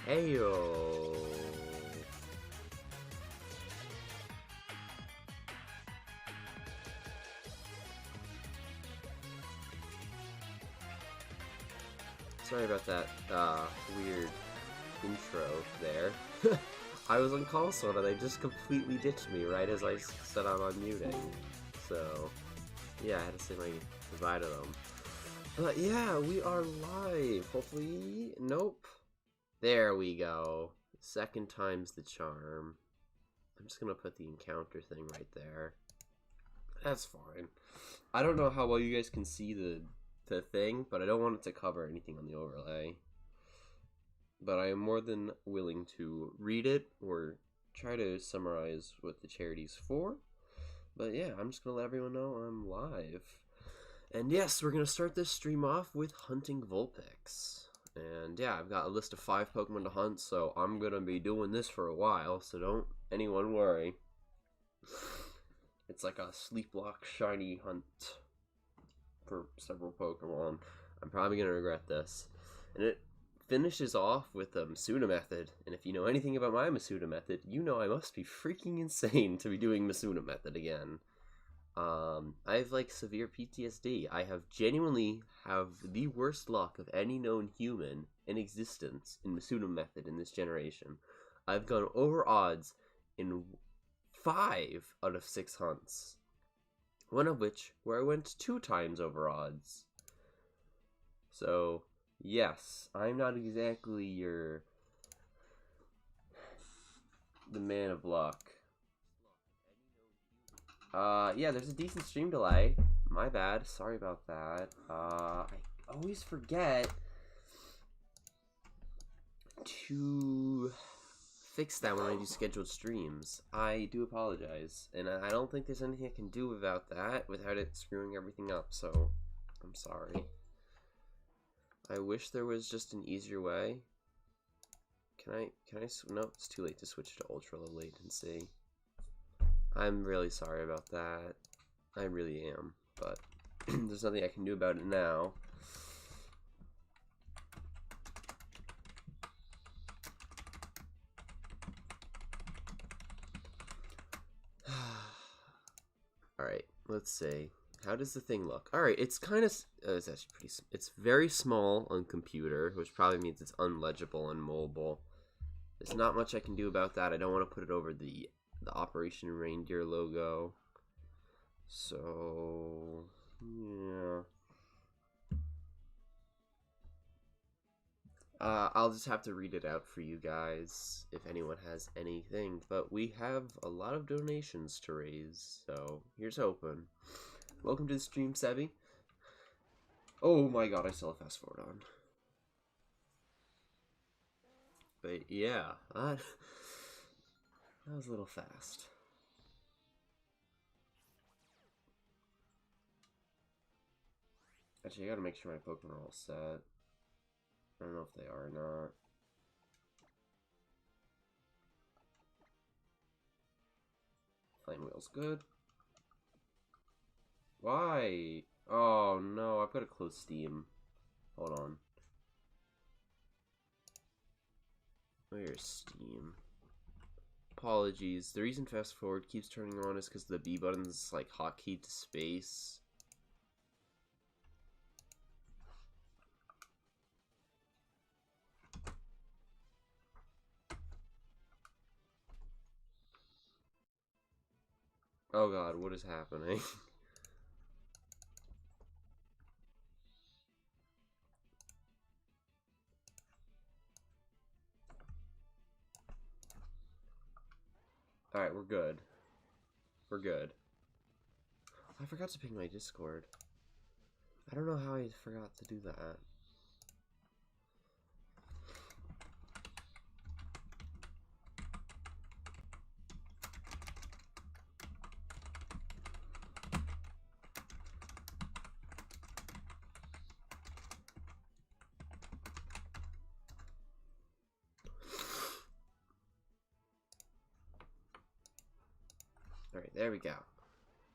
Heyo! Sorry about that weird intro there. I was on console and they just completely ditched me right as I said I'm unmuting. So, yeah, I had to say my goodbye to them. But yeah, we are live. Hopefully, nope. There we go. Second time's the charm. I'm just gonna put the encounter thing right there. That's fine. I don't know how well you guys can see the thing, but I don't want it to cover anything on the overlay. But I am more than willing to read it or try to summarize what the charity's for. But yeah, I'm just gonna let everyone know I'm live. And yes, we're gonna start this stream off with hunting Vulpix. And yeah, I've got a list of 5 Pokemon to hunt, so I'm gonna be doing this for a while, so don't anyone worry. It's like a sleeplocke shiny hunt for several Pokemon. I'm probably gonna regret this. And it finishes off with a Masuda method, and if you know anything about my Masuda method, you know I must be freaking insane to be doing Masuda method again. I have like severe PTSD. I genuinely have the worst luck of any known human in existence in Masuda method in this generation. I've gone over odds in 5 out of 6 hunts. One of which where I went 2 times over odds. So, yes, I'm not exactly the man of luck. Yeah, there's a decent stream delay. My bad. Sorry about that. I always forget to fix that when I do scheduled streams. I do apologize. And I don't think there's anything I can do about that without it screwing everything up, so I'm sorry. I wish there was just an easier way. Can I, no, it's too late to switch to ultra low latency. I'm really sorry about that. I really am, but there's nothing I can do about it now. Alright, let's see. How does the thing look? Alright, it's kind of, it's actually pretty, it's very small on computer, which probably means it's unlegible on mobile. There's not much I can do about that. I don't want to put it over the Operation Reindeer logo. So, yeah. I'll just have to read it out for you guys if anyone has anything. But we have a lot of donations to raise, so here's hoping. Welcome to the stream, Sebby. Oh my god, I still have fast forward on. But yeah, that was a little fast. Actually, I gotta make sure my Pokemon are all set. I don't know if they are or not. Flame Wheel's good. Why? Oh no, I've got to close Steam. Hold on. Where's Steam? Apologies. The reason fast forward keeps turning on is because the B button's like hotkey to space. Oh god, what is happening? Alright, we're good. We're good. I forgot to ping my Discord. I don't know how I forgot to do that. Alright, there we go.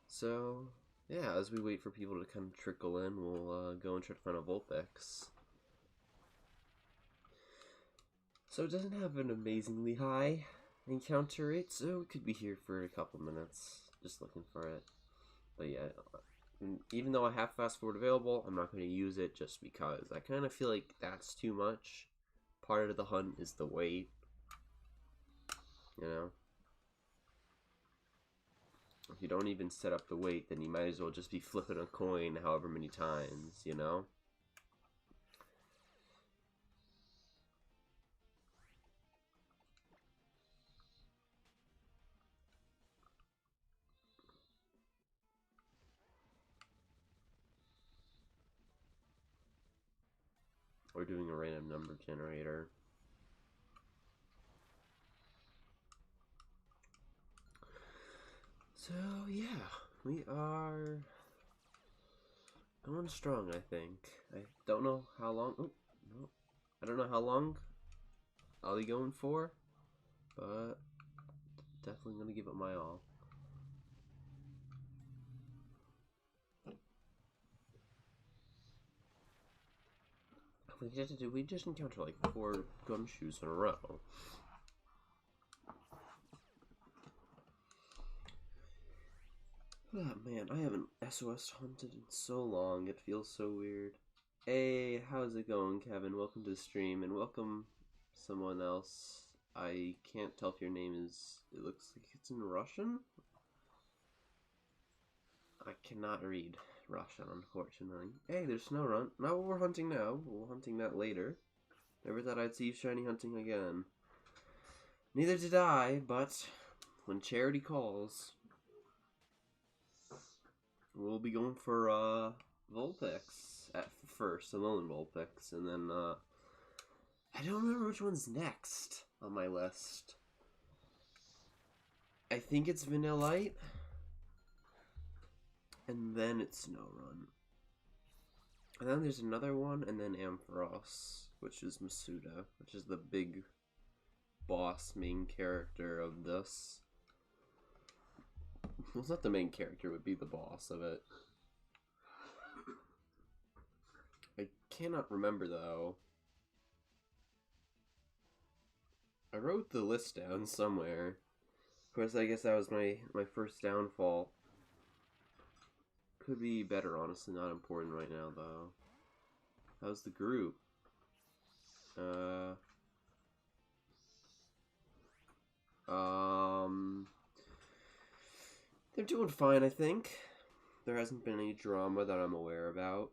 So, yeah, as we wait for people to come trickle in, we'll go and try to find a Vulpix. So it doesn't have an amazingly high encounter rate, so it could be here for a couple minutes, just looking for it. But yeah, even though I have fast forward available, I'm not going to use it just because. I kind of feel like that's too much. Part of the hunt is the wait, you know? If you don't even set up the wait, then you might as well just be flipping a coin however many times, you know? Or doing a random number generator. So yeah, we are going strong, I think. I don't know how long. Oh, no. I don't know how long I'll be going for, but definitely going to give it my all. We just encountered like 4 gumshoes in a row. Oh man, I haven't SOS hunted in so long, it feels so weird. Hey, how's it going, Kevin? Welcome to the stream, and welcome someone else. I can't tell if your name is... It looks like it's in Russian? I cannot read Russian, unfortunately. Hey, there's Snowrun. Not what we're hunting now. We're hunting that later. Never thought I'd see you shiny hunting again. Neither did I, but when charity calls, we'll be going for Vulpix at first, a lone Vulpix, and then I don't remember which one's next on my list. I think it's Vanillite, and then it's Snowrun. And then there's another one, and then Ampharos, which is Masuda, which is the big boss main character of this. Well, it's not the main character, it would be the boss of it. I cannot remember, though. I wrote the list down somewhere. Of course, I guess that was my first downfall. Could be better, honestly, not important right now, though. How's the group? They're doing fine, I think. There hasn't been any drama that I'm aware about.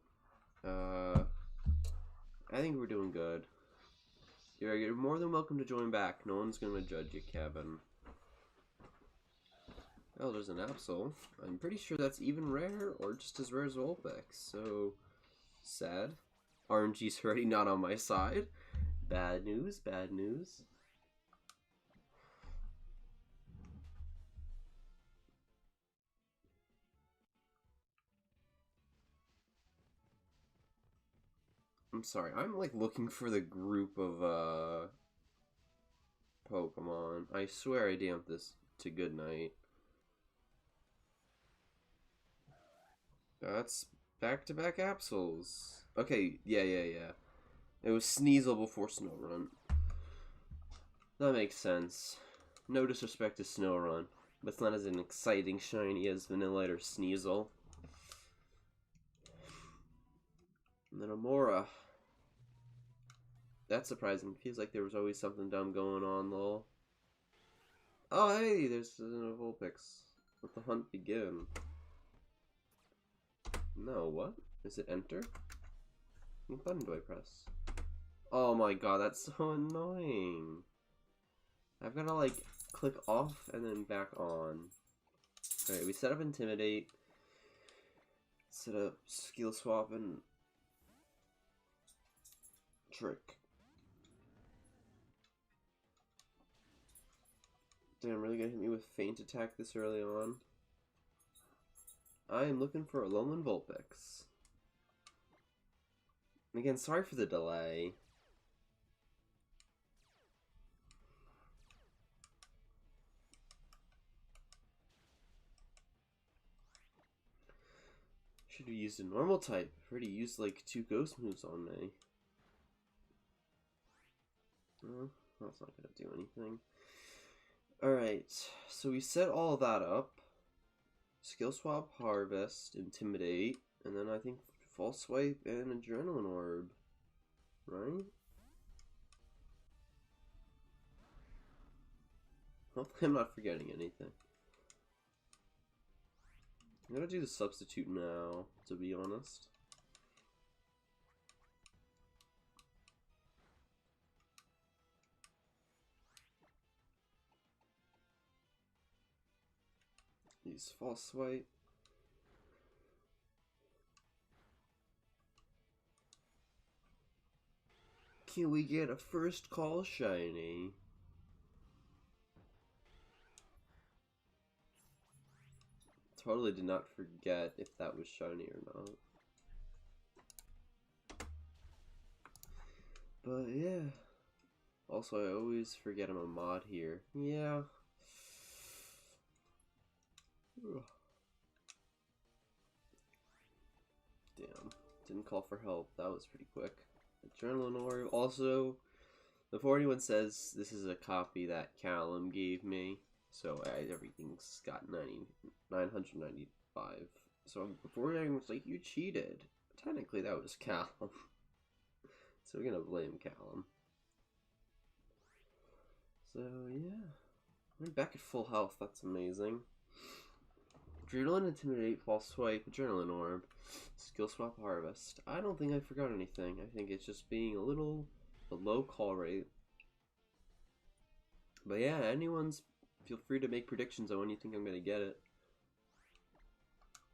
I think we're doing good. You're more than welcome to join back. No one's gonna judge you, Kevin. Oh, there's an Absol. I'm pretty sure that's even rare, or just as rare as Vulpix. So, sad. RNG's already not on my side. Bad news, bad news. I'm sorry, I'm like looking for the group of Pokemon. I swear I damped this to Goodnight. That's back-to-back Absols. Okay, yeah. It was Sneasel before Snowrun. That makes sense. No disrespect to Snowrun, but it's not as an exciting shiny as Vanillite or Sneasel. And then Amora. That's surprising. Feels like there was always something dumb going on, lol. Oh, hey, there's a Vulpix. Let the hunt begin. No, what? Is it enter? What button do I press? Oh my god, that's so annoying. I've gotta, like, click off and then back on. Alright, we set up Intimidate. Set up Skill Swap and Trick. Damn, really gonna hit me with Feint Attack this early on? I am looking for a Alolan Vulpix. And again, sorry for the delay. Should have used a normal type. I've already used like 2 ghost moves on me. that's not gonna do anything. Alright, so we set all that up. Skill swap, harvest, intimidate, and then I think false swipe and adrenaline orb. Right? Hopefully I'm not forgetting anything. I'm gonna do the substitute now, to be honest. Use false swipe. Can we get a first call shiny? Totally did not forget if that was shiny or not. But yeah. Also, I always forget I'm a mod here. Yeah. Damn. Didn't call for help. That was pretty quick. Adrenaline orb. Also, before anyone says this is a copy that Callum gave me, so everything's got 995. So before anyone's like, you cheated. Technically, that was Callum. So we're gonna blame Callum. So yeah, we're back at full health. That's amazing. Adrenaline, intimidate, false swipe, adrenaline orb, skill swap, harvest. I don't think I forgot anything. I think it's just being a little below call rate. But yeah, feel free to make predictions on when you think I'm gonna get it.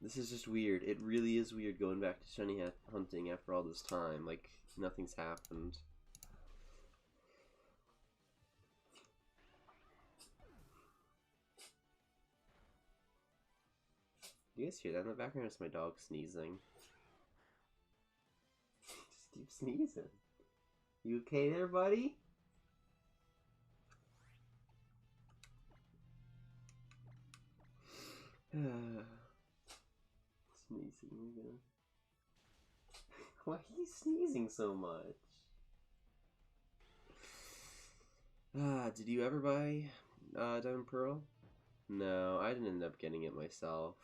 This is just weird. It really is weird going back to shiny hunting after all this time. Like, nothing's happened. Do you guys hear that in the background? It's my dog sneezing. Just keep sneezing. You okay there, buddy? Sneezing again. Why are you sneezing so much? Did you ever buy Diamond Pearl? No, I didn't end up getting it myself.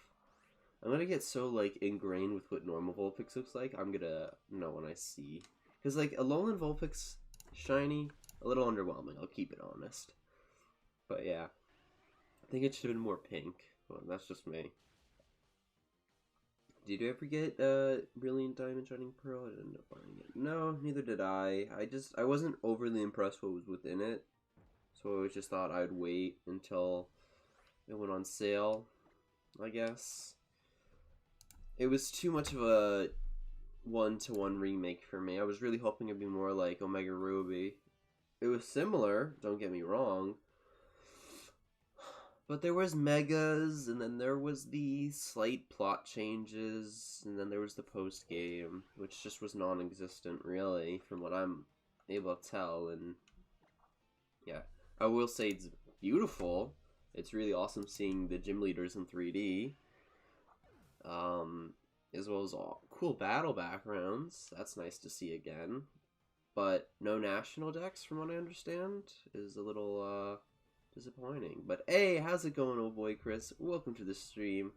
I'm gonna get so like ingrained with what normal Vulpix looks like, I'm gonna know when I see. Because like a Alolan Vulpix shiny, a little underwhelming, I'll keep it honest. But yeah, I think it should have been more pink. Well, that's just me. Did you ever get Brilliant Diamond Shining Pearl? I didn't end up buying it. No, neither did I. I wasn't overly impressed what was within it. So I just thought I'd wait until it went on sale, I guess. It was too much of a one-to-one remake for me. I was really hoping it'd be more like Omega Ruby. It was similar, don't get me wrong. But there was megas, and then there was the slight plot changes, and then there was the post-game, which just was non-existent, really, from what I'm able to tell. And yeah, I will say it's beautiful. It's really awesome seeing the gym leaders in 3D. As well as all cool battle backgrounds. That's nice to see again. But no national decks, from what I understand, is a little disappointing. But hey, how's it going, old boy Chris? Welcome to the stream.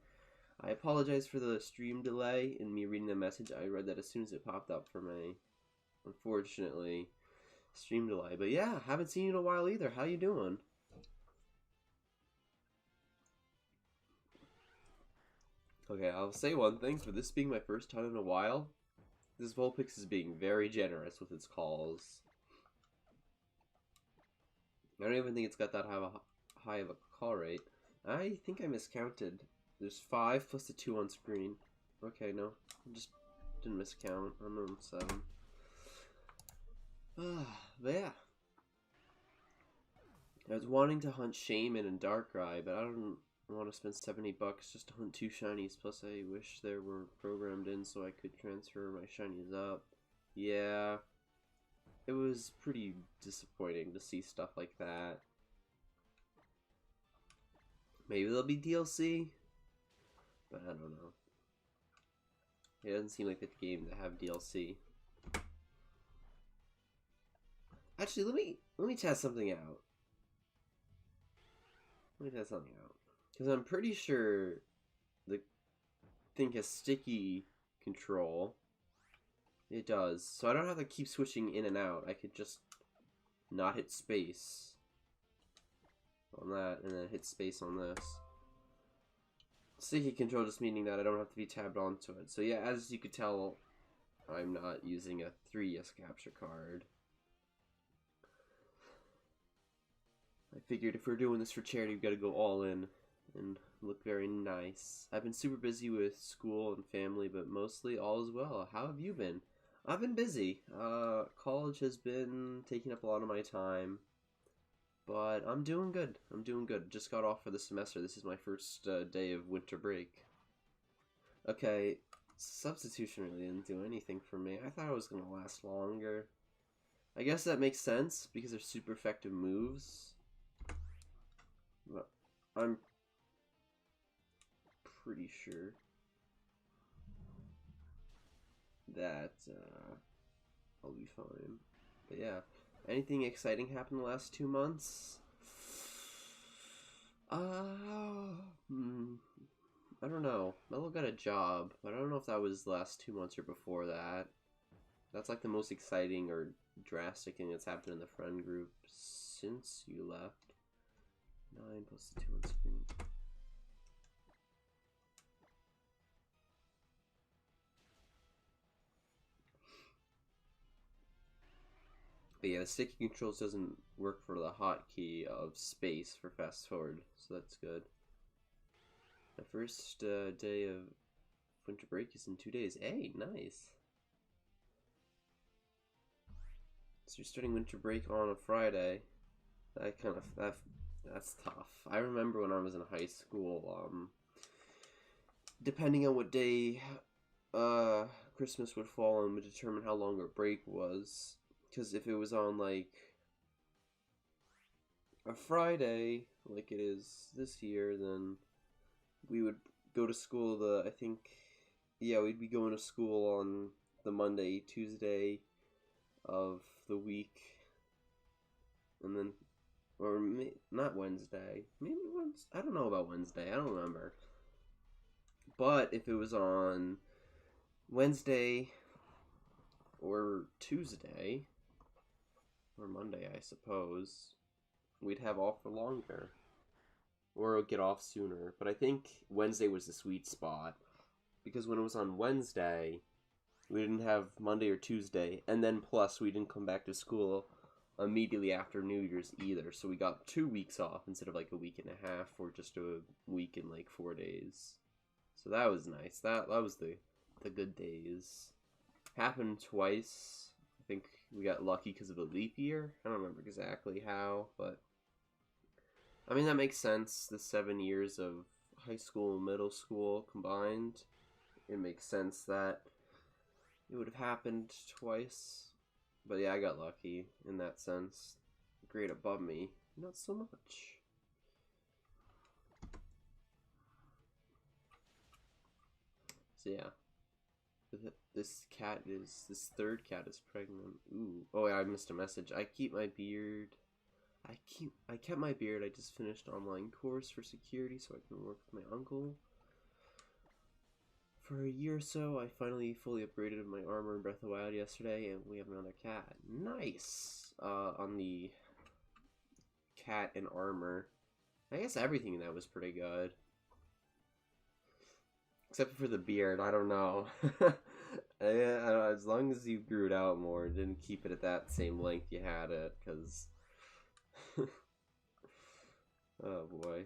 I apologize for the stream delay in me reading the message. I read that as soon as it popped up for me. Unfortunately, stream delay. But yeah, haven't seen you in a while either. How you doing? Okay, I'll say one thing, for this being my first time in a while, this Vulpix is being very generous with its calls. I don't even think it's got that high of a call rate. I think I miscounted. There's 5 plus the 2 on screen. Okay, no, I just didn't miscount. I'm on 7. But yeah. I was wanting to hunt Shaman and Darkrai, but I don't want to spend $70 just to hunt 2 shinies. Plus, I wish there were programmed in so I could transfer my shinies up. Yeah, it was pretty disappointing to see stuff like that. Maybe there'll be DLC, but I don't know. It doesn't seem like the game to have DLC. Actually, let me test something out. Because I'm pretty sure the thing has sticky control. It does. So I don't have to keep switching in and out. I could just not hit space on that and then hit space on this. Sticky control just meaning that I don't have to be tabbed onto it. So yeah, as you could tell, I'm not using a 3S capture card. I figured if we're doing this for charity, we've got to go all in and look very nice. I've been super busy with school and family, but mostly all is well. How have you been? I've been busy. College has been taking up a lot of my time, but I'm doing good. Just got off for the semester. This is my first day of winter break. Okay, substitution really didn't do anything for me. I thought it was going to last longer. I guess that makes sense because they're super effective moves. But I'm pretty sure that I'll be fine. But yeah, anything exciting happened the last 2 months? I don't know. Mello got a job, but I don't know if that was the last 2 months or before that. That's like the most exciting or drastic thing that's happened in the friend group since you left. 9 plus the 2 on screen. But yeah, the sticky controls doesn't work for the hotkey of space for fast forward, so that's good. The first day of winter break is in 2 days. Hey, nice. So you're starting winter break on a Friday. That's tough. I remember when I was in high school, depending on what day Christmas would fall on would determine how long our break was. Because if it was on, like, a Friday, like it is this year, then we would go to school we'd be going to school on the Monday, Tuesday of the week. And then, or not Wednesday. Maybe Wednesday. I don't know about Wednesday. I don't remember. But if it was on Wednesday or Tuesday, or Monday, I suppose, we'd have off for longer. Or get off sooner. But I think Wednesday was the sweet spot. Because when it was on Wednesday, we didn't have Monday or Tuesday. And then plus, we didn't come back to school immediately after New Year's either. So we got 2 weeks off instead of like a week and a half or just a week and like 4 days. So that was nice. That was the good days. Happened twice. I think we got lucky because of a leap year. I don't remember exactly how, but I mean that makes sense. The 7 years of high school and middle school combined, it makes sense that it would have happened twice. But yeah, I got lucky in that sense. Grade above me, not so much. So yeah. This third cat is pregnant. Ooh. Oh yeah, I missed a message. I kept my beard. I just finished online course for security so I can work with my uncle. For a year or so, I finally fully upgraded my armor in Breath of the Wild yesterday, and we have another cat. Nice! On the cat and armor. I guess everything in that was pretty good. Except for the beard, I don't know. As long as you grew it out more, didn't keep it at that same length you had it, because... oh boy.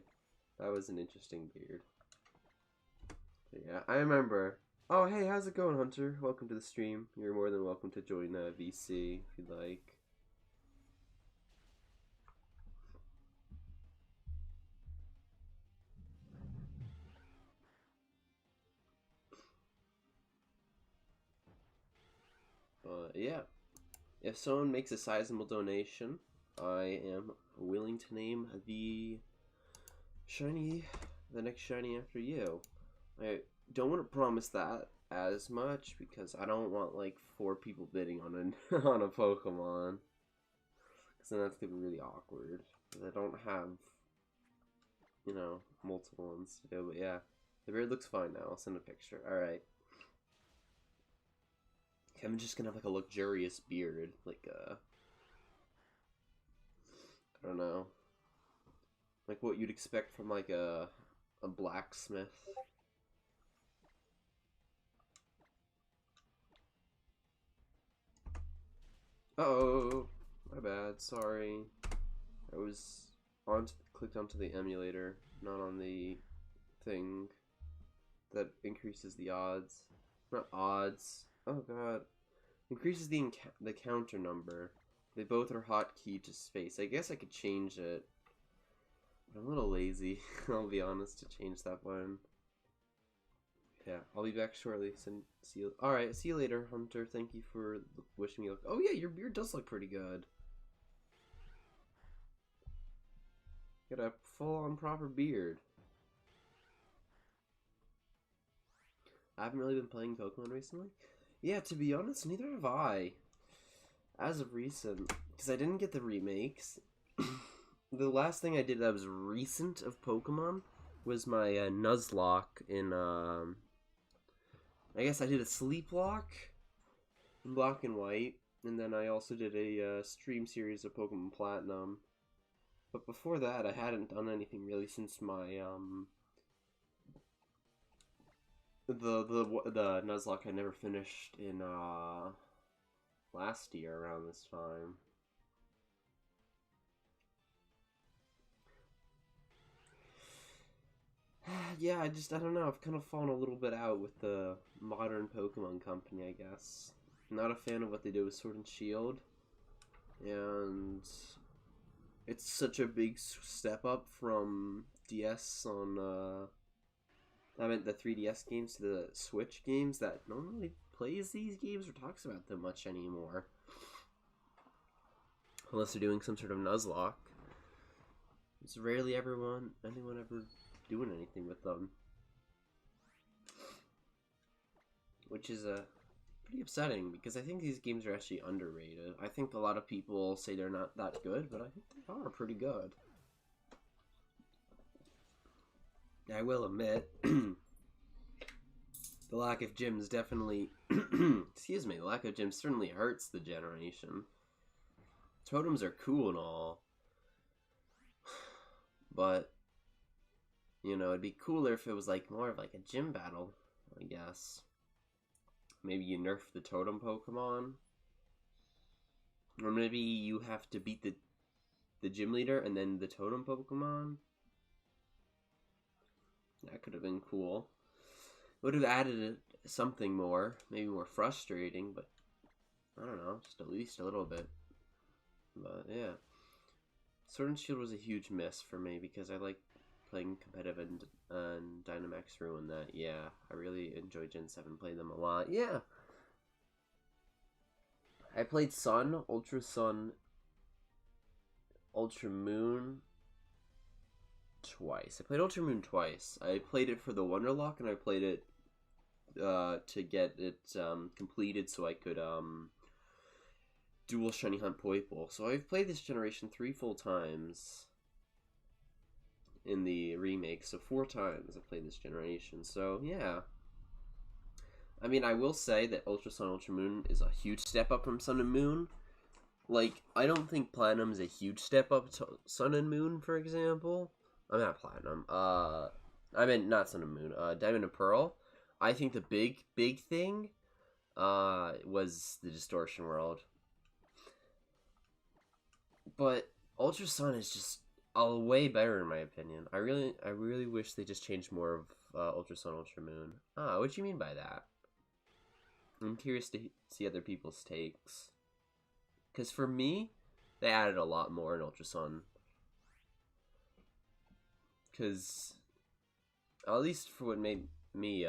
That was an interesting beard. But yeah, I remember. Oh, hey, how's it going, Hunter? Welcome to the stream. You're more than welcome to join VC if you'd like. Yeah, if someone makes a sizable donation, I am willing to name the next shiny after you. I don't want to promise that as much because I don't want like 4 people bidding on a on a Pokemon. Because then that's going to be really awkward. Because I don't have, you know, multiple ones to do. But yeah, the beard looks fine now. I'll send a picture. Alright. I'm just going to have like a luxurious beard. Like, I don't know. Like what you'd expect from like a blacksmith. Uh-oh, my bad, sorry. I was clicked onto the emulator, not on the thing that increases the odds. Not odds. Oh god. Increases the counter number. They both are hotkey to space. I guess I could change it. But I'm a little lazy, I'll be honest, to change that one. Yeah, I'll be back shortly. See you. Alright, see you later, Hunter. Thank you for wishing me luck. Oh yeah, your beard does look pretty good. Got a full-on proper beard. I haven't really been playing Pokemon recently. Yeah, to be honest, neither have I. As of recent, because I didn't get the remakes. The last thing I did that was recent of Pokemon was my Nuzlocke in, I guess I did a sleeplocke in Black and White, and then I also did a stream series of Pokemon Platinum. But before that, I hadn't done anything really since my the Nuzlocke I never finished in last year around this time. Yeah, I don't know, I've kind of fallen a little bit out with the modern Pokemon company, I guess. Not a fan of what they do with Sword and Shield. And it's such a big step up from DS on, I meant the 3DS games to the Switch games that no one really plays these games or talks about them much anymore. Unless they're doing some sort of Nuzlocke. It's rarely anyone ever doing anything with them. Which is pretty upsetting, because I think these games are actually underrated. I think a lot of people say they're not that good, but I think they are pretty good. I will admit, the lack of gyms definitely, excuse me, the lack of gyms certainly hurts the generation. Totems are cool and all, but, you know, it'd be cooler if it was like more of like a gym battle, I guess. Maybe you nerf the totem Pokemon, or maybe you have to beat the gym leader and then the totem Pokemon. That could have been cool. Would have added something more, maybe more frustrating, but I don't know, just at least a little bit. But yeah, Sword and Shield was a huge miss for me because I like playing competitive and Dynamax ruined that. Yeah, I really enjoyed Gen 7, played them a lot. Yeah, I played Sun, Ultra Moon twice. I played Ultra Moon twice. I played it for the Wonderlock, and I played it to get it completed so I could dual Shiny Hunt Poipole. So I've played this generation 3 full times in the remake, so 4 times I've played this generation. So yeah, I mean, I will say that Ultra Sun, Ultra Moon is a huge step up from Sun and Moon. Like, I don't think Platinum is a huge step up to Sun and Moon, for example. I'm not Platinum. I meant not Sun and Moon. Diamond and Pearl. I think the big thing was the Distortion World. But Ultra Sun is just way better in my opinion. I really wish they just changed more of Ultra Sun, Ultra Moon. What do you mean by that? I'm curious to see other people's takes. Because for me, they added a lot more in Ultra Sun. Because, at least for what made me,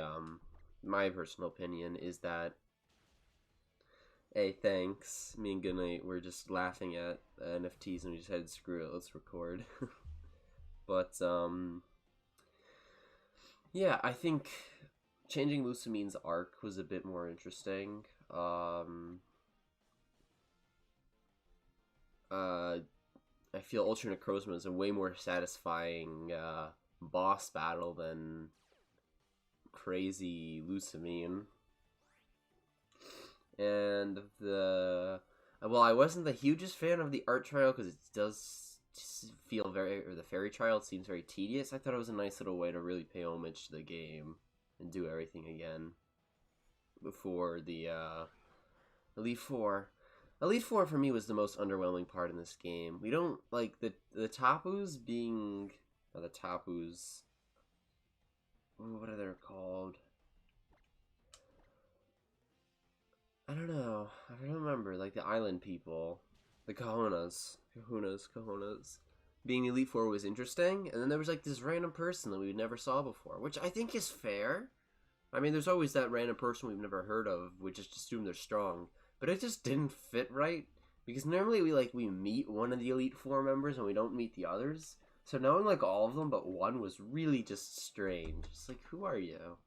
my personal opinion is that, hey, thanks, me and Goodnight were just laughing at NFTs and we just said, screw it, let's record. But, yeah, I think changing Lusamine's arc was a bit more interesting. I feel Ultra Necrozma is a way more satisfying boss battle than crazy Lucamine. And well, I wasn't the hugest fan of the art trial because it does feel the fairy trial seems very tedious. I thought it was a nice little way to really pay homage to the game and do everything again before the Elite Four. Elite Four for me was the most underwhelming part in this game. We don't like the Tapus being the Tapus. What are they called? I don't know. I don't remember. Like the island people, the Kahunas. Being the Elite Four was interesting, and then there was like this random person that we never saw before, which I think is fair. I mean, there's always that random person we've never heard of. We just assume they're strong, but it just didn't fit right because normally we meet one of the Elite Four members and we don't meet the others. So knowing like all of them but one was really just strange. It's like, who are you?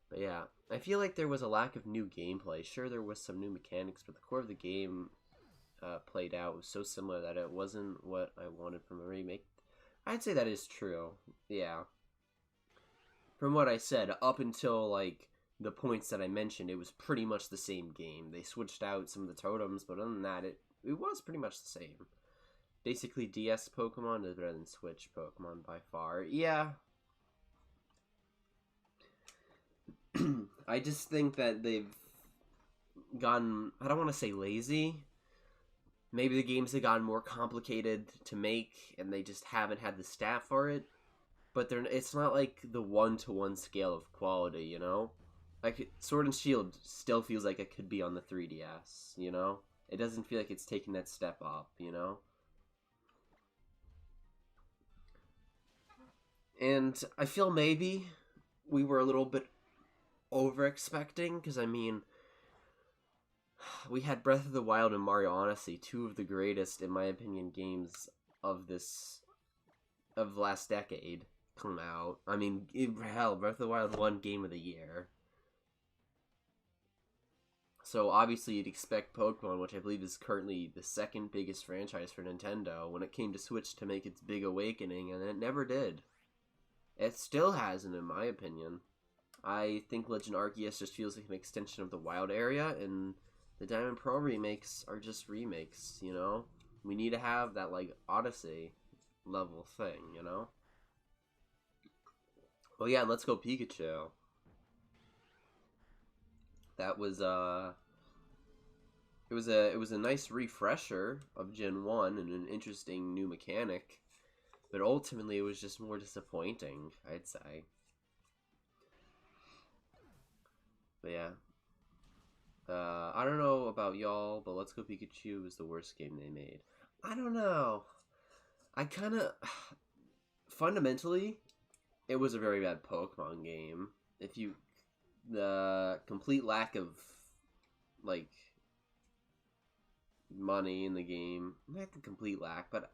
But yeah, I feel like there was a lack of new gameplay. Sure, there was some new mechanics, but the core of the game played out was so similar that it wasn't what I wanted from a remake. I'd say that is true. Yeah. From what I said, up until like the points that I mentioned, it was pretty much the same game. They switched out some of the totems, but other than that, it was pretty much the same. Basically, DS Pokemon is better than Switch Pokemon by far. Yeah. I just think that they've gotten, I don't want to say lazy. Maybe the games have gotten more complicated to make, and they just haven't had the staff for it. But it's not like the one-to-one scale of quality, you know? Like, Sword and Shield still feels like it could be on the 3DS, you know? It doesn't feel like it's taking that step up, you know? And I feel maybe we were a little bit over-expecting, because, I mean, we had Breath of the Wild and Mario Odyssey, two of the greatest, in my opinion, games of last decade come out. I mean, hell, Breath of the Wild won Game of the Year. So obviously you'd expect Pokemon, which I believe is currently the second biggest franchise for Nintendo, when it came to Switch to make its big awakening, and it never did. It still hasn't, in my opinion. I think Legend Arceus just feels like an extension of the Wild area, and the Diamond Pearl remakes are just remakes, you know? We need to have that, like, Odyssey level thing, you know? Well, yeah, Let's Go Pikachu. That was, it was a nice refresher of Gen 1 and an interesting new mechanic, but ultimately it was just more disappointing, I'd say. But yeah. I don't know about y'all, but Let's Go Pikachu was the worst game they made. I don't know. I kind of... Fundamentally, it was a very bad Pokemon game. The complete lack of, like, money in the game. Not the complete lack, but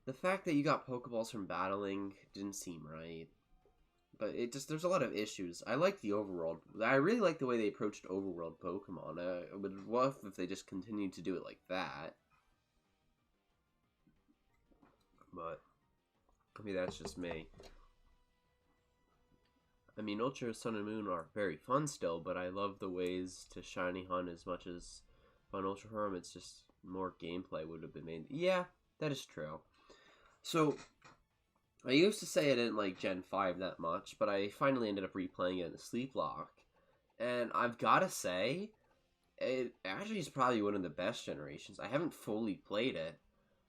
the fact that you got Pokeballs from battling didn't seem right. But there's a lot of issues. I like the overworld. I really like the way they approached overworld Pokemon. It would love if they just continued to do it like that. But, I mean, that's just me. I mean, Ultra Sun and Moon are very fun still, but I love the ways to Shiny Hunt as much as Fun Ultra Herm. It's just more gameplay would have been made. Yeah, that is true. So, I used to say I didn't like Gen 5 that much, but I finally ended up replaying it in the sleeplocke. And I've got to say, it actually is probably one of the best generations. I haven't fully played it,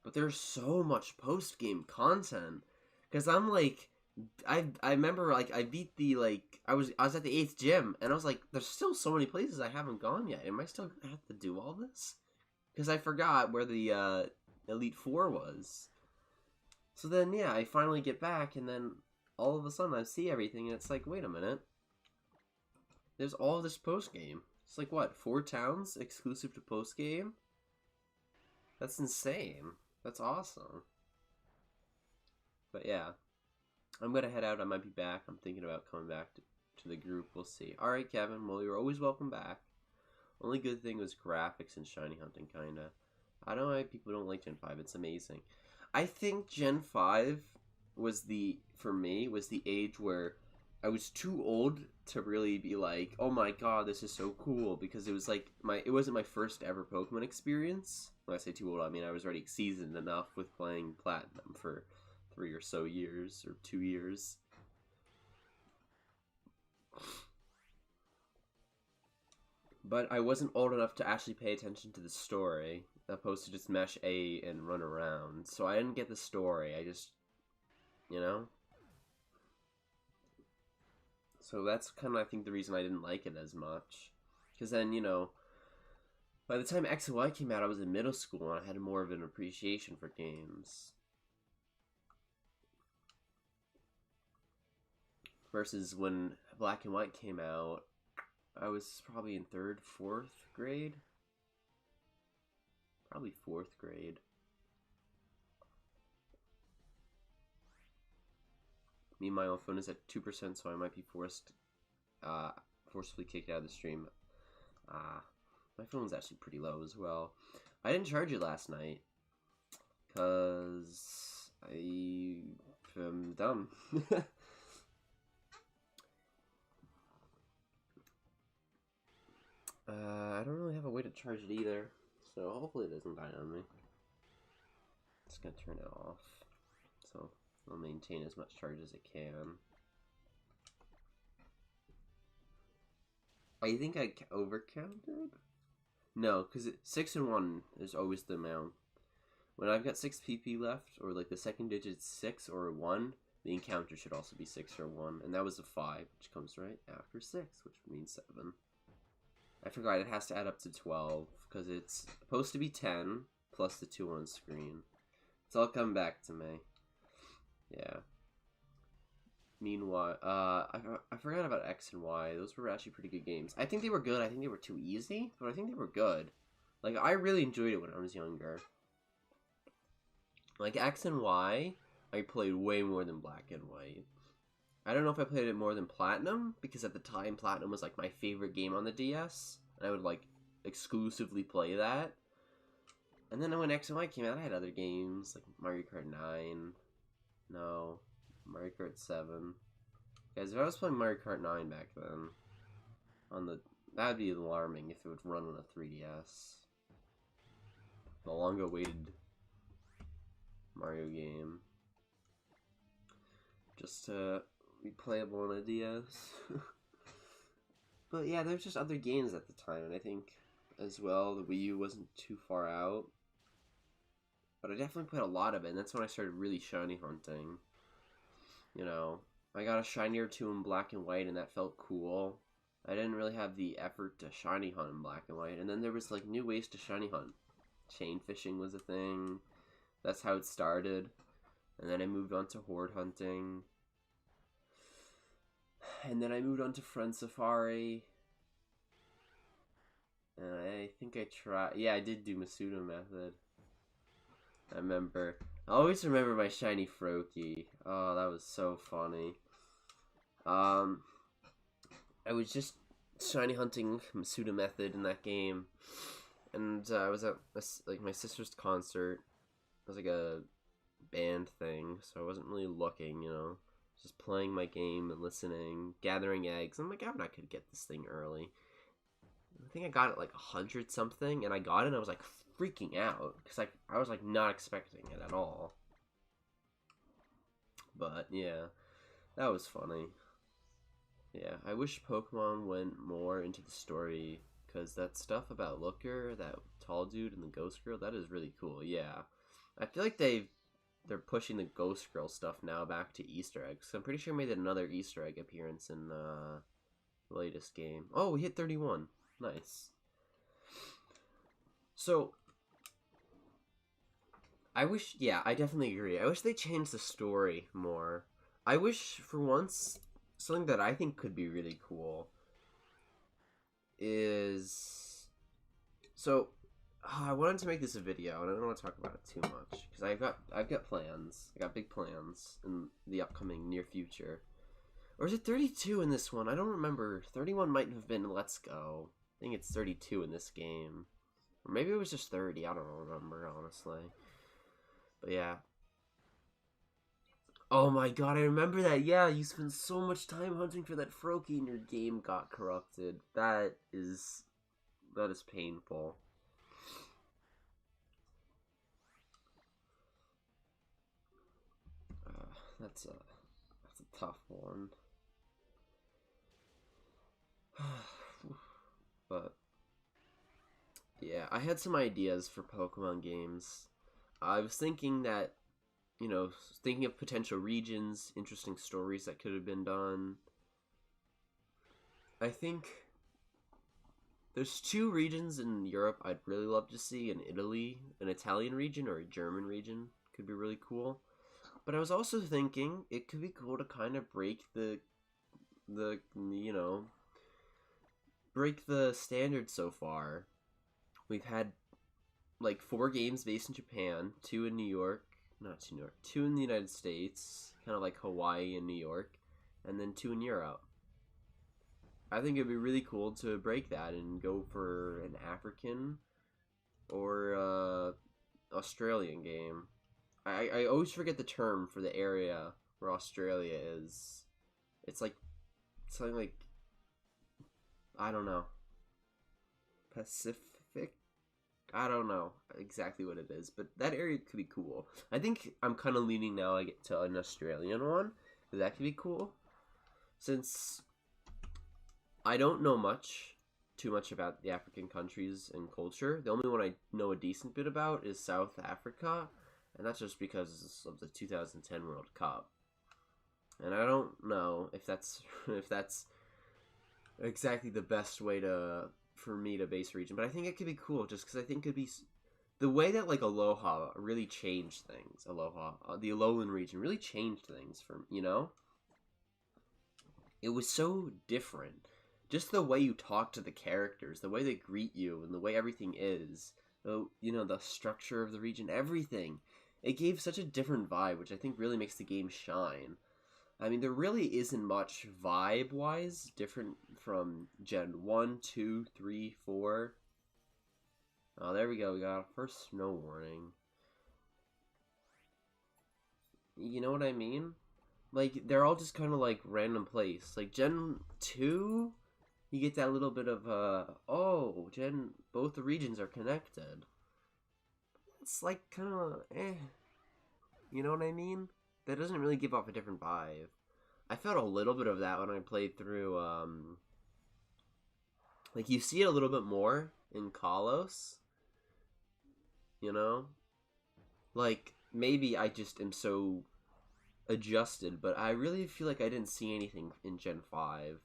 but there's so much post-game content. Because I'm like, I remember, like, I beat the, like, I was at the 8th gym, and I was like, there's still so many places I haven't gone yet. Am I still going to have to do all this? Because I forgot where the Elite Four was. So then, yeah, I finally get back, and then all of a sudden I see everything, and it's like, wait a minute. There's all this post-game. It's like, what, 4 towns exclusive to post-game? That's insane. That's awesome. But yeah, I'm going to head out. I might be back. I'm thinking about coming back to the group. We'll see. Alright, Kevin. Well, you're always welcome back. Only good thing was graphics and shiny hunting, kinda. I don't know why people don't like Gen 5. It's amazing. I think Gen 5 was for me, was the age where I was too old to really be like, oh my god, this is so cool, because it was like, it wasn't my first ever Pokemon experience. When I say too old, I mean I was already seasoned enough with playing Platinum for 3 or so years, or 2 years. But I wasn't old enough to actually pay attention to the story, opposed to just mash A and run around. So I didn't get the story, I just, you know? So that's kind of, I think, the reason I didn't like it as much. Because then, you know, by the time X and Y came out, I was in middle school, and I had more of an appreciation for games. Versus when Black and White came out, I was probably in 3rd, 4th grade. Probably 4th grade. Me, my own phone is at 2%, so I might be forcefully kicked out of the stream. My phone's actually pretty low as well. I didn't charge it last night, because I am dumb. I don't really have a way to charge it either, so hopefully it doesn't die on me. Just gonna turn it off, so I'll maintain as much charge as it can. I think I overcounted? No, because 6 and 1 is always the amount. When I've got 6 PP left, or like the second digit 6 or 1, the encounter should also be 6 or 1, and that was a 5, which comes right after 6, which means 7. I forgot it has to add up to 12, because it's supposed to be 10, plus the 2 on screen. It's all come back to me. Yeah. Meanwhile, I forgot about X and Y. Those were actually pretty good games. I think they were good. I think they were too easy, but I think they were good. Like, I really enjoyed it when I was younger. Like, X and Y, I played way more than Black and White. I don't know if I played it more than Platinum, because at the time, Platinum was, like, my favorite game on the DS. And I would, like, exclusively play that. And then when X and Y came out, I had other games, like Mario Kart 9. No, Mario Kart 7. Guys, if I was playing Mario Kart 9 back then, that would be alarming if it would run on a 3DS. The long-awaited Mario game. Just to be playable on a DS. But yeah, there's just other games at the time, and I think as well the Wii U wasn't too far out. But I definitely played a lot of it, and that's when I started really shiny hunting. You know, I got a shiny or 2 in Black and White, and that felt cool. I didn't really have the effort to shiny hunt in Black and White, and then there was like new ways to shiny hunt. Chain fishing was a thing. That's how it started. And then I moved on to horde hunting. And then I moved on to Friend Safari. And I think I tried... Yeah, I did do Masuda method. I remember. I always remember my shiny Froakie. Oh, that was so funny. I was just shiny hunting Masuda method in that game. And I was at like my sister's concert. It was like a band thing, so I wasn't really looking, you know. Just playing my game and listening, gathering eggs. I'm like, I'm not gonna get this thing early. I think I got it like 100 something, and I got it and I was like freaking out, because like I was like not expecting it at all. But yeah, that was funny. Yeah, I wish Pokemon went more into the story, because that stuff about Looker, that tall dude and the Ghost Girl, that is really cool. Yeah, I feel like they're pushing the Ghost Girl stuff now back to Easter eggs. I'm pretty sure I made another Easter egg appearance in the latest game. Oh, we hit 31. Nice. So, I wish, yeah, I definitely agree. I wish they changed the story more. I wish, for once, something that I think could be really cool is... So, I wanted to make this a video, and I don't want to talk about it too much, because I've got plans. I got big plans in the upcoming near future. Or is it 32 in this one? I don't remember. 31 might have been Let's Go. I think it's 32 in this game. Or maybe it was just 30. I don't remember, honestly. But yeah. Oh my god, I remember that. Yeah, you spent so much time hunting for that Froakie and your game got corrupted. That is painful. That's a tough one. But yeah, I had some ideas for Pokemon games. I was thinking that, you know, thinking of potential regions, interesting stories that could have been done. I think there's 2 regions in Europe I'd really love to see. In Italy, an Italian region or a German region could be really cool. But I was also thinking it could be cool to kind of break the you know, break the standard so far. We've had like 4 games based in Japan, 2 in New York, not 2 in New York, 2 in the United States, kind of like Hawaii and New York, and then 2 in Europe. I think it'd be really cool to break that and go for an African or Australian game. I always forget the term for the area where Australia is. It's like something like, I don't know, Pacific? I don't know exactly what it is, but that area could be cool. I think I'm kind of leaning now to an Australian one. That could be cool. Since I don't know too much about the African countries and culture. The only one I know a decent bit about is South Africa, and that's just because of the 2010 World Cup. And I don't know if that's exactly the best way for me to base a region, but I think it could be cool just because I think it could be the way that like Aloha really changed things. The Alolan region really changed things for, you know? It was so different. Just the way you talk to the characters, the way they greet you, and the way everything is. You know, the structure of the region, everything. It gave such a different vibe, which I think really makes the game shine. I mean, there really isn't much vibe-wise different from Gen 1, 2, 3, 4. Oh, there we go. We got our first snow warning. You know what I mean? Like, they're all just kind of like random place. Like, Gen 2, you get that little bit of, both the regions are connected. It's like kind of, You know what I mean? That doesn't really give off a different vibe. I felt a little bit of that when I played through, like, you see it a little bit more in Kalos. You know? Like, maybe I just am so adjusted, but I really feel like I didn't see anything in Gen 5.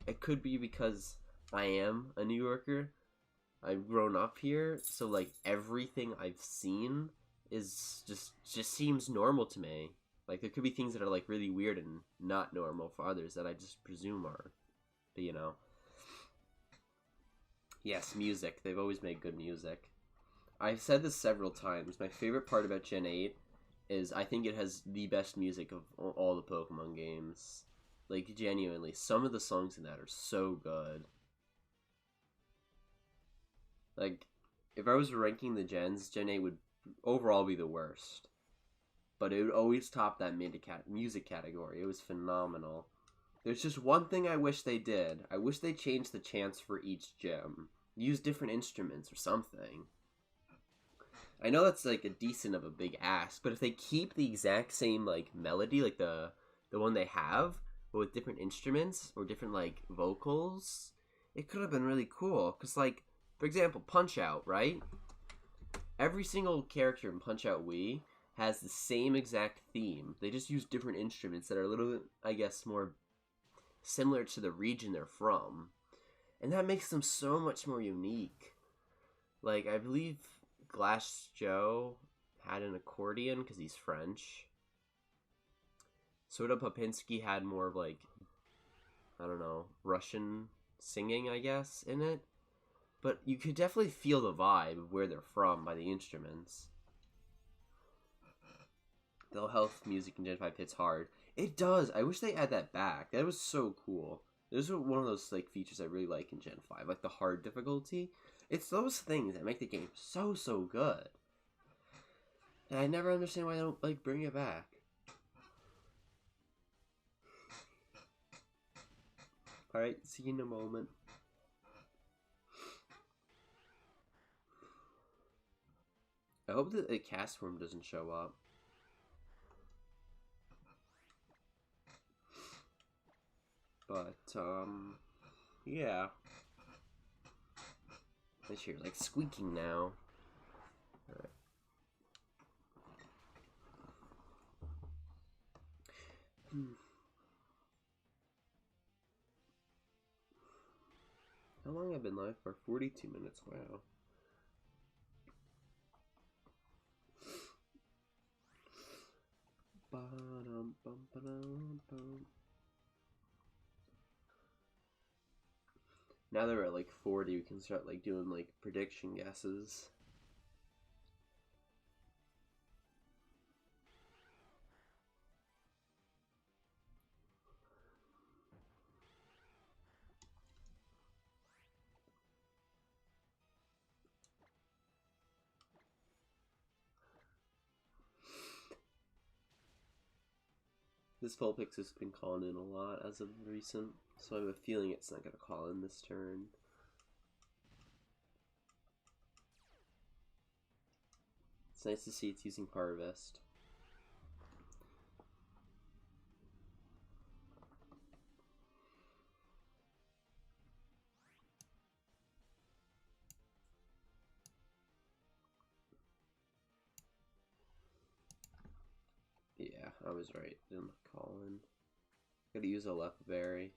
It could be because I am a New Yorker. I've grown up here, so, like, everything I've seen is just seems normal to me. Like, there could be things that are, like, really weird and not normal for others that I just presume are. But, you know. Yes, music. They've always made good music. I've said this several times. My favorite part about Gen 8 is I think it has the best music of all the Pokemon games. Like, genuinely. Some of the songs in that are so good. Like, if I was ranking the gens, Gen 8 would overall be the worst. But it would always top that music category. It was phenomenal. There's just one thing I wish they did. I wish they changed the chants for each gem. Use different instruments or something. I know that's like a decent of a big ask, but if they keep the exact same like melody, like the one they have, but with different instruments or different like vocals, it could have been really cool. Cause like, for example, Punch-Out, right? Every single character in Punch-Out Wii has the same exact theme. They just use different instruments that are a little bit, I guess, more similar to the region they're from. And that makes them so much more unique. Like, I believe Glass Joe had an accordion because he's French. Soda Popinski had more of like, I don't know, Russian singing, I guess, in it. But you could definitely feel the vibe of where they're from by the instruments. The health music in Gen 5 hits hard. It does. I wish they add that back. That was so cool. This is one of those like features I really like in Gen 5, like the hard difficulty. It's those things that make the game so good. And I never understand why they don't, like, bring it back. Alright, see you in a moment. I hope that the cast form doesn't show up. But, yeah. I hear, like, squeaking now. Alright. How long have I been live for? 42 minutes, wow. Now that we're at like 40, we can start like doing like prediction guesses. This Vulpix has been calling in a lot as of recent, so I have a feeling it's not going to call in this turn. It's nice to see it's using Harvest. Yeah, I was right. Didn't call in. Gotta use a Lepaberry.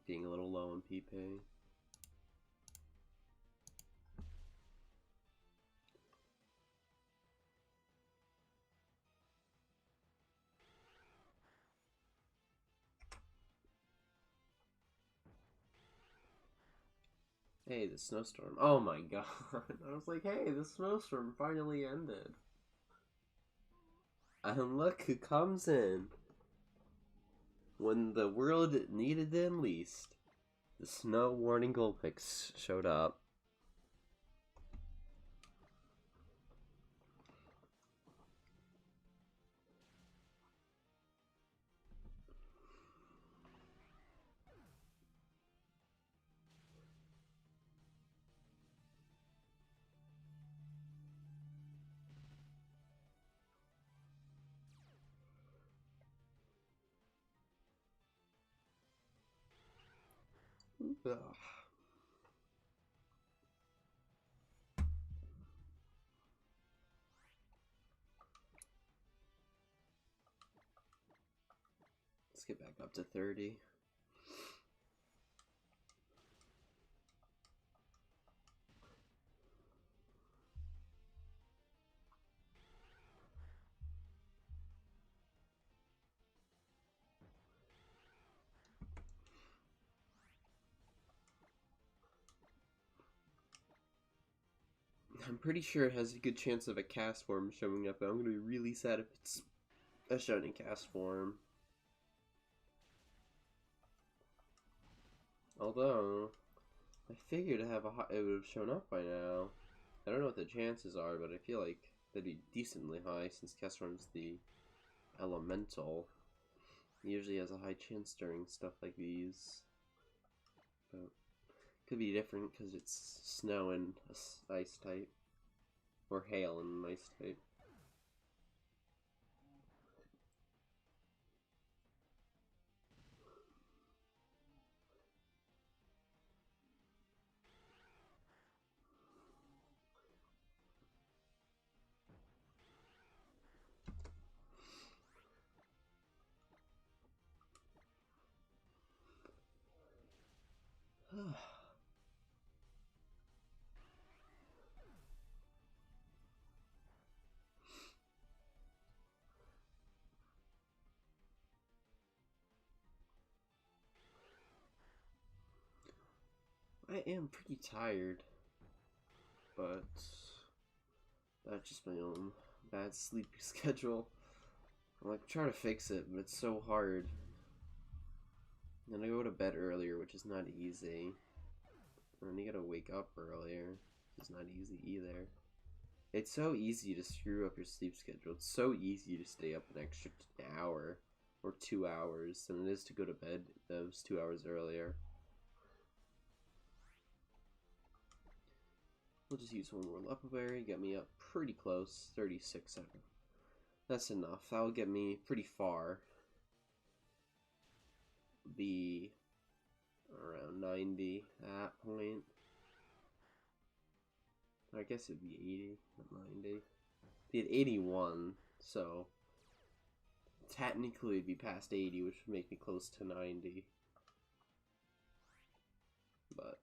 Being a little low on PP. Hey, the snowstorm. Oh my god. I was like, hey, the snowstorm finally ended. And look who comes in. When the world needed them least. The snow warning Vulpix showed up. Ugh. Let's get back up to 30. I'm pretty sure it has a good chance of a cast form showing up, but I'm going to be really sad if it's a shiny cast form. Although, I figured it would have shown up by now. I don't know what the chances are, but I feel like they'd be decently high since cast form's the elemental. It usually has a high chance during stuff like these. But could be different because it's snow and ice type. Or hail and ice type. I am pretty tired, but that's just my own bad sleep schedule. I'm like trying to fix it, but it's so hard. And I go to bed earlier, which is not easy. And then you gotta wake up earlier, which is not easy either. It's so easy to screw up your sleep schedule. It's so easy to stay up an extra hour or 2 hours than it is to go to bed those 2 hours earlier. We'll just use one more Lepo Berry, get me up pretty close, 36. That's enough. That'll get me pretty far. Be around 90 at that point. I guess it'd be 80, not 90. Be at 81, so technically it'd be past 80, which would make me close to 90. But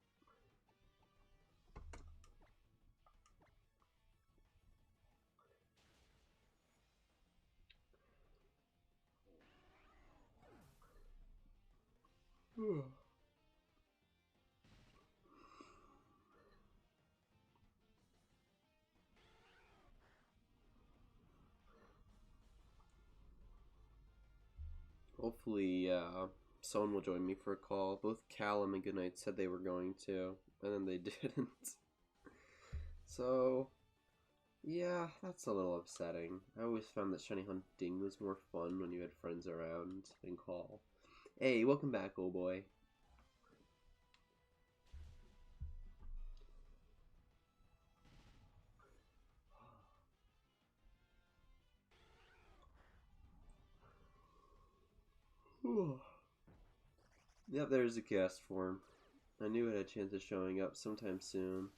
hopefully, someone will join me for a call. Both Callum and Goodnight said they were going to, and then they didn't. So, yeah, that's a little upsetting. I always found that shiny hunting was more fun when you had friends around and call. Hey, welcome back, old boy. Yep, there's a cast form. I knew it had a chance of showing up sometime soon.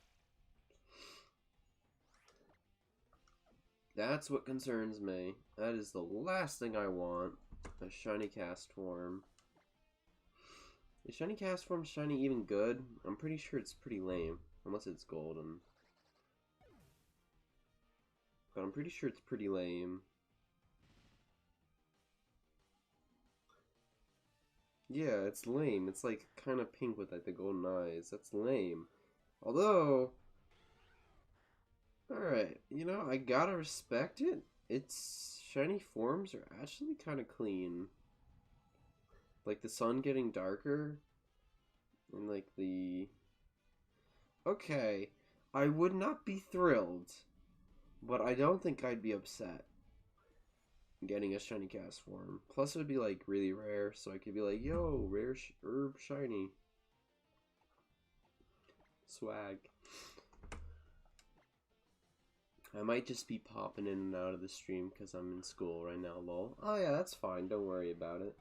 That's what concerns me. That is the last thing I want. A shiny cast form. Is shiny cast form shiny even good? I'm pretty sure it's pretty lame. Unless it's golden. But I'm pretty sure it's pretty lame. Yeah, it's lame. It's like kind of pink with like the golden eyes. That's lame. Although, alright, you know, I gotta respect it. Its shiny forms are actually kind of clean. Like the sun getting darker. And like the... Okay, I would not be thrilled. But I don't think I'd be upset getting a shiny cast form. Plus it would be like really rare, so I could be like, yo, rare herb shiny. Swag. I might just be popping in and out of the stream because I'm in school right now, lol. Oh yeah, that's fine, don't worry about it.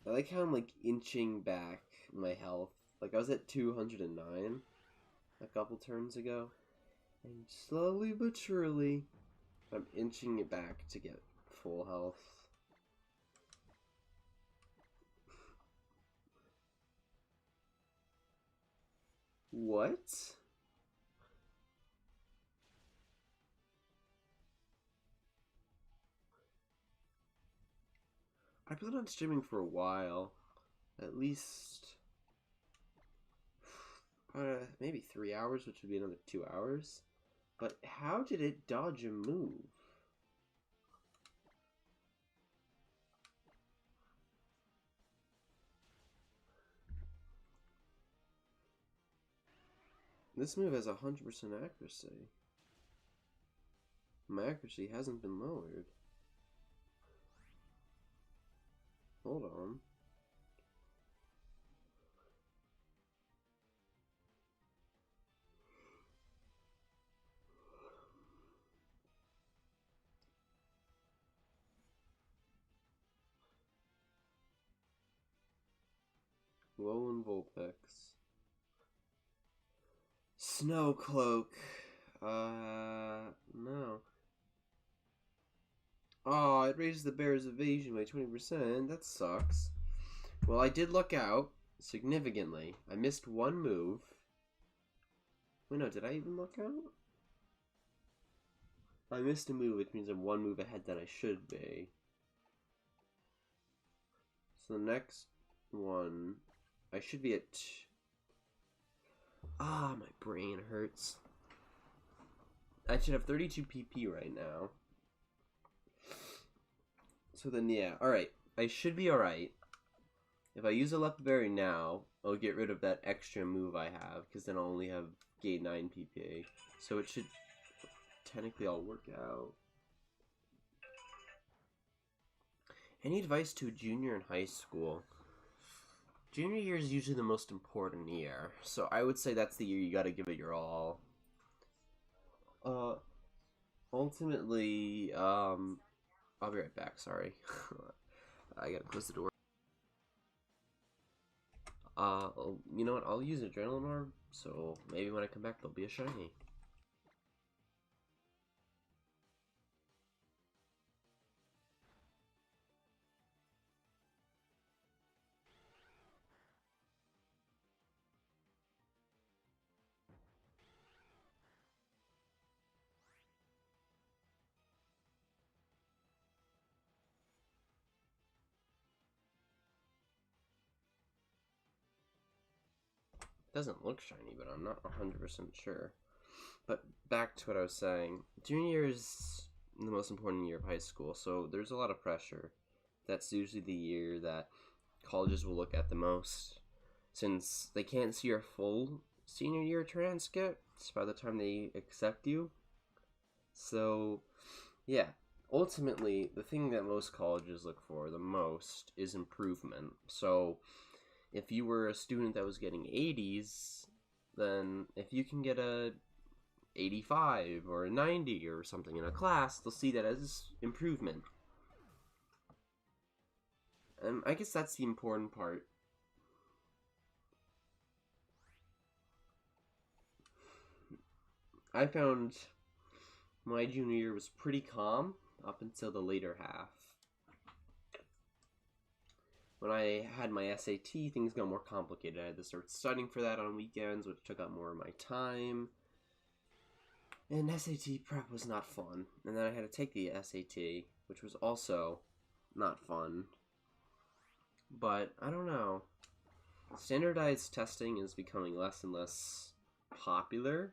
I like how I'm like inching back my health. Like I was at 209 a couple turns ago. And slowly but surely, I'm inching it back to get full health. What? I plan on streaming for a while. At least... maybe 3 hours, which would be another 2 hours. But how did it dodge a move? This move has 100% accuracy. My accuracy hasn't been lowered. Hold on. Alolan Vulpix. Snow Cloak. No. Oh, it raised the bear's evasion by 20%. That sucks. Well, I did luck out significantly. I missed one move. Wait, no, did I even luck out? I missed a move, which means I'm one move ahead than I should be. So the next one, I should be at... Ah, my brain hurts. I should have 32 PP right now. So then, yeah, alright. I should be alright. If I use a Leopard Berry now, I'll get rid of that extra move I have, because then I'll only have gain 9 PP. So it should technically all work out. Any advice to a junior in high school? Junior year is usually the most important year, so I would say that's the year you gotta give it your all. Ultimately, I'll be right back, sorry. I gotta close the door. You know what, I'll use Adrenaline Orb, so maybe when I come back there'll be a shiny. Doesn't look shiny, but I'm not 100% sure. But back to what I was saying. Junior year is the most important year of high school, so there's a lot of pressure. That's usually the year that colleges will look at the most, since they can't see your full senior year transcript by the time they accept you. So, yeah. Ultimately, the thing that most colleges look for the most is improvement. So, if you were a student that was getting 80s, then if you can get a 85 or a 90 or something in a class, they'll see that as improvement. And I guess that's the important part. I found my junior year was pretty calm up until the later half. When I had my SAT, things got more complicated. I had to start studying for that on weekends, which took up more of my time. And SAT prep was not fun. And then I had to take the SAT, which was also not fun. But, I don't know. Standardized testing is becoming less and less popular,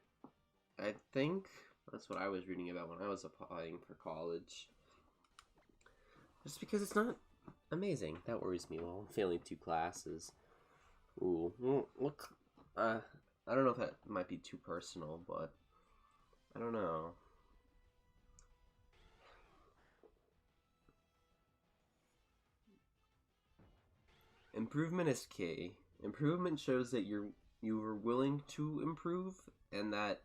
I think. That's what I was reading about when I was applying for college. Just because it's not amazing. That worries me. Well, I'm failing 2 classes. Ooh. Well, look. I don't know if that might be too personal, but I don't know. Improvement is key. Improvement shows that you are willing to improve, and that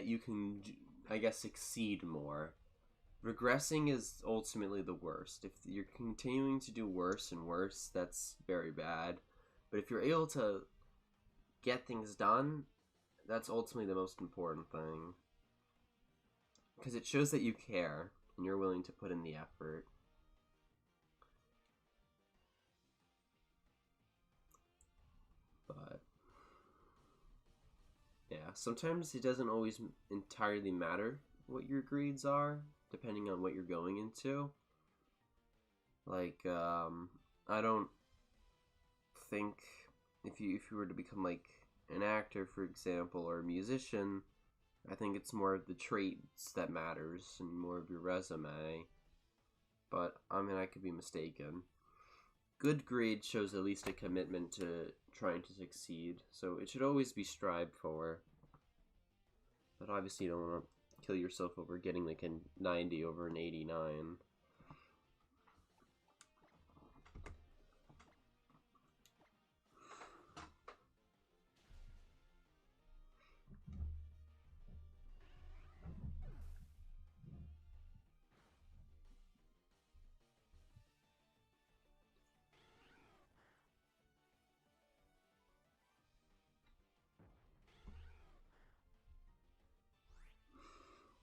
you can, I guess, succeed more. Regressing is ultimately the worst. If you're continuing to do worse and worse, that's very bad. But if you're able to get things done, that's ultimately the most important thing. Because it shows that you care, and you're willing to put in the effort. But yeah, sometimes it doesn't always entirely matter what your grades are, depending on what you're going into. Like, I don't think if you were to become like an actor, for example, or a musician, I think it's more of the traits that matters and more of your resume. But I mean, I could be mistaken. Good grade shows at least a commitment to trying to succeed, so it should always be strived for. But obviously you don't want to kill yourself over getting like a 90 over an 89.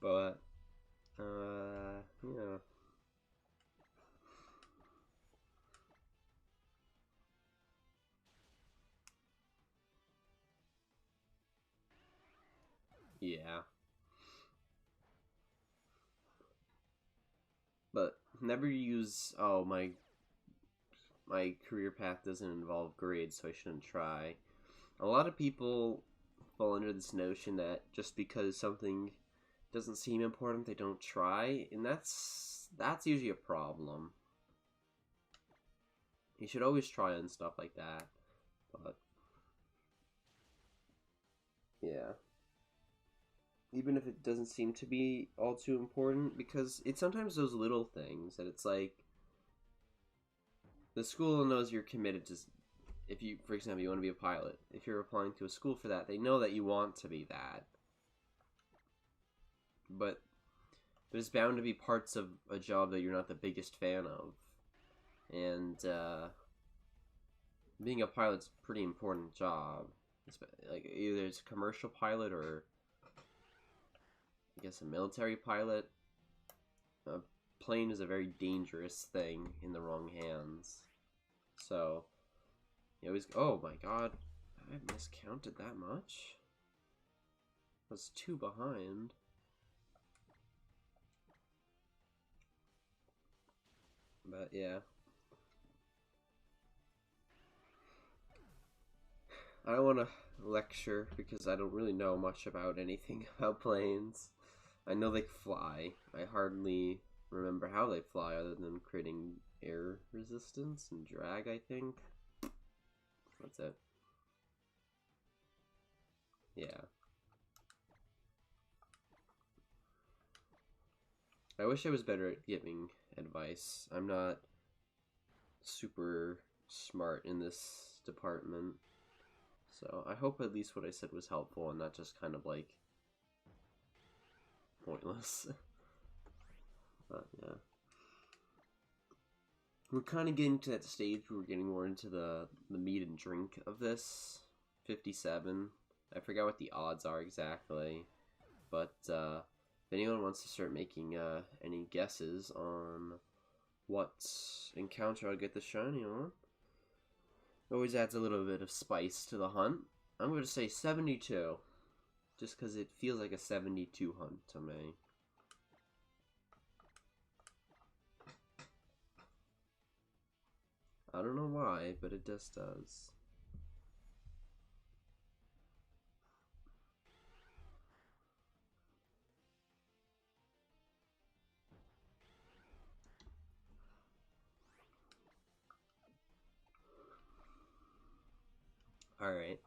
But, yeah. Yeah. But never use, oh, my career path doesn't involve grades, so I shouldn't try. A lot of people fall under this notion that just because something doesn't seem important, they don't try, and that's usually a problem. You should always try and stuff like that. But yeah. Even if it doesn't seem to be all too important, because it's sometimes those little things that it's like the school knows you're committed to. If you, for example, you want to be a pilot, if you're applying to a school for that, they know that you want to be that. But there's bound to be parts of a job that you're not the biggest fan of. And being a pilot's a pretty important job. Like, either it's a commercial pilot or, I guess, a military pilot. A plane is a very dangerous thing in the wrong hands. So, you always... Oh my god, I miscounted that much? I was 2 behind. But yeah. I don't want to lecture because I don't really know much about anything about planes. I know they fly. I hardly remember how they fly other than creating air resistance and drag, I think. That's it. Yeah. I wish I was better at giving advice. I'm not super smart in this department. So I hope at least what I said was helpful and not just kind of like pointless. But yeah. We're kind of getting to that stage where we're getting more into the meat and drink of this. 57. I forgot what the odds are exactly. But if anyone wants to start making any guesses on what encounter I'll get the shiny on, it always adds a little bit of spice to the hunt. I'm going to say 72. Just because it feels like a 72 hunt to me. I don't know why, but it just does. Alright.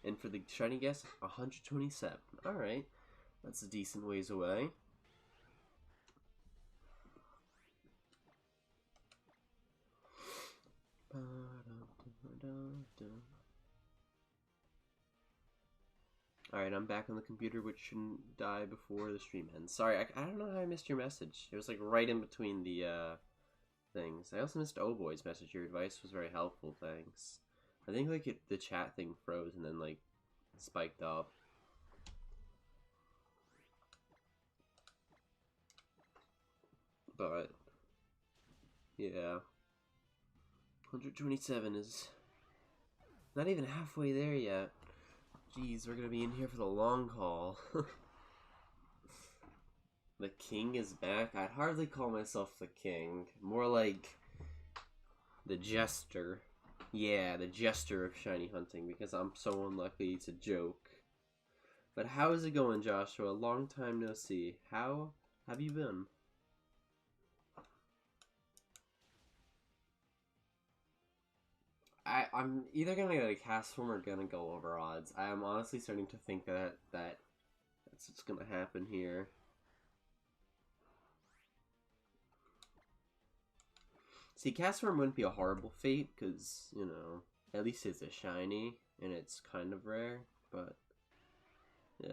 And for the shiny guess, 127. Alright. That's a decent ways away. Alright, I'm back on the computer, which shouldn't die before the stream ends. Sorry, I don't know how I missed your message. It was like right in between the things. I also missed Oh Boy's message. Your advice was very helpful, thanks. I think like the chat thing froze and then like spiked up. But yeah, 127 is not even halfway there yet. Jeez, we're gonna be in here for the long haul. The king is back. I'd hardly call myself the king. More like the jester. Yeah, the jester of shiny hunting, because I'm so unlucky to joke. But how is it going, Joshua? Long time no see. How have you been? I'm either gonna get a cast form or gonna go over odds. I am honestly starting to think that's what's gonna happen here. See, cast form wouldn't be a horrible fate, because, you know, at least it's a shiny, and it's kind of rare, but, yeah.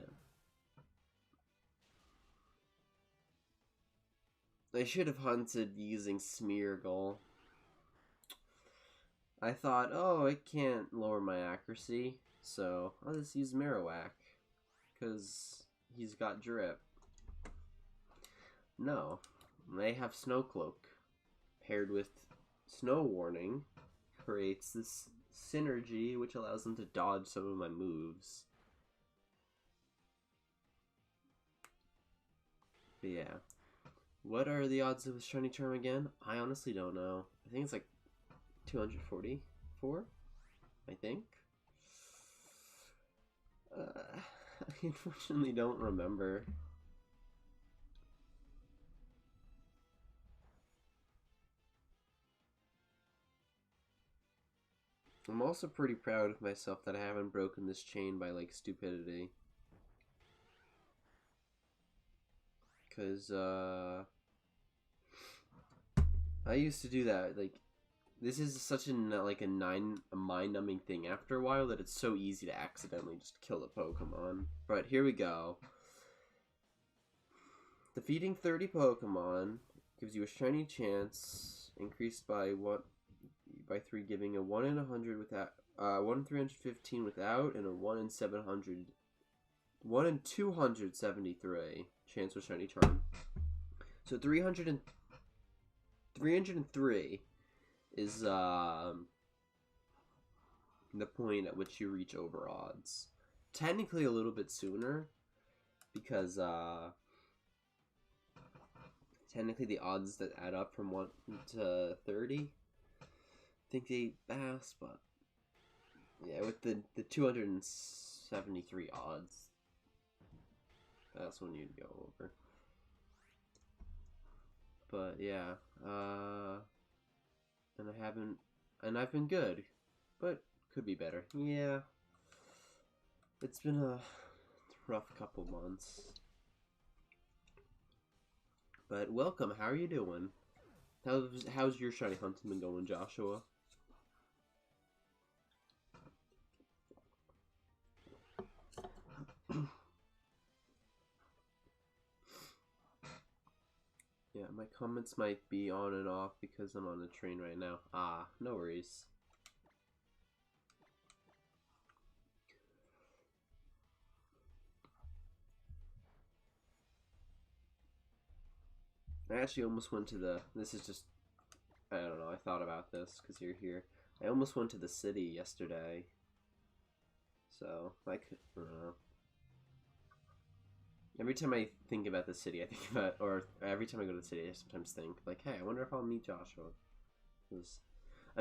I should have hunted using Smeargle. I thought, oh, it can't lower my accuracy, So I'll just use Marowak, because he's got drip. No, they have Snowcloak paired with Snow Warning, creates this synergy which allows them to dodge some of my moves. But yeah. What are the odds of a shiny charm again? I honestly don't know. I think it's like 244, I think. I unfortunately don't remember. I'm also pretty proud of myself that I haven't broken this chain by, like, stupidity. Because, I used to do that, like, this is such a mind-numbing thing after a while that it's so easy to accidentally just kill a Pokemon. But here we go. Defeating 30 Pokemon gives you a shiny chance, increased by 3, giving a 1 in 100 without, 1 in 315 without, and a 1 in 273 chance with shiny charm. So 303 is the point at which you reach over odds. Technically a little bit sooner, because technically the odds that add up from 1 to 30, I think they pass, but yeah, with the 273 odds, that's when you'd go over. But yeah, and I've been good, but could be better. Yeah, it's been a rough couple months. But welcome, how are you doing? How's your shiny hunting been going, Joshua? Yeah, my comments might be on and off because I'm on the train right now. Ah, no worries. I actually almost went to the, this is just, I don't know, I thought about this because you're here. I almost went to the city yesterday. So, I could, I don't know. Every time I think about the city, I think about, or every time I go to the city, I sometimes think, like, hey, I wonder if I'll meet Joshua. I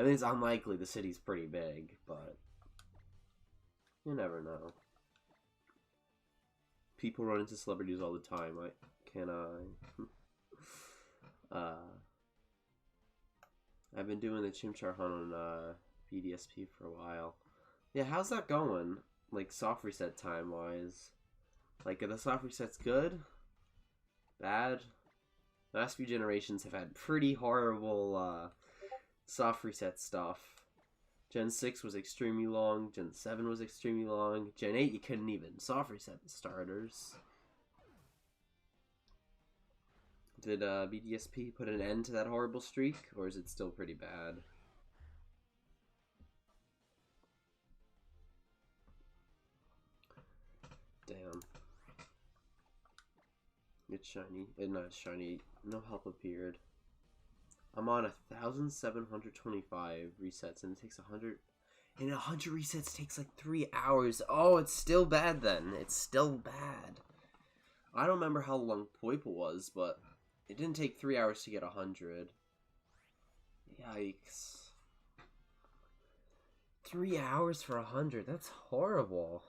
mean, it's unlikely, the city's pretty big, but you never know. People run into celebrities all the time, can I? I've been doing the Chimchar hunt on BDSP for a while. Yeah, how's that going? Like, soft reset time-wise? Like, are the soft resets good? Bad? The last few generations have had pretty horrible soft reset stuff. Gen 6 was extremely long, Gen 7 was extremely long, Gen 8 you couldn't even soft reset the starters. Did BDSP put an end to that horrible streak, or is it still pretty bad? Damn. It's shiny. Not shiny. No help appeared. I'm on 1,725 resets, and it takes 100. And 100 resets takes like 3 hours. Oh, it's still bad then. It's still bad. I don't remember how long Poiple was, but it didn't take 3 hours to get 100. Yikes. 3 hours for 100. That's horrible.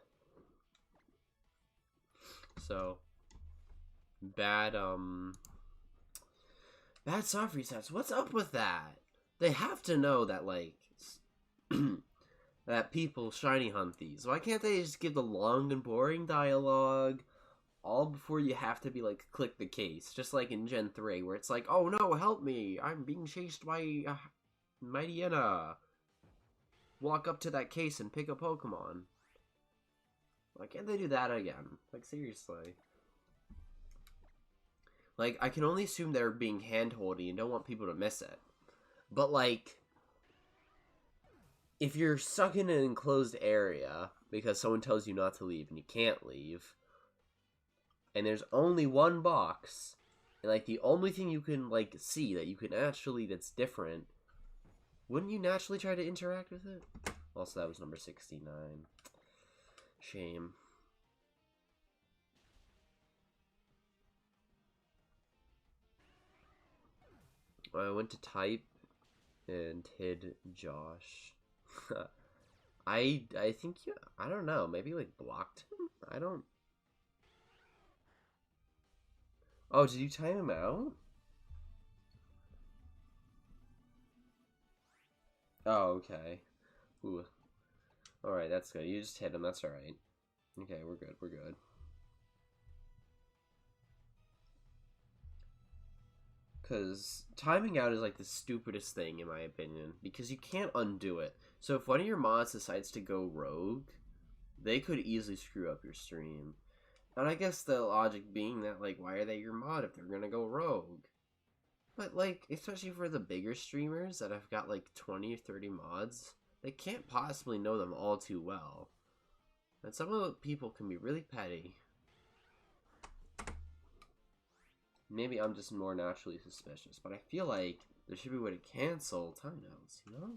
So, bad soft resets. What's up with that? They have to know that, like, that people shiny hunt these. Why can't they just give the long and boring dialogue all before you have to be like, click the case? Just like in Gen 3, where it's like, oh no, help me, I'm being chased by Mightyena. Walk up to that case and pick a Pokemon. Why can't they do that again? Like, seriously. Like, I can only assume they're being hand-holdy and don't want people to miss it. But, like, if you're stuck in an enclosed area because someone tells you not to leave and you can't leave, and there's only one box, and like the only thing you can like see that you can actually that's different, wouldn't you naturally try to interact with it? Also, that was number 69. Shame. I went to type and hid Josh. I think you, I don't know, maybe like blocked him? I don't. Oh, did you time him out? Oh, okay. Ooh. Alright, that's good. You just hit him, that's alright. Okay, we're good, we're good. Because timing out is like the stupidest thing in my opinion, because you can't undo it. So if one of your mods decides to go rogue, they could easily screw up your stream. And I guess the logic being that, like, why are they your mod if they're gonna go rogue? But, like, especially for the bigger streamers that have got, like, 20 or 30 mods, they can't possibly know them all too well. And some of the people can be really petty. Maybe I'm just more naturally suspicious, but I feel like there should be a way to cancel timeouts, you know?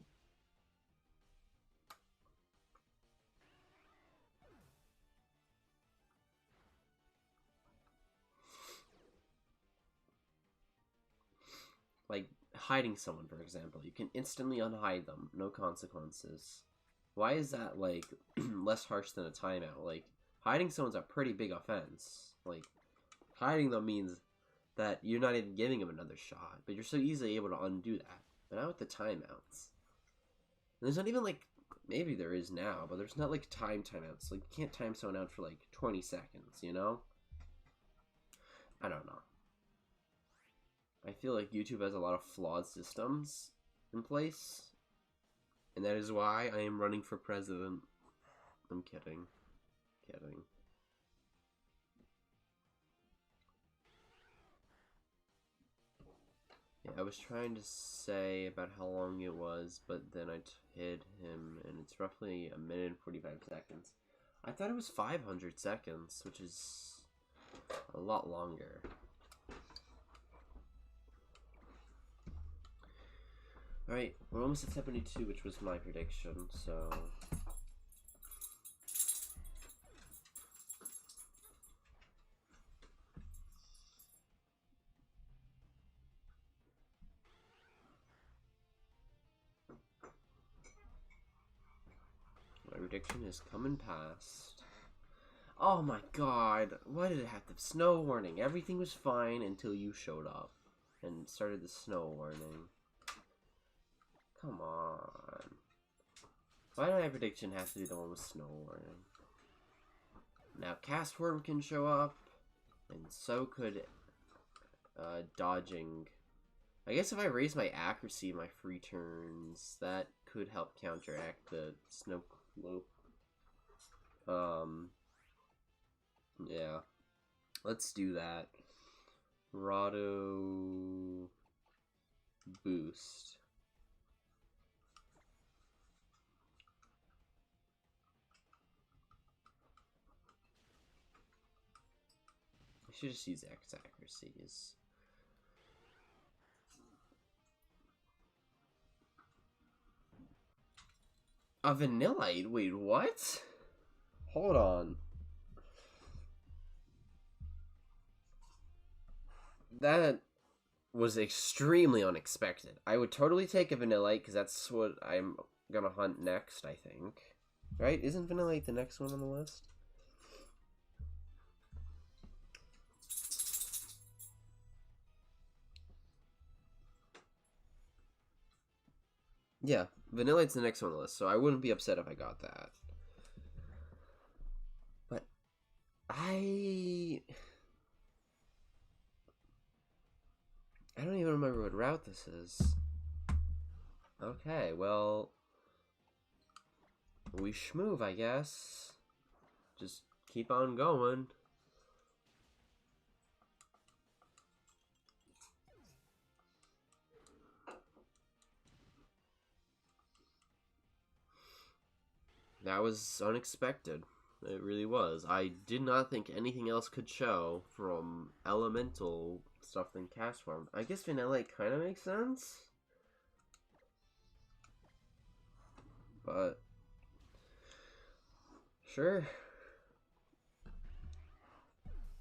Like, hiding someone, for example. You can instantly unhide them, no consequences. Why is that, like, less harsh than a timeout? Like, hiding someone's a pretty big offense. Like, hiding them means that you're not even giving them another shot, but you're so easily able to undo that. But not with the timeouts. And there's not even, like, maybe there is now, but there's not, like, timeouts. Like, you can't time someone out for, like, 20 seconds, you know? I don't know. I feel like YouTube has a lot of flawed systems in place, and that is why I am running for president. I'm kidding. Kidding. Yeah, I was trying to say about how long it was, but then I hid him, and it's roughly 1 minute and 45 seconds. I thought it was 500 seconds, which is a lot longer. Alright, we're almost at 72, which was my prediction, so... My prediction is coming past. Oh my god, why did it have the snow warning? Everything was fine until you showed up and started the snow warning. Come on. Why did my prediction have to be the one with snow warning? Now Castworm can show up, and so could dodging. I guess if I raise my accuracy, my free turns, that could help counteract the snow cloak. Yeah. Let's do that. Rado boost. I should just use X accuracies. A Vanillite? Wait, what? Hold on. That was extremely unexpected. I would totally take a Vanillite, because that's what I'm gonna hunt next, I think. Right? Isn't Vanillite the next one on the list? Yeah, Vanillite's the next one on the list, so I wouldn't be upset if I got that. But I don't even remember what route this is. Okay, well, we schmoove, I guess. Just keep on going. That was unexpected. It really was. I did not think anything else could show from elemental stuff than cast form. I guess vanilla kind of makes sense. But sure.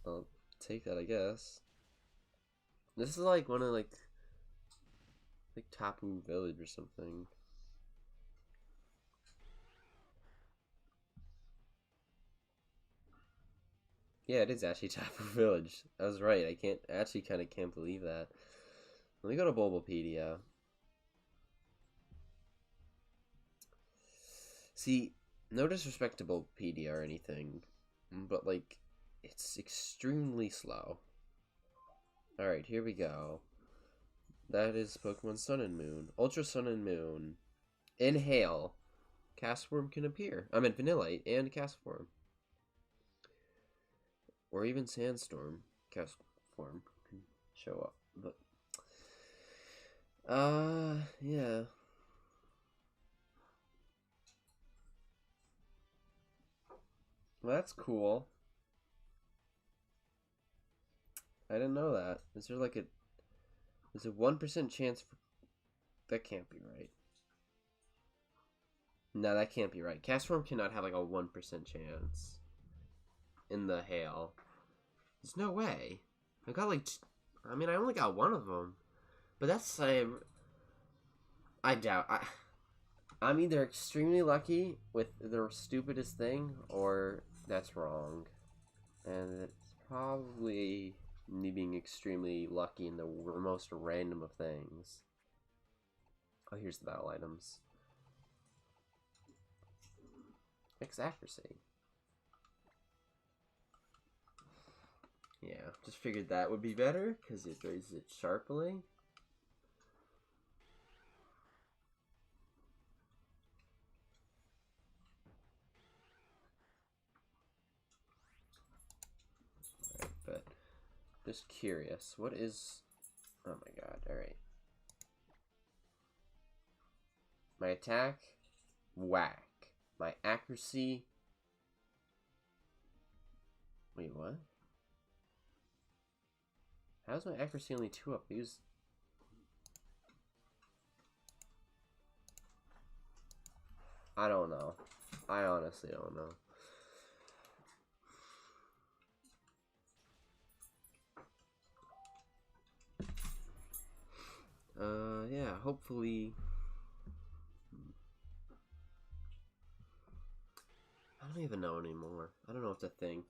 I'll take that, I guess. This is like one of like Tapu Village or something. Yeah, it is actually Tapu Village. I was right. I kind of can't believe that. Let me go to Bulbapedia. See, no disrespect to Bulbapedia or anything, but like, it's extremely slow. Alright, here we go. That is Pokemon Sun and Moon. Ultra Sun and Moon. Inhale. Castform can appear. I meant Vanillite and Castform. Or even Sandstorm. Castform can show up. But yeah. Well, that's cool. I didn't know that. Is there like there's a 1% chance for... That can't be right. No, that can't be right. Castform cannot have like a 1% chance in the hail. There's no way. I got like... I mean, I only got one of them. But that's... I doubt... I'm either extremely lucky with the stupidest thing, or that's wrong. And it's probably me being extremely lucky in the most random of things. Oh, here's the battle items. X accuracy. Yeah, just figured that would be better, because it raises it sharply. Alright, but just curious, what is... Oh my god, alright. My attack, whack. My accuracy... Wait, what? How's my accuracy only 2 up? Use... I don't know. I honestly don't know. Yeah, hopefully... I don't even know anymore. I don't know what to think.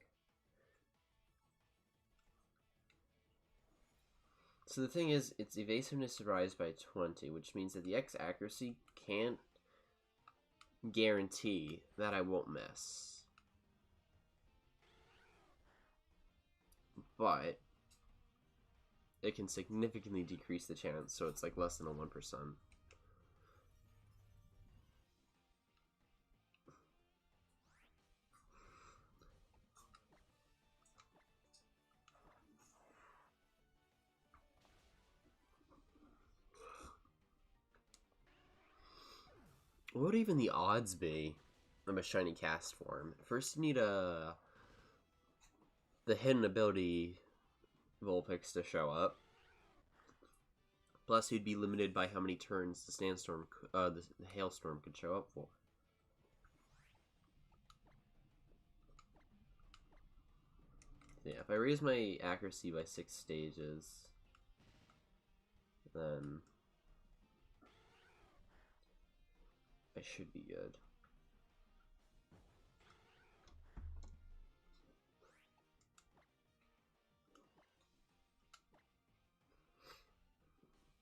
So the thing is, its evasiveness rise by 20, which means that the X accuracy can't guarantee that I won't miss. But it can significantly decrease the chance, so it's like less than a 1%. What would even the odds be of a shiny cast form? First you need the hidden ability Vulpix to show up. Plus you'd be limited by how many turns the the hailstorm could show up for. Yeah, if I raise my accuracy by 6 stages, then I should be good.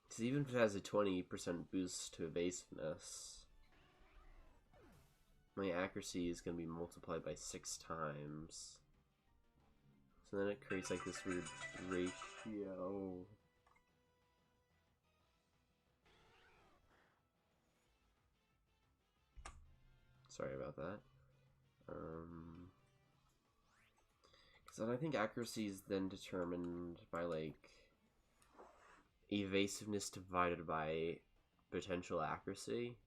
Because even if it has a 20% boost to evasiveness, my accuracy is going to be multiplied by 6 times. So then it creates like this weird ratio. Sorry about that. Because then I think accuracy is then determined by like evasiveness divided by potential accuracy.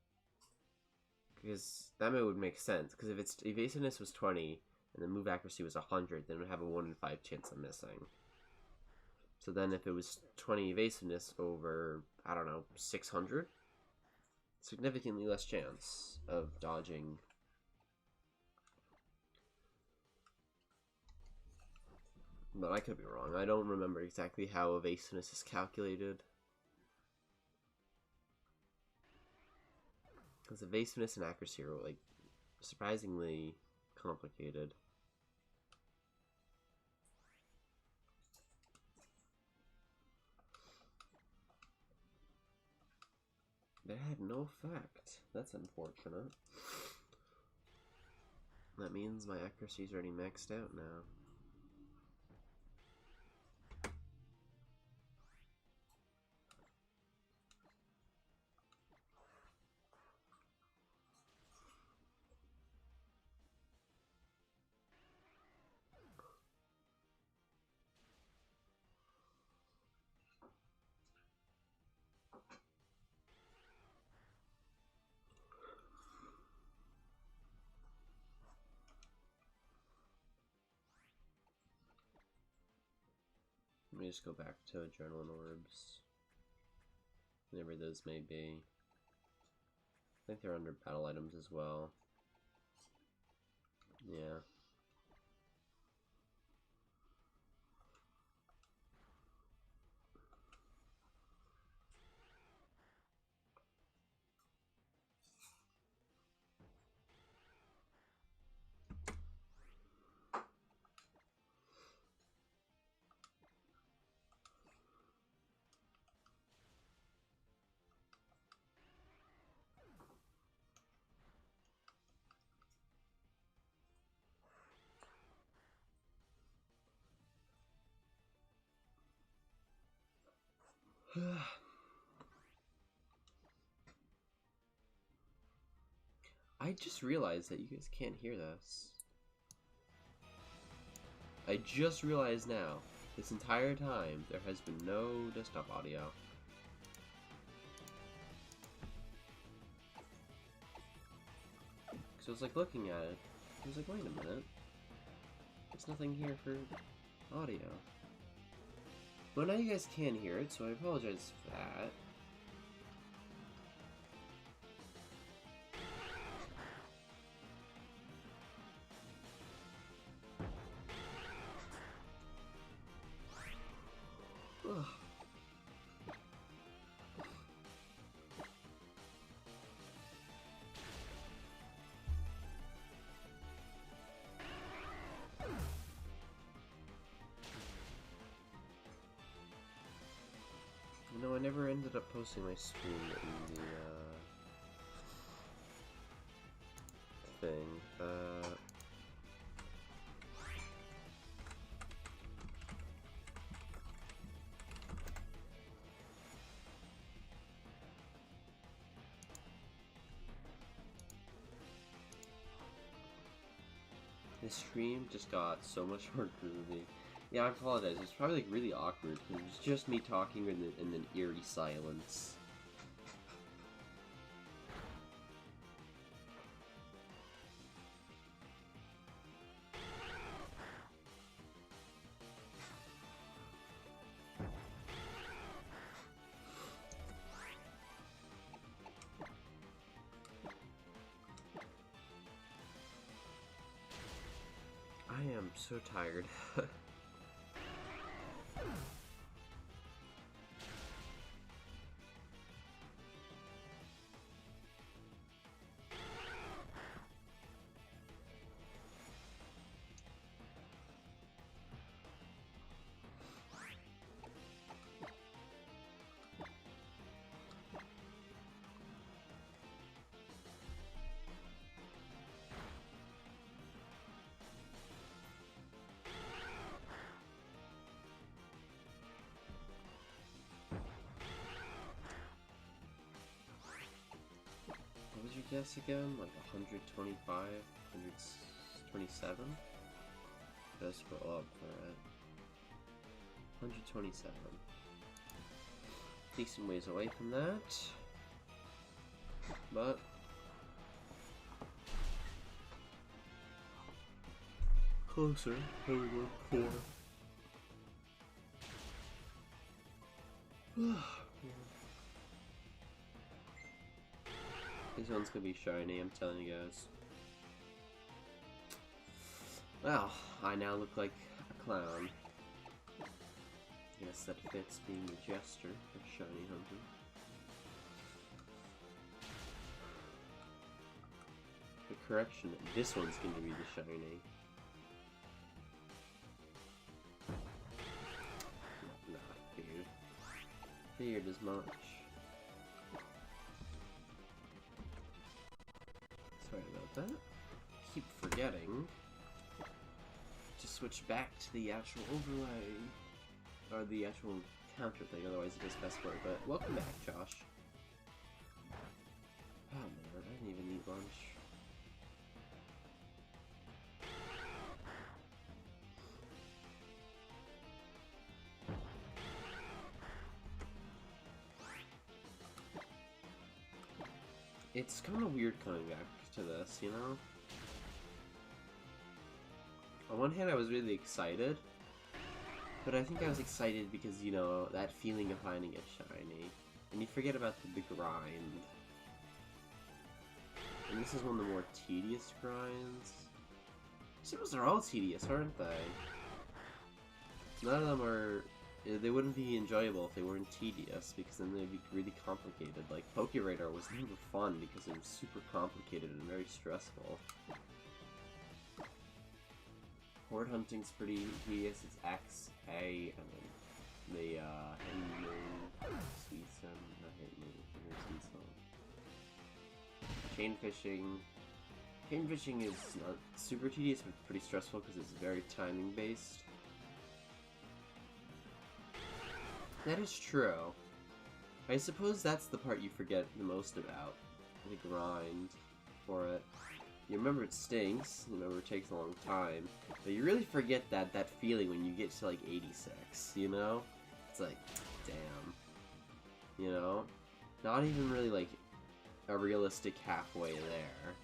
Because that would make sense. Because if its evasiveness was 20 and the move accuracy was 100, then it would have a 1 in 5 chance of missing. So then if it was 20 evasiveness over, I don't know, 600, significantly less chance of dodging. But I could be wrong. I don't remember exactly how evasiveness is calculated. Because evasiveness and accuracy are like surprisingly complicated. That had no effect. That's unfortunate. That means my accuracy is already maxed out now. Let me just go back to Adrenaline Orbs. Whatever those may be. I think they're under battle items as well. Yeah. I just realized that you guys can't hear this. I just realized now, this entire time, there has been no desktop audio. So I was like looking at it, I was like, wait a minute. There's nothing here for audio. But now you guys can hear it, so I apologize for that. Ugh. You know, I never ended up posting my stream in the thing. The stream just got so much more groovy. Yeah, I apologize. It's probably like really awkward because it was just me talking in an eerie silence. I am so tired. What was your guess again? Like 125? 127? Gotta scroll up for it. 127. Decent ways away from that. But closer than we were before. This one's gonna be shiny, I'm telling you guys. Well, I now look like a clown. I guess that fits being a jester of shiny hunting. The correction, this one's going to be the shiny. Not figured. Figured as much. Sorry about that. Keep forgetting to switch back to the actual overlay. Or the actual counter thing, otherwise it just fast forward. But welcome back, Josh. Oh man, I didn't even eat lunch. It's kind of weird coming back to this, you know? On one hand, I was really excited. But I think I was excited because, you know, that feeling of finding it shiny. And you forget about the grind. And this is one of the more tedious grinds. I suppose they're all tedious, aren't they? None of them are... They wouldn't be enjoyable if they weren't tedious, because then they'd be really complicated. Like, Pokerator was never fun because it was super complicated and very stressful. Horde hunting's pretty tedious. It's X, A, and then the Sweet Sun, not Sweet Sun. Chain fishing. Chain fishing is not super tedious, but pretty stressful because it's very timing based. That is true. I suppose that's the part you forget the most about. The grind for it. You remember it stinks, you remember it takes a long time, but you really forget that feeling when you get to like 86, you know? It's like, damn. You know? Not even really like a realistic halfway there.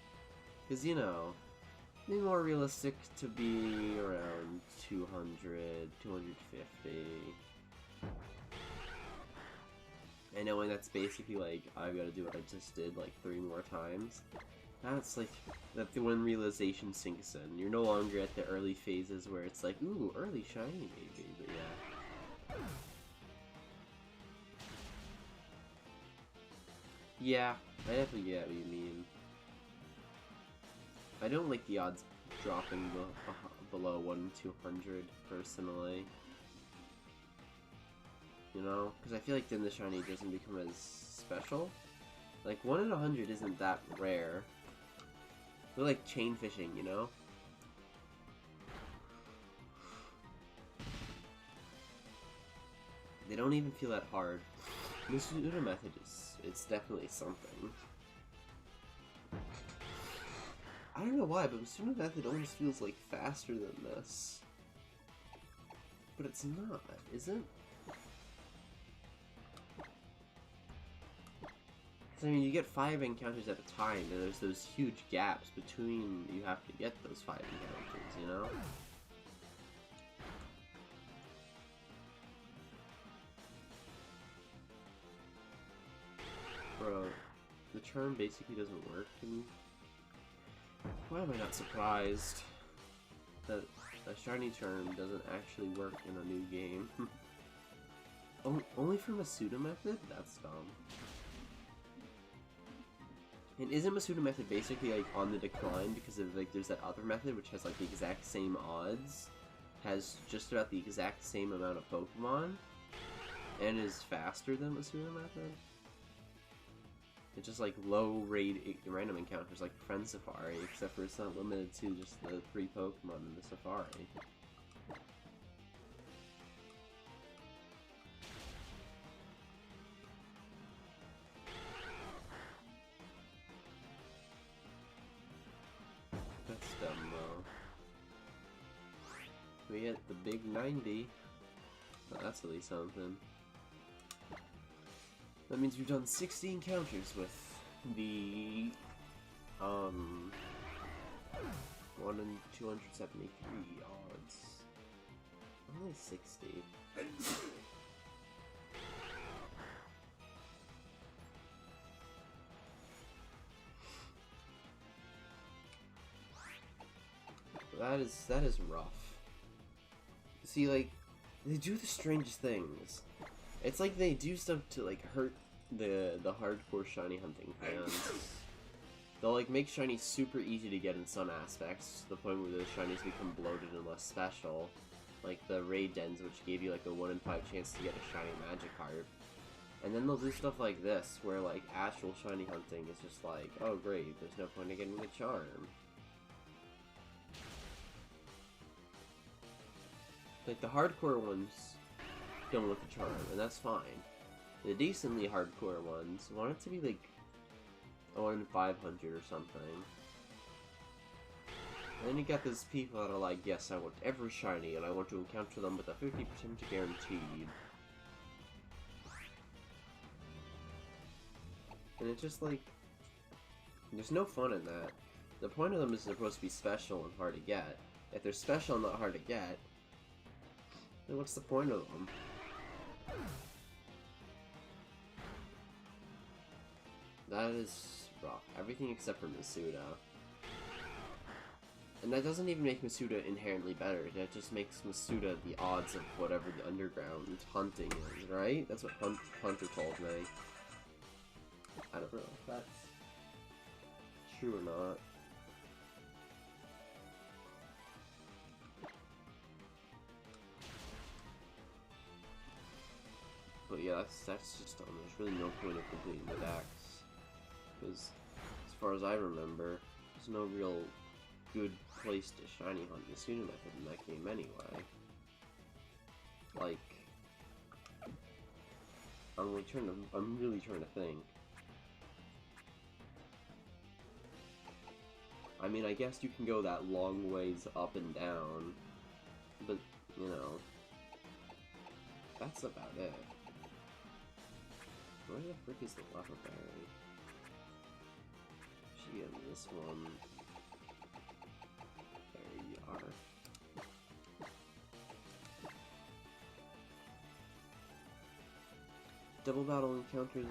Because, you know, maybe more realistic to be around 200, 250. And knowing that's basically like, I've got to do what I just did like 3 more times. That's like, that the one realization sinks in. You're no longer at the early phases where it's like, ooh, early shiny maybe, but yeah. Yeah, I definitely get what you mean. I don't like the odds dropping below 1 in 200, personally. You know? Because I feel like then the shiny doesn't become as special. Like, 1 in 100 isn't that rare. They're like chain fishing, you know? They don't even feel that hard. The pseudo method it's definitely something. I don't know why, but the pseudo method almost feels like faster than this. But it's not, is it? I mean, you get 5 encounters at a time, and there's those huge gaps between you have to get those 5 encounters, you know? Bro, the charm basically doesn't work, and why am I not surprised that a shiny charm doesn't actually work in a new game? Only from a pseudo method? That's dumb. And isn't Masuda method basically like on the decline because of like there's that other method which has like the exact same odds, has just about the exact same amount of Pokemon, and is faster than Masuda method? It's just like low rate random encounters like Friend Safari, except for it's not limited to just the 3 Pokemon in the Safari. That's dumb though. We hit the big 90. Well, that's at least something. That means we've done 60 encounters with the, what 1 in 273 odds. Only 60. That is rough. See, like, they do the strangest things. It's like they do stuff to like hurt the hardcore shiny hunting fans. They'll like make shinies super easy to get in some aspects, to the point where the shinies become bloated and less special. Like the raid dens, which gave you like a 1 in 5 chance to get a shiny Magikarp. And then they'll do stuff like this, where like actual shiny hunting is just like, oh great, there's no point in getting a charm. Like the hardcore ones don't look a charm, and that's fine. The decently hardcore ones want it to be like a 1 in 500 or something. And then you got those people that are like, yes, I want every shiny, and I want to encounter them with a 50% guaranteed. And it's just like, there's no fun in that. The point of them is they're supposed to be special and hard to get. If they're special and not hard to get, then what's the point of them? That is rough. Everything except for Masuda. And that doesn't even make Masuda inherently better. That just makes Masuda the odds of whatever the underground hunting is, right? That's what Hunter told me. I don't know if that's true or not. But yeah, that's just dumb. There's really no point of completing the decks. Because, as far as I remember, there's no real good place to shiny hunt Masuda method in that game anyway. Like, I'm really trying to think. I mean, I guess you can go that long ways up and down, but, you know, that's about it. Where the frick is the lava berry? She in this one. There you are. Double battle encounters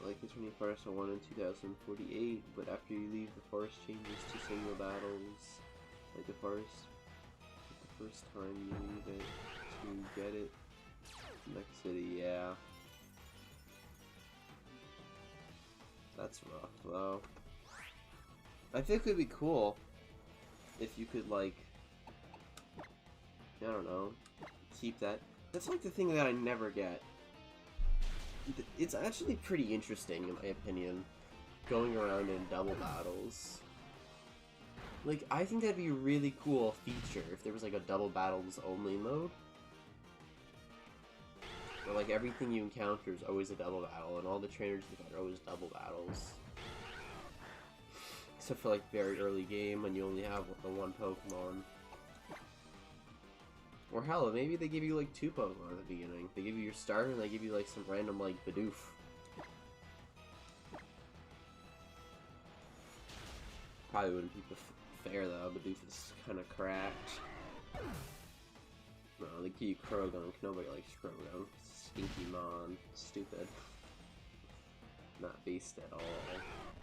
like the 21st are 1 in 2048, but after you leave, the forest changes to single battles. Like the first time you leave it to get it. Next city, yeah. That's rough, though. I think it would be cool if you could, like, I don't know, keep that. That's like the thing that I never get. It's actually pretty interesting, in my opinion, going around in double battles. Like, I think that'd be a really cool feature if there was, like, a double battles only mode. Where, like, everything you encounter is always a double battle, and all the trainers you got are always double battles. Except for, like, very early game, when you only have the one Pokemon. Or hell, maybe they give you, like, 2 Pokemon at the beginning. They give you your starter, and they give you, like, some random, like, Bidoof. Probably wouldn't be fair, though. Bidoof is kind of cracked. No, they give you Krogunk. Nobody likes Krogunk. Stinky Mon. Stupid. Not based at all.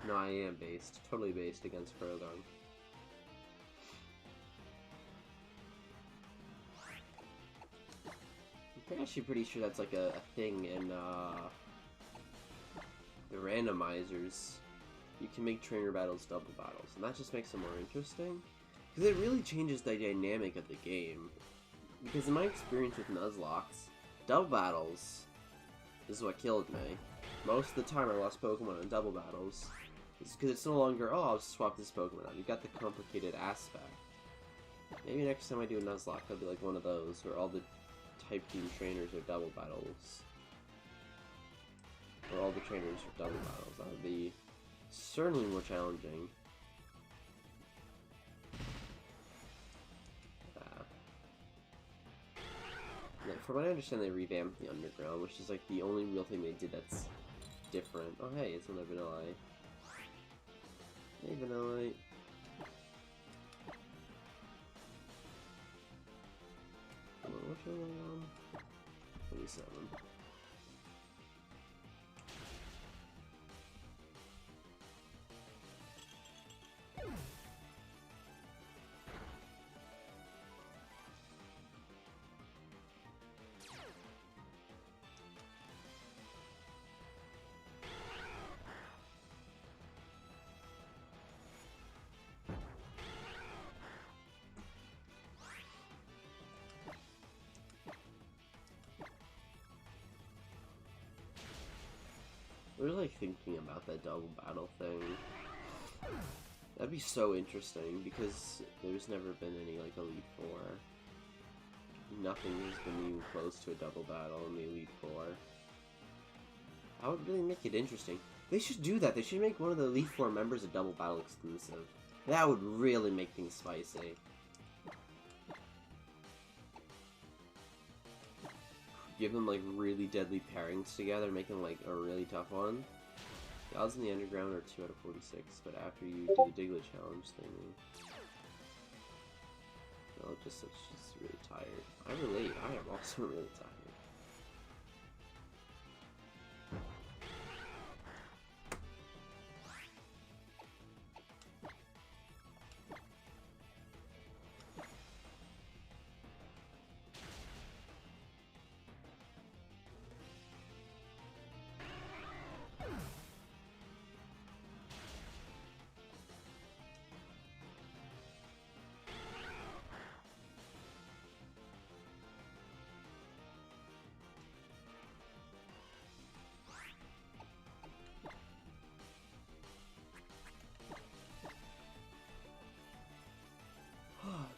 No, I am based. Totally based against Krogunk. I'm actually pretty sure that's like a thing in the randomizers. You can make trainer battles double battles, and that just makes them more interesting. Because it really changes the dynamic of the game. Because in my experience with Nuzlocke, double battles is what killed me. Most of the time I lost Pokemon in double battles. It's because it's no longer, oh, I'll just swap this Pokemon out. You got the complicated aspect. Maybe next time I do a Nuzlocke, I'll be like one of those, where all the type team trainers are double battles. Or all the trainers are double battles. That would be certainly more challenging. From what I understand, they revamped the Underground, which is like the only real thing they did that's different. Oh hey, it's another Vanillite. Hey Vanillite. We're like thinking about that double battle thing. That'd be so interesting because there's never been any like Elite Four. Nothing has been even close to a double battle in the Elite Four. That would really make it interesting. They should do that. They should make one of the Elite Four members a double battle exclusive. That would really make things spicy. Give them like really deadly pairings together, make them like a really tough one. The odds in the underground are 2 out of 46, but after you do the Diglett challenge thingy. No, just she's really tired. I relate, I am also really tired.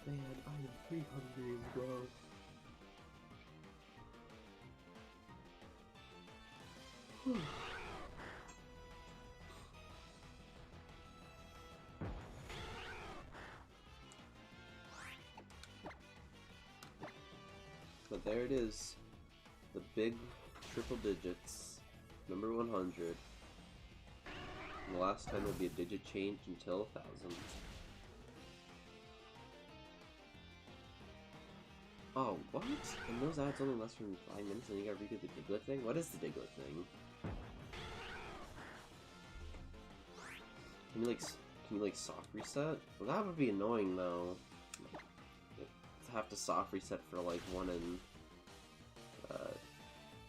Man, I am pretty hungry as well. But there it is. The big triple digits. Number 100. And the last time will be a digit change until 1,000. Oh, what? And those ads only last for 5 minutes and you gotta redo the Diglett thing? What is the Diglett thing? Can you like soft reset? Well, that would be annoying though. To have to soft reset for like 1 in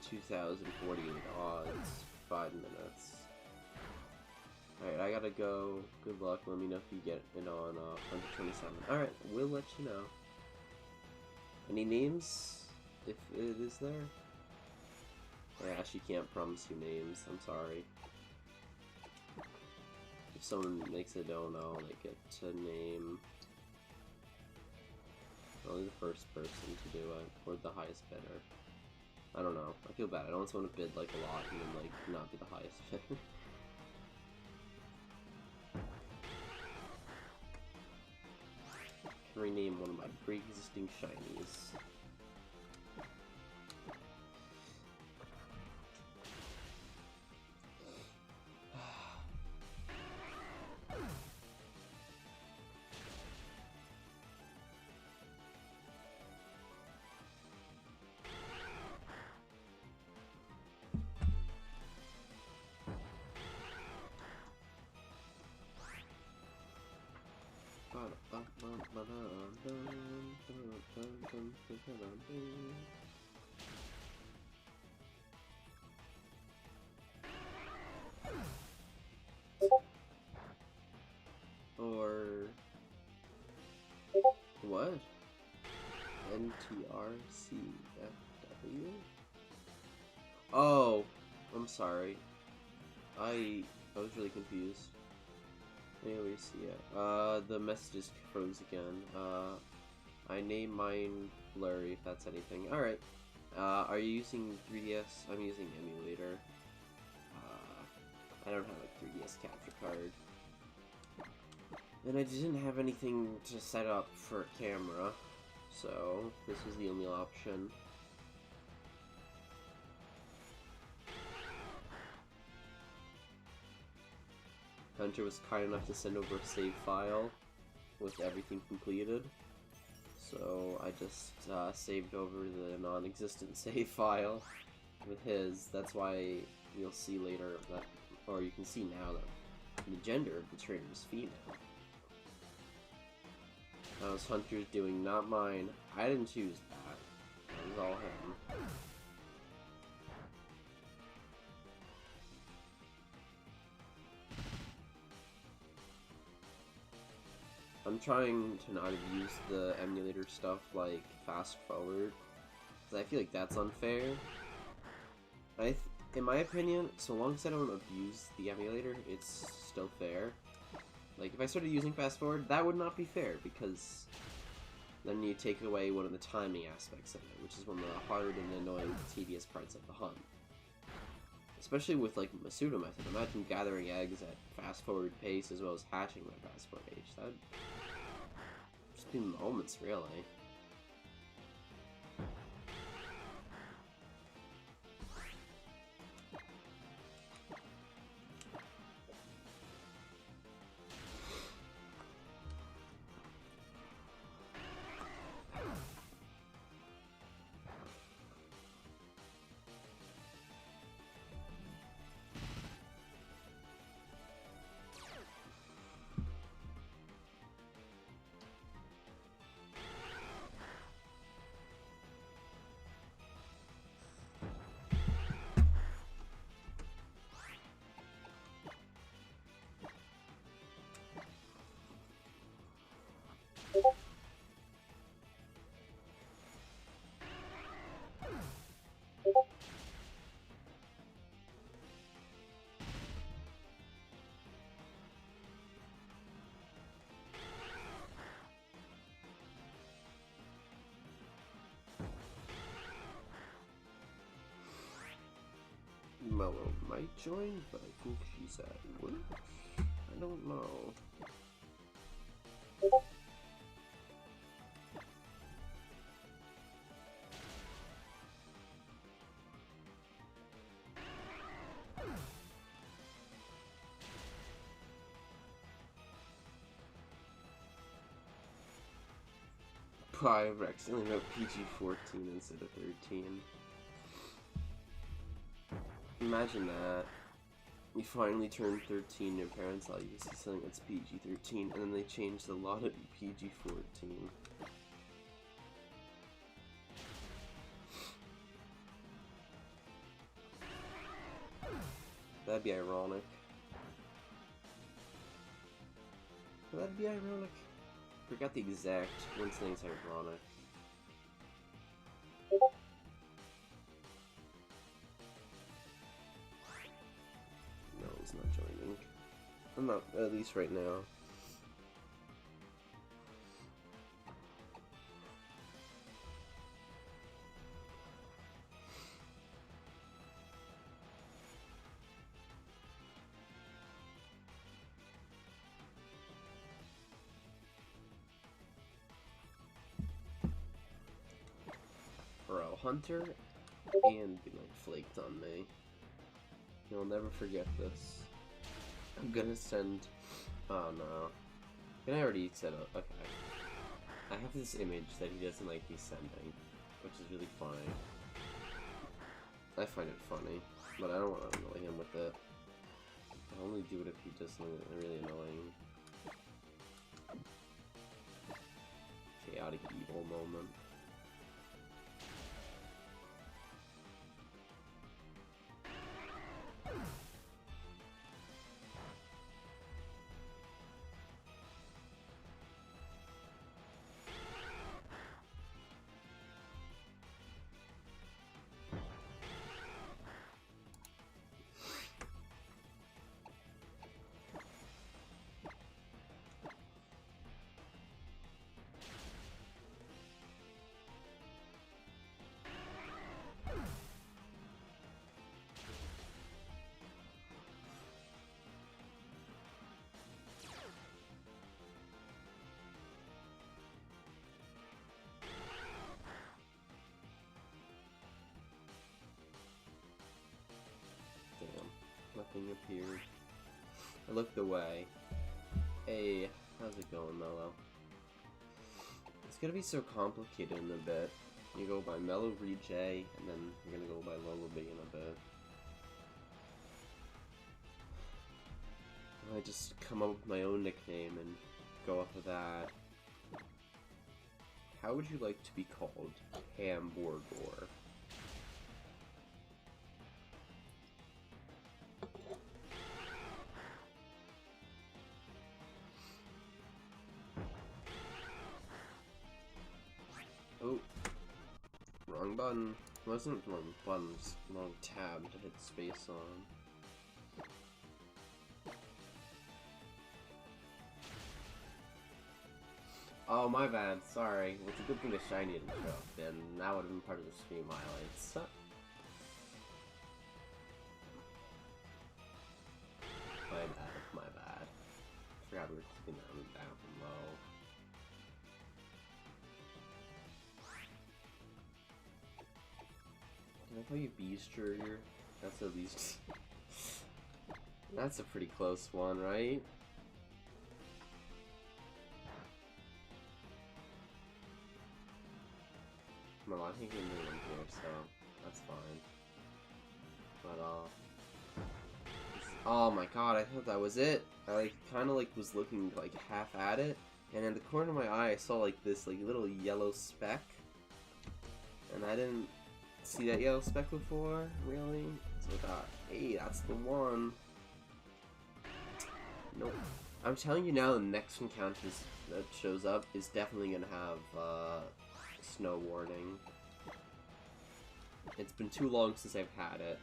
2,048 odds, 5 minutes. Alright, I gotta go. Good luck. Let me know if you get it on 127. Alright, we'll let you know. Any names? If it is there? I actually can't promise you names. I'm sorry. If someone makes a dono, they get to name only the first person to do it, or the highest bidder. I don't know. I feel bad. I don't want someone to bid like a lot and then like not be the highest bidder. Can rename one of my pre-existing shinies. Or what? NTRCFW? Oh, I'm sorry. I was really confused. Anyways, yeah. The messages froze again. I named mine Blurry, if that's anything. Alright. Are you using 3DS? I'm using emulator. I don't have a 3DS capture card. And I didn't have anything to set up for a camera, so this was the only option. Hunter was kind enough to send over a save file with everything completed, so I just saved over the non-existent save file with his. That's why you'll see later that, or you can see now that the gender of the trainer is female. That was Hunter's doing, not mine. I didn't choose that. That was all him. I'm trying to not use the emulator stuff like fast forward, because I feel like that's unfair. in my opinion, so long as I don't abuse the emulator, it's still fair. Like, if I started using fast forward, that would not be fair, because then you take away one of the timing aspects of it, which is one of the hard and annoying, tedious parts of the hunt. Especially with, like, Masuda method. Imagine gathering eggs at fast forward pace as well as hatching them at fast forward age. That'd just be moments, really. Mellow might join, but I think she's at work. I don't know. I've accidentally wrote PG-14 instead of 13. Imagine that. You finally turn 13, your parents all you see something that's PG-13, and then they change the law to PG-14. That'd be ironic. That'd be ironic. Forgot the exact one thing's ironic. No, he's not joining. I'm not, at least right now. Bro, Hunter and Good Night flaked on me. You'll never forget this. I'm gonna send... Oh no. And I already set up... Okay. I have this image that he doesn't like me sending, which is really funny. I find it funny, but I don't want to annoy him with it. I'll only do it if he does something really annoying. Chaotic evil moment. Nothing appeared. I looked away. Hey, how's it going, Mellow? It's gonna be so complicated in a bit. You go by Mellow J, and then you're gonna go by Lullaby in a bit. I just come up with my own nickname and go off of that. How would you like to be called? Hamburger. Oh, wrong button. Wasn't wrong button, just wrong tab to hit space on. Oh, my bad. Sorry. Well, it's a good thing the shiny didn't show up, then that would have been part of the stream highlights. My bad. Forgot we were keeping that one down low. Can I call you Beaster? That's at least... That's a pretty close one, right? Well, I think we knew one here, so that's fine. But, oh my god, I thought that was it. I, like, kinda, like, was looking, like, half at it, and in the corner of my eye, I saw, like, this, like, little yellow speck. And I didn't see that yellow speck before, really? So I thought, hey, that's the one. Nope. I'm telling you now, the next encounter that shows up is definitely gonna have, snow warning. It's been too long since I've had it,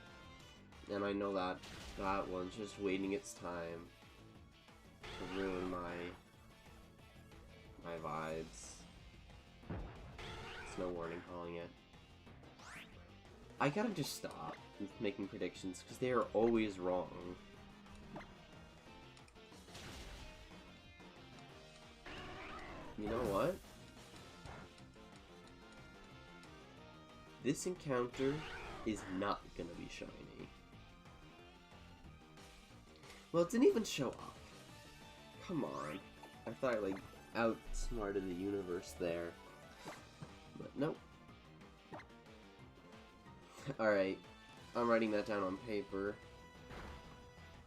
and I know that that one's just waiting its time to ruin my vibes. Snow warning, calling it. I gotta just stop with making predictions because they are always wrong. You know what? This encounter is not gonna be shiny. Well, it didn't even show up. Come on. I thought I, like, outsmarted the universe there. But nope. Alright. I'm writing that down on paper.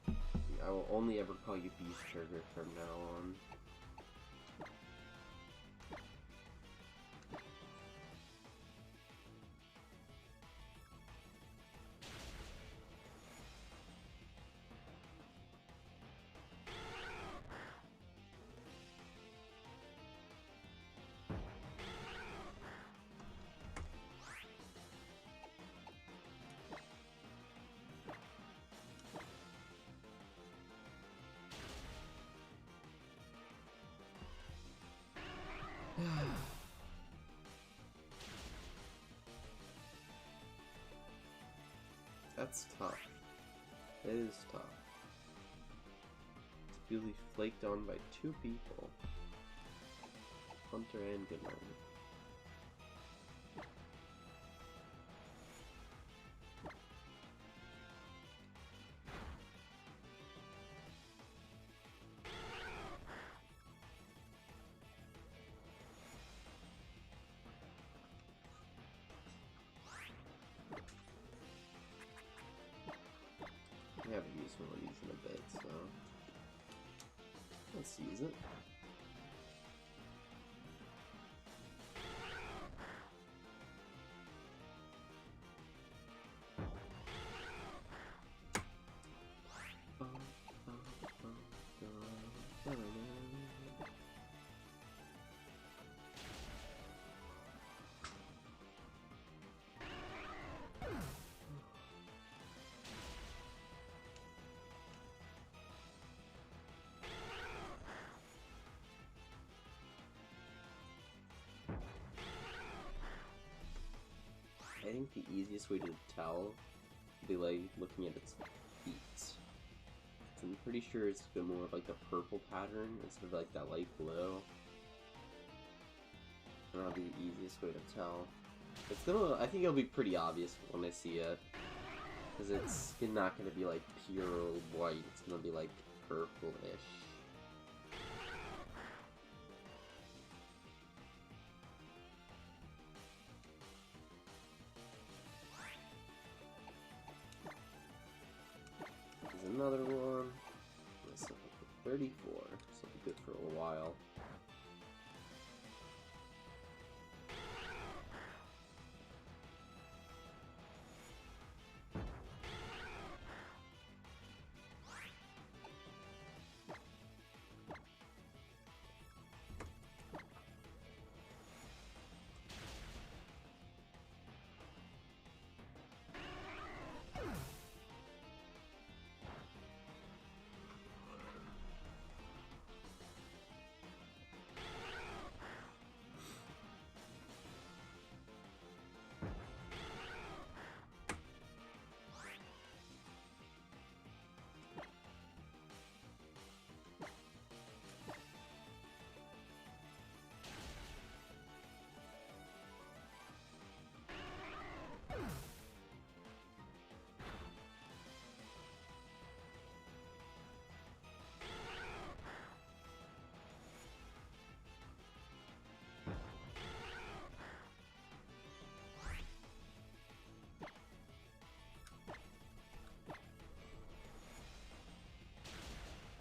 I will only ever call you Beast Sugar from now on. That's tough. It is tough. To be flaked on by two people. Hunter and Goodman. I haven't used one of these in a bit, so let's use it. I think the easiest way to tell would be like looking at its feet. So I'm pretty sure it's been more of like a purple pattern instead of like that light blue. And that'll be the easiest way to tell. It's gonna, I think it'll be pretty obvious when I see it. Because it's not gonna be like pure white, it's gonna be like purple-ish. Another one. Let's look at 34. This will be good for a while.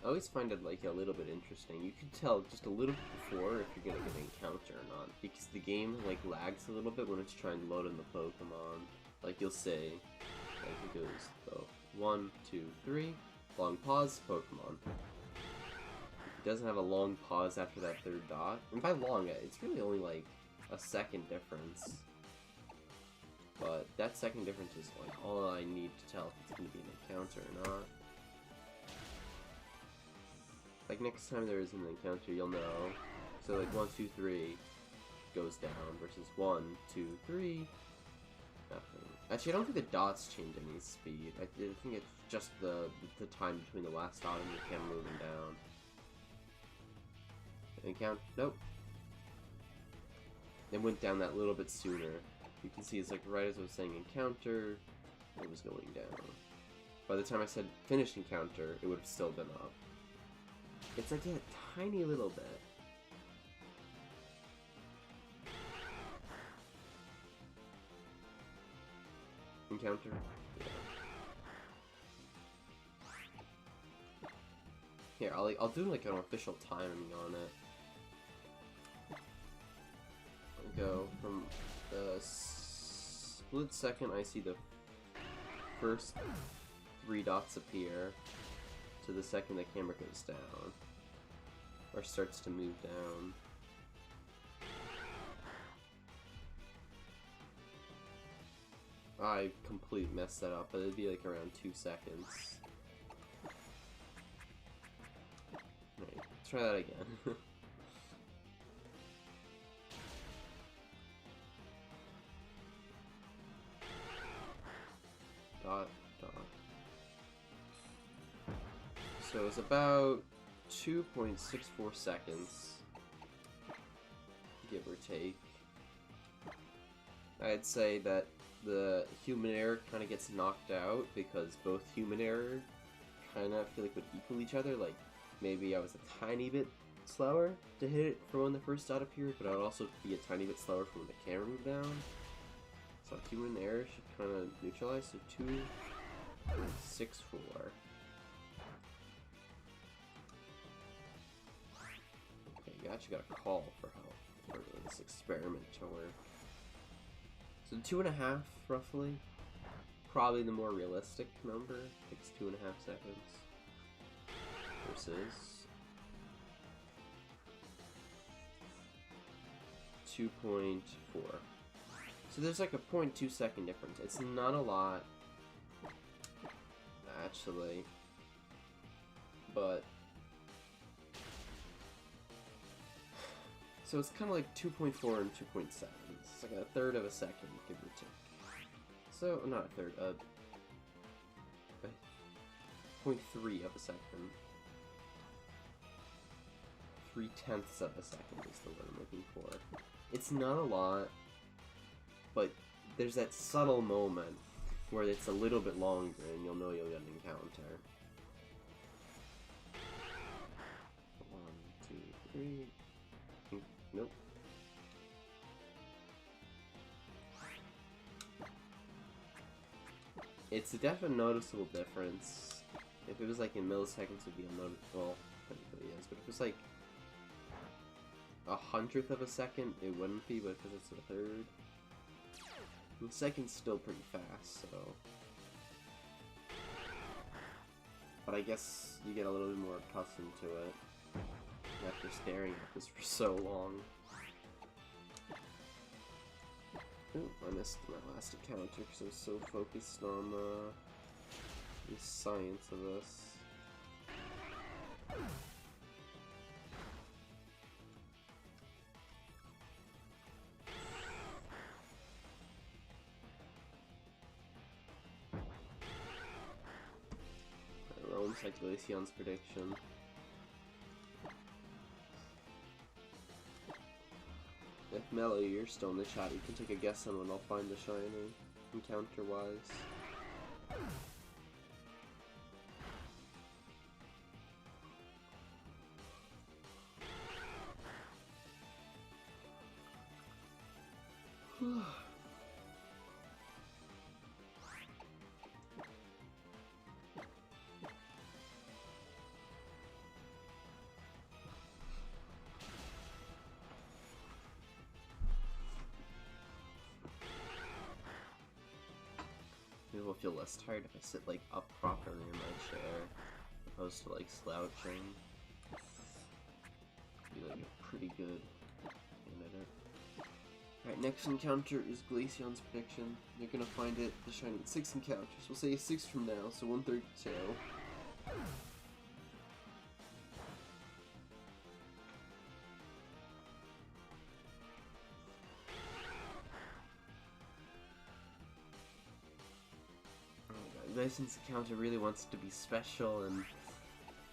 always find it like a little bit interesting. You can tell just a little bit before if you're gonna get an encounter or not, because the game like lags a little bit when it's trying to load in the Pokemon. Like you'll say, like it goes, oh, 1, 2, 3, long pause, Pokemon. It doesn't have a long pause after that third dot. And by long, it's really only like a second difference. But that second difference is like all I need to tell if it's going to be an encounter or not. Like next time there is an encounter, you'll know. So like 1, 2, 3 goes down versus 1, 2, 3, nothing. Actually, I don't think the dots change any speed. I think it's just the time between the last dot and the camera moving down. Encounter? Nope. It went down that little bit sooner. You can see it's like right as I was saying encounter, it was going down. By the time I said finished encounter, it would have still been up. It's like a tiny little bit. Encounter? Yeah. Here, I'll do like an official timing on it. I'll go from the split second I see the first 3 dots appear to the second the camera goes down or starts to move down. I completely messed that up, but it'd be like around 2 seconds. Alright, let's try that again. Dot, dot. So it's about 2.64 seconds, give or take. I'd say that the human error kind of gets knocked out because both human error kind of feel like would equal each other. Like maybe I was a tiny bit slower to hit it for when the first dot appeared, but I would also be a tiny bit slower for when the camera moved down. So human error should kind of neutralize. So 2.64. Okay, you actually got a call for help for this experiment to work. So 2.5 roughly, probably the more realistic number. Takes 2.5 seconds versus 2.4. So there's like a 0.2 second difference. It's not a lot, actually, but so it's kind of like 2.4 and 2.7. It's like a third of a second, give or take. So, not a third, 0.3 of a second. 0.3 of a second is the word I'm looking for. It's not a lot, but there's that subtle moment where it's a little bit longer and you'll know you'll get an encounter. 1, 2, 3. Nope. It's a definite noticeable difference. If it was like in milliseconds, it would be unnoticeable. Well, technically is, but if it's like 1/100th of a second, it wouldn't be, but because it's a third. The second's still pretty fast, so. But I guess you get a little bit more accustomed to it after staring at this for so long. Ooh, I missed my last encounter because I was so focused on the science of this. Almost like TheGlaceon's prediction. If Mello, you're still in the chat, you can take a guess on when I'll find the shiny, encounter-wise. Maybe I'll feel less tired if I sit like up properly in my chair, opposed to like slouching. Be like a pretty good candidate. Alright, next encounter is Glaceon's prediction. You're gonna find it the shiny 6 encounters. We'll say 6 from now, so 132. Glaceon's encounter really wants it to be special and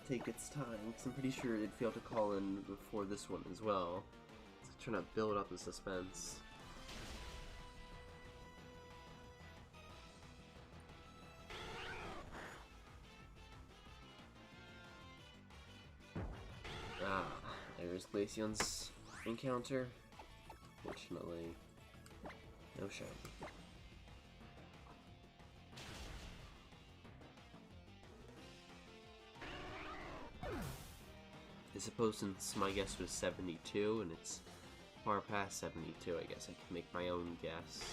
take its time, because I'm pretty sure it failed to call in before this one as well. It's trying to build up the suspense. Ah, there's Glaceon's encounter. Fortunately, no shiny. I suppose since my guess was 72 and it's far past 72, I guess I can make my own guess.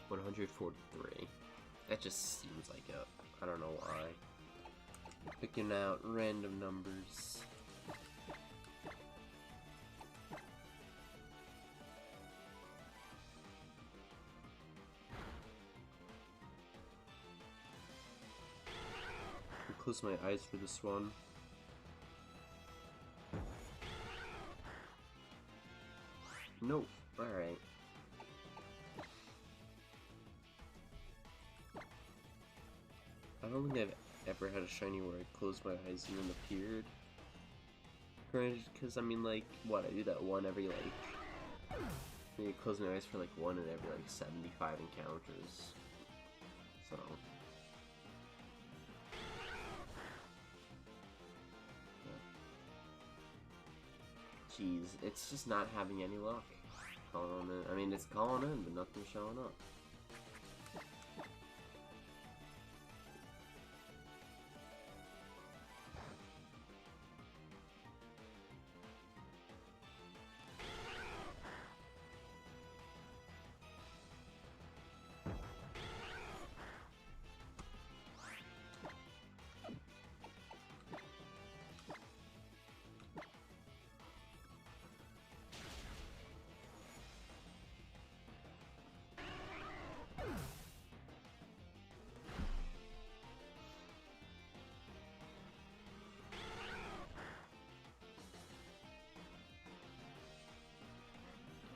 143. That just seems like I don't know why. Picking out random numbers. Close my eyes for this one. Nope. Alright. I don't think I've ever had a shiny where I closed my eyes and then appeared. Granted, because I mean, like, what? I do that one every, like, maybe close my eyes for, like, one in every, like, 75 encounters. So. Jeez, it's just not having any luck. Calling in. I mean, it's calling in, but nothing's showing up.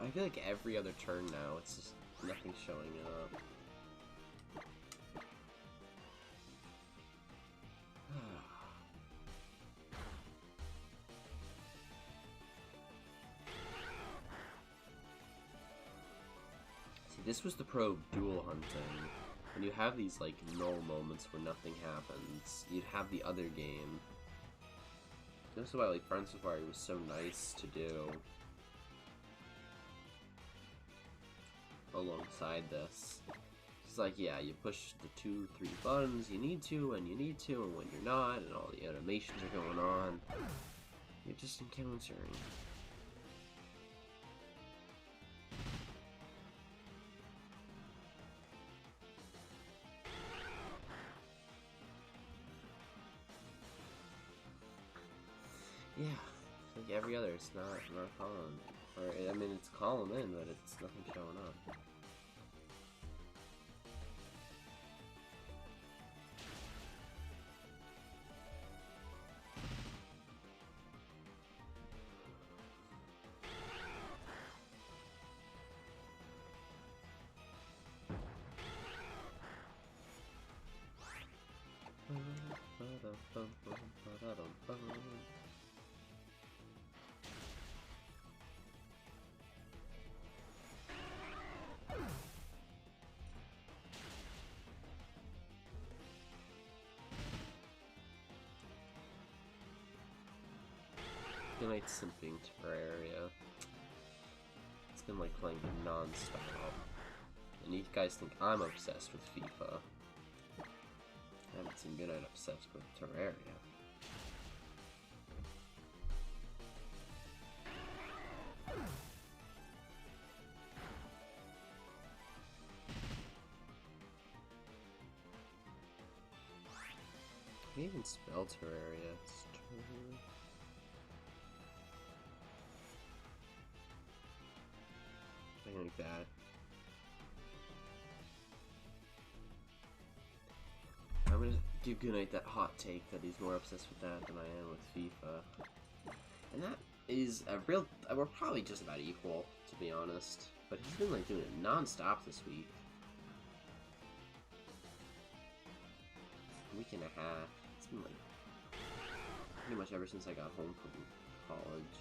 I feel like every other turn now, it's just nothing showing up. See, this was the pro dual hunting. When you have these, like, null moments where nothing happens, you'd have the other game. This is why, like, Fundraiser was so nice to do. Alongside this. It's like, yeah, you push the 2, 3 buttons you need to, and when you're not, and all the animations are going on. You're just encountering. Yeah, it's like every other, it's not calling. Or, I mean, it's calling in, but it's nothing showing up. Good night, simping Terraria. It's been like playing it non-stop. And you guys think I'm obsessed with FIFA. I haven't seen Goodnight obsessed with Terraria. even spell Terraria. It's something like that. I'm gonna give Goodnight that hot take that he's more obsessed with that than I am with FIFA. And that is a real... we're probably just about equal, to be honest. But he's been, like, doing it non-stop this week. A week and a half. It's been, like, pretty much ever since I got home from college.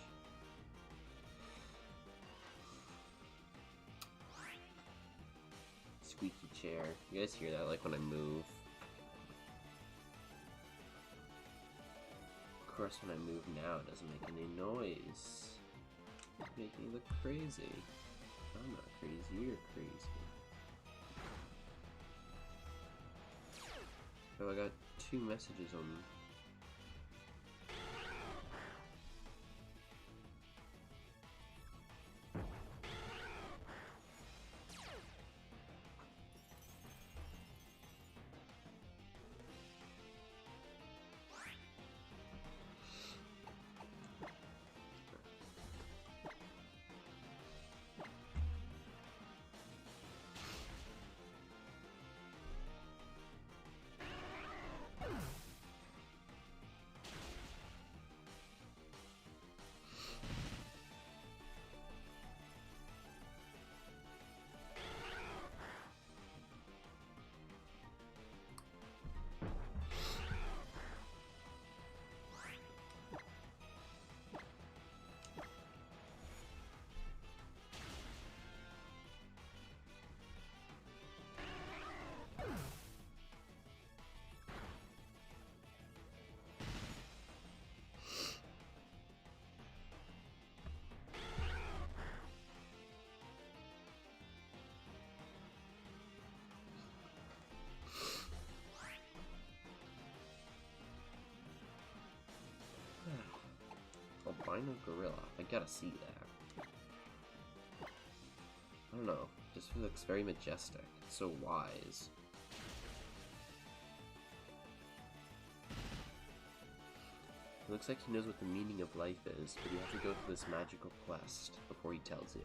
Squeaky chair. You guys hear that, like, when I move? Of course, when I move now, it doesn't make any noise. It's making me look crazy. I'm not crazy, you're crazy. Oh, I got 2 messages on... Albino gorilla. I gotta see that. I don't know. Just looks very majestic. So wise. It looks like he knows what the meaning of life is, but you have to go through this magical quest before he tells you.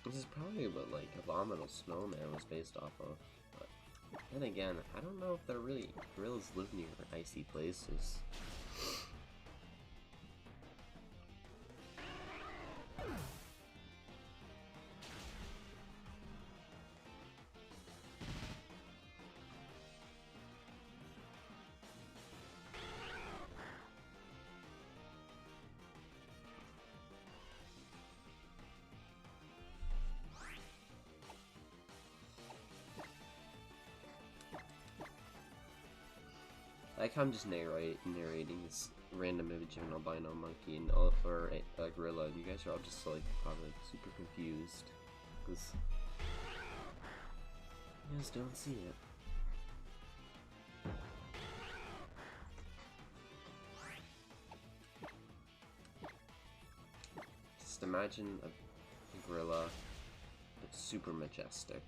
This is probably what, like, Abominable Snowman was based off of. But then again, I don't know if they're really... gorillas live near icy places. Like, I'm just narrating this random image of an albino monkey and or a gorilla, and you guys are all just like probably super confused because you just don't see it. Just imagine a gorilla that's super majestic,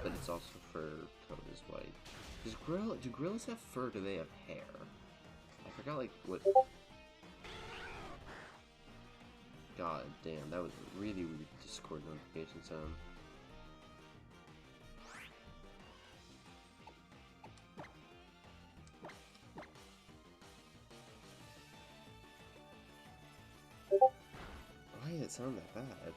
but it's also fur coat is white. Do gorillas have fur? Do they have hair? I forgot, like, what... God damn, that was a really weird Discord notification sound. Why did it sound that bad?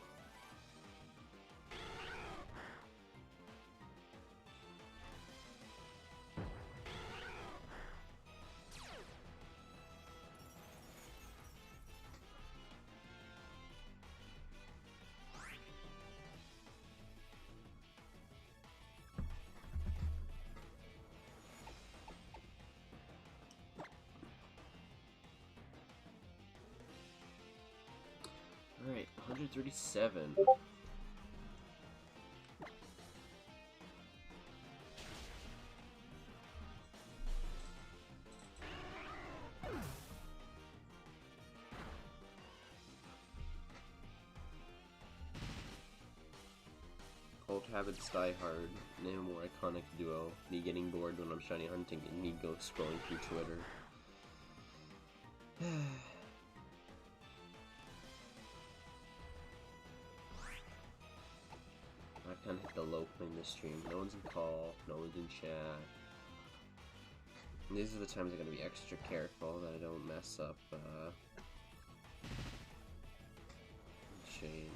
Alright, 137. Habits Die Hard, name a more iconic duo. Me getting bored when I'm shiny hunting and me go scrolling through Twitter. I kinda hit the low point in this stream. No one's in call, no one's in chat. And these are the times I gotta be extra careful that I don't mess up, chain.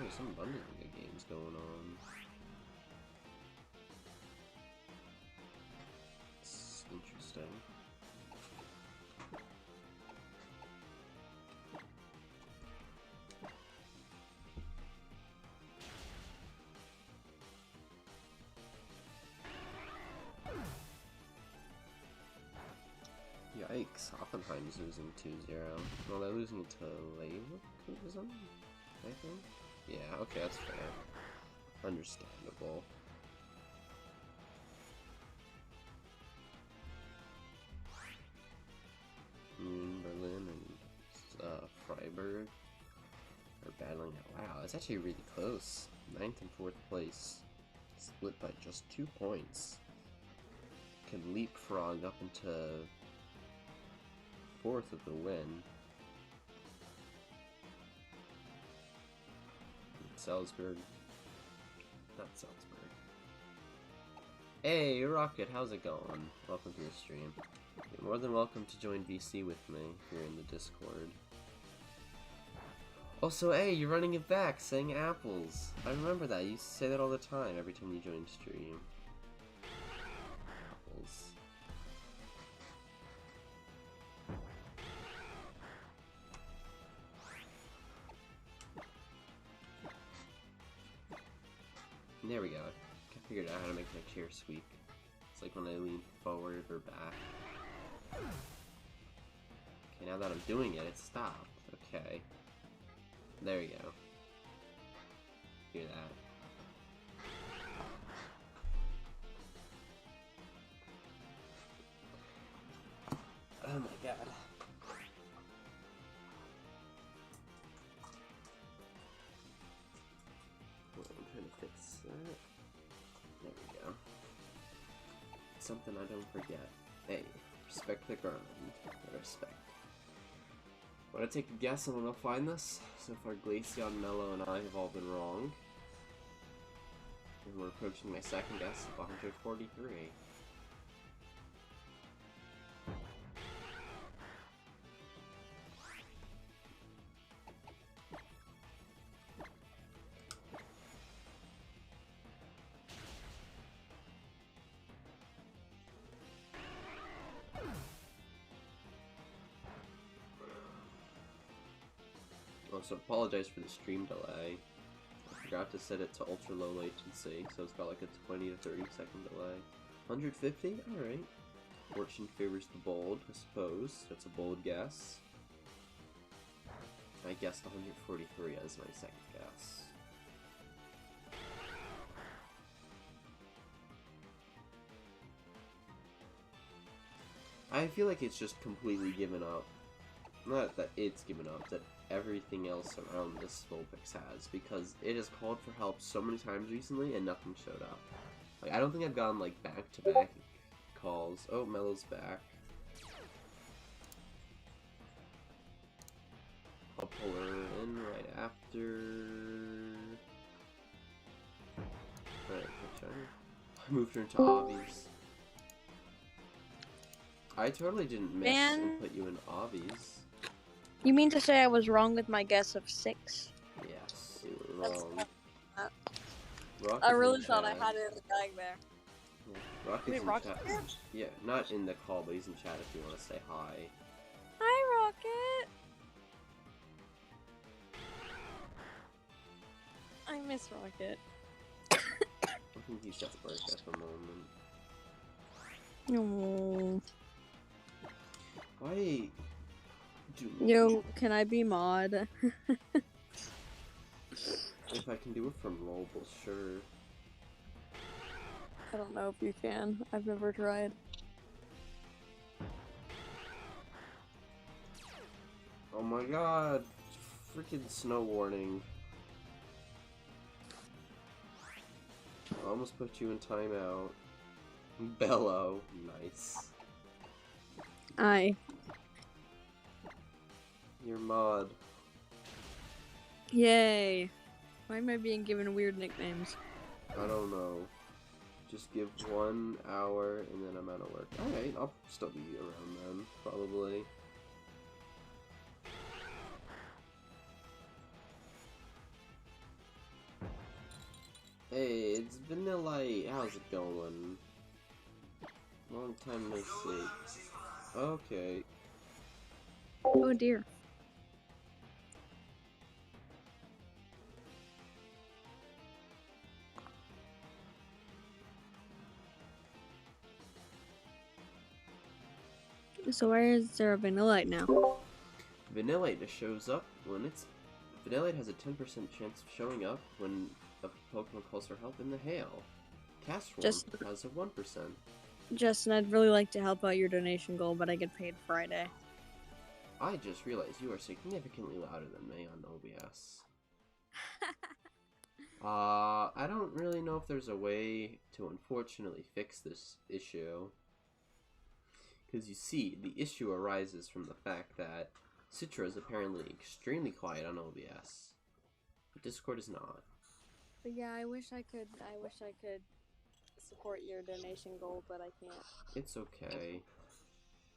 Oh, some abundantly good games going on. It's interesting. Yikes, Hoffenheim's losing 2-0. Well, they're losing to Leverkusen, I think? Yeah, okay, that's fair. Understandable. Berlin and Freiburg are battling out. Wow, it's actually really close. 9th and 4th place. Split by just 2 points. Can leapfrog up into 4th with the win. Salzburg. Not Salzburg. Hey, Rocket, how's it going? Welcome to the stream. You're more than welcome to join VC with me if you're in the Discord. Also, hey, you're running it back, saying apples. I remember that. You used to say that all the time, every time you join stream. Apples. There we go. I figured out how to make my chair squeak. It's like when I lean forward or back. Okay, now that I'm doing it, it stopped. Okay. There you go. Hear that? Oh my god. I'm trying to fix that. There we go. Something I don't forget. Hey, respect the ground. Respect. Want to take a guess on when I'll find this? So far, Glaceon, Mello, and I have all been wrong. And we're approaching my second guess of 143. Also, apologize for the stream delay. I forgot to set it to ultra low latency, so it's got like a 20 to 30 second delay. 150? Alright. Fortune favors the bold, I suppose. That's a bold guess. I guessed 143 as my second guess. I feel like it's just completely given up. Not that it's given up, that everything else around this Vulpix has, because it has called for help so many times recently and nothing showed up. Like, I don't think I've gone like back-to-back calls. Oh, Mello's back. I'll pull her in right after. Alright, I moved her into Obbies. I totally didn't miss and put you in Obbies. You mean to say I was wrong with my guess of 6? Yes, you were wrong. I really thought I had it in the bag there. Yeah. Rocket's in chat. Yeah, not in the call, but he's in chat if you want to say hi. Hi, Rocket! I miss Rocket. I think he's just work at the moment. No. Why? Yo, can I be mod? If I can do it from mobile, sure. I don't know if you can. I've never tried. Oh my god. Freaking snow warning. I almost put you in timeout. Bellow. Nice. Aye. Your mod. Yay. Why am I being given weird nicknames? I don't know. Just give 1 hour and then I'm out of work. Alright, I'll still be around then, probably. Hey, it's Vanilla. How's it going? Long time no see. Okay. Oh dear. So why is there a Vanillite now? Vanillite just shows up when it's... Vanillite has a 10% chance of showing up when a Pokemon calls for help in the hail. Castform has a 1%. Justin, I'd really like to help out your donation goal, but I get paid Friday. I just realized you are significantly louder than me on OBS. I don't really know if there's a way to unfortunately fix this issue. Because you see, the issue arises from the fact that Citra is apparently extremely quiet on OBS. But Discord is not. But yeah, I wish I could support your donation goal, but I can't. It's okay.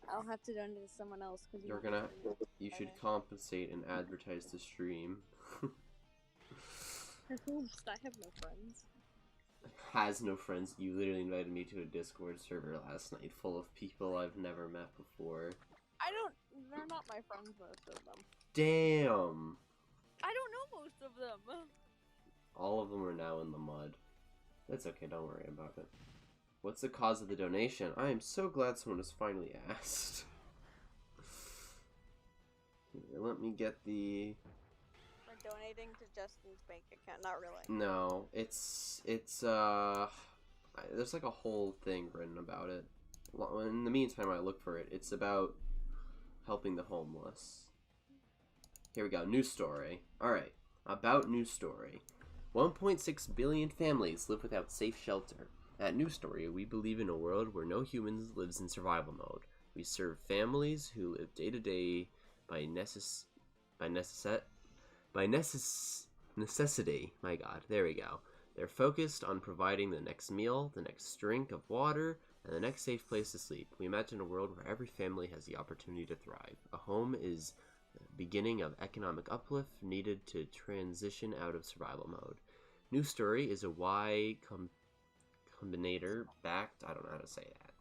I'll have to donate to someone else because you should compensate and advertise the stream. Oops, I have no friends. Has no friends. You literally invited me to a Discord server last night full of people I've never met before. They're not my friends, most of them. Damn! I don't know most of them. All of them are now in the mud. That's okay, don't worry about it. What's the cause of the donation? I am so glad someone has finally asked. Here, let me get the... We're donating to Justin's bank account, not really. No, it's there's like a whole thing written about it. In the meantime, I look for it. It's about helping the homeless. Here we go, news story. Alright, about news story. 1.6 billion families live without safe shelter. At News Story, we believe in a world where no human lives in survival mode. We serve families who live day to day by necessity. My God, there we go. They're focused on providing the next meal, the next drink of water, and the next safe place to sleep. We imagine a world where every family has the opportunity to thrive. A home is the beginning of economic uplift needed to transition out of survival mode. News Story is a Y Combinator backed, I don't know how to say that.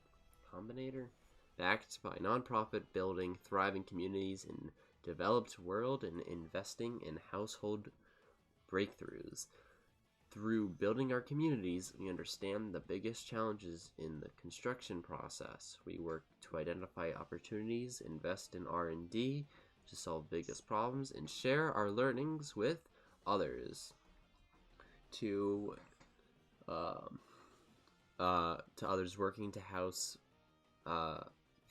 Combinator? Backed by nonprofit building thriving communities in developed world and investing in household breakthroughs. Through building our communities, we understand the biggest challenges in the construction process. We work to identify opportunities, invest in R&D to solve biggest problems, and share our learnings with others. To others working to house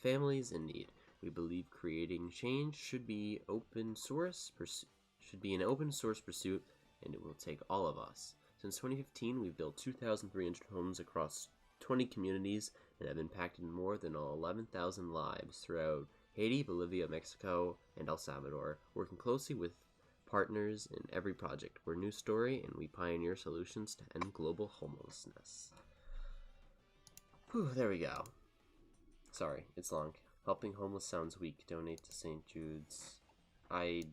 families in need. We believe creating change should be an open source pursuit, and it will take all of us. Since 2015, we've built 2,300 homes across 20 communities and have impacted more than 11,000 lives throughout Haiti, Bolivia, Mexico, and El Salvador, working closely with partners in every project. We're News Story, and we pioneer solutions to end global homelessness. Whew, there we go. Sorry, it's long. Helping homeless sounds weak. Donate to St. Jude's. I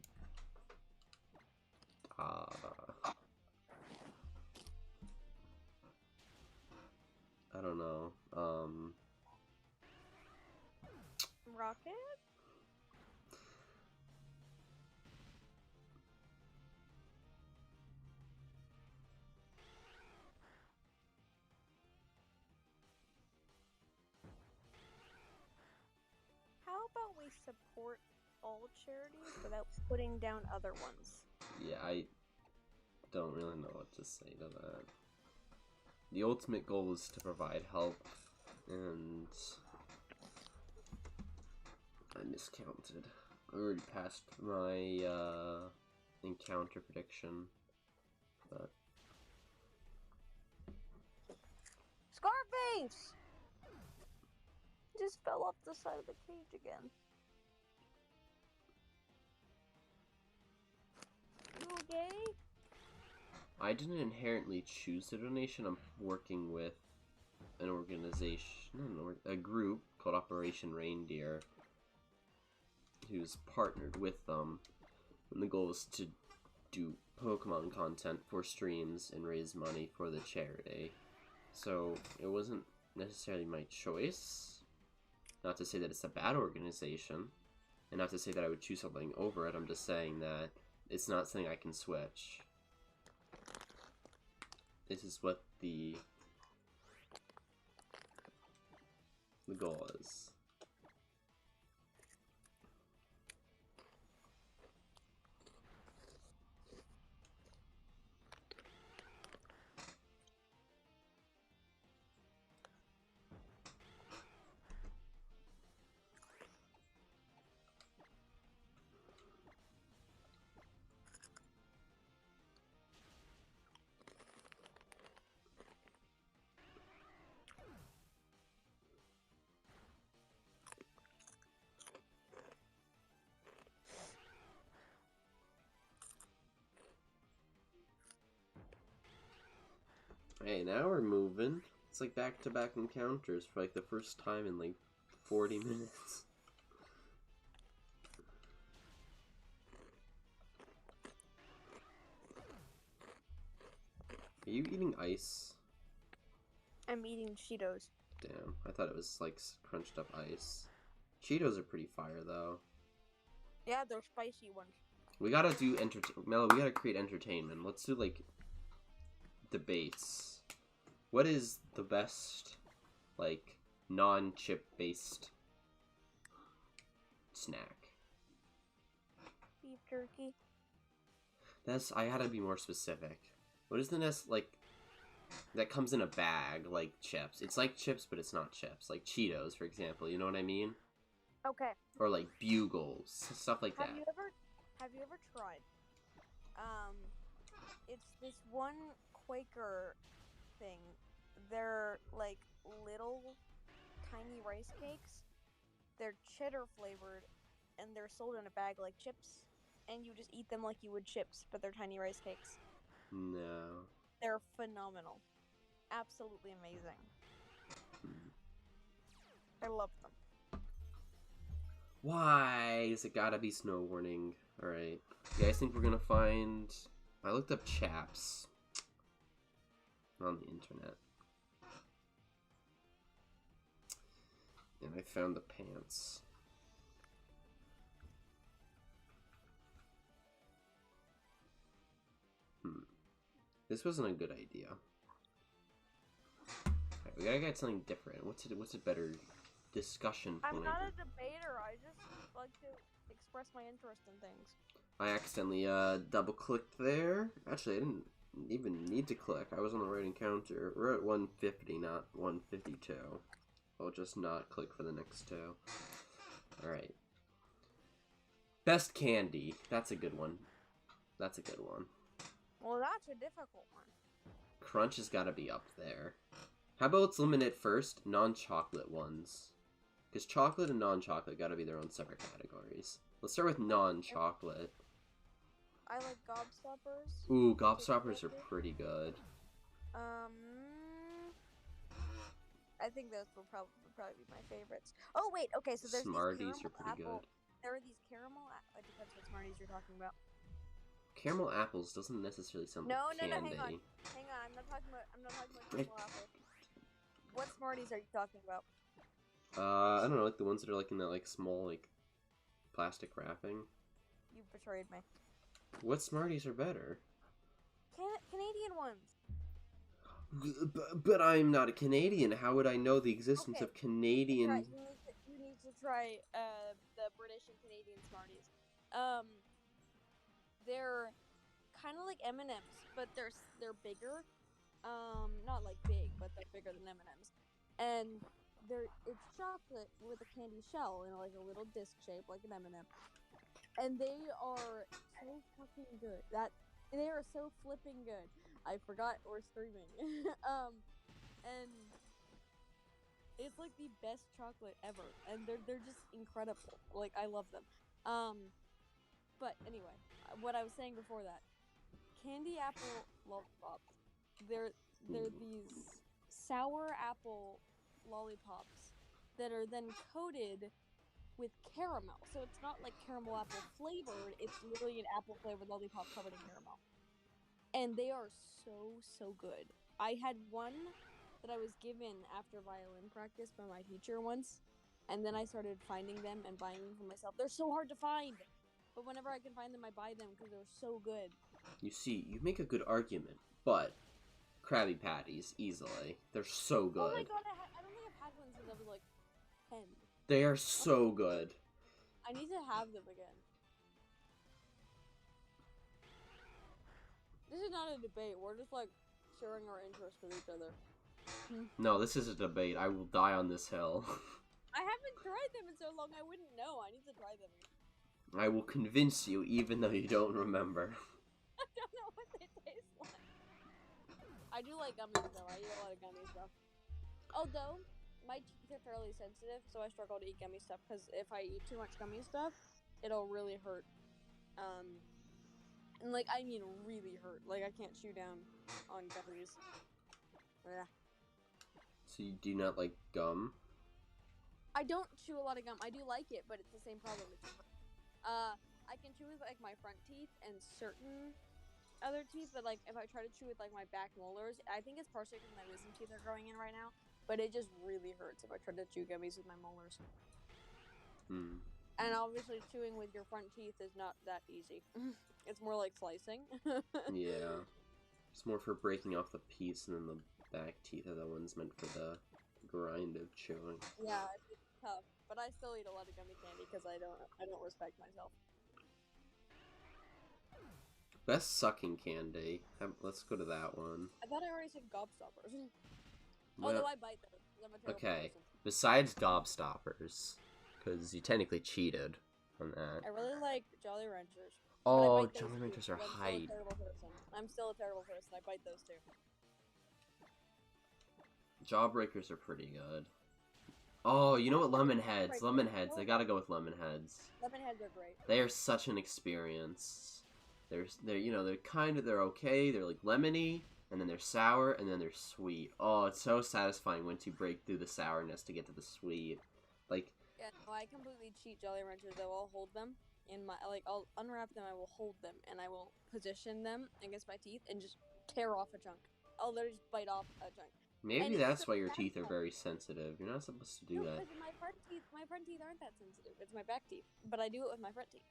don't know. Rocket? How about we support all charities without putting down other ones? Yeah, I don't really know what to say to that. The ultimate goal is to provide help, and I miscounted. I already passed my encounter prediction, but Scarface! Just fell off the side of the cage again. You okay? I didn't inherently choose the donation. I'm working with an organization, a group called Operation Reindeer, who's partnered with them, and the goal is to do Pokemon content for streams and raise money for the charity. So it wasn't necessarily my choice. Not to say that it's a bad organization, and not to say that I would choose something over it. I'm just saying that it's not something I can switch. This is what the goal is. Hey, now we're moving. It's like back-to-back encounters for like the first time in like 40 minutes. Are you eating ice? I'm eating Cheetos. Damn, I thought it was like crunched up ice. Cheetos are pretty fire though. Yeah, they're spicy ones. We gotta do Mello, we gotta create entertainment. Let's do like debates. What is the best like non-chip based snack? Beef jerky. I gotta be more specific. What is the next like that comes in a bag like chips? It's like chips, but it's not chips. Like Cheetos, for example. You know what I mean? Okay. Or like Bugles, stuff like that. Have you ever tried? It's this one Quaker thing. They're like little tiny rice cakes. They're cheddar flavored, and they're sold in a bag like chips. And you just eat them like you would chips, but they're tiny rice cakes. No. They're phenomenal. Absolutely amazing. I love them. Why is it gotta be snow warning? Alright. You guys think we're gonna find... I looked up chaps on the internet. And I found the pants. This wasn't a good idea. Alright, we gotta get something different. What's a better discussion point? I'm not a debater. I just like to express my interest in things. I accidentally double clicked there. Actually, I didn't even need to click. I was on the right encounter. We're at 150, not 152. I'll just not click for the next two. Alright. Best candy. That's a good one. That's a good one. Well, that's a difficult one. Crunch has got to be up there. How about let's eliminate first non-chocolate ones? Because chocolate and non-chocolate got to be their own separate categories. Let's start with non-chocolate. I like gobstoppers. Ooh, gobstoppers are pretty good. I think those will probably be my favorites. Oh wait, okay, so there's Smarties these are pretty good. There are these caramel. It depends what Smarties you're talking about. Caramel apples doesn't necessarily sound like candy. No, hang on. I'm not talking about caramel apple. What Smarties are you talking about? I don't know, like the ones that are like in that like small like plastic wrapping. You betrayed me. What Smarties are better? Canadian ones. But I'm not a Canadian. How would I know the existence of Canadian? You need to try the British and Canadian Smarties. They're kind of like M&Ms, but they're bigger. Not like big, but they're bigger than M&Ms. And it's chocolate with a candy shell in like a little disc shape, like an M&M. and they are so fucking good. They are so flipping good. I forgot we're streaming. And it's like the best chocolate ever, and they're just incredible. Like, I love them. But anyway, what I was saying before that, candy apple lollipops. They're these sour apple lollipops that are then coated with caramel. So it's not like caramel apple flavored, it's literally an apple flavored lollipop covered in caramel. And they are so good. I had one that I was given after violin practice by my teacher once, and then I started finding them and buying them for myself. They're so hard to find, but whenever I can find them, I buy them because they're so good. You see, you make a good argument, but Krabby Patties, easily. They're so good. Oh my god, I don't think I've had one since I was like 10. They are so good. I need to have them again. This is not a debate. We're just like sharing our interest with each other. No, this is a debate. I will die on this hill. I haven't tried them in so long, I wouldn't know. I need to try them. I will convince you, even though you don't remember. I don't know what they taste like. I do like gummies, though. I eat a lot of gummy stuff. Although, my teeth are fairly sensitive, so I struggle to eat gummy stuff, because if I eat too much gummy stuff, it'll really hurt. And, like, I mean really hurt. Like, I can't chew down on gummies. Yeah. So you do not like gum? I don't chew a lot of gum. I do like it, but it's the same problem. I can chew with, like, my front teeth and certain other teeth, but, like, if I try to chew with, like, my back molars, I think it's partially because my wisdom teeth are growing in right now, but it just really hurts if I try to chew gummies with my molars. And obviously chewing with your front teeth is not that easy. It's more like slicing. Yeah. It's more for breaking off the piece, and then the back teeth are the ones meant for the grind of chewing. Yeah, it's tough. But I still eat a lot of gummy candy because I don't respect myself. Best sucking candy. Let's go to that one. I thought I already said gobstoppers. Well, although I bite those. I'm a terrible okay. person. Besides gobstoppers, because you technically cheated on that. I really like Jolly Ranchers. Oh, Jolly Ranchers are hype. I'm still a terrible person. I bite those too. Jawbreakers are pretty good. Oh, you know what? Lemonheads. Lemonheads. I gotta go with Lemonheads. Lemonheads are great. They are such an experience. They're they're okay. They're like lemony, and then they're sour, and then they're sweet. Oh, it's so satisfying once you break through the sourness to get to the sweet. Like. Yeah, no, I completely cheat Jolly Ranchers though. I'll hold them in my, like, I'll unwrap them, I will hold them, and I will position them against my teeth and just tear off a chunk. I'll literally just bite off a chunk. Maybe that's why your teeth are very sensitive. You're not supposed to do that. Because my front teeth aren't that sensitive. It's my back teeth, but I do it with my front teeth.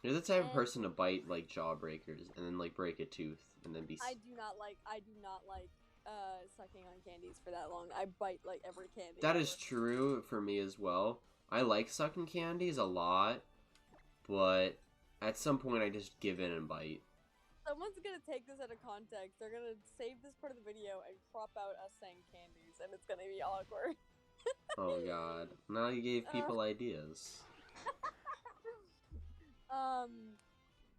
You're the type of person to bite like jawbreakers and then like break a tooth and then be. I do not like sucking on candies for that long. I bite like every candy. That is true for me as well. I like sucking candies a lot, but at some point I just give in and bite. Someone's gonna take this out of context. They're gonna save this part of the video and crop out us saying candies, and it's gonna be awkward. Oh god. Now you gave people ideas.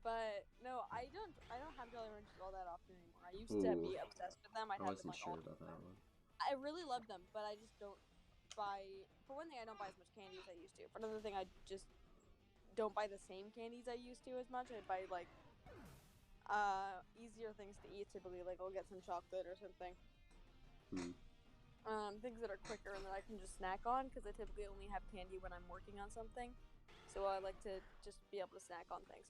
But no, I don't have Jolly Ranchers all that often anymore. I used to be obsessed with them. I wasn't sure about that one. I really love them, but I just don't buy. For one thing, I don't buy as much candy as I used to. For another thing, I just don't buy the same candies I used to as much. I buy like easier things to eat typically. Like I'll get some chocolate or something. Things that are quicker and that I can just snack on because I typically only have candy when I'm working on something. So I like to just be able to snack on things.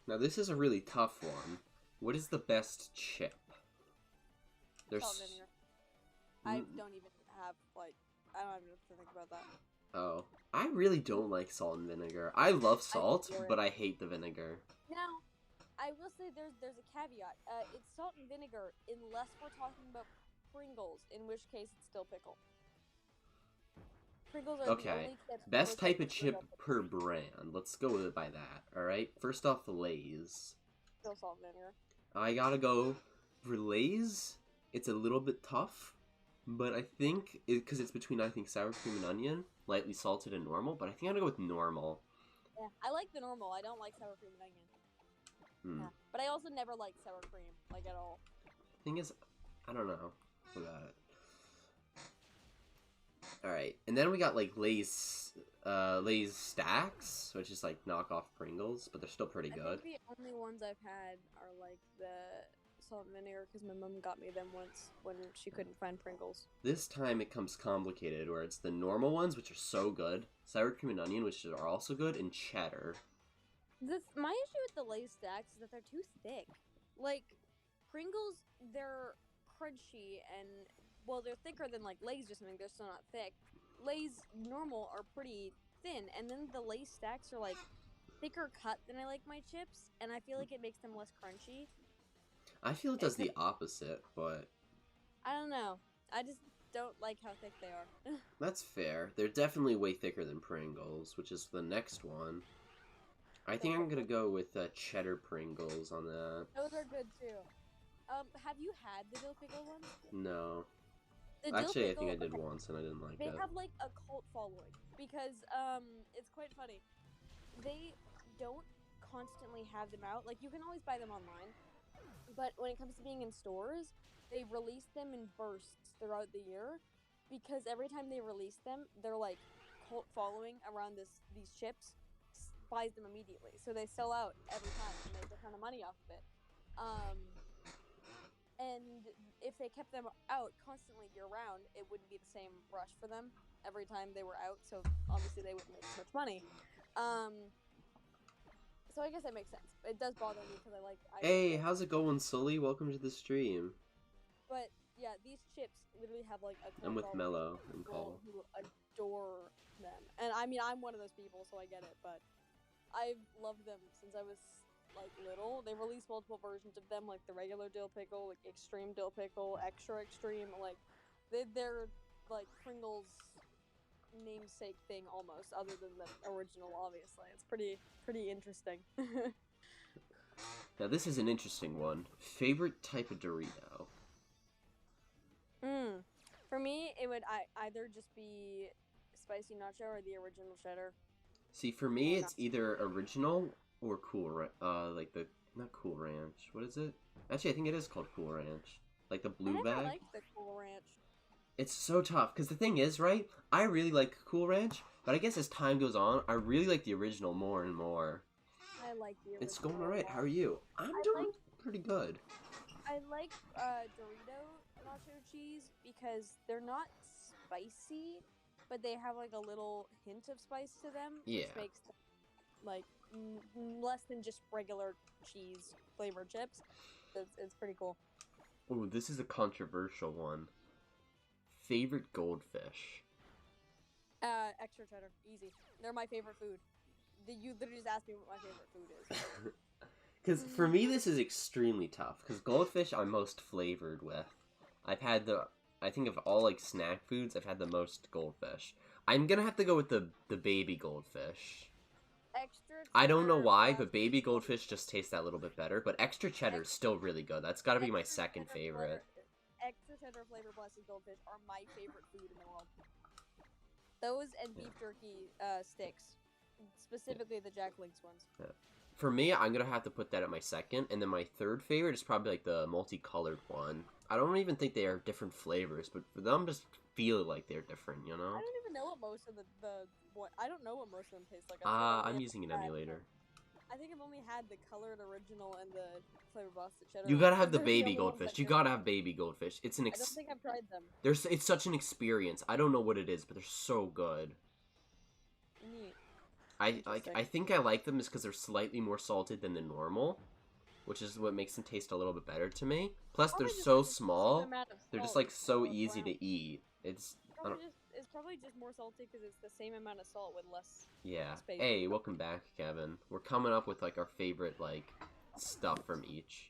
Now this is a really tough one. What is the best chip? There's. Salt and vinegar. I don't even have I don't have enough to think about that. Oh, I really don't like salt and vinegar. I love salt, but I hate the vinegar. Now, I will say there's a caveat. It's salt and vinegar unless we're talking about Pringles, in which case it's still pickle. Pringles are the only chips. Best type of chip per brand. Let's go with it by that. All right. First off, Lay's. Still salt and vinegar. I gotta go for Lay's. It's a little bit tough, But I think, because it's between, I think, sour cream and onion, lightly salted and normal, but I think I'm gonna go with normal. Yeah, I like the normal. I don't like sour cream and onion. Yeah. But I also never liked sour cream, like, at all. Thing is, I don't know about it. Alright, and then we got, like, Lay's Stacks, which is, like, knockoff Pringles, but they're still pretty good. I think the only ones I've had are, like, the salt and vinegar, because my mom got me them once when she couldn't find Pringles. This time it comes complicated, where it's the normal ones, which are so good, sour cream and onion, which are also good, and cheddar. My issue with the Lay's Stacks is that they're too thick. Like, Pringles, they're crunchy and, well, they're thicker than, like, Lay's or something. They're still not thick. Lay's normal are pretty thin, and then the Lay's Stacks are, like, thicker cut than I like my chips, and I feel like it makes them less crunchy. I feel it does the opposite, but... I don't know. I just don't like how thick they are. That's fair. They're definitely way thicker than Pringles, which is the next one. I think I'm gonna go with cheddar Pringles on that. Those are good too. Have you had the dill pickle ones? No. Actually, I think I did once and I didn't like it. They have like a cult following because it's quite funny. They don't constantly have them out. Like, you can always buy them online, but when it comes to being in stores, they release them in bursts throughout the year because every time they release them, they're like cult following around these chips buys them immediately, so they sell out every time and make a ton of money off of it. And if they kept them out constantly year-round, it wouldn't be the same rush for them every time they were out, so obviously they wouldn't make as much money. So I guess that makes sense. It does bother me because I like... Hey, how's it going, Sully? Welcome to the stream. But, yeah, these chips literally have, like, a... I'm with Mello and Cole. Who adore them. And, I mean, I'm one of those people, so I get it, but I've loved them since I was, like, little. They released multiple versions of them, like the regular dill pickle, like extreme dill pickle, extra extreme, like, they're like, Pringles namesake thing almost, other than the original, obviously. It's pretty interesting. Now, this is an interesting one. Favorite type of Dorito? For me, it would either just be spicy nacho or the original cheddar. See, for me, it's either original or Cool not Cool Ranch. What is it? Actually, I think it is called Cool Ranch. Like the blue bag. I like the Cool Ranch. It's so tough, because the thing is, right, I really like Cool Ranch, but I guess as time goes on, I really like the original more and more. I like the original. It's going alright. How are you? I'm doing pretty good. I like Dorito nacho cheese because they're not spicy, but they have like a little hint of spice to them, which makes them like less than just regular cheese flavored chips. It's pretty cool. Ooh, this is a controversial one. Favorite goldfish? Extra cheddar, easy. They're my favorite food. You literally just asked me what my favorite food is. Because for me, this is extremely tough. Because goldfish, I'm most flavored with. I've had I think of all like snack foods, I've had the most goldfish. I'm gonna have to go with the baby goldfish. Extra cheddar, I don't know why, but baby goldfish just tastes that little bit better. But extra cheddar is still really good. That's gotta be my second favorite. Extra cheddar flavor blessed goldfish are my favorite food in the world. Those and beef jerky sticks. Specifically the Jack Link's ones. Yeah. For me, I'm gonna have to put that at my second, and then my third favorite is probably like the multicolored one. I don't even think they are different flavors, but for them just feel like they're different, you know? I don't even know what most of I don't know what most of them taste like. I'm using an emulator. I think I've only had the colored original and the flavor busted cheddar. You gotta have the baby goldfish. You gotta have baby goldfish. It's an I don't think I've tried them. It's such an experience. I don't know what it is, but they're so good. Neat. I think I like them is because they're slightly more salted than the normal, which is what makes them taste a little bit better to me. Plus, they're so small, they're just like so easy to eat. It's probably just more salty because it's the same amount of salt with less. Yeah. Space. Hey, welcome back, Kevin. We're coming up with like our favorite like stuff from each.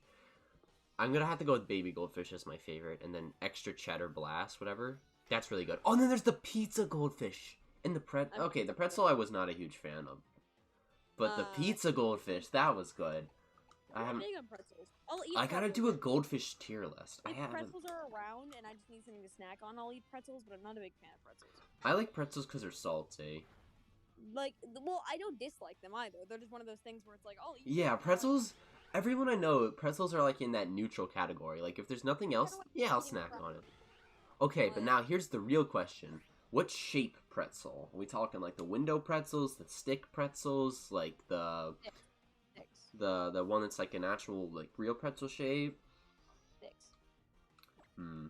I'm gonna have to go with baby goldfish as my favorite, and then extra cheddar blast, whatever. That's really good. Oh, and then there's the pizza goldfish. And the the pretzel I was not a huge fan of. But the pizza goldfish, that was good. I I'm haven't. big on pretzels. I'll eat I gotta pretzels. do a goldfish tier list. I If haven't. pretzels are around and I just need something to snack on, I'll eat pretzels, but I'm not a big fan of pretzels. I like pretzels because they're salty. Like, well, I don't dislike them either. They're just one of those things where it's like, I'll eat Yeah, them. pretzels. Everyone I know, pretzels are like in that neutral category. Like if there's nothing else, yeah, I'll snack on it. Okay, but now here's the real question. What shape pretzel? Are we talking like the window pretzels, the stick pretzels, like the one that's like an actual like real pretzel shape? Sticks.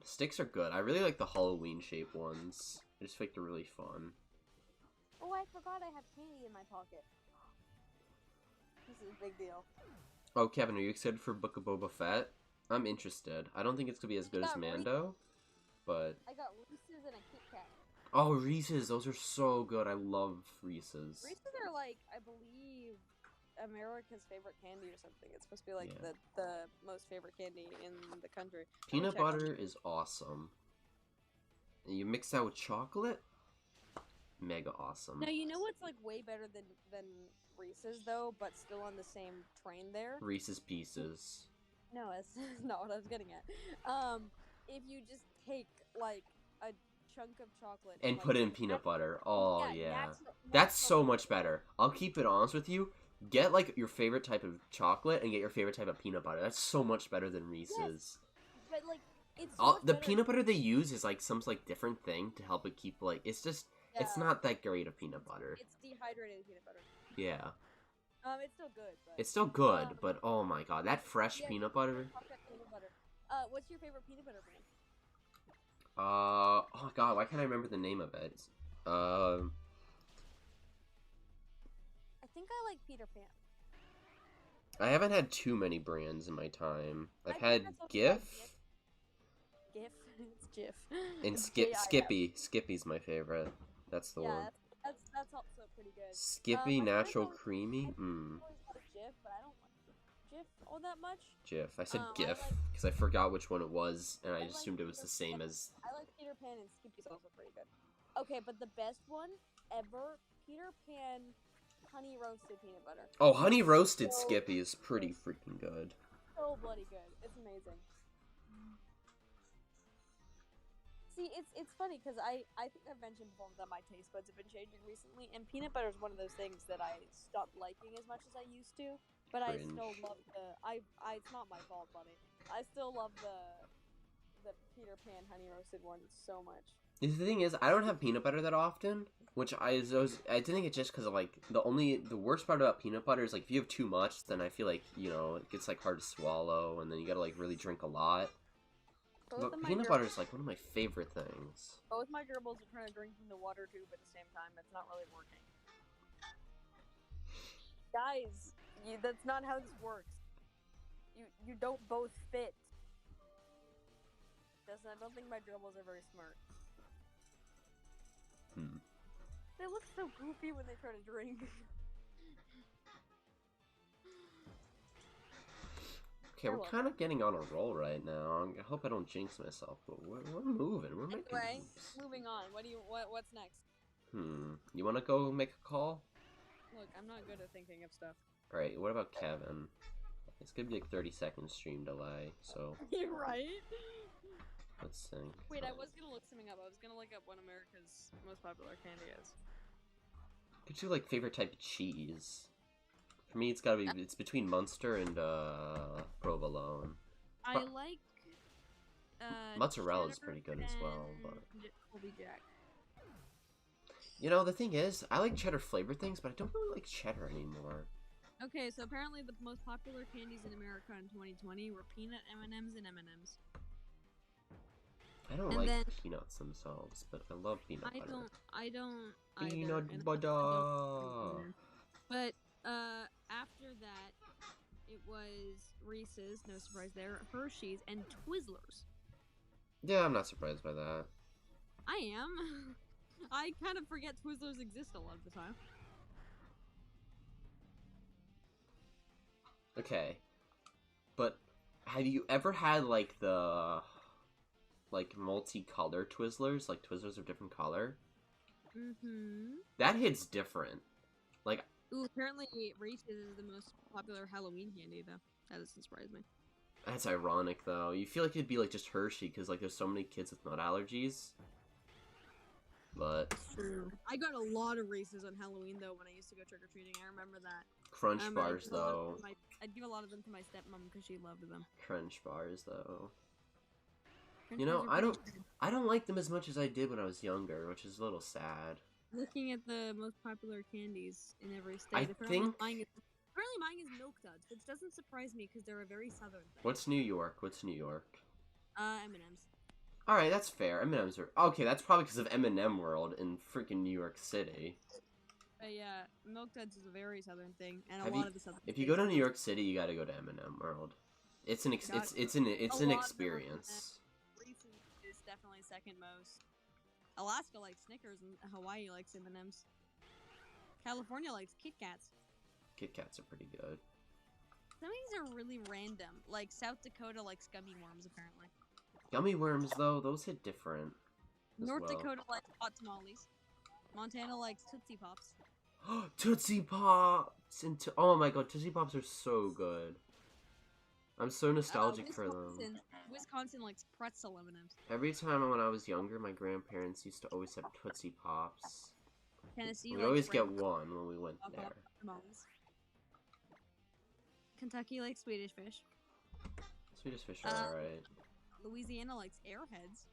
Sticks are good. I really like the Halloween shape ones. I just think they're really fun. Oh, I forgot I have candy in my pocket. This is a big deal. Oh, Kevin, are you excited for Book of Boba Fett? I'm interested. I don't think it's gonna be as good as Mando, but I got Reese's and a Kit Kat. oh, Reese's, those are so good. I love Reese's. Reese's are like, I believe, America's favorite candy or something. It's supposed to be like the most favorite candy in the country. Peanut butter is awesome. And you mix that with chocolate? Mega awesome. Now, you know what's like way better than Reese's though, but still on the same train there? Reese's Pieces. No, that's not what I was getting at. If you just take like a chunk of chocolate and like, put it in peanut butter. Oh yeah. That's natural so much better. I'll keep it honest with you. Get like your favorite type of chocolate and get your favorite type of peanut butter. That's so much better than Reese's. Yes, but like it's so the peanut butter they use is like some like different thing to help it keep like it's just it's not that great of peanut butter. It's dehydrated peanut butter. Yeah. It's still good. But, it's still good, but oh my god, that fresh peanut butter. What's your favorite peanut butter brand? Oh god, why can't I remember the name of it? I think I like Peter Pan. I haven't had too many brands in my time. I've had Gif. Gif? It's Gif. And Skippy. Skippy's my favorite. That's the one. That's also pretty good. Skippy Natural Creamy? I always like Jif, but I don't like Jif all that much. Jif. I said Gif because I forgot which one it was, and I assumed it was the same as... I like Peter Pan, and Skippy's also pretty good. Okay, but the best one ever, Peter Pan honey roasted peanut butter. Oh, honey roasted Skippy is pretty freaking good. So bloody good. It's amazing. See, it's funny because I think I've mentioned before that my taste buds have been changing recently, and peanut butter is one of those things that I stopped liking as much as I used to. But I still love the it's not my fault, buddy. I still love the Peter Pan honey roasted one so much. The thing is, I don't have peanut butter that often, which I think it's just because of like the worst part about peanut butter is like if you have too much, then I feel like it gets like hard to swallow, and then you gotta like really drink a lot. But peanut butter is like one of my favorite things. Both my gerbils are trying to drink from the water tube at the same time. It's not really working. Guys, that's not how this works. You don't both fit. I don't think my gerbils are very smart. They look so goofy when they try to drink. Okay, we're kind of getting on a roll right now. I hope I don't jinx myself, but we're moving. We're making moves. Moving on. What's next? You want to go make a call? Look, I'm not good at thinking of stuff. Alright, what about Kevin? It's gonna be like 30-second stream delay, so... You're right. Let's see. Wait, I was gonna look something up. I was gonna look up what America's most popular candy is. Could you like favorite type of cheese? For me, it's gotta be. It's between Munster and provolone. I like. Mozzarella is pretty good as well, but. Colby Jack. You know, the thing is, I like cheddar flavored things, but I don't really like cheddar anymore. Okay, so apparently the most popular candies in America in 2020 were peanut M&Ms and M&Ms. I don't like peanuts themselves, but I love peanut butter. I don't peanut butter. But after that, it was Reese's, no surprise there, Hershey's, and Twizzlers. Yeah, I'm not surprised by that. I am. I kind of forget Twizzlers exist a lot of the time. Okay, but have you ever had like the multicolored Twizzlers, like Twizzlers of different color? That hits different. Like, ooh, apparently Reese's is the most popular Halloween candy though. That doesn't surprise me. That's ironic, though. You feel like it'd be, like, just Hershey, because, like, there's so many kids with nut allergies. But... True. I got a lot of Reese's on Halloween, though, when I used to go trick-or-treating. I remember that. Crunch bars, though. I'd give a lot of them to my stepmom, because she loved them. Crunch bars, though. Crunch You know, bars I don't like them as much as I did when I was younger, which is a little sad. Looking at the most popular candies in every state, Apparently mine is Milk Duds, which doesn't surprise me because they're a very southern thing. What's New York? What's New York? M&M's. Alright, that's fair. M&M's are... Okay, that's probably because of M&M World in freaking New York City. Yeah, Milk Duds is a very southern thing, and a lot of the southern. If you go to New York City, you gotta go to M&M World. It's an experience. Reese's is definitely second most. Alaska likes Snickers, and Hawaii likes M&M's. California likes Kit Kats. Kit Kats are pretty good. Some of these are really random. Like, South Dakota likes gummy worms, apparently. Gummy worms, though, those hit different. North Dakota likes hot tamales. Montana likes Tootsie Pops. Tootsie Pops! Oh my god, Tootsie Pops are so good. I'm so nostalgic for them. Wisconsin likes pretzel M&Ms. Every time when I was younger, my grandparents used to always have Tootsie Pops. Tennessee We'd always get one when we went there. Kentucky likes Swedish Fish. Swedish Fish are alright. Louisiana likes Airheads.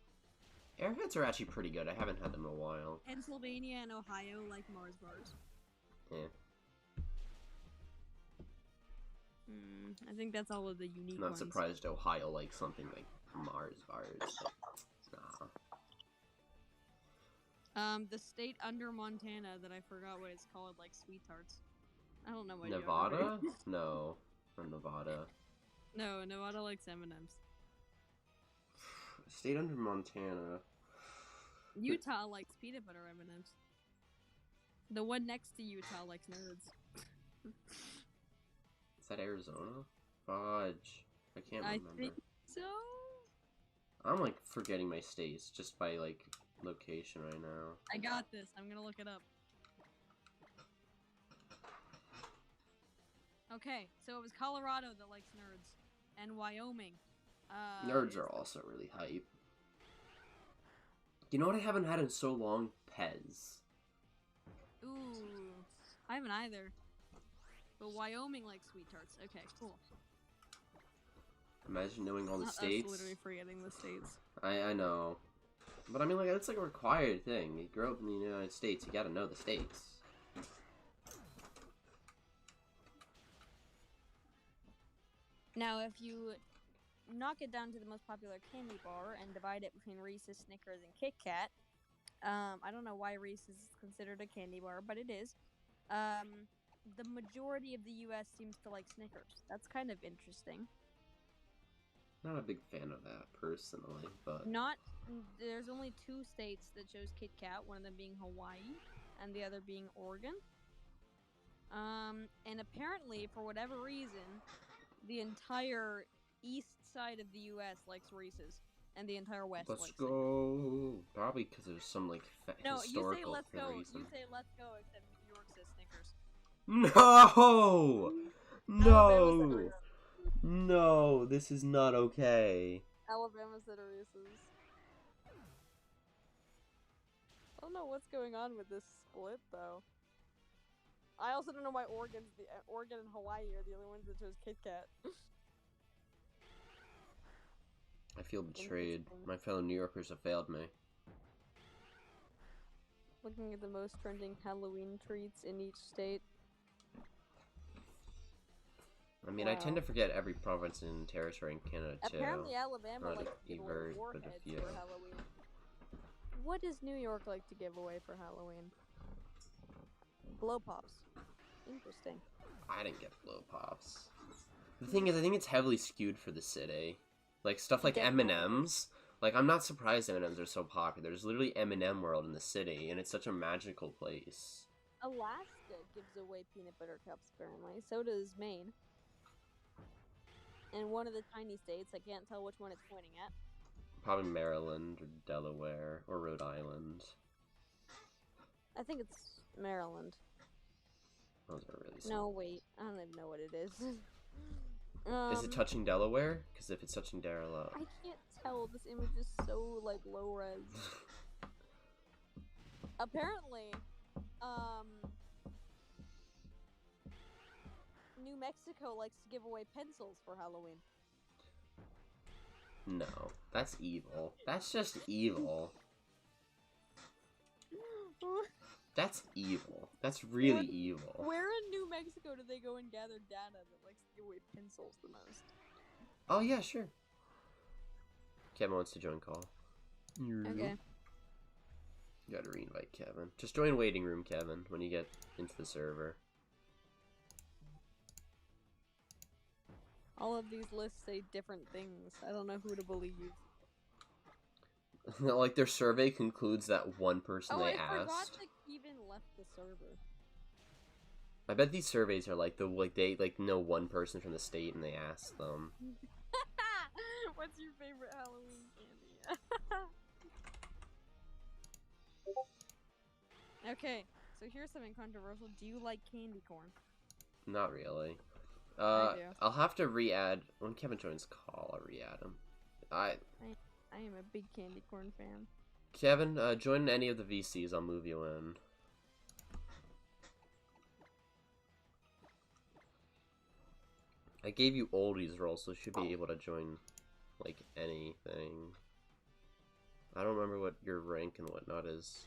Airheads are actually pretty good. I haven't had them in a while. Pennsylvania and Ohio like Mars bars. Yeah. I think that's all of the unique I'm not ones. surprised Ohio likes something like Mars bars. Nah. The state under Montana that I forgot what it's called, like Sweet Tarts. I don't know what. Nevada? No, not Nevada. No, Nevada likes M&Ms. State under Montana. Utah likes peanut butter M&Ms. The one next to Utah likes Nerds. Is that Arizona? Fudge. I can't remember. I think so. I'm like forgetting my states just by like location right now. I got this. I'm gonna look it up. Okay, so it was Colorado that likes Nerds, and Wyoming. Nerds are also really hype. You know what I haven't had in so long? Pez. Ooh, I haven't either. But Wyoming likes Sweet Tarts. Okay, cool. Imagine knowing all the states. Us literally forgetting the states. I know. But I mean, like, it's like a required thing. You grow up in the United States, you gotta know the states. Now, if you knock it down to the most popular candy bar and divide it between Reese's, Snickers, and Kit Kat, I don't know why Reese's is considered a candy bar, but it is. The majority of the U.S. seems to like Snickers. That's kind of interesting. Not a big fan of that, personally, but... There's only 2 states that chose Kit Kat, one of them being Hawaii, and the other being Oregon. And apparently, for whatever reason, the entire east side of the U.S. likes Reese's, and the entire west likes Let's go! Probably because there's some, like, historical you say let's go, reason. you say let's go, except New York says Snickers. No! No! No, this is not okay. Alabama said Reese's. I don't know what's going on with this split, though. I also don't know why Oregon and Hawaii are the only ones that chose Kit Kat. I feel betrayed. My fellow New Yorkers have failed me. Looking at the most trending Halloween treats in each state. I mean, I tend to forget every province and territory in Canada, too. Apparently Alabama Not likes to give away Evert, warheads but a few. for Halloween. What does New York like to give away for Halloween? Blow pops. Interesting. I didn't get blow pops. The thing is, I think it's heavily skewed for the city. Like, stuff like M&M's. Like, I'm not surprised M&M's are so popular. There's literally M&M World in the city, and it's such a magical place. Alaska gives away peanut butter cups, apparently. So does Maine. And one of the tiny states, I can't tell which one it's pointing at. Probably Maryland, or Delaware, or Rhode Island. I think it's Maryland. Those are really small. No, wait. I don't even know what it is. Is it touching Delaware? Because if it's touching Delaware... I can't tell. This image is so, like, low res. Apparently, New Mexico likes to give away pencils for Halloween. No, that's evil. That's just evil. That's evil. That's really evil. Where in New Mexico do they go and gather data that likes to give away pencils the most? Oh, yeah, sure. Kevin wants to join call. Okay. You gotta re-invite Kevin. Just join waiting room, Kevin, when you get into the server. All of these lists say different things. I don't know who to believe. Like, their survey concludes that one person they I forgot asked. that Kevin left the server. I bet these surveys are like they know one person from the state and they ask them. What's your favorite Halloween candy? Okay, so here's something controversial. Do you like candy corn? Not really. I do. I'll have to re-add when Kevin joins call. I'll re-add him. I am a big candy corn fan. Kevin, join any of the VCs. I'll move you in. I gave you oldies roles, so you should be able to join, like, anything. I don't remember what your rank and whatnot is.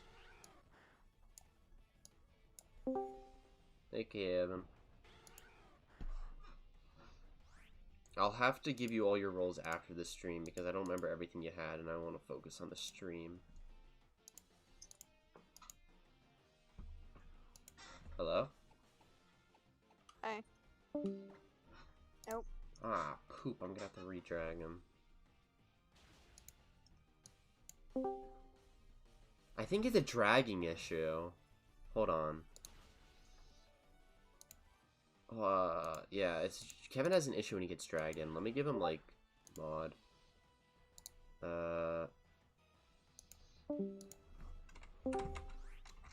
Hey, Kevin. I'll have to give you all your roles after the stream, because I don't remember everything you had, and I want to focus on the stream. Hello? Hi. Nope. Ah, poop. I'm gonna have to re-drag him. I think it's a dragging issue. Hold on. Yeah, Kevin has an issue when he gets dragged in. Let me give him, like, mod.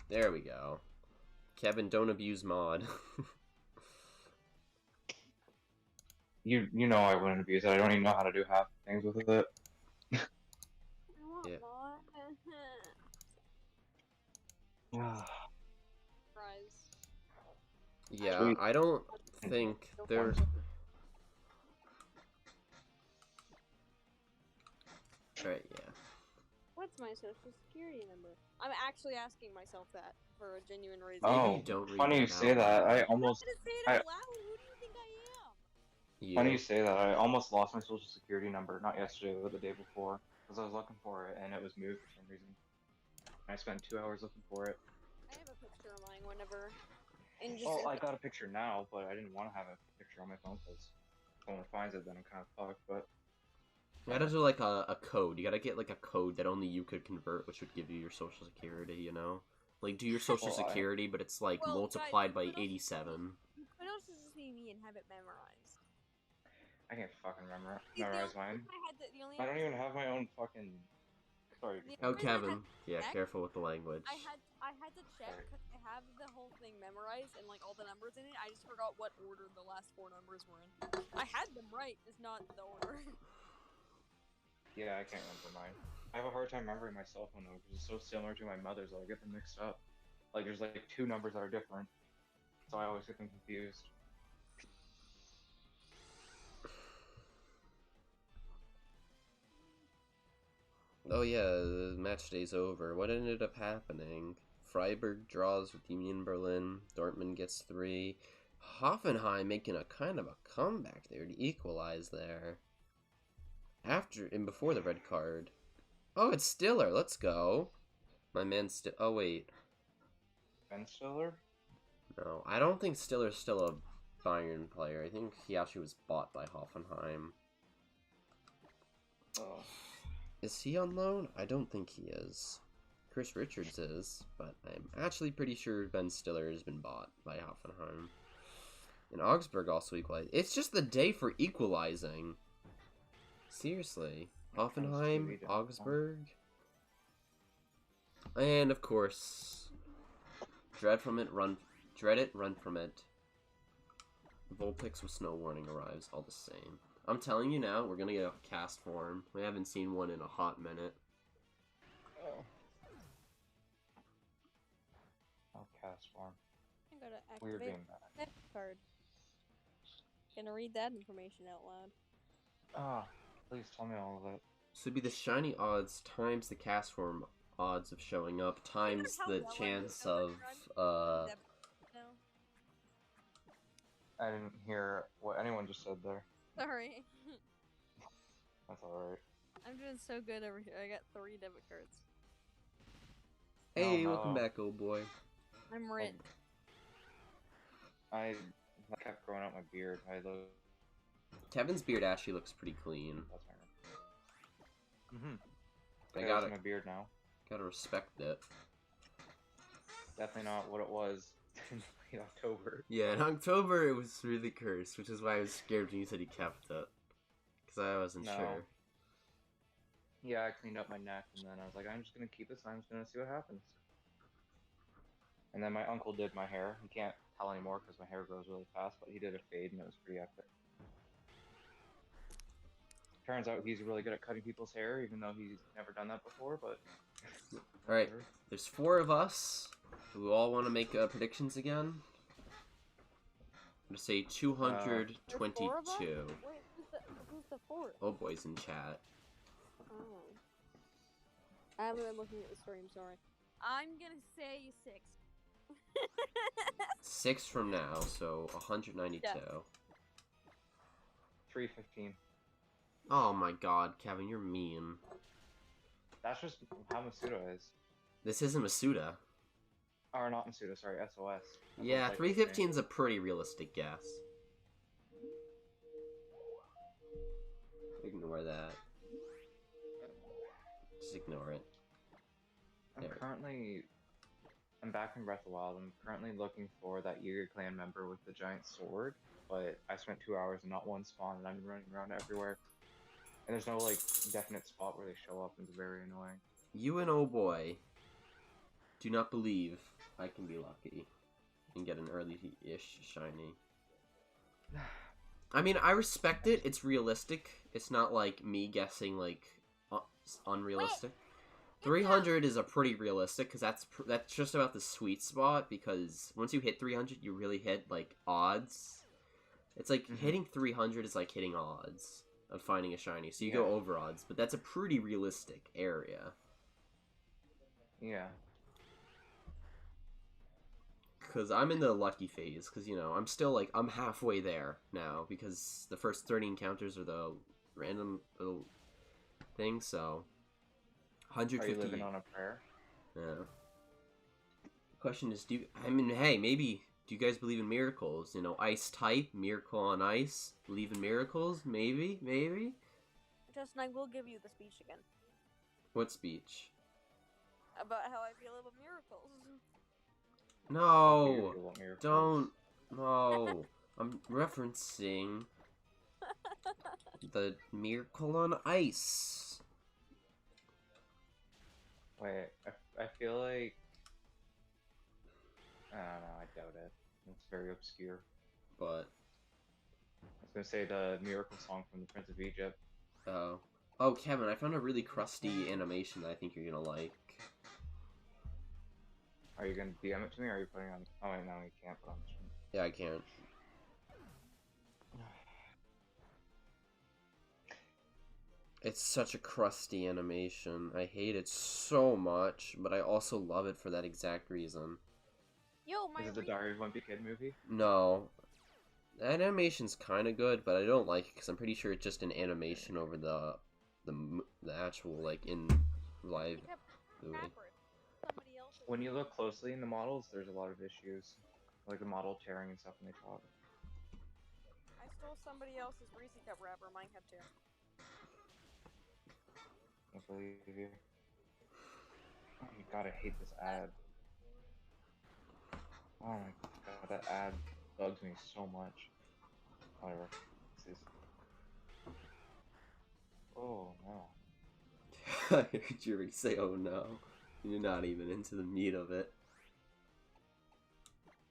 There we go. Kevin, don't abuse mod. You know I wouldn't abuse it. I don't even know how to do half things with it. I want Yeah. more. Fries. Yeah, Sweet. I don't think they're... Alright, yeah. What's my social security number? I'm actually asking myself that for a genuine reason. Oh, you don't read funny them you say out that. loud. I almost. I'm gonna say it out loud. Who do you think I am? Funny you say that. I almost lost my social security number, not yesterday, but the day before, because I was looking for it and it was moved for some reason. I spent 2 hours looking for it. I have a picture of mine whenever. And just Well, I got a picture now, but I didn't want to have a picture on my phone because if someone finds it, then I'm kind of fucked. But You gotta do like a code. You gotta get like a code that only you could convert, which would give you your social security, you know? Like, do your social Well, security, but it's like Well, multiplied guys, by 87. What else does this see me and have it memorized? I can't fucking memorize The only mine. reason the only I don't even have my own fucking. Sorry. The Oh, only reason I Kevin. had- Yeah, careful with the language. I had to check because I have the whole thing memorized and like all the numbers in it. I just forgot what order the last 4 numbers were in. I had them right, just not the order. Yeah, I can't remember mine. I have a hard time remembering my cell phone number because it's so similar to my mother's that I get them mixed up. Like, there's like 2 numbers that are different, so I always get them confused. Oh yeah, the match day's over. What ended up happening? Freiburg draws with Union Berlin. Dortmund gets 3. Hoffenheim making a kind of a comeback there to equalize there. After and before the red card. Oh, it's Stiller. Let's go. My man's still. Oh wait, Ben Stiller? no. I don't think Stiller's still a Bayern player. I think he actually was bought by Hoffenheim. Oh. Is he on loan? I don't think he is. Chris Richards is, but I'm actually pretty sure Ben Stiller has been bought by Hoffenheim. And Augsburg also equalized. It's just the day for equalizing. Seriously. Hoffenheim, Augsburg. And of course, dread it, run from it. Vulpix with snow warning arrives, all the same. I'm telling you now, we're gonna get a cast form. We haven't seen one in a hot minute. Oh. I'll cast form. I gotta Weird activate being back. that card. Gonna read that information out loud. Ah, please tell me all of it. So it'd be the shiny odds times the cast form odds of showing up times how the well I chance know of No. I didn't hear what anyone just said there. Sorry. That's alright. I'm doing so good over here. I got 3 debit cards. Hey, Oh, welcome no. back, old boy. I'm rich. I kept growing out my beard. I look. Kevin's beard actually looks pretty clean. That's my I got my beard now. gotta respect it. Definitely not what it was in late October. Yeah, in October it was really cursed, which is why I was scared when you said you kept it. Because I wasn't No. sure. Yeah, I cleaned up my neck, and then I was like, I'm just gonna keep this, and I'm just gonna see what happens. And then my uncle did my hair. He can't tell anymore because my hair grows really fast, but he did a fade, and it was pretty epic. Turns out he's really good at cutting people's hair, even though he's never done that before, but... Alright, there's 4 of us who all want to make predictions again. I'm gonna say 222. Wait, who's the 4th? Oh boy's in chat. Oh. I haven't been looking at the stream, sorry. I'm gonna say 6. 6 from now, so 192. Yeah. 315. Oh my god, Kevin, you're mean. That's just how Masuda is. This isn't Masuda. Or not Masuda, sorry, SOS. Yeah, 315 is a pretty realistic guess. Ignore that. Just ignore it. I'm back in Breath of the Wild. I'm currently looking for that Yeager clan member with the giant sword, but I spent 2 hours and not one spawn, and I'm running around everywhere. And there's no, like, definite spot where they show up, and it's very annoying. You and oh boy do not believe I can be lucky and get an early-ish shiny. I mean, I respect it. It's realistic. It's not like me guessing, like, unrealistic. 300 is a pretty realistic, because that's just about the sweet spot, because once you hit 300, you really hit, like, odds. It's like, hitting 300 is like hitting odds of finding a shiny, so you go over odds, but that's a pretty realistic area. Yeah. Because I'm in the lucky phase, because, you know, I'm still, like, I'm halfway there now, because the first 30 encounters are the random little thing, so... 150. Are you living on a prayer? Yeah. The question is, hey, maybe, do you guys believe in miracles? You know, ice type, miracle on ice, believe in miracles? Maybe? Justin, I will give you the speech again. What speech? About how I feel about miracles. No! Don't. No. I'm referencing the miracle on ice. Wait, I feel like... I don't know, I doubt it. It's very obscure. But... I was gonna say the miracle song from the Prince of Egypt. Oh. Oh, Kevin, I found a really crusty animation that I think you're gonna like. Are you gonna DM it to me, or are you putting on... Oh wait, no, you can't put on the stream. Yeah, I can't. It's such a crusty animation. I hate it so much, but I also love it for that exact reason. Yo, my Is it the Diary of a Wimpy Kid movie? No. That animation's kind of good, but I don't like it because I'm pretty sure it's just an animation over the actual, like, in live movie. When you look closely in the models, there's a lot of issues. Like the model tearing and stuff when they talk. I stole somebody else's Reese Cup wrapper, mine kept too. I believe you. Oh my god, I hate this ad. Oh my god, that ad bugs me so much. Whatever. This is... Oh no. I heard you already say, oh no. You're not even into the meat of it.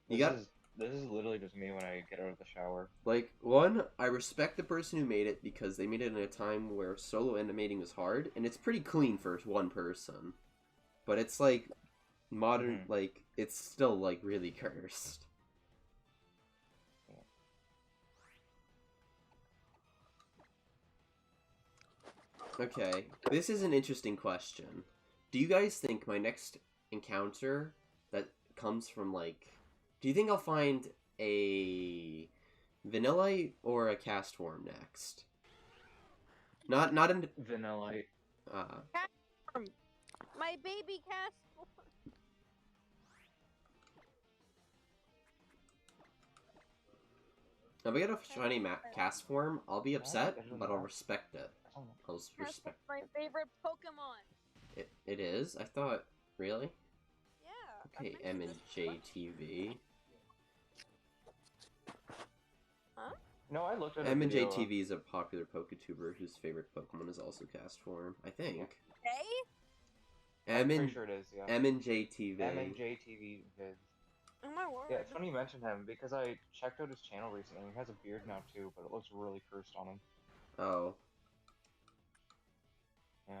This This is literally just me when I get out of the shower. Like, one, I respect the person who made it because they made it in a time where solo animating was hard, and it's pretty clean for one person. But it's like modern, like, it's still like really cursed. Okay, this is an interesting question. Do you guys think my next encounter that comes from, like... Do you think I'll find a Vanillite or a cast form next? Not in... Vanillite. My baby cast. If I get a shiny cast form, I'll be upset, but I'll respect it. I'll respect my favorite Pokemon. it is? I thought... Really? Yeah. Okay, M and J TV. Huh? No, I looked at M and J TV is a popular Poketuber whose favorite Pokemon is also cast form, I think. Hey? I'm pretty sure it is, yeah. M and J TV. M and J TV vids. Oh my word. Yeah, it's funny you mentioned him because I checked out his channel recently. He has a beard now too, but it looks really cursed on him. Oh. Yeah.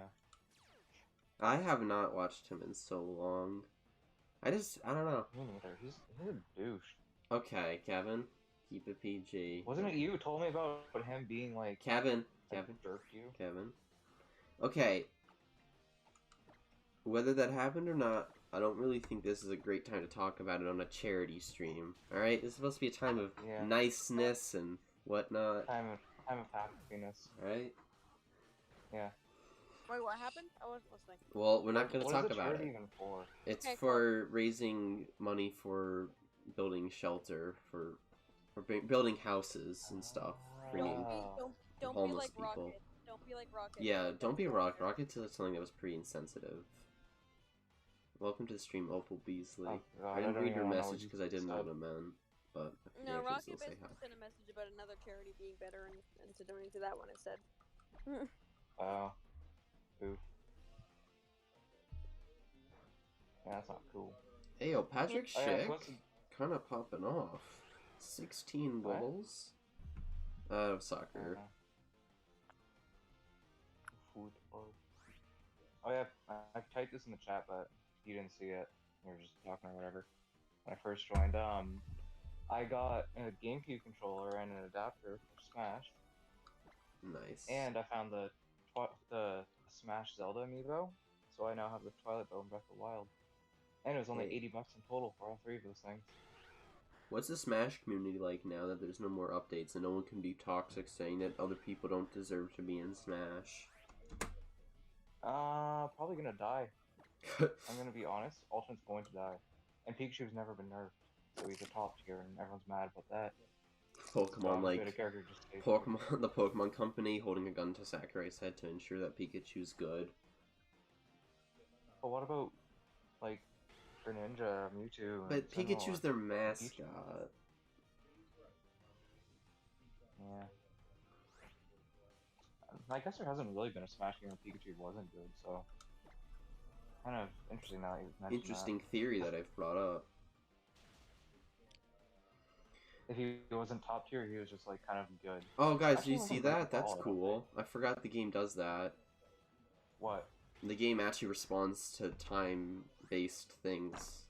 I have not watched him in so long. I don't know. Me neither. He's a douche. Okay, Kevin. Keep it PG. Wasn't it you who told me about him being like... Kevin. jerked you? Kevin. Okay. Whether that happened or not, I don't really think this is a great time to talk about it on a charity stream. Alright? This is supposed to be a time of niceness and whatnot. Time of happiness. Alright? Yeah. Wait, what happened? I wasn't listening. Well, we're not going to What is talk the about charity it. even for? It's Okay, for raising money for building shelter, for building houses and stuff. For Don't need- be like homeless people. Rocket. Don't be like Rocket. Yeah, don't be a rock. Rocket said something that was pretty insensitive. Welcome to the stream, Opal Beasley. Oh, God, I didn't read your even know what message you because I didn't know said. what it meant, but I No, should Rocket still say basically hi. sent a message about another charity being better and to donate to that one instead. Oh. Oof. Yeah, that's not cool. Hey, yo, Patrick Oh, yeah, Schick, what's the- kind of popping off. 16 What? goals. Out of soccer. Food or... Oh yeah, I typed this in the chat, but you didn't see it. We were just talking or whatever. When I first joined, I got a GameCube controller and an adapter for Smash, Nice. and I found the Smash Zelda amiibo, so I now have the Twilight Bow and Breath of the Wild. And it was only Wait. $80 in total for all three of those things. What's the Smash community like now that there's no more updates and no one can be toxic saying that other people don't deserve to be in Smash? Probably gonna die. I'm gonna be honest, Ultimate's going to die. And Pikachu's never been nerfed, so he's a top tier and everyone's mad about that. Pokemon, like, The character just stays the Pokemon Company holding a gun to Sakurai's head to ensure that Pikachu's good. But what about, like, Greninja, Mewtwo? But and Pikachu's Snorlax? their mascot. Yeah. I guess there hasn't really been a Smash game where Pikachu wasn't good, so... Kind of interesting now that you mentioned Interesting theory that I've brought up. If he wasn't top tier, he was just, like, kind of good. Oh, guys, do Actually, you it see wasn't bad that? at That's all, I don't cool. I forgot the game does that. What? The game actually responds to time-based things.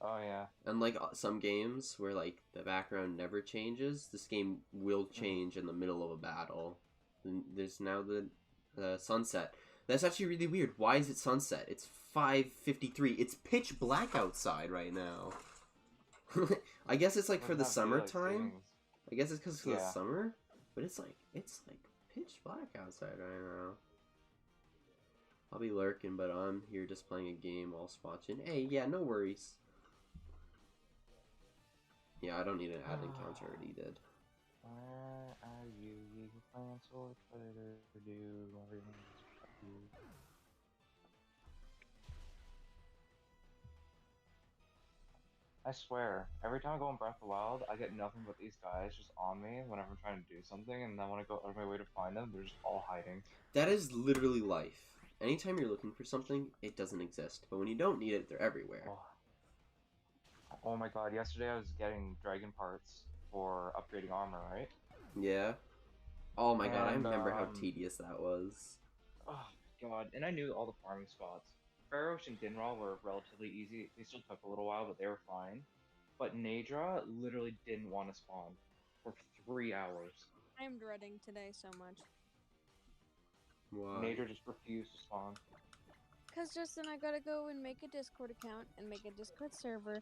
Oh, yeah. Unlike some games where, like, the background never changes, this game will change in the middle of a battle. And there's now the sunset. That's actually really weird. Why is it sunset? It's 5:53. It's pitch black outside right now. I guess it's like for the summertime. I guess it's because it's the summer. But it's like pitch black outside right now. I'll be lurking, but I'm here just playing a game whilst watching. Hey, yeah, no worries. Yeah, I don't need an ad encounter, I already did. Where are you? You can plan sword fighter, do everything. I swear, every time I go on Breath of the Wild, I get nothing but these guys just on me whenever I'm trying to do something, and then when I go out of my way to find them, they're just all hiding. That is literally life. Anytime you're looking for something, it doesn't exist. But when you don't need it, they're everywhere. Oh. Oh my god, yesterday I was getting dragon parts for upgrading armor, right? Yeah. Oh my god, I And remember how tedious that was. oh god, and I knew all the farming spots. Pharaoh and Dinral were relatively easy. They still took a little while, but they were fine. But Nadra literally didn't want to spawn for 3 hours. I am dreading today so much. Why? Nadra just refused to spawn. Cause Justin, I gotta go and make a Discord account and make a Discord server,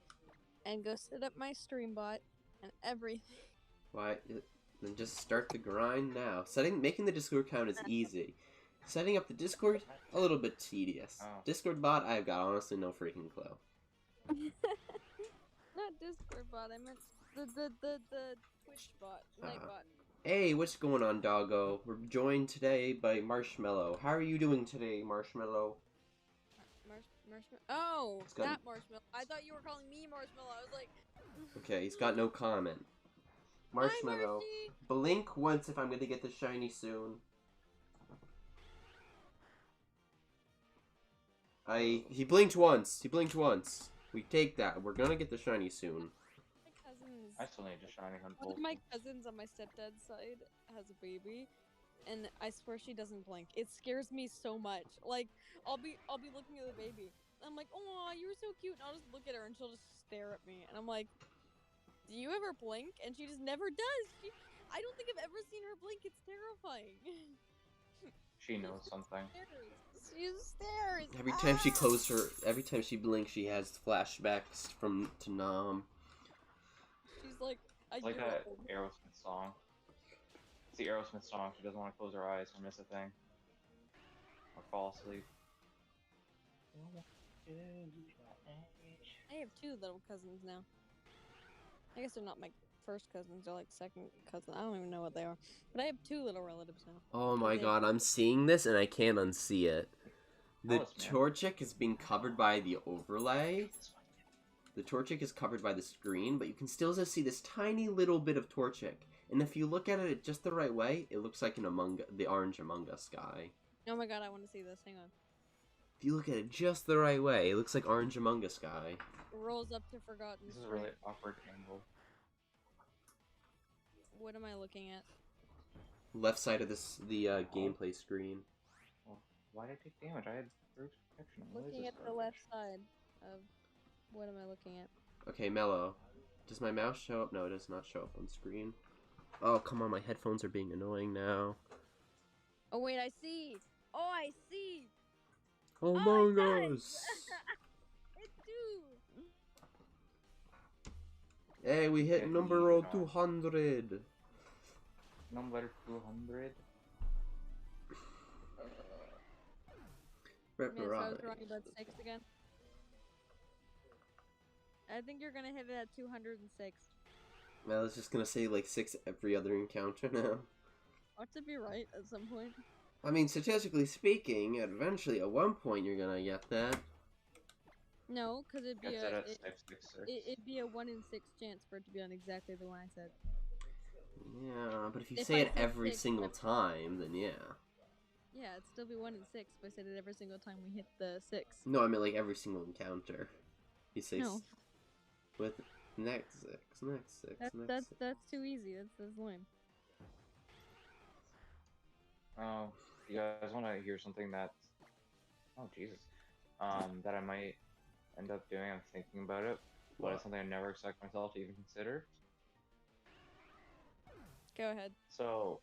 and go set up my stream bot and everything. Why? Then just start the grind now. Making the Discord account is easy. Setting up the Discord, a little bit tedious. Oh. Discord bot, I've got honestly no freaking clue. Not Discord bot. I meant the Twitch bot, Night bot. Hey, what's going on, doggo? We're joined today by Marshmallow. How are you doing today, Marshmallow? Marshmallow. Oh, It's got- that Marshmallow. I thought you were calling me Marshmallow. I was like. Okay, he's got no comment. Marshmallow, Marcy! blink once if I'm going to get the shiny soon. He blinked once. He blinked once. We take that. We're gonna get the shiny soon. My cousins. I still need a shiny hunt. One of my cousins on my stepdad's side has a baby, and I swear she doesn't blink. It scares me so much. Like I'll be looking at the baby. I'm like, oh, you're so cute, and I'll just look at her, and she'll just stare at me, and I'm like, do you ever blink? And she just never does. I don't think I've ever seen her blink. It's terrifying. She knows something. She just stares. Every time she blinks, she has flashbacks to Nam. She's like It's like that Aerosmith song. It's the Aerosmith song. She doesn't want to close her eyes or miss a thing. Or fall asleep. I have 2 little cousins now. I guess they're not my first cousins, they're like second cousins. I don't even know what they are. But I have 2 little relatives now. Oh my god, I'm seeing this and I can't unsee it. The Torchic is being covered by the overlay. The Torchic is covered by the screen, but you can still just see this tiny little bit of Torchic. And if you look at it just the right way, it looks like the orange Among Us guy. Oh my god, I want to see this. Hang on. If you look at it just the right way, it looks like orange Among Us guy. Rolls up to Forgotten This is a Street. really awkward angle. What am I looking at? Left side of the gameplay screen. Why did I take damage? I had Bruce protection. What is Looking this at the garbage? left side of... What am I looking at? Okay, Mello. Does my mouse show up? No, it does not show up on screen. Oh, come on, my headphones are being annoying now. Oh wait, I see! Oh, I see! Among it Us! It's 2! Hey, we hit Yeah, number you know. 200! Number 200. Man, so I was wrong about 6 again. I think you're gonna hit it at 206. I was just gonna say like 6 every other encounter now. Ought to be right at some point. I mean, statistically speaking, eventually at one point you're gonna get that. No, because it'd be Gets it a at 666. it'd be a 1 in 6 chance for it to be on exactly the one I said. Yeah, but if you If say I it said every 6 single every- time, then yeah. Yeah, it'd still be 1 in 6 if I said it every single time we hit the 6. No, I mean like every single encounter. You say No. with next 6, next 6, next 6. That's too easy. That's lame. Oh, you guys want to hear something that? Oh Jesus. That I might end up doing. I'm thinking about it, but What? it's something I never expect myself to even consider. Go ahead. So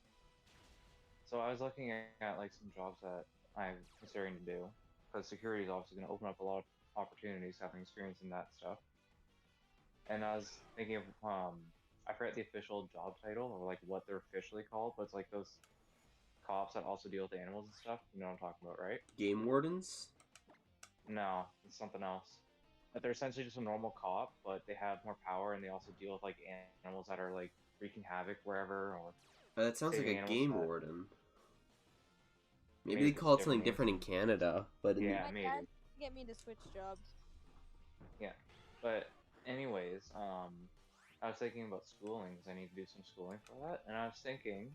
I was looking at like some jobs that I'm considering to do, because security is obviously going to open up a lot of opportunities having experience in that stuff. And I was thinking of I forget the official job title or like what they're officially called, but it's like those cops that also deal with animals and stuff. You know what I'm talking about, right? Game wardens? No, it's something else. But they're essentially just a normal cop, but they have more power and they also deal with like animals that are like wreaking havoc wherever, or That sounds like saving a animals game that- warden. Maybe Maybe they it's call it something different different in Canada, but in Yeah, My maybe. dad get me to switch jobs. But anyways, I was thinking about schooling because I need to do some schooling for that, and I was thinking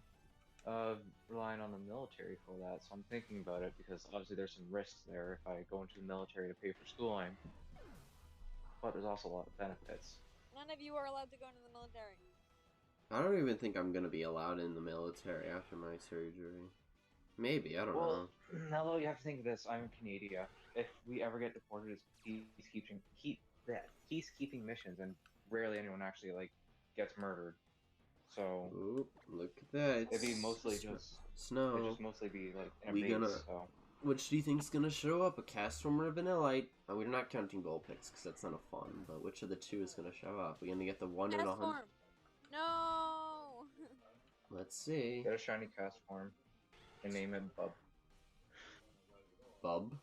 of relying on the military for that. So I'm thinking about it because obviously there's some risks there if I go into the military to pay for schooling. But but there's also a lot of benefits. None of you are allowed to go into the military. I don't even think I'm gonna be allowed in the military after my surgery. Maybe, I don't know. Now though, you have to think of this. I'm in Canada. If we ever get deported, it's peacekeeping missions, and rarely anyone actually like gets murdered. So Oop, look at that. it'd be mostly just snow. It'd just mostly be like in a We base. gonna- So Which do you think's gonna show up? A Castform or a Vanillite? We're not counting Vulpix because that's not a fun. But which of the two is gonna show up? We're gonna get the 1 in a 100. Castform. No. Let's see. get a shiny cast form and name it Bub. Bub.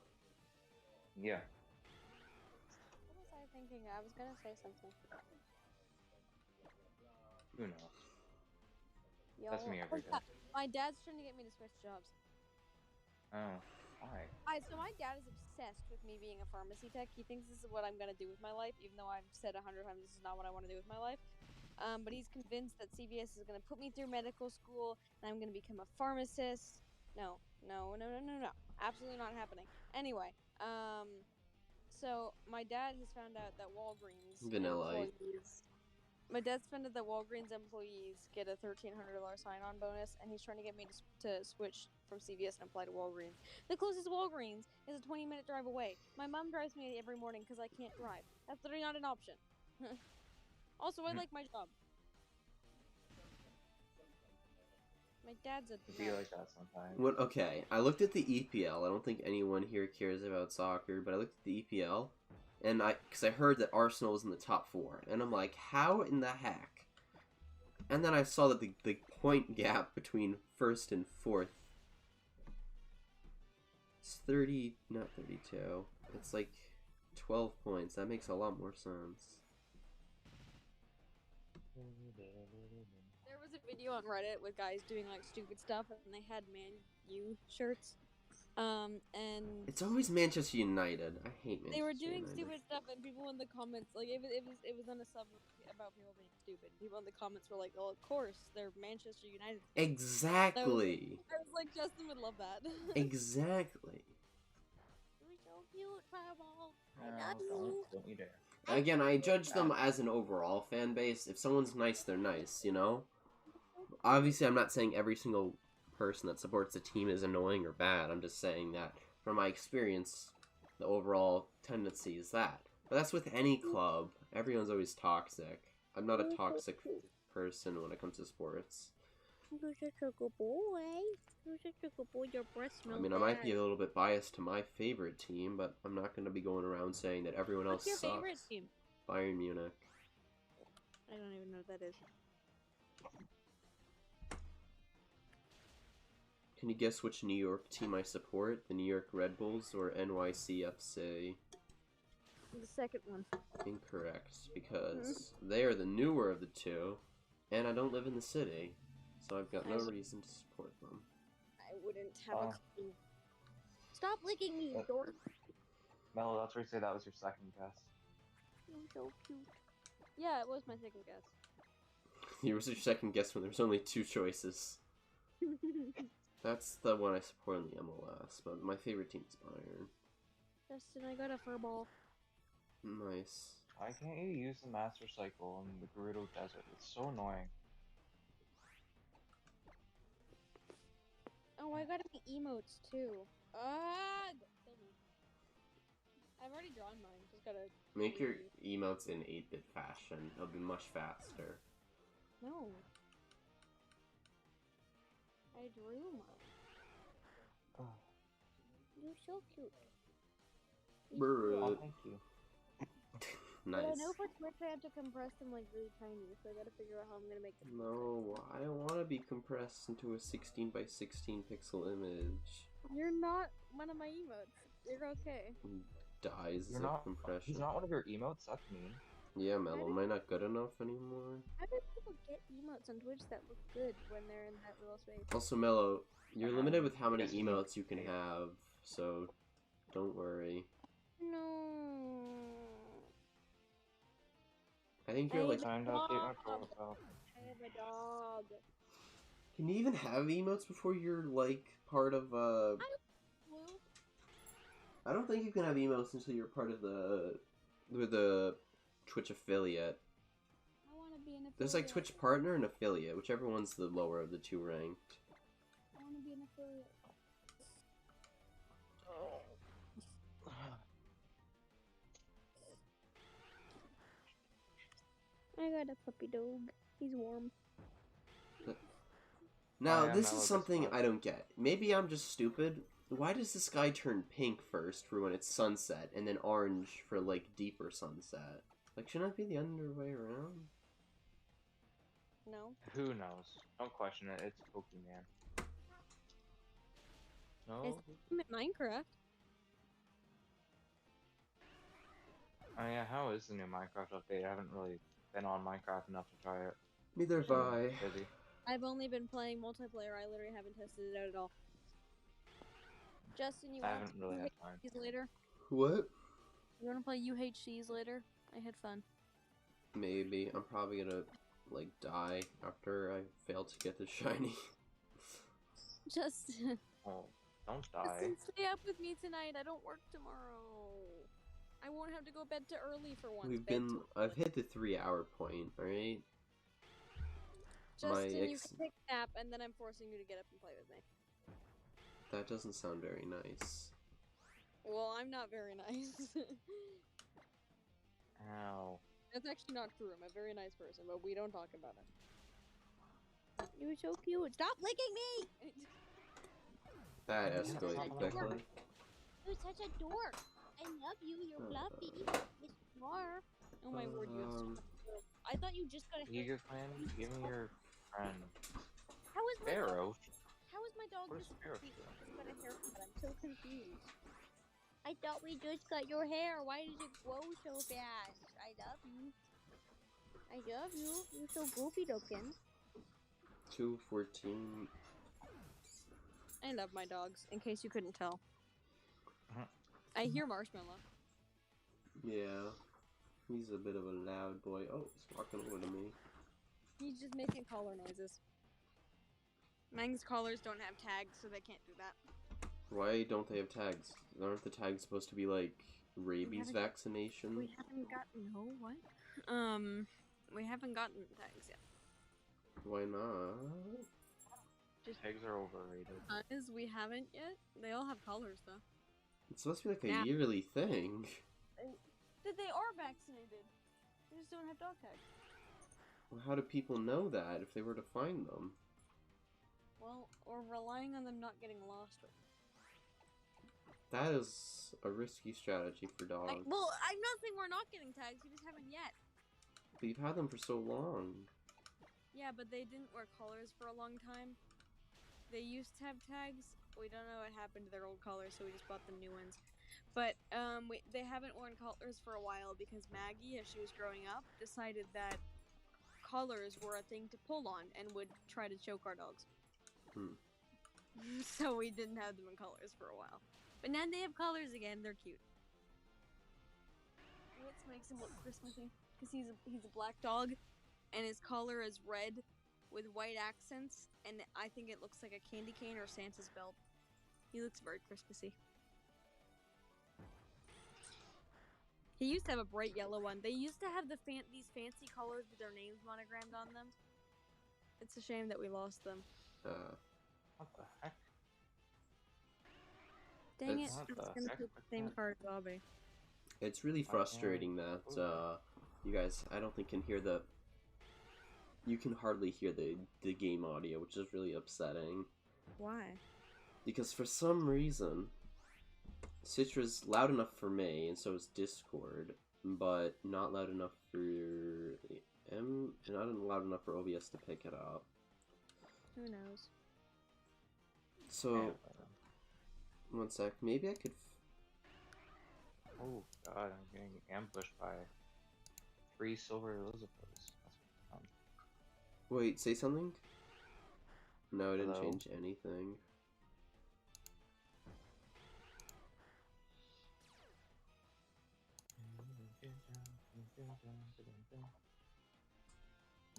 Yeah. What was I thinking? I was gonna say something. Who knows? Yo, That's me every day. My dad's trying to get me to switch jobs. Oh, why? So my dad is obsessed with me being a pharmacy tech. He thinks this is what I'm gonna do with my life, even though I've said 100 times this is not what I want to do with my life. But he's convinced that CVS is gonna put me through medical school, and I'm gonna become a pharmacist. No. Absolutely not happening. Anyway, so my dad has found out that Walgreens Vanillite. employees. My dad's found out that Walgreens employees get a $1,300 sign-on bonus, and he's trying to get me to switch from CVS and apply to Walgreens. The closest Walgreens is a 20-minute drive away. My mom drives me every morning because I can't drive. That's literally not an option. Also, I like my job. My dad's a It'd be like that sometimes. What? Okay, I looked at the EPL. I don't think anyone here cares about soccer, but I looked at the EPL, and because I heard that Arsenal was in the top 4, and I'm like, how in the heck? And then I saw that the point gap between first and fourth is 30, not 32. It's like 12 points. That makes a lot more sense. There was a video on Reddit with guys doing like stupid stuff, and they had Man U shirts. And It's always Manchester United. I hate Manchester they were doing United. stupid stuff, and people in the comments, like it was on a sub about people being stupid. People in the comments were like, "Oh, of course, they're Manchester United." Exactly. I was like, Justin would love that. Exactly. You're so cute, Fireball. Don't you dare. Again, I judge them as an overall fan base. If someone's nice, they're nice, you know? Obviously, I'm not saying every single person that supports the team is annoying or bad. I'm just saying that, from my experience, the overall tendency is that. But that's with any club. Everyone's always toxic. I'm not a toxic person when it comes to sports. You're such a good boy. You're such a good boy. Your breath smells I mean, I might be a little bit biased to my favorite team, but I'm not going to be going around saying that everyone else What's your sucks. favorite team? Bayern Munich. I don't even know what that is. Can you guess which New York team I support? The New York Red Bulls or NYCFC? The second one. Incorrect, because they are the newer of the two, and I don't live in the city, so I've got no reason to support them. I wouldn't have a clue. Stop licking me, you dork. Mello, that's where you say that was your second guess. You're so cute. Yeah, it was my second guess. Here was your second guess when there's only 2 choices. That's the one I support in the MLS, but my favorite team is Bayern. Justin, I got a furball. Nice. Why can't you use the Master Cycle in the Gerudo Desert? It's so annoying. Oh, I got any emotes too. Ah, kill me. I've already drawn mine. Just gotta. Make your emotes in 8-bit fashion. It'll be much faster. No. I drew mine. Oh, You're so cute. Brr. thank you. Nice. But I know for Twitch I have to compress them like really tiny, so I gotta figure out how I'm gonna make them. No, I don't want to be compressed into a 16 by 16 pixel image. You're not one of my emotes. You're okay. Dies You're of not. compression. He's not one of your emotes. That's mean. Yeah, Mellow, am I not good enough anymore? How do people get emotes on Twitch that look good when they're in that little space? Also, Mellow, you're limited with how many Yes, emotes you can have, so don't worry. No. I think you're like... Time to update my profile. I have a dog. Can you even have emotes before you're, like, part of, Blue? I don't think you can have emotes until you're part of the Twitch affiliate. I want to be an affiliate. There's like Twitch partner and affiliate, whichever one's the lower of the two ranked. I want to be an affiliate. I got a puppy dog. He's warm. Now, I am this is Melody something Spot. I don't get. Maybe I'm just stupid. Why does the sky turn pink first for when it's sunset, and then orange for, like, deeper sunset? Like, shouldn't it be the other way around? No. Who knows? Don't question it. It's Pokemon. No? I'm in Minecraft. Oh yeah, how is the new Minecraft update? I haven't really been on Minecraft enough to try it. Neither have I. Busy. I've only been playing multiplayer. I literally haven't tested it out at all. Justin, you I want haven't to really play had time. UHCs later? What? You want to play UHCs later? I had fun. Maybe. I'm probably gonna, like, die after I fail to get the shiny. Justin, Oh, don't die. Justin, stay up with me tonight. I don't work tomorrow. I won't have to go bed too early for once. I've hit the 3-hour point, alright? Justin, you can take a nap, and then I'm forcing you to get up and play with me. That doesn't sound very nice. Well, I'm not very nice. Ow. That's actually not true. I'm a very nice person, but we don't talk about it. You're so cute. Stop licking me! That Yeah, escalated stop quickly. You're such a dork. I love you. You're fluffy. Yes, you are. Oh my word, you have so much love. I thought you just got a hair. Eager Clan, give me your friend. How is my dog? Pharaoh? How is my dog Where's just Pharaoh? just got a haircut? I'm so confused. I thought we just got your hair. Why did it grow so fast? I love you. I love you. You're so goofy looking. 214. I love my dogs, in case you couldn't tell. I hear Marshmallow. Yeah. He's a bit of a loud boy. Oh, he's walking over to me. He's just making collar noises. Mang's collars don't have tags, so they can't do that. Why don't they have tags? Aren't the tags supposed to be like rabies haven't- vaccination? We haven't gotten what? We haven't gotten tags yet. Why not? Tags are overrated. Because we haven't yet. They all have collars though. It's supposed to be like a Yeah. yearly thing. They are vaccinated. They just don't have dog tags. Well, how do people know that if they were to find them? Well, we're relying on them not getting lost. That is a risky strategy for dogs. I'm not saying we're not getting tags. We just haven't yet. But you've had them for so long. Yeah, but they didn't wear collars for a long time. They used to have tags. We don't know what happened to their old collars, so we just bought them new ones. But they haven't worn collars for a while because Maggie, as she was growing up, decided that collars were a thing to pull on and would try to choke our dogs. So we didn't have them in collars for a while. But now they have collars again. They're cute. What makes him look Christmassy? Because he's a black dog, and his collar is red with white accents, and I think it looks like a candy cane or Santa's belt. He looks very Christmassy. He used to have a bright yellow one. They used to have these fancy collars with their names monogrammed on them. It's a shame that we lost them. What the heck? Dang it! That's- It's What the gonna heck? put the same card as Bobby. It's really frustrating that you guys, I don't think, can hear the... You can hardly hear the game audio, which is really upsetting. Why? Because for some reason, Citra's loud enough for me, and so is Discord, but not loud enough for not loud enough for OBS to pick it up. Who knows? So, one sec, maybe I could... Oh god, I'm getting ambushed by 3 silver Elizabeths. That's fun. Wait, say something? No, it didn't Hello? change anything.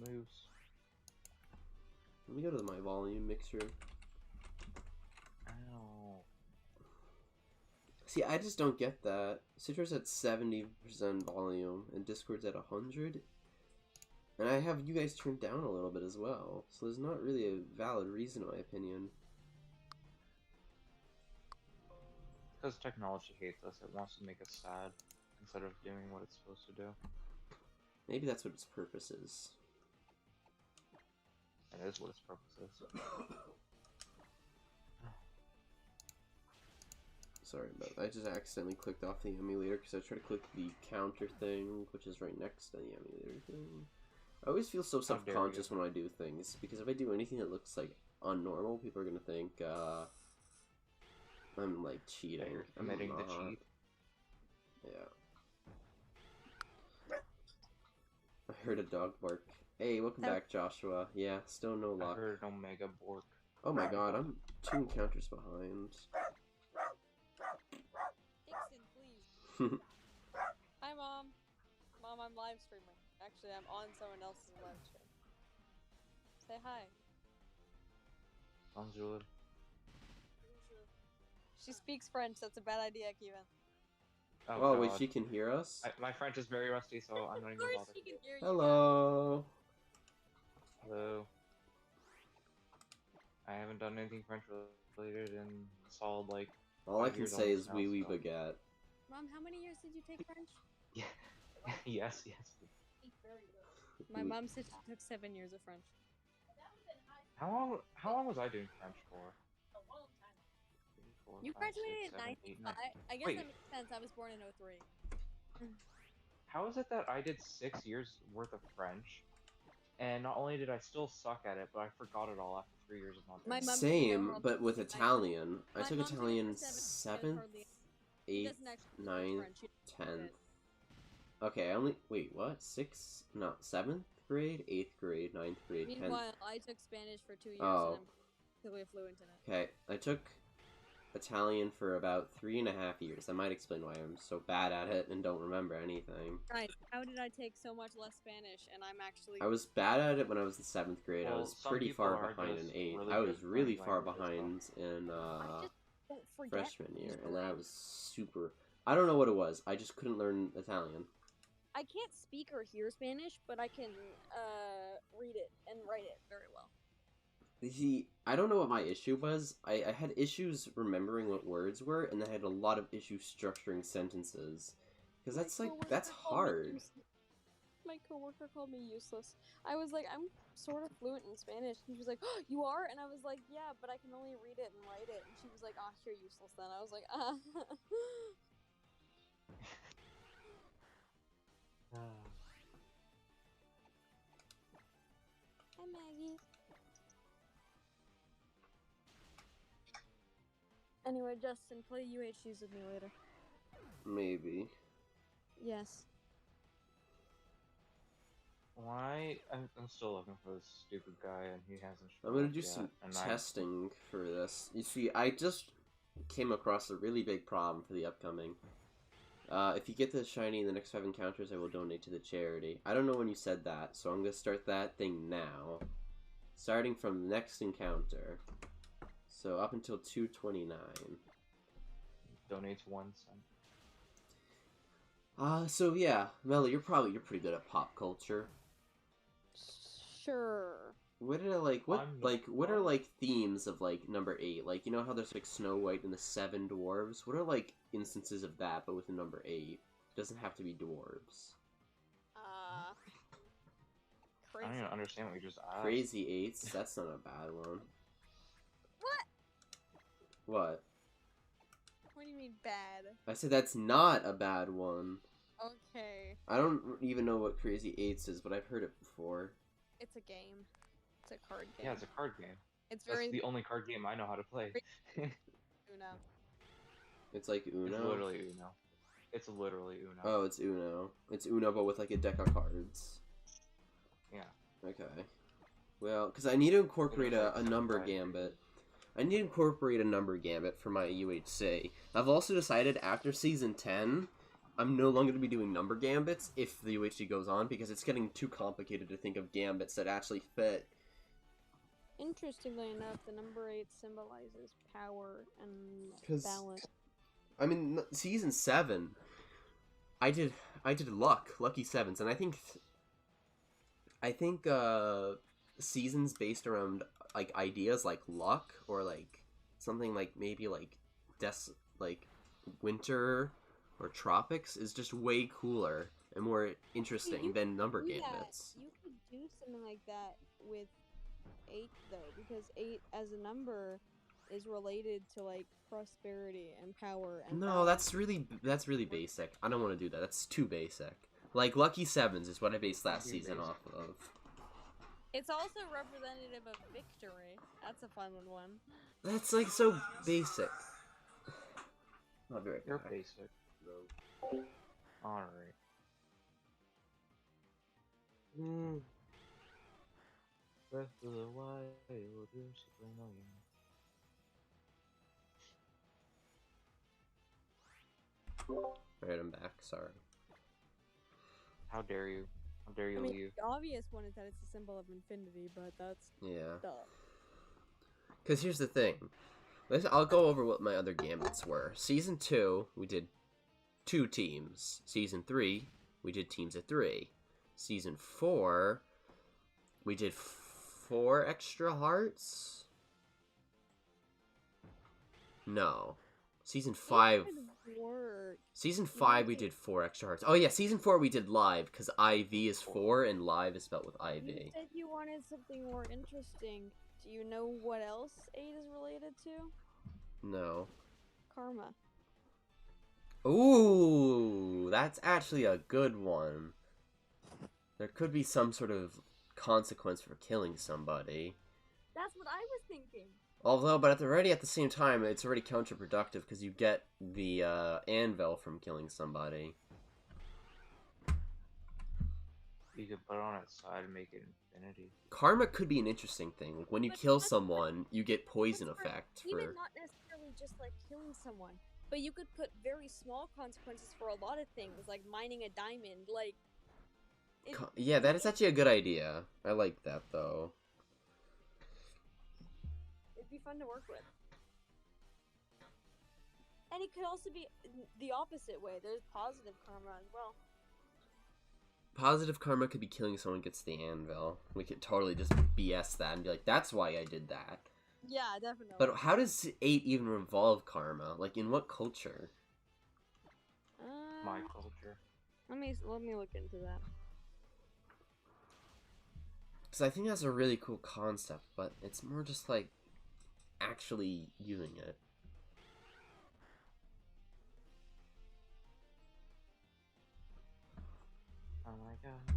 Moves. Let me go to my volume mixer. Ow. See, I just don't get that. Citra's at 70% volume, and Discord's at 100. And I have you guys turned down a little bit as well, so there's not really a valid reason, in my opinion. Because technology hates us. It wants to make us sad instead of doing what it's supposed to do. Maybe that's what its purpose is. That is what its purpose is. Sorry about that. I just accidentally clicked off the emulator because I tried to click the counter thing, which is right next to the emulator thing. I always feel so self-conscious when I do things, because if I do anything that looks like unnormal, people are gonna think I'm like cheating. Committing the cheat. Yeah. I heard a dog bark. Hey, welcome back, Joshua. Yeah, still no luck. I heard an Omega Bork. Oh my god, I'm 2 encounters behind. Dixon, please. Hi, Mom. Mom, I'm live streaming. Actually, I'm on someone else's live stream. Say hi. Bonjour. She speaks French. That's a bad idea, Kevin. Oh, wait, she can hear us? My French is very rusty, so I'm not even gonna bother. She can hear you. Hello. Hello. I haven't done anything French related in solid, like, All I 5 can years say almost is now, oui oui so- baguette. Mom, how many years did you take French? Yeah. Yes. My mom said she took 7 years of French. How long was I doing French for? You graduated in 95. I guess Wait. that makes sense. I was born in 03. How is it that I did 6 years worth of French, and not only did I still suck at it, but I forgot it all after 3 years of not doing My it? mom- Same, but with Italian. I My took mom took it Italian for 7th, 7th, She 8th, doesn't actually speak 9th, French. She doesn't speak 10th. it. Okay, I only... Wait, what? 6? No, 7th grade, 8th grade, 9th grade, 10th. Meanwhile, I took Spanish for 2 years Oh. and I'm completely fluent in it. Okay, I took Italian for about 3.5 years. That might explain why I'm so bad at it and don't remember anything. Guys, how did I take so much less Spanish and I'm actually... I was bad at it when I was in 7th grade. I Well, was some pretty people far are behind in just 8th. really I good was at really learning far languages, behind in I just don't forget. freshman year, things and I right. was super... I don't know what it was. I just couldn't learn Italian. I can't speak or hear Spanish, but I can read it and write it very well. See, I don't know what my issue was. I had issues remembering what words were, and I had a lot of issues structuring sentences. Because that's hard. My coworker called me useless. I was like, I'm sort of fluent in Spanish. And she was like, oh, you are? And I was like, yeah, but I can only read it and write it. And she was like, ah, you're useless then. I was like, ah. Hi, Maggie. Anyway, Justin, play UHCs with me later. Maybe. Yes. Why? I'm still looking for this stupid guy, and he hasn't shown I'm gonna up do yet, some and testing for this. You see, I just came across a really big problem for the upcoming. If you get the shiny in the next 5 encounters, I will donate to the charity. I don't know when you said that, so I'm gonna start that thing now. Starting from the next encounter. So up until 229. donates 1 cent. So yeah, Melly, you're pretty good at pop culture. Sure. What did I like? What I'm what are like themes of like number 8? Like, you know how there's like Snow White and the 7 dwarves? What are like instances of that, but with the number 8? It doesn't have to be dwarves. I Crazy. don't even understand what you just asked. Crazy 8s. That's not a bad one. What? What? What do you mean bad? I said that's not a bad one. Okay. I don't even know what Crazy 8s is, but I've heard it before. It's a game. It's a card game. Yeah, it's a card game. It's That's very the only card game I know how to play. Uno. It's like Uno? It's literally Uno. It's literally Uno. Oh, it's Uno. It's Uno, but with like a deck of cards. Yeah. Okay. Well, because I need to incorporate It was a like number 5 gambit. I need to incorporate a number gambit for my UHC. I've also decided after Season 10, I'm no longer going to be doing number gambits if the UHC goes on, because it's getting too complicated to think of gambits that actually fit. Interestingly enough, the number 8 symbolizes power and 'Cause- balance. I mean, season 7, I did lucky sevens, and I think seasons based around like ideas like luck or like something like maybe like like winter or tropics is just way cooler and more interesting than number gambits. You could do something like that with 8 though, because 8 as a number is related to like prosperity and power and No, balance. that's really basic. I don't want to do that. That's too basic. Like lucky sevens is what I based last Too season basic. off of. It's also representative of victory. That's a fun one. That's like so basic. Not very You're good. basic. Alright. Breath of the Wild, you're super annoying. Alright, I'm back. Sorry. How dare you? How dare you I mean, leave? the obvious one is that it's a symbol of infinity, but that's Yeah. duh. Because here's the thing. I'll go over what my other gambits were. Season 2, we did 2 teams. Season 3, we did teams of 3. Season 4, we did 4 extra hearts? No. Season 5... Season 5, we did 4 extra hearts. Oh yeah, Season 4 we did live, because IV is 4, and live is spelled with IV. You said you wanted something more interesting. Do you know what else 8 is related to? No. Karma. Ooh, that's actually a good one. There could be some sort of consequence for killing somebody. That's what I was thinking. Although, but at the same time, it's already counterproductive because you get the anvil from killing somebody. You could put it on its side and make it infinity. Karma could be an interesting thing. Like when you But kill that's- someone, you get poison That's effect Even for. not necessarily just like killing someone, but you could put very small consequences for a lot of things, like mining a diamond. Like, Yeah, that is actually a good idea. I like that though. it'd be fun to work with. And it could also be the opposite way. There's positive karma as well. Positive karma could be killing someone gets the anvil. We could totally just BS that and be like, that's why I did that. Yeah, definitely. But how does 8 even involve karma? Like, in what culture? My culture. Let me look into that. Because I think that's a really cool concept, but it's more just like actually using it. Oh my god.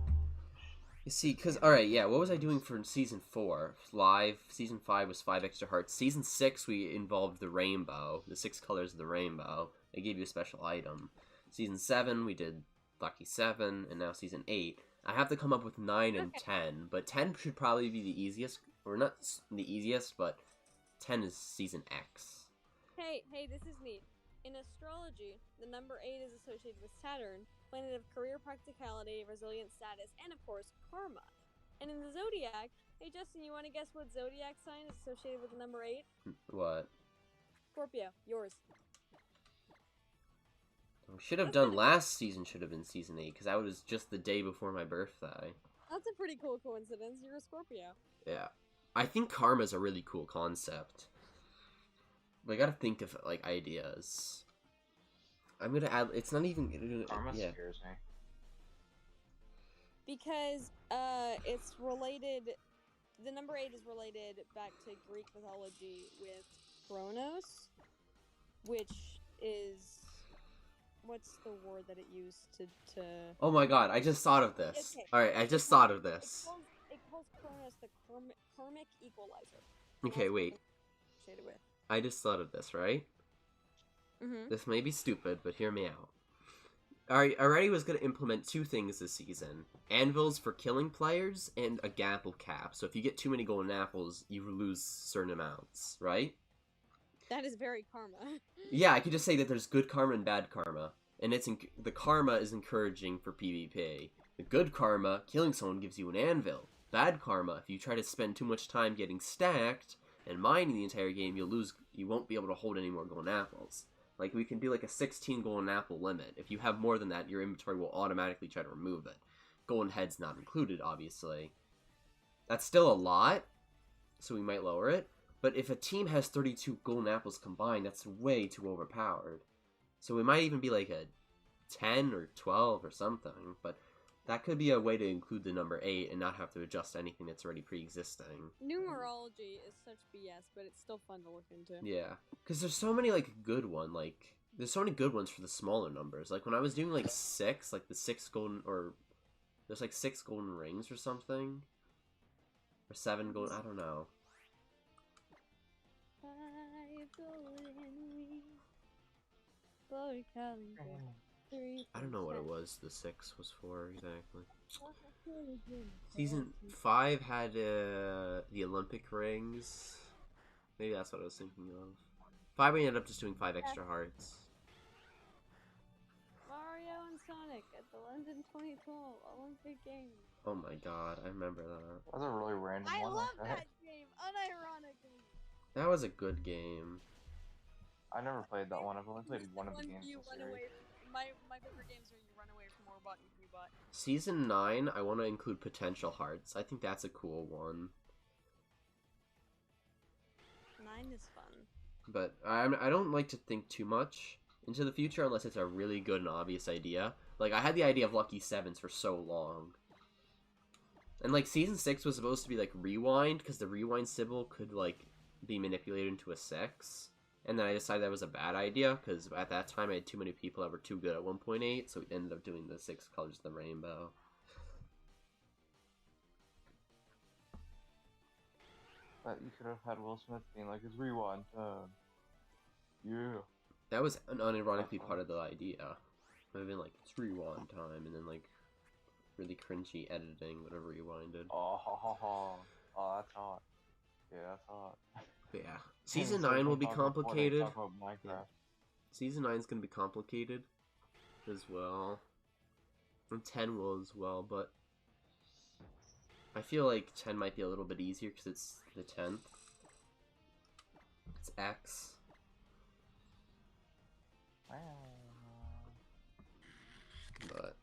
You see, because, alright, yeah, what was I doing for Season 4? Live. Season 5 was 5 extra hearts. Season 6, we involved the rainbow, the 6 colors of the rainbow. They gave you a special item. Season 7, we did Lucky 7, and now Season 8. I have to come up with 9 and 10, but 10 should probably be the easiest, or not the easiest, but 10 is Season X. Hey, this is neat. In astrology, the number 8 is associated with Saturn, planet of career practicality, resilient status, and of course, karma. And in the zodiac, hey Justin, you want to guess what zodiac sign is associated with the number 8? What? Scorpio, yours. We should have done last season, should have been Season 8, because that was just the day before my birthday. That's a pretty cool coincidence. You're a Scorpio. Yeah. I think karma is a really cool concept. But I gotta think of, like, ideas. I'm gonna add, it's not even, Karma yeah. scares me. Because, it's related, the number 8 is related back to Greek mythology with Kronos, which is, what's the word that it used to Oh my god, I just thought of this. Okay. Alright, I just thought of this. It calls Kronos the karmic equalizer. Okay, wait. Associated with. I just thought of this, right? Mm-hmm. This may be stupid, but hear me out. I already was going to implement 2 things this season. Anvils for killing players, and a gamble cap. So if you get too many golden apples, you lose certain amounts, right? That is very karma. Yeah, I could just say that there's good karma and bad karma. And the karma is encouraging for PvP. The good karma, killing someone gives you an anvil. Bad karma, if you try to spend too much time getting stacked and mining the entire game, you won't be able to hold any more golden apples. Like, we can do like a 16 golden apple limit. If you have more than that, your inventory will automatically try to remove it. Golden head's not included, obviously. That's still a lot, so we might lower it. But if a team has 32 golden apples combined, that's way too overpowered. So we might even be like a 10 or 12 or something, but that could be a way to include the number 8 and not have to adjust anything that's already pre-existing. Numerology is such BS, but it's still fun to look into. Yeah, because there's so many, like, good one, like, there's so many good ones for the smaller numbers. Like, when I was doing, like, 6, like, the 6 golden, or, there's, like, 6 golden rings or something. Or 7 golden, I don't know. 5 golden rings, 4 calendars, 3 I don't know what it was the 6 was for, exactly. Season 5 had, the Olympic rings. Maybe that's what I was thinking of. 5, we ended up just doing 5 extra hearts. Mario and Sonic at the London 2012 Olympic Games. Oh my god, I remember that. That was a really random I one. love okay. that game, unironically. That was a good game. I never played that one. I've only played one of the games in You the run series. away from, my favorite games are you run away from Orbot and Cubot. Season 9, I want to include potential hearts. I think that's a cool one. 9 is fun. But I don't like to think too much into the future unless it's a really good and obvious idea. Like, I had the idea of Lucky Sevens for so long. And, like, Season 6 was supposed to be, like, Rewind, because the Rewind symbol could, like, be manipulated into a 6. And then I decided that was a bad idea, because at that time I had too many people that were too good at 1.8, so we ended up doing the 6 colors of the rainbow. But you could have had Will Smith being like, it's rewind time. Yeah. That was an unironically part of the idea. It would have been like, it's rewind time, and then like, really cringy editing would have rewinded. Oh, ha, ha, ha. Oh, that's hot. Yeah, that's hot. But yeah, Season 9 will be complicated. Talk about Minecraft. Yeah. Season 9 is going to be complicated as well. And 10 will as well, but I feel like 10 might be a little bit easier because it's the 10th. It's X. But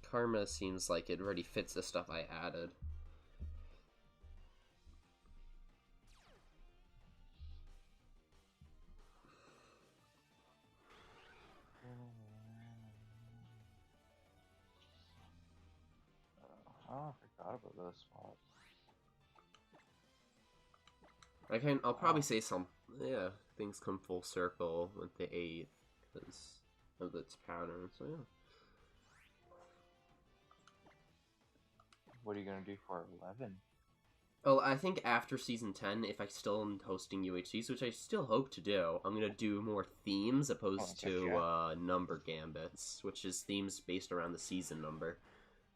Karma seems like it already fits the stuff I added. Oh, I forgot about those spots. I'll probably say yeah, things come full circle with the 8th because of its pattern, so yeah. What are you gonna do for 11? Oh, I think after Season 10, if I still am hosting UHCs, which I still hope to do, I'm gonna do more themes opposed to number gambits, which is themes based around the season number.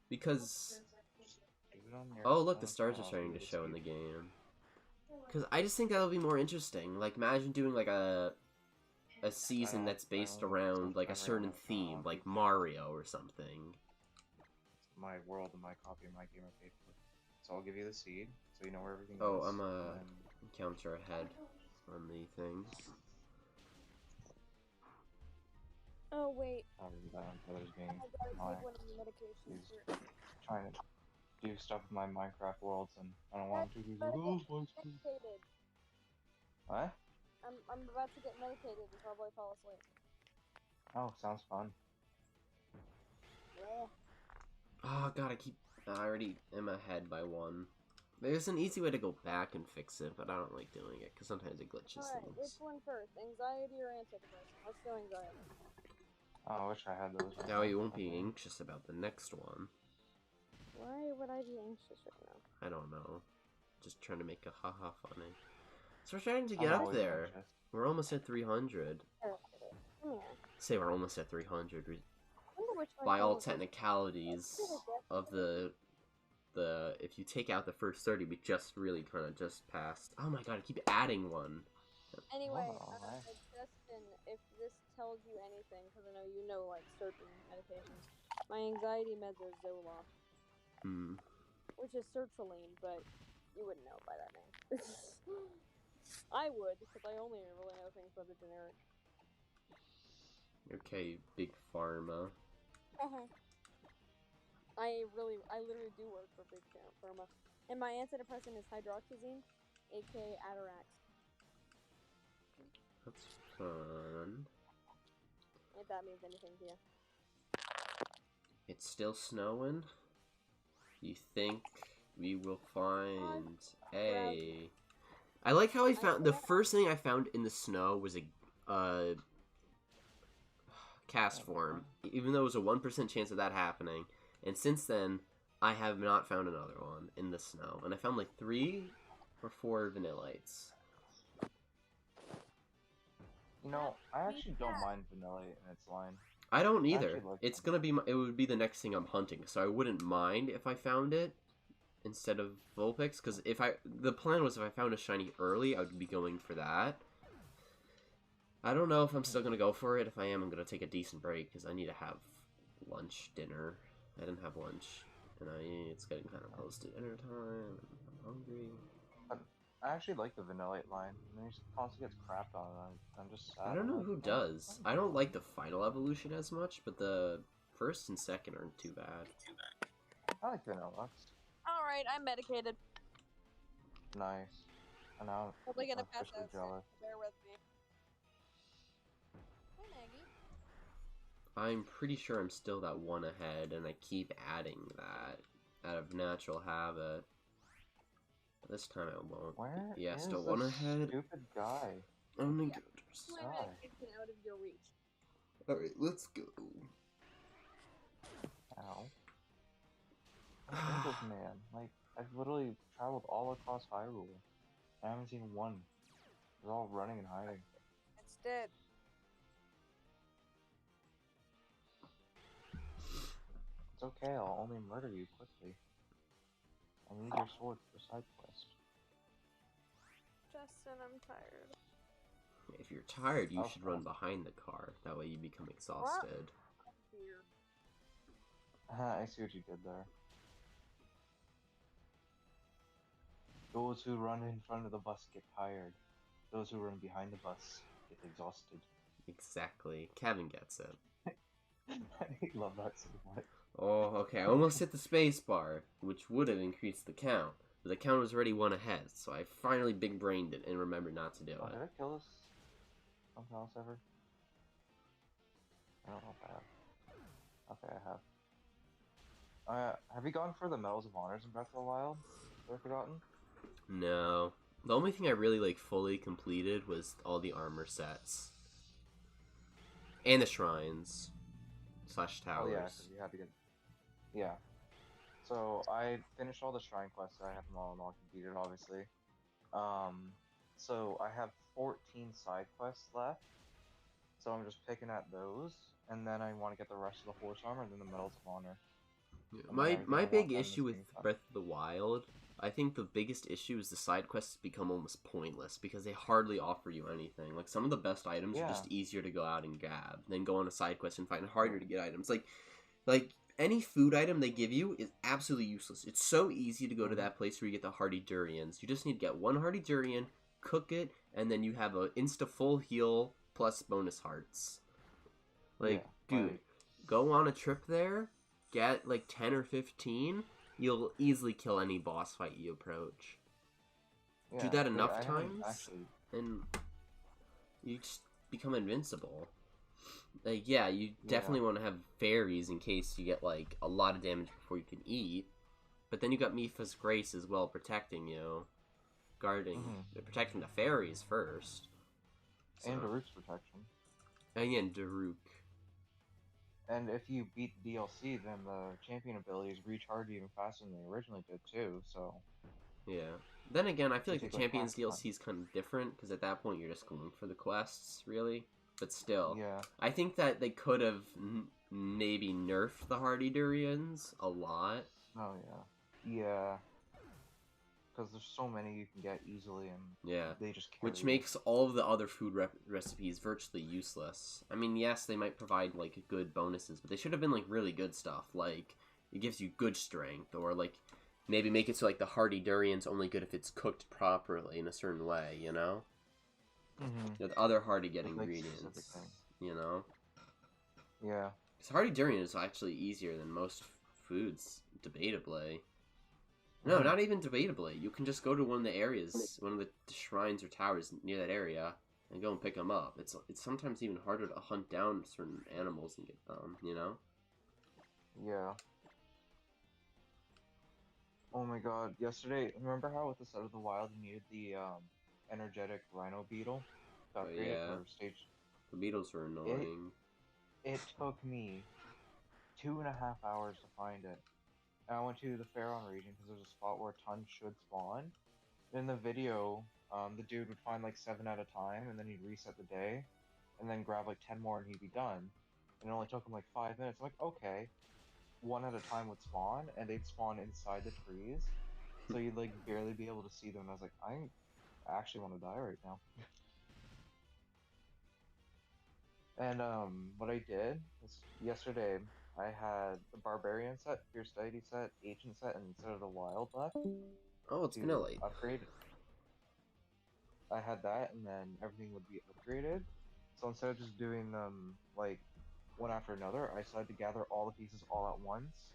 Because... Oh, look, the stars are starting to show in the game. Because I just think that'll be more interesting. Like, imagine doing, like, a season that's based around, like, a certain theme, like Mario or something. My world and my copy of my game are paid for. So I'll give you the seed, so you know where everything is. Oh, I'm a counter ahead on the things. Oh wait. I'll do that on Brother's game. I gotta take one of the medications. He's trying to do stuff with my Minecraft worlds, and I don't want him to. He's like, oh, Medicated. what? I'm about to get medicated and probably fall asleep. Oh, sounds fun. Yeah. Oh, God, I already am ahead by 1. There's an easy way to go back and fix it, but I don't like doing it, because sometimes it glitches Alright, things. which one first? Anxiety or antidepressant? Let's do anxiety. Oh, I wish I had those. That way you won't be anxious about the next one. Why would I be anxious right now? I don't know. Just trying to make a haha funny. So we're starting to get up there. We're almost at 300. Come here. Say we're almost at 300. I wonder which one By all goes- technicalities of the if you take out the first 30, we just really kind of just passed. Oh my god, I keep adding one. Anyway, Oh, nice. Justin, if this tells you anything, because I know you know, like, certain medications, my anxiety meds are Zoloft, Hmm. which is sertraline, but you wouldn't know by that name. I would, because I only really know things that are generic. Okay, big pharma. I literally do work for Big Pharma. And my antidepressant is hydroxyzine, aka Atarax. That's fun. If that means anything to you. It's still snowing? You think we will find a... I like how I found... The first thing I found in the snow was a cast form. Even though it was a 1% chance of that happening. And since then, I have not found another one in the snow. And I found like 3 or 4 vanillites. You know, I actually don't mind vanilla in its line. I don't either. Like It's gonna be. It would be the next thing I'm hunting, so I wouldn't mind if I found it instead of Vulpix. Because the plan was if I found a shiny early, I would be going for that. I don't know if I'm still gonna go for it. If I am, I'm gonna take a decent break because I need to have lunch, dinner. I didn't have lunch, and it's getting kind of close to dinner time. I'm hungry. I actually like the vanillite line. And he constantly gets crapped on. I'm just sad. I don't know who does. I don't like the final evolution as much, but the first and second aren't too bad. I like vanilla. Alright, I'm medicated. Nice. And now Probably gonna I'm pass officially out soon. jealous. Bear with me. Hey, Maggie. I'm pretty sure I'm still that one ahead, and I keep adding that out of natural habit. But this time I won't. Where Yeah, is still this one ahead. stupid guy? Oh my Yeah. goodness. My medication out of your reach. Alright, let's go. Ow. What is this man? Like, I've literally traveled all across Hyrule. I haven't seen one. They're all running and hiding. It's dead. It's okay, I'll only murder you quickly. I need your sword for side quest. Justin, I'm tired. If you're tired, you Oh, should run behind the car. That way you become exhausted. Here. I see what you did there. Those who run in front of the bus get tired. Those who run behind the bus get exhausted. Exactly. Kevin gets it. I love that so much. Oh, okay. I almost hit the space bar, which would have increased the count. But the count was already 1 ahead, so I finally big-brained it and remembered not to do Oh, it. did I kill this something else ever? I don't know if I have. Okay, I have. Have you gone for the Medals of Honors in Breath of the Wild? Have I forgotten? No. The only thing I really, fully completed was all the armor sets. And the shrines. / towers. Oh yeah, because you had to get... Yeah. So, I finished all the shrine quests. I have them all completed, obviously. So I have 14 side quests left. So I'm just picking at those. And then I want to get the rest of the horse armor and then the Medals of Honor. Yeah, my big issue with Breath of the Wild, I think the biggest issue is the side quests become almost pointless because they hardly offer you anything. Like, some of the best items are just easier to go out and grab than go on a side quest and find harder to get items. Like any food item they give you is absolutely useless. It's so easy to go to that place where you get the hardy durians. You just need to get 1 hardy durian, cook it, and then you have a insta full heal plus bonus hearts. Dude, go on a trip there, get 10 or 15, you'll easily kill any boss fight you approach. Do that enough times, and you just become invincible. You definitely want to have fairies in case you get a lot of damage before you can eat. But then you got Mipha's Grace as well protecting you, protecting the fairies first. So. And Daruk's protection. Again, Daruk. And if you beat the DLC, then the champion abilities recharge even faster than they originally did too, so... Yeah. Then again, I feel like the Champions DLC is kind of different, because at that point you're just going for the quests, really. But still, I think that they could have maybe nerfed the Hardy Durians a lot. Oh, yeah. Yeah. Because there's so many you can get easily, and they just carry Which makes all of the other food recipes virtually useless. I mean, yes, they might provide, good bonuses, but they should have been, really good stuff. It gives you good strength, or, maybe make it so like the hardy durian's only good if it's cooked properly in a certain way, you know? With other hardy get With, like, ingredients, specific things. you know? Yeah. Because hardy durian is actually easier than most foods, debatably. No, not even debatably. You can just go to one of the areas, one of the shrines or towers near that area, and go and pick them up. It's sometimes even harder to hunt down certain animals and get them, you know? Yeah. Oh my god, yesterday, remember how with the Set of the Wild you needed the energetic rhino beetle to Oh, upgrade it yeah. for stage? The beetles are annoying. It took me 2.5 hours to find it. And I went to the Pharaoh region because there's a spot where tons should spawn. In the video, the dude would find like 7 at a time, and then he'd reset the day, and then grab like 10 more and he'd be done. And it only took him like 5 minutes. I'm like, okay. 1 at a time would spawn, and they'd spawn inside the trees. So you'd like barely be able to see them. And I was like, I actually want to die right now. And what I did was yesterday I had the Barbarian set, Fierce Deity set, Ancient set, and Set of the Wild left Oh, it's to vanilla. upgrade. I had that, and then everything would be upgraded. So instead of just doing them like one after another, I decided to gather all the pieces all at once,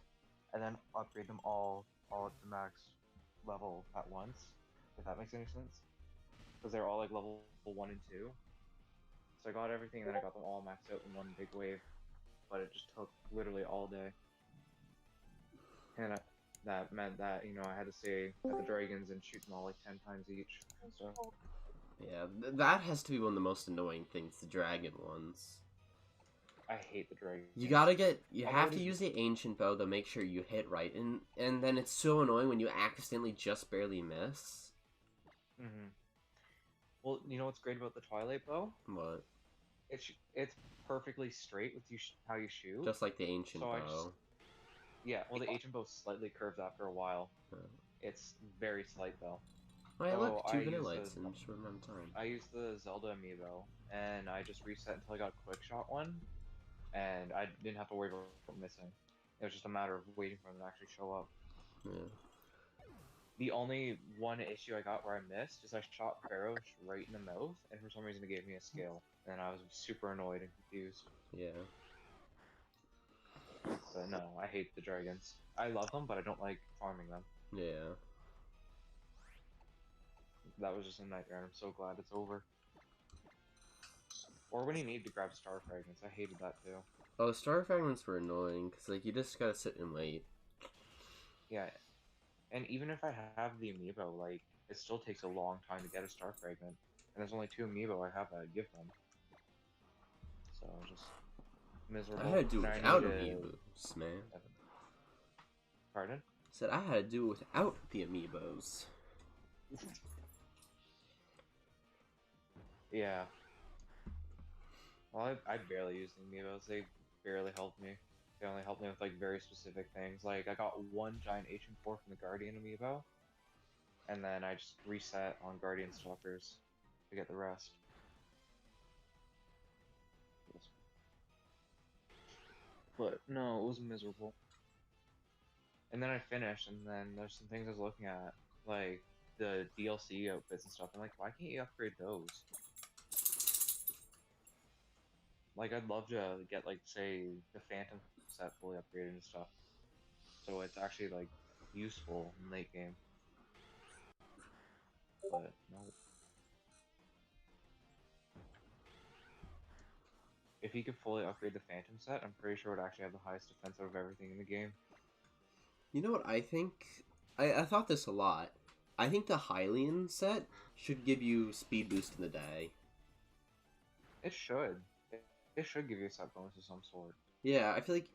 and then upgrade them all up to max level at once. If that makes any sense, because they're all like level 1 and 2. So I got everything, and then I got them all maxed out in one big wave. But it just took literally all day, and that meant that I had to stay at the dragons and shoot them all like 10 times each. So Yeah, that has to be one of the most annoying things, the dragon ones. I hate the dragons. You have to use the ancient bow to make sure you hit right, and then it's so annoying when you accidentally just barely miss. Well, you know what's great about the Twilight bow? What? It's perfectly straight with how you shoot. Just like the ancient bow. Yeah, well, the ancient bow slightly curves after a while. It's very slight though. Oh, yeah, look, 2 vanillites in a short amount of time. I used the Zelda amiibo, and I just reset until I got quick shot one, and I didn't have to worry about missing. It was just a matter of waiting for them to actually show up. Yeah. The only one issue I got where I missed is I shot Pharaoh right in the mouth, and for some reason it gave me a scale, and I was super annoyed and confused. Yeah. But no, I hate the dragons. I love them, but I don't like farming them. Yeah. That was just a nightmare, and I'm so glad it's over. Or when you need to grab star fragments, I hated that too. Oh, star fragments were annoying, because like, you just gotta sit and wait. Yeah, and even if I have the amiibo, like, it still takes a long time to get a star fragment. And there's only 2 amiibo I have that I give them. So, just miserable. I had to do without amiibos, man. Pardon? Said I had to do without the amiibos. Yeah. Well, I barely use the amiibos. They barely helped me. They only helped me with like very specific things. Like I got 1 giant HM4 from the Guardian amiibo, and then I just reset on Guardian Stalkers to get the rest. But no, it was miserable. And then I finished, and then there's some things I was looking at, like the DLC outfits and stuff. I'm like, why can't you upgrade those? Like, I'd love to get, like, say, the Phantom set fully upgraded and stuff. So it's actually, like, useful in late game. But, no. If you could fully upgrade the Phantom set, I'm pretty sure it would actually have the highest defense out of everything in the game. You know what I think? I thought this a lot. I think the Hylian set should give you speed boost in the day. It should. It should give you a set bonus of some sort. Yeah, I feel like,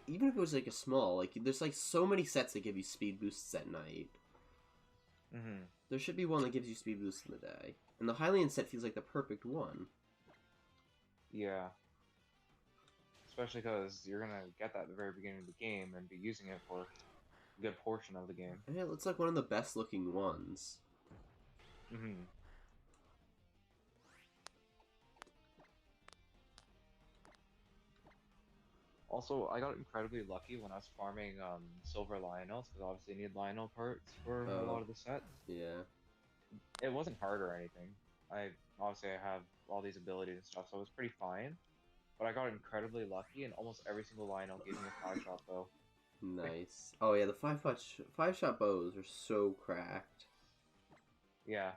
even if it was, like, a small, like, there's, like, so many sets that give you speed boosts at night. There should be one that gives you speed boosts in the day. And the Hylian set feels like the perfect one. Yeah. Especially because you're gonna get that at the very beginning of the game and be using it for a good portion of the game. Yeah, it's like one of the best looking ones. Also, I got incredibly lucky when I was farming silver Lionels, because obviously you need Lionel parts for a lot Oh, of the sets. yeah. It wasn't hard or anything. I have all these abilities and stuff, so it was pretty fine. But I got incredibly lucky, and almost every single Lionel gave me a 5-shot bow. Nice. Oh yeah, the five-shot bows are so cracked. Yeah.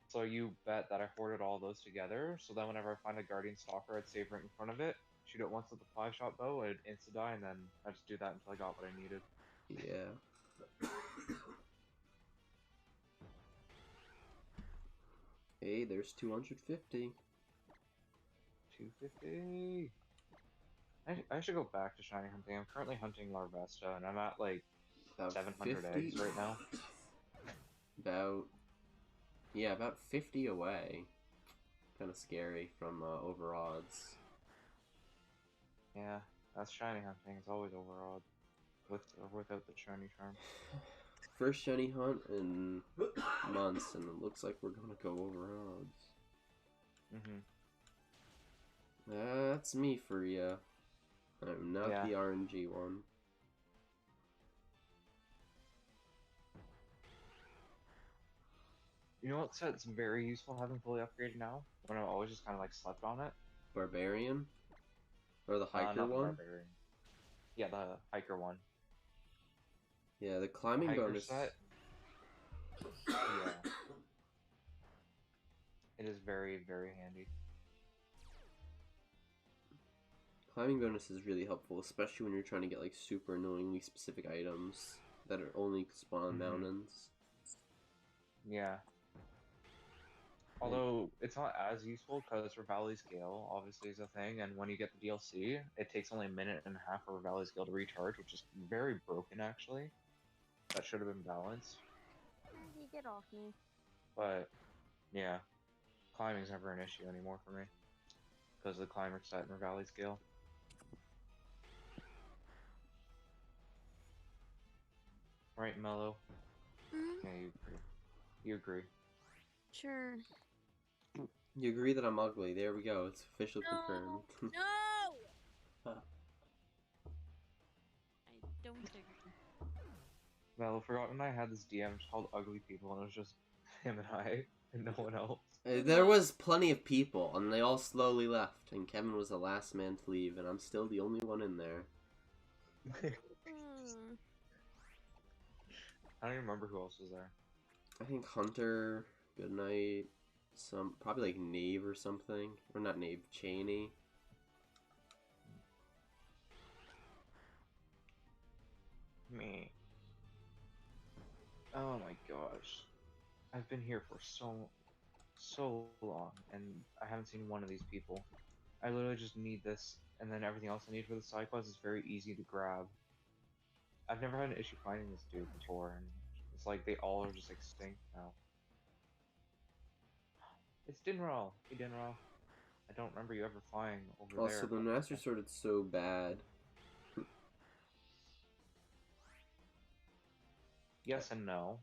So you bet that I hoarded all those together, so then whenever I find a Guardian Stalker, I'd save right in front of it, shoot it once with the 5-shot bow, and it'd insta-die, and then I'd just do that until I got what I needed. Yeah. Hey, there's 250. 250! I should go back to shiny hunting. I'm currently hunting Larvesta, and I'm at like About 700 50? eggs right now. About 50 away. Kind of scary from over odds. Yeah, that's shiny hunting. It's always overawed, with or without the shiny charm. First shiny hunt in months, and it looks like we're gonna go over odds. That's me for ya. I'm not Yeah. the RNG one. You know what set's very useful having fully upgraded now? When I've always just kind of like slept on it. Barbarian? Or the hiker Not the one? Barbarian. Yeah, the hiker one. Yeah, the climbing Hiker bonus. set. Yeah. It is very, very handy. Climbing bonus is really helpful, especially when you're trying to get like super annoyingly specific items that are only spawn on mountains. Yeah. Although it's not as useful because Revali Scale obviously is a thing, and when you get the DLC, it takes only a minute and a half for Revali Scale to recharge, which is very broken actually. That should have been balanced. Get off me. But yeah, climbing's never an issue anymore for me because of the climber set and Revali Scale. Right, Mello? Yeah, you agree. You agree. Sure. You agree that I'm ugly. There we go. It's officially confirmed. No! Huh. I don't agree. Mello, forgotten I had this DM called Ugly People, and it was just him and I, and no one else. There was plenty of people, and they all slowly left, and Kevin was the last man to leave, and I'm still the only one in there. I don't even remember who else was there. I think Hunter, Goodnight, probably like Nave or something. Or not Nave, Cheney. Me. Oh my gosh. I've been here for so long, and I haven't seen one of these people. I literally just need this, and then everything else I need for the side quest is very easy to grab. I've never had an issue finding this dude before, and it's like they all are just extinct now. It's Dinral! Hey Dinral. I don't remember you ever flying over there. Also, the Master Sword is so bad. Yes and no.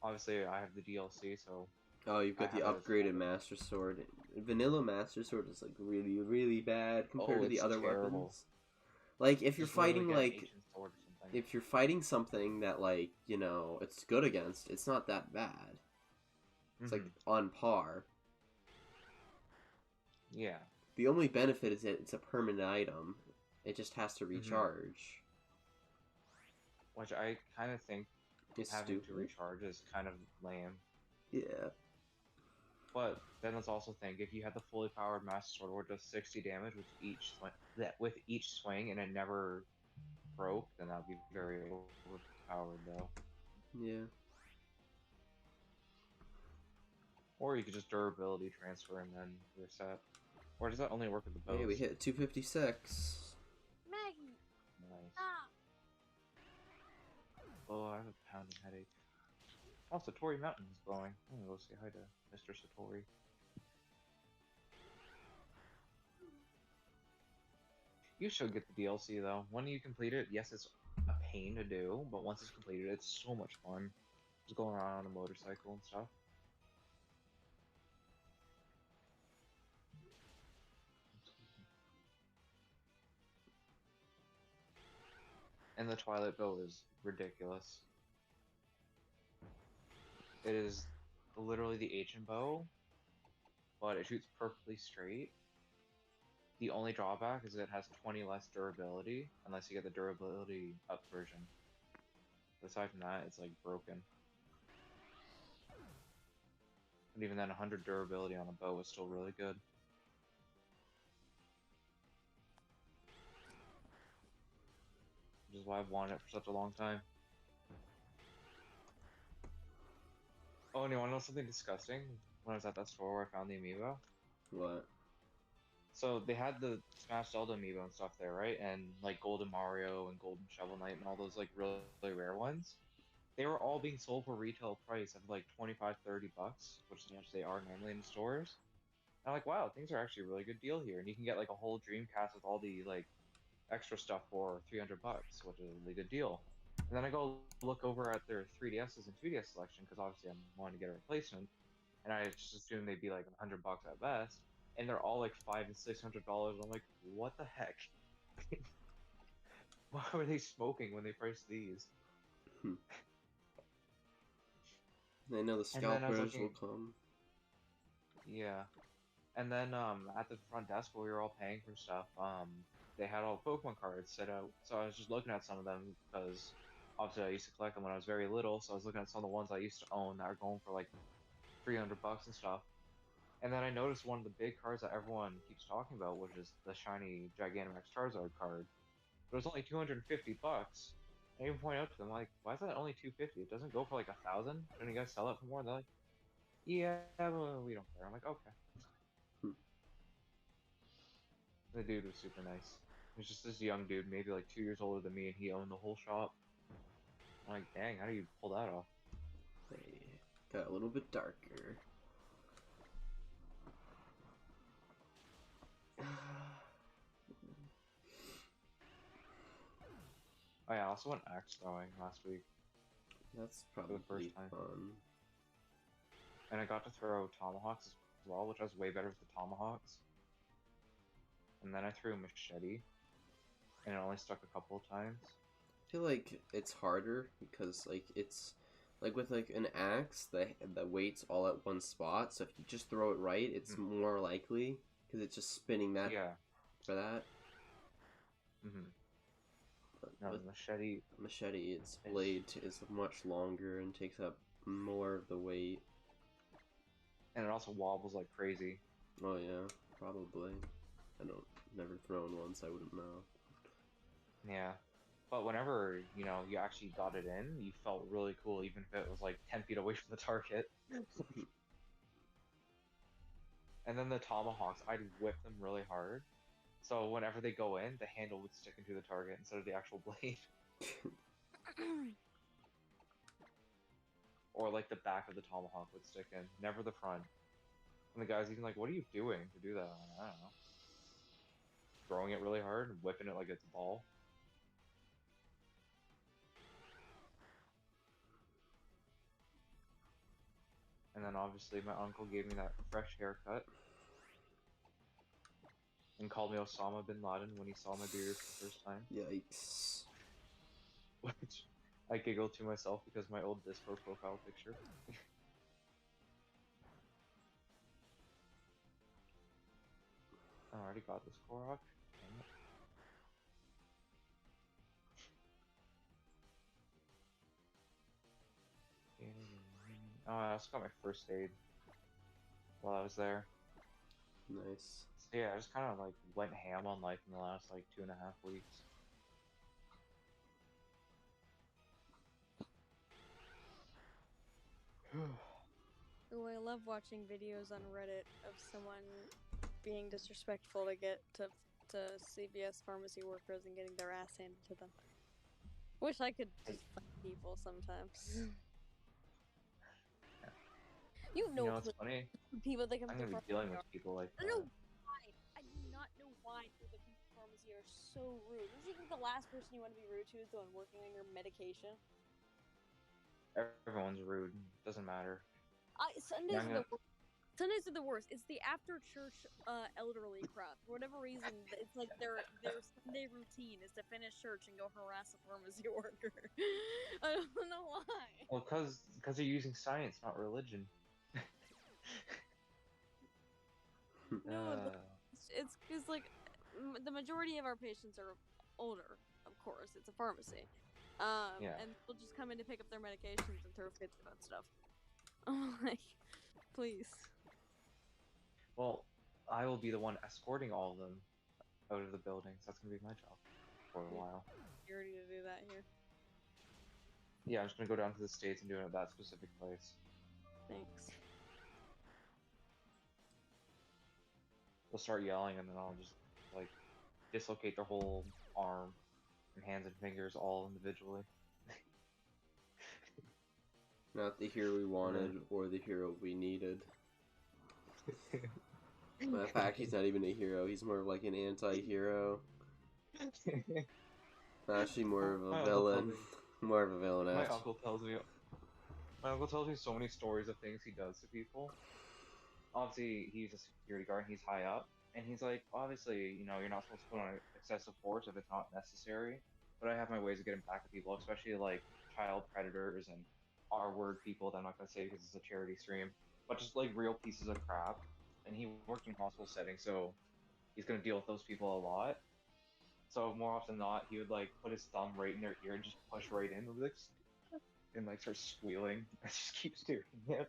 Obviously, I have the DLC, so... Oh, you've got the upgraded Master Sword. Vanilla Master Sword is like really, really bad compared to the other weapons. Like, if you're fighting like... If you're fighting something that, like, you know, it's good against, it's not that bad. It's like on par. Yeah. The only benefit is that it's a permanent item. It just has to recharge. Which I kind of think it's having stupid. to recharge is kind of lame. Yeah. But then let's also think, if you had the fully powered Master Sword where it does 60 damage with each swing and it never broke, then that would be very overpowered though. Yeah. Or you could just durability transfer and then reset. Or does that only work with the bows? Hey, we hit 256. Maggie! Nice. Ah! Oh, I have a pounding headache. Oh, Satori Mountain is glowing. I'm gonna go say hi to Mr. Satori. You should get the DLC though. When you complete it, yes, it's a pain to do, but once it's completed, it's so much fun. Just going around on a motorcycle and stuff. And the Twilight bow is ridiculous. It is literally the ancient bow, but it shoots perfectly straight. The only drawback is it has 20 less durability, unless you get the durability up version. But aside from that, it's like broken. And even then, 100 durability on a bow is still really good. Which is why I've wanted it for such a long time. Oh, and you wanna know something disgusting? When I was at that store where I found the amiibo? What? So they had the Smash Zelda amiibo and stuff there, right? And like Golden Mario and Golden Shovel Knight and all those like really, really rare ones. They were all being sold for retail price of like 25, 30 bucks, which is how much they are normally in the stores. And I'm like, wow, things are actually a really good deal here. And you can get like a whole Dreamcast with all the like extra stuff for 300 bucks, which is a really good deal. And then I go look over at their 3DSs and 2DS selection because obviously I'm wanting to get a replacement, and I just assumed they'd be like 100 bucks at best, and they're all like $500 and $600. I'm like, what the heck? Why were they smoking when they priced these? They know the And then I was scalpers will looking, come. yeah. And then at the front desk where we were all paying for stuff, they had all Pokemon cards set out. So I was just looking at some of them because obviously I used to collect them when I was very little. So I was looking at some of the ones I used to own that are going for like 300 bucks and stuff. And then I noticed one of the big cards that everyone keeps talking about, which is the shiny Gigantamax Charizard card. But it was only 250 bucks. I even point out to them like, why is that only 250? It doesn't go for like 1,000. Shouldn't you guys sell it for more? And they're like, yeah, well, we don't care. I'm like, okay. The dude was super nice. He was just this young dude, maybe like 2 years older than me, and he owned the whole shop. I'm like, dang, how do you pull that off? They got a little bit darker. Oh yeah, I also went axe throwing last week That's for the probably first time. fun. And I got to throw tomahawks as well, which I was way better with the tomahawks. And then I threw a machete, and it only stuck a couple of times. I feel like it's harder because like it's like with like an axe, the weight's all at one spot. So if you just throw it right, it's more likely because it's just spinning that for that. But No, with the machete its blade is much longer and takes up more of the weight. And it also wobbles like crazy. Oh yeah, probably. Never thrown one, so I wouldn't know. Yeah. But whenever, you know, you actually got it in, you felt really cool, even if it was like 10 feet away from the target. And then the tomahawks, I'd whip them really hard. So whenever they go in, the handle would stick into the target instead of the actual blade. Or like the back of the tomahawk would stick in, never the front. And the guy's even like, what are you doing to do that? I'm like, I don't know. Throwing it really hard and whipping it like it's a ball. And then obviously my uncle gave me that fresh haircut. And called me Osama bin Laden when he saw my beard for the first time. Yikes. Which I giggled to myself because my old Discord profile picture. I already got this Korok. Dang it. Oh, I also got my first aid while I was there. Nice. So yeah, I just kind of like went ham on life in the last like 2.5 weeks. Oh, I love watching videos on Reddit of someone being disrespectful to CVS pharmacy workers and getting their ass handed to them. Wish I could just fight people sometimes. You know It's funny. people that come I'm to gonna be pharmacy dealing with people like I don't know that. why. I do not know why people that come to pharmacy are so rude. Don't you think the last person you want to be rude to is the one working on your medication? Everyone's rude. Doesn't matter. Sundays are the worst Sundays are the worst. It's the after church elderly crowd. For whatever reason, it's like their Sunday routine is to finish church and go harass a pharmacy worker. I don't know why. Well, because they're using science, not religion. No, it's because like the majority of our patients are older. Of course, it's a pharmacy. Yeah. And they'll just come in to pick up their medications and throw fits about stuff. I'm like, please. Well, I will be the one escorting all of them out of the building, so that's gonna be my job for a while. You're ready to do that here. Yeah, I'm just gonna go down to the States and do it at that specific place. Thanks. They'll start yelling, and then I'll just like dislocate their whole arm and hands and fingers all individually. Not the hero we wanted or the hero we needed. In fact, he's not even a hero. He's more of like an anti-hero. Actually, more of a villain. More of a villain. My uncle tells me so many stories of things he does to people. Obviously, he's a security guard. He's high up, and he's like, obviously, you know, you're not supposed to put on excessive force if it's not necessary. But I have my ways of getting back at people, especially like child predators and R-word people that I'm not gonna say because it's a charity stream, but just like real pieces of crap. And he worked in hospital settings, so he's gonna deal with those people a lot. So more often than not, he would like put his thumb right in their ear and just push right in, and like, start squealing. And just keeps doing it.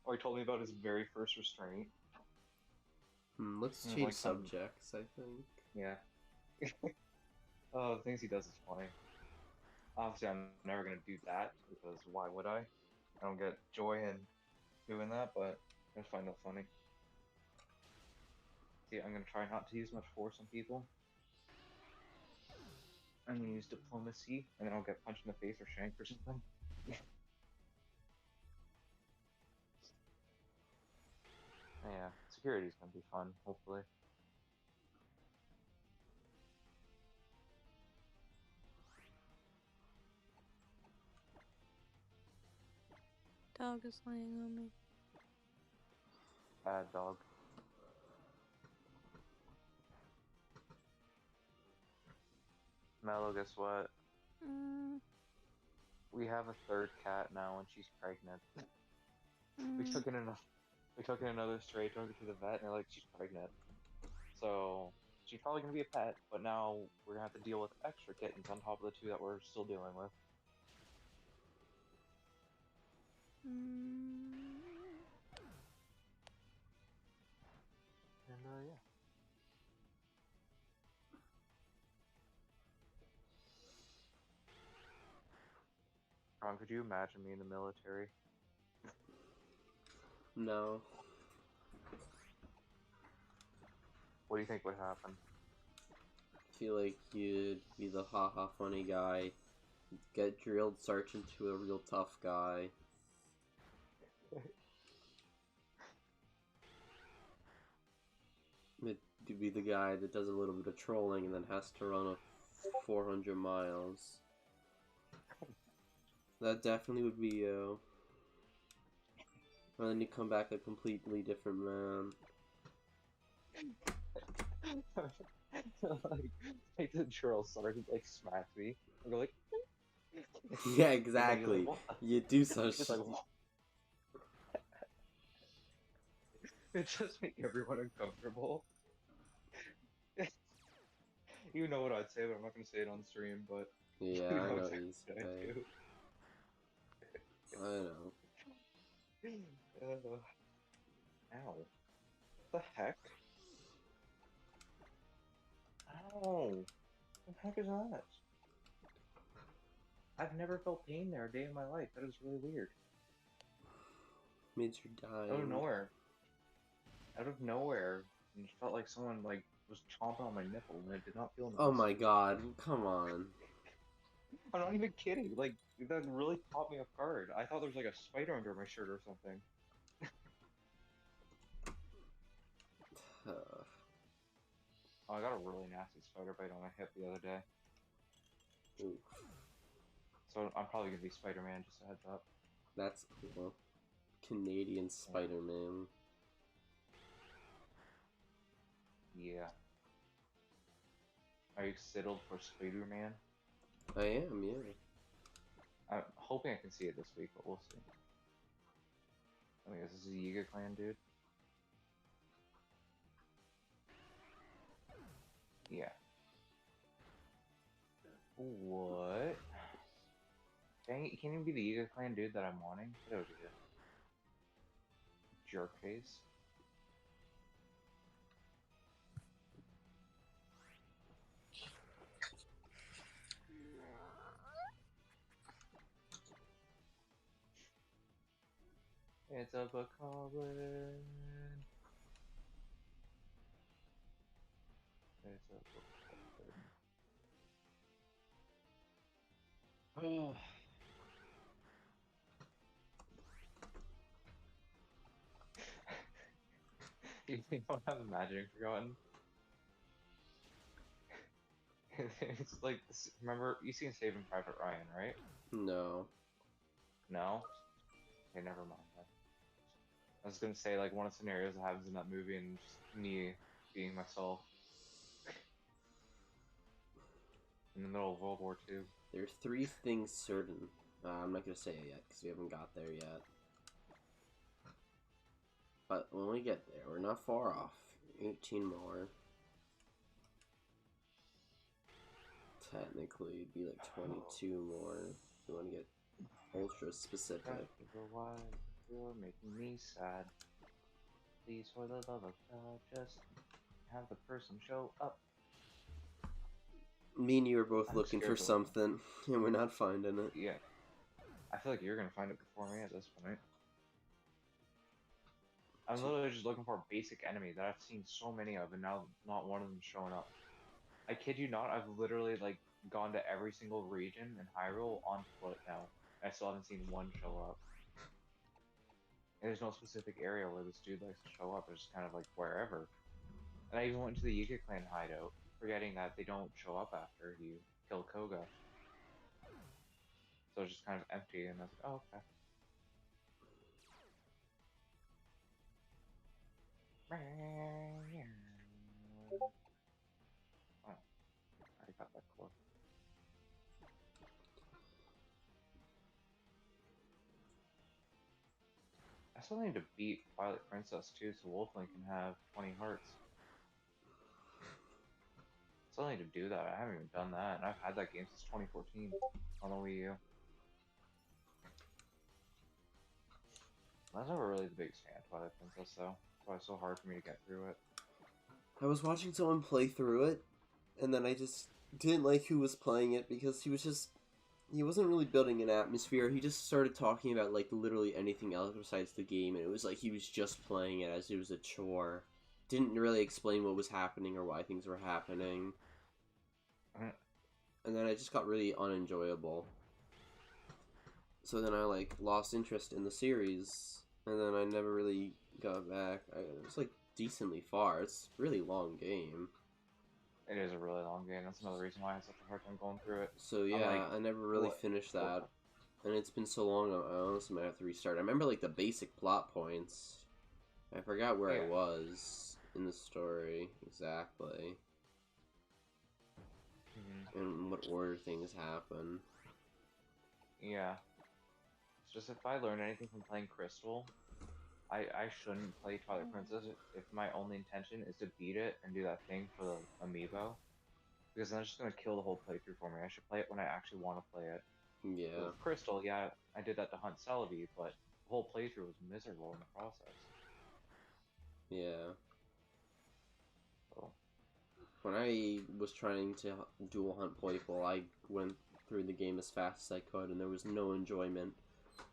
Or he told me about his very first restraint. Let's And, change like, subjects, I think. Yeah. The things he does is funny. Obviously, I'm never gonna do that because why would I? I don't get joy in doing that, but I just find that funny. See, I'm gonna try not to use much force on people. I'm gonna use diplomacy, and then I'll get punched in the face or shanked or something. Yeah, security's gonna be fun, hopefully. Dog is laying on me. Bad dog. Mello, guess what? We have a third cat now, and she's pregnant. We took in another stray, took her to the vet, and they're like, she's pregnant. So she's probably gonna be a pet, but now we're gonna have to deal with extra kittens on top of the two that we're still dealing with. And yeah. Could you imagine me in the military? No. What do you think would happen? I feel like you'd be the haha funny guy, get drilled sergeant to a real tough guy. You'd be the guy that does a little bit of trolling and then has to run a 400 miles. That definitely would be you. And then you come back a completely different man. like the drill sergeant like smacks me and go like Yeah, exactly. Like, you do such like, it just makes everyone uncomfortable. You know what I'd say, but I'm not gonna say it on stream, but yeah, you I know exactly he's what I'd do. I know. Ow. What the heck? Ow. What the heck is that? I've never felt pain there a day in my life. That is really weird. Means you're dying. Out of nowhere. Out of nowhere. And it felt like someone like was chomping on my nipple and it did not feel nice. Oh my god, come on. I'm not even kidding. Like, that really caught me off guard. I thought there was like a spider under my shirt or something. Oh, I got a really nasty spider bite on my hip the other day. Oof. So I'm probably gonna be Spider-Man, just a heads up. That's cool. Canadian Spider-Man. Yeah. Are you excited for Spider-Man? I am, yeah. I'm hoping I can see it this week, but we'll see. I guess this is a Yiga Clan dude. Yeah. What? Dang it, can't even be the Yiga Clan dude that I'm wanting. Get over here. Jerk face. It's a bokoblin. It's a bokoblin. Oh. You don't have the magic forgotten? It's like, remember, you seen Saving Private Ryan, right? No. No? Okay, never mind then. I was gonna say, like, one of the scenarios that happens in that movie and just me being myself. In the middle of World War II. There are 3 things certain. I'm not gonna say it yet, because we haven't got there yet. But when we get there, we're not far off. 18 more. Technically, it'd be like 22 more. If you want to get ultra specific. Why you're making me sad. Please, for the love of God, just have the person show up. Me and you are both I'm looking for scared to- something, and we're not finding it. Yeah. I feel like you're gonna find it before me at this point. I'm literally just looking for a basic enemy that I've seen so many of, and now not one of them showing up. I kid you not, I've literally like gone to every single region in Hyrule on foot now. I still haven't seen one show up. And there's no specific area where this dude likes to show up. It's just kind of like wherever. And I even went to the Yiga Clan hideout, forgetting that they don't show up after you kill Koga. So it's just kind of empty, and I was like, oh, okay. Oh, I already got that core. I still need to beat Twilight Princess too, so Wolflink can have 20 hearts. Still need to do that. I haven't even done that, and I've had that game since 2014 on the Wii U. I was never really the biggest fan of Twilight Princess, though. That's why it's so hard for me to get through it. I was watching someone play through it, and then I just didn't like who was playing it because he wasn't really building an atmosphere. He just started talking about like literally anything else besides the game, and it was like he was just playing it as it was a chore. Didn't really explain what was happening or why things were happening. And then it just got really unenjoyable. So then I like lost interest in the series, and then I never really got back. It was like decently far. It's a really long game. It is a really long game. That's another reason why I had such a hard time going through it. So yeah, like, I never really what? finished that. And it's been so long, I honestly might have to restart. I remember like the basic plot points. I forgot where I was in the story exactly. And what order things happen. Yeah. It's just if I learn anything from playing Crystal, I shouldn't play Twilight Princess if my only intention is to beat it and do that thing for the amiibo. Because then it's just going to kill the whole playthrough for me. I should play it when I actually want to play it. Yeah. With Crystal, yeah, I did that to hunt Celebi, but the whole playthrough was miserable in the process. Yeah. So. When I was trying to dual hunt Playful, I went through the game as fast as I could, and there was no enjoyment.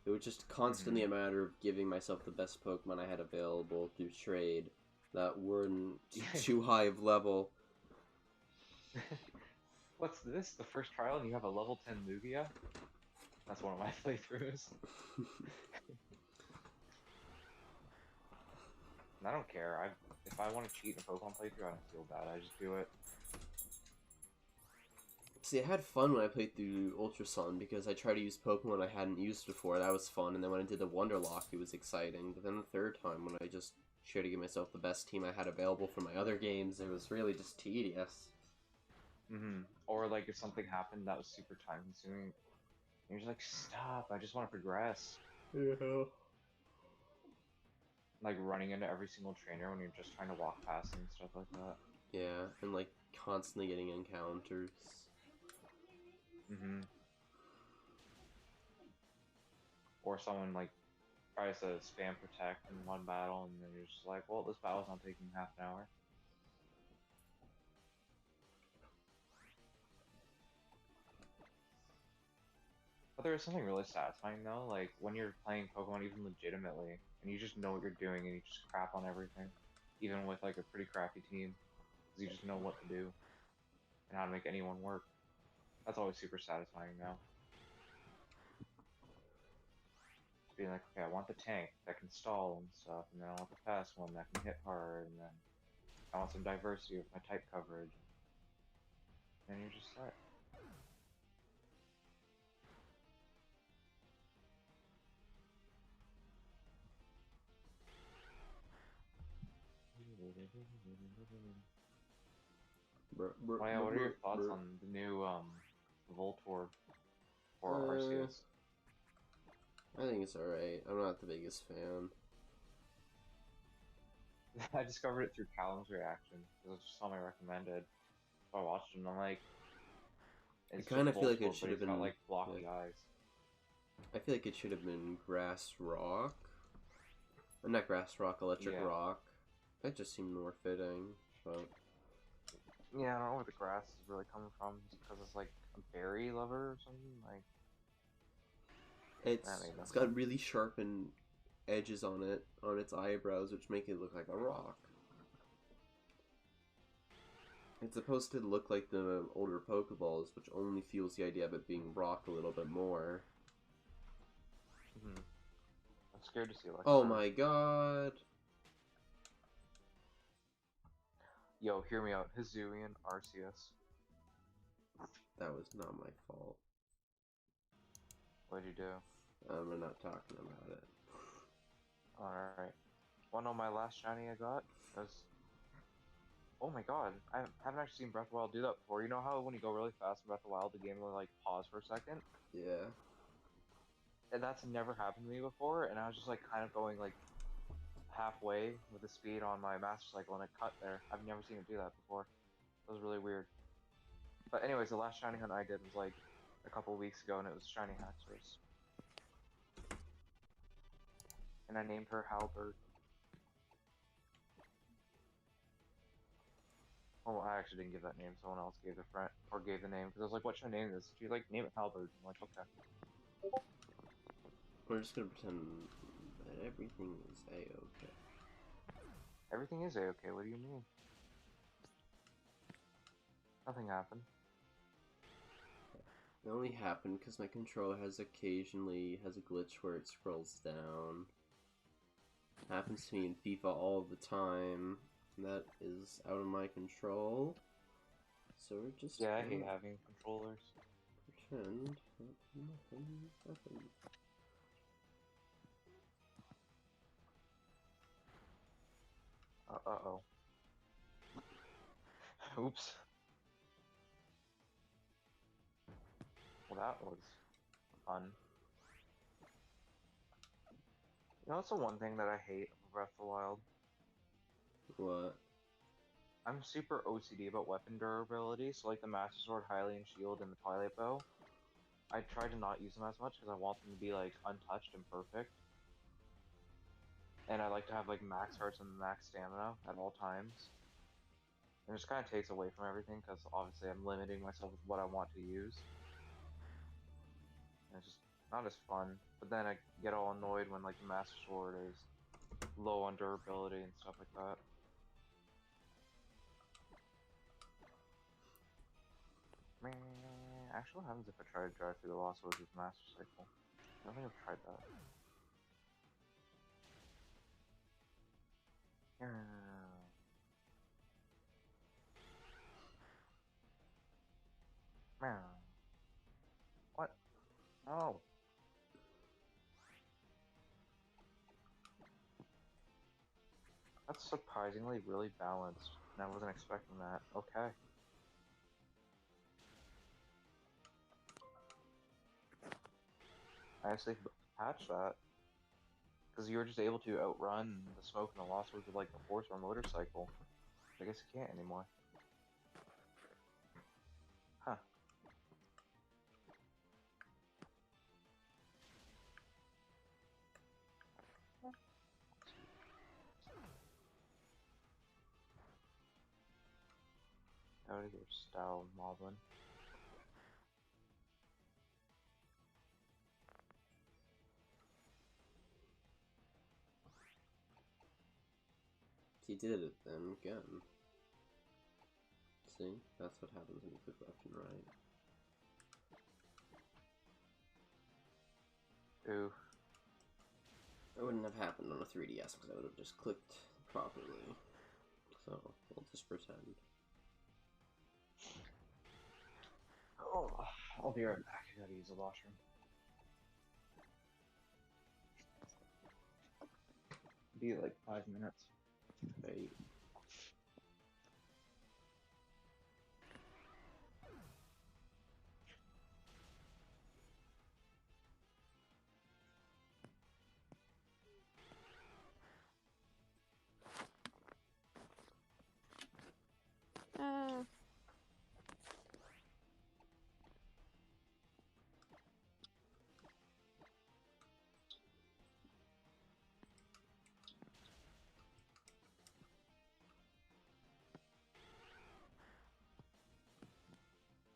It was just constantly a matter of giving myself the best Pokemon I had available through trade that weren't too high of level. What's this? The first trial and you have a level 10 Lugia? That's one of my playthroughs. And I don't care. If I want to cheat in a Pokemon playthrough, I don't feel bad. I just do it. See, I had fun when I played through Ultra Sun because I tried to use Pokemon I hadn't used before. That was fun, and then when I did the Wonderlock, it was exciting. But then the third time, when I just tried to give myself the best team I had available for my other games, it was really just tedious. Or like if something happened that was super time consuming, you're just like, stop, I just want to progress. Yeah. Like running into every single trainer when you're just trying to walk past them and stuff like that. Yeah, and like constantly getting encounters. Or someone like tries to spam protect in one battle, and then you're just like, well, this battle's not taking half an hour. But there is something really satisfying though, like when you're playing Pokemon even legitimately, and you just know what you're doing, and you just crap on everything, even with like a pretty crappy team, because you just know what to do and how to make anyone work. That's always super satisfying now. Being like, okay, I want the tank that can stall and stuff, and then I want the fast one that can hit hard, and then I want some diversity with my type coverage. And you're just set. Oh yeah, what are your thoughts on the new Voltorb for Arceus? I think it's alright. I'm not the biggest fan. I discovered it through Callum's reaction, because it's just something I recommended. So I watched it and I'm like, I kind of feel like it should have been got, like blocky eyes. I feel like it should have been Grass Rock. Not Grass Rock, Electric Rock. That just seemed more fitting, but... Yeah, I don't know where the grass is really coming from, because it's like a berry lover or something, like... It's got really sharpened edges on it, on its eyebrows, which make it look like a rock. It's supposed to look like the older Pokeballs, which only fuels the idea of it being rock a little bit more. I'm scared to see it like Oh my god! Yo, hear me out. Hisuian Arceus. That was not my fault. What'd you do? We're not talking about it. Alright. Well, no, my last shiny I got was... Oh my god, I haven't actually seen Breath of the Wild do that before. You know how when you go really fast in Breath of the Wild, the game will like pause for a second? Yeah. And that's never happened to me before, and I was just like kind of going like halfway with the speed on my Master Cycle and it cut there. I've never seen it do that before. It was really weird. But anyways, the last shiny hunt I did was like a couple weeks ago, and it was shiny Haxorus. And I named her Halberd. Oh, I actually didn't give that name. Someone else gave the friend or gave the name because I was like, "What should I name this?" She's like, "Name it Halberd." I'm like, "Okay." We're just gonna pretend that everything is a-okay. Everything is a-okay. What do you mean? Nothing happened. It only happened because my controller occasionally has a glitch where it scrolls down. Happens to me in FIFA all the time. That is out of my control. So we're just Yeah, I hate having controllers. Pretend that nothing happened. Uh-oh. Oops. Well, that was fun. You know, that's the one thing that I hate about Breath of the Wild. What? I'm super OCD about weapon durability, so like the Master Sword, Hylian Shield, and the Twilight Bow, I try to not use them as much because I want them to be like untouched and perfect. And I like to have like max hearts and max stamina at all times. And it just kind of takes away from everything because obviously I'm limiting myself with what I want to use. And it's just not as fun. But then I get all annoyed when like the Master Sword is low on durability and stuff like that. Man, actually, what happens if I try to drive through the Lost Woods with Master Cycle? I don't think I've tried that. Meow. What? No. That's surprisingly really balanced, and I wasn't expecting that. Okay. I actually patched that, because you were just able to outrun the smoke and the lost with like a horse or a motorcycle. I guess you can't anymore. Huh. Out of your style, Moblin. He did it then again. See? That's what happens when you click left and right. Ooh. It wouldn't have happened on a 3DS because I would have just clicked properly. So, we'll just pretend. Oh, I'll be right back. I gotta use the washroom. Be like 5 minutes. Right.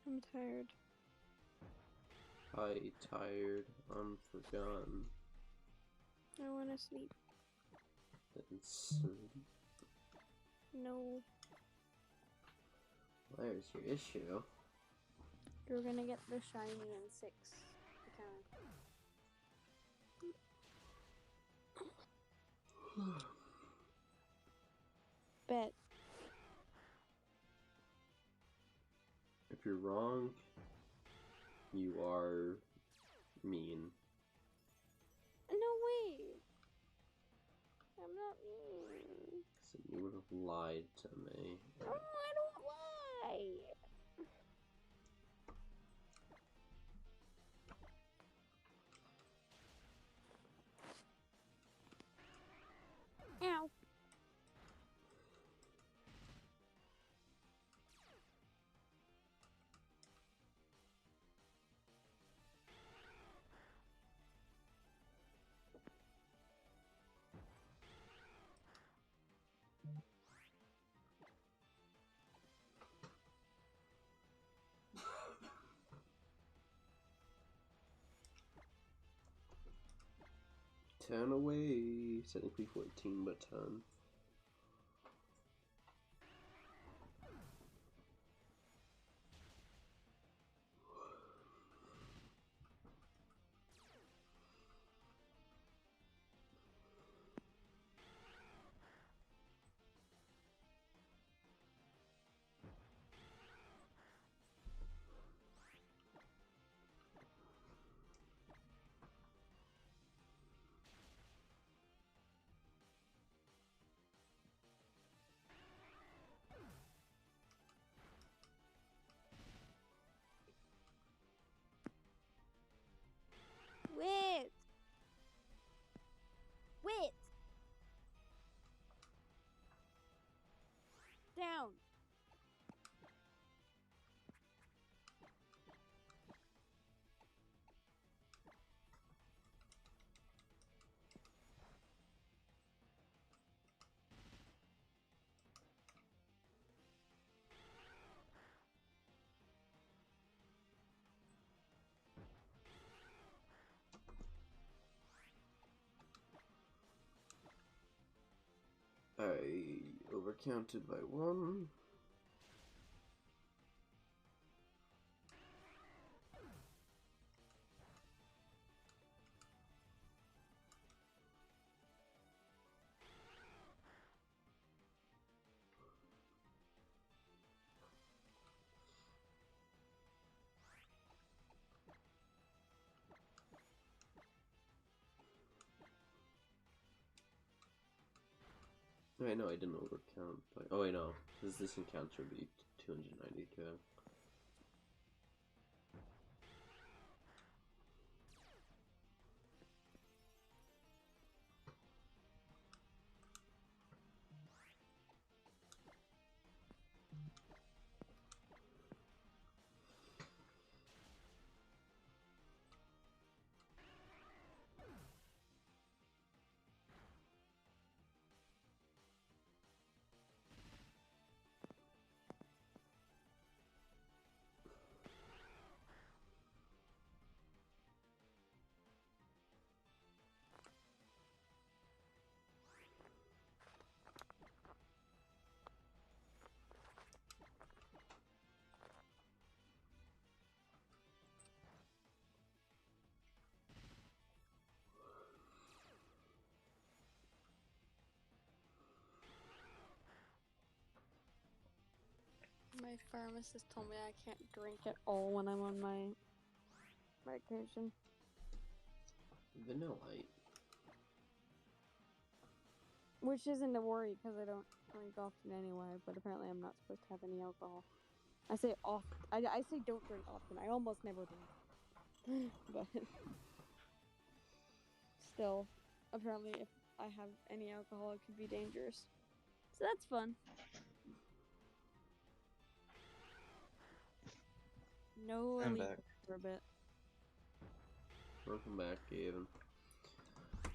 I'm tired. Tired, unforgotten, I wanna sleep. then sleep. No. There's your issue. You're gonna get the shiny in 6 account. Bet. If you're wrong, you are mean. No way! I'm not mean. So you would have lied to me. Oh, I don't lie! Ow. Turn away. Technically 14, but 10. Wait! Wait! Down! I overcounted by 1. Wait, no, I didn't overcount. But... Oh, wait, no. This encounter would be 292. My pharmacist told me I can't drink at all when I'm on my medication. Vanillite. Which isn't a worry because I don't drink often anyway, but apparently I'm not supposed to have any alcohol. I say often. I say don't drink often. I almost never drink. But still, apparently if I have any alcohol it could be dangerous. So that's fun. No, I'm elite back. for a bit. Welcome back, Gavin.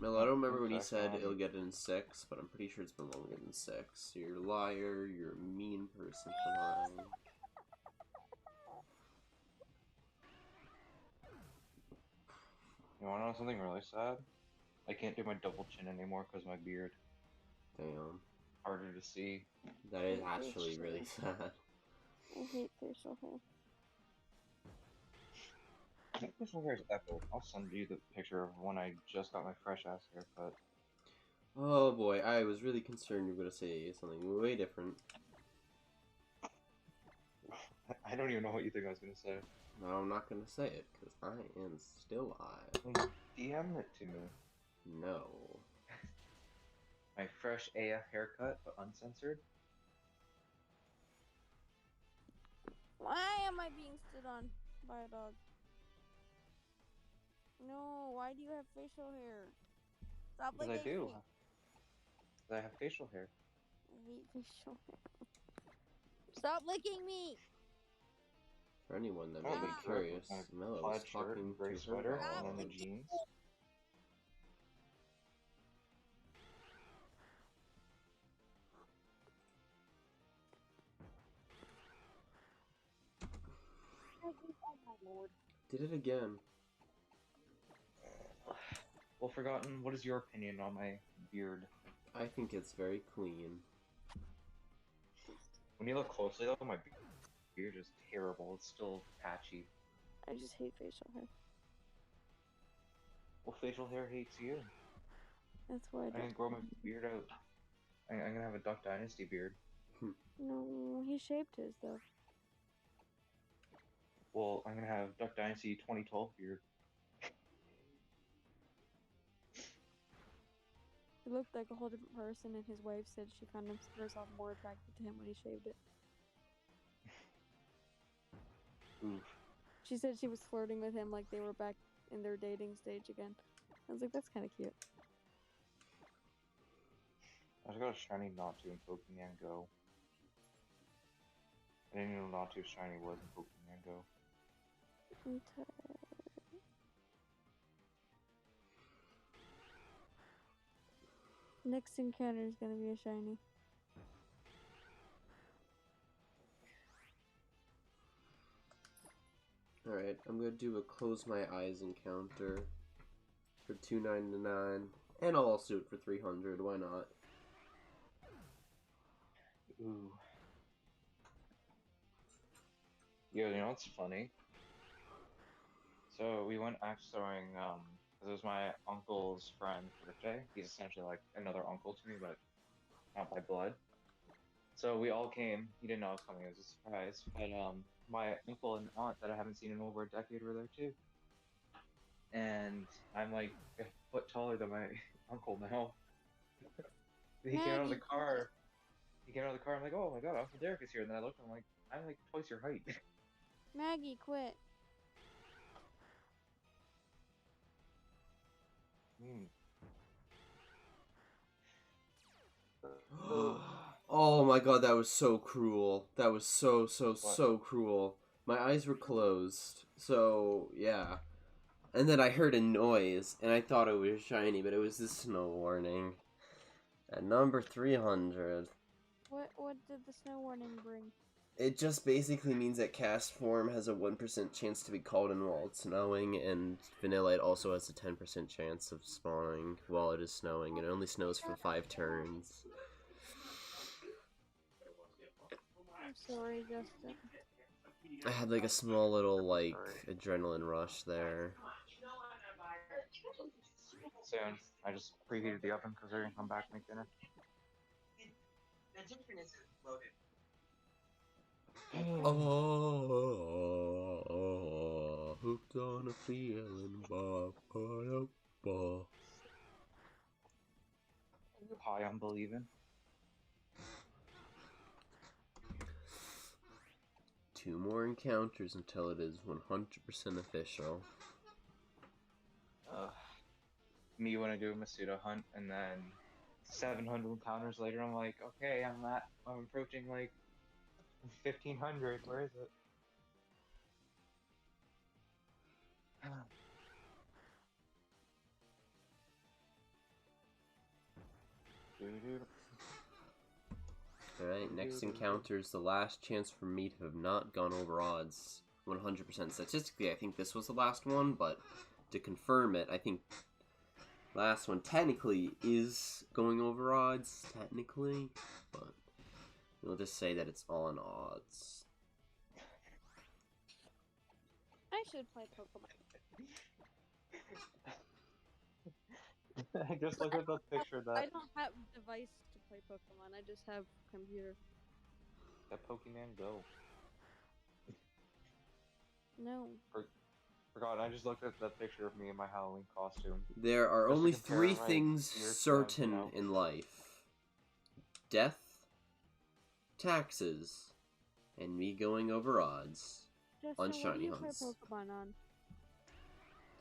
Mel, I don't remember when he back said on. it'll get in 6, but I'm pretty sure it's been longer than 6. You're a liar, you're a mean person for lying. You wanna know something really sad? I can't do my double chin anymore because my beard. Damn. Harder to see. That is actually really sad. I hate facial hair. I think this one here is epic. I'll send you the picture of when I just got my fresh ass haircut. Oh boy, I was really concerned you were going to say something way different. I don't even know what you think I was gonna say. No, I'm not going to say it, because I am still alive. DM it to me. No. My fresh AF haircut, but uncensored. Why am I being stood on by a dog? No, why do you have facial hair? Stop Because I licking do. me. Because I have facial hair. I hate facial hair. Stop licking me! For anyone that Oh, may be Ah. curious, My Mello is plaid shirt, talking gray to her sweater, and dog. then the jeans. Oh my lord. Did it again. Well, Forgotten, what is your opinion on my beard? I think it's very clean. When you look closely, though, my beard is terrible. It's still patchy. I just hate facial hair. Well, facial hair hates you. That's why I I'm gonna don't. grow my beard out. I'm gonna have a Duck Dynasty beard. No, he shaped his though. Well, I'm gonna have Duck Dynasty 2012 beard. He looked like a whole different person, and his wife said she found herself more attracted to him when he shaved it. Oof. She said she was flirting with him like they were back in their dating stage again. I was like, that's kind of cute. I just got a shiny Natu in Pokemon Go. I didn't even know Natu's shiny was in Pokemon Go. I'm tired. Next encounter is gonna be a shiny. Alright, I'm gonna do a close my eyes encounter for $2.99, and I'll also do it for 300. Why not? Ooh. Yo, you know what's funny? So we went axe throwing, because it was my uncle's friend's birthday. He's essentially like another uncle to me, but not by blood. So we all came. He didn't know I was coming. It was a surprise. But my uncle and aunt that I haven't seen in over a decade were there too. And I'm like a foot taller than my uncle now. He came out of the Maggie, car. He came out of the car. I'm like, oh my god, Uncle Derek is here. And then I looked. I'm like, I'm like twice your height. Maggie, quit. Hmm. Oh my god, that was so cruel. That was so What? cruel. My eyes were closed. So, yeah. And then I heard a noise, and I thought it was shiny, but it was the snow warning. At number 300. What did the snow warning bring? It just basically means that cast form has a 1% chance to be called in while it's snowing, and Vanillite also has a 10% chance of spawning while it is snowing. It only snows for 5 turns. I'm sorry, Justin. I had like a small little like Sorry. adrenaline rush there. Soon. I just preheated the oven because they're gonna come back and make dinner. Oh, hooked on a feeling, ba ba ba. Hi, I'm believing. 2 more encounters until it is 100% official. Me when I do a Masuda hunt, and then 700 encounters later, I'm like, okay, I'm approaching like 1500. Where is it? Alright, next encounter is the last chance for me to have not gone over odds. 100% statistically, I think this was the last one, but to confirm it, I think last one technically is going over odds, technically, but we'll just say that it's on odds. I should play Pokemon. Just look at the picture I that don't have a device to play Pokemon. I just have computer. Pokemon Go. No. Forgot. I just looked at the picture of me in my Halloween costume. There are Just to only compare 3 my things year to, certain you know. in life. Death, taxes, and me going over odds Justin, on what do shiny you play hunts. Pokemon on?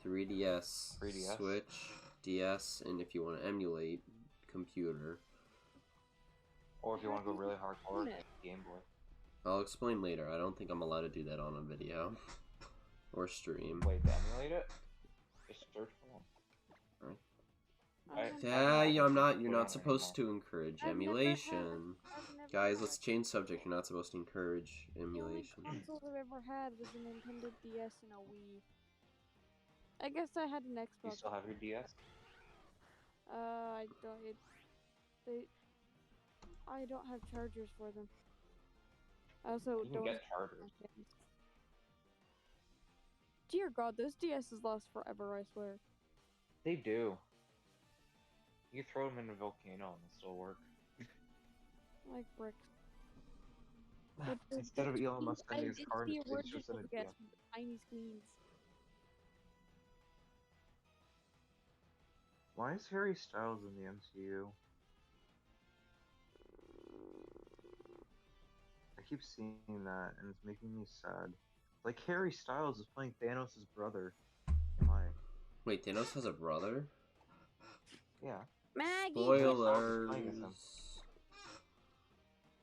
3DS, 3DS? Switch, DS, and if you want to emulate, computer. Or if you want to go really hardcore, it? Game Boy. I'll explain later. I don't think I'm allowed to do that on a video. Or stream. Wait, to emulate it? Just search for one. You're not supposed to encourage I've emulation. never Guys, let's had. change subject. You're not supposed to encourage The only emulation. consoles I've ever had was a Nintendo DS and a Wii. I guess I had an Xbox. You still have your DS? I don't. I don't have chargers for them. I also You can don't. get chargers. Dear God, those DSs last forever. I swear. They do. You throw them in a volcano and they'll still work. Like bricks. Instead of Elon Musk sending his car the into space, original just send a DS DS. with the tiny screens. Why is Harry Styles in the MCU? I keep seeing that and it's making me sad. Like Harry Styles is playing Thanos' brother. Why? Wait, Thanos has a brother? Yeah. Maggie. Spoilers.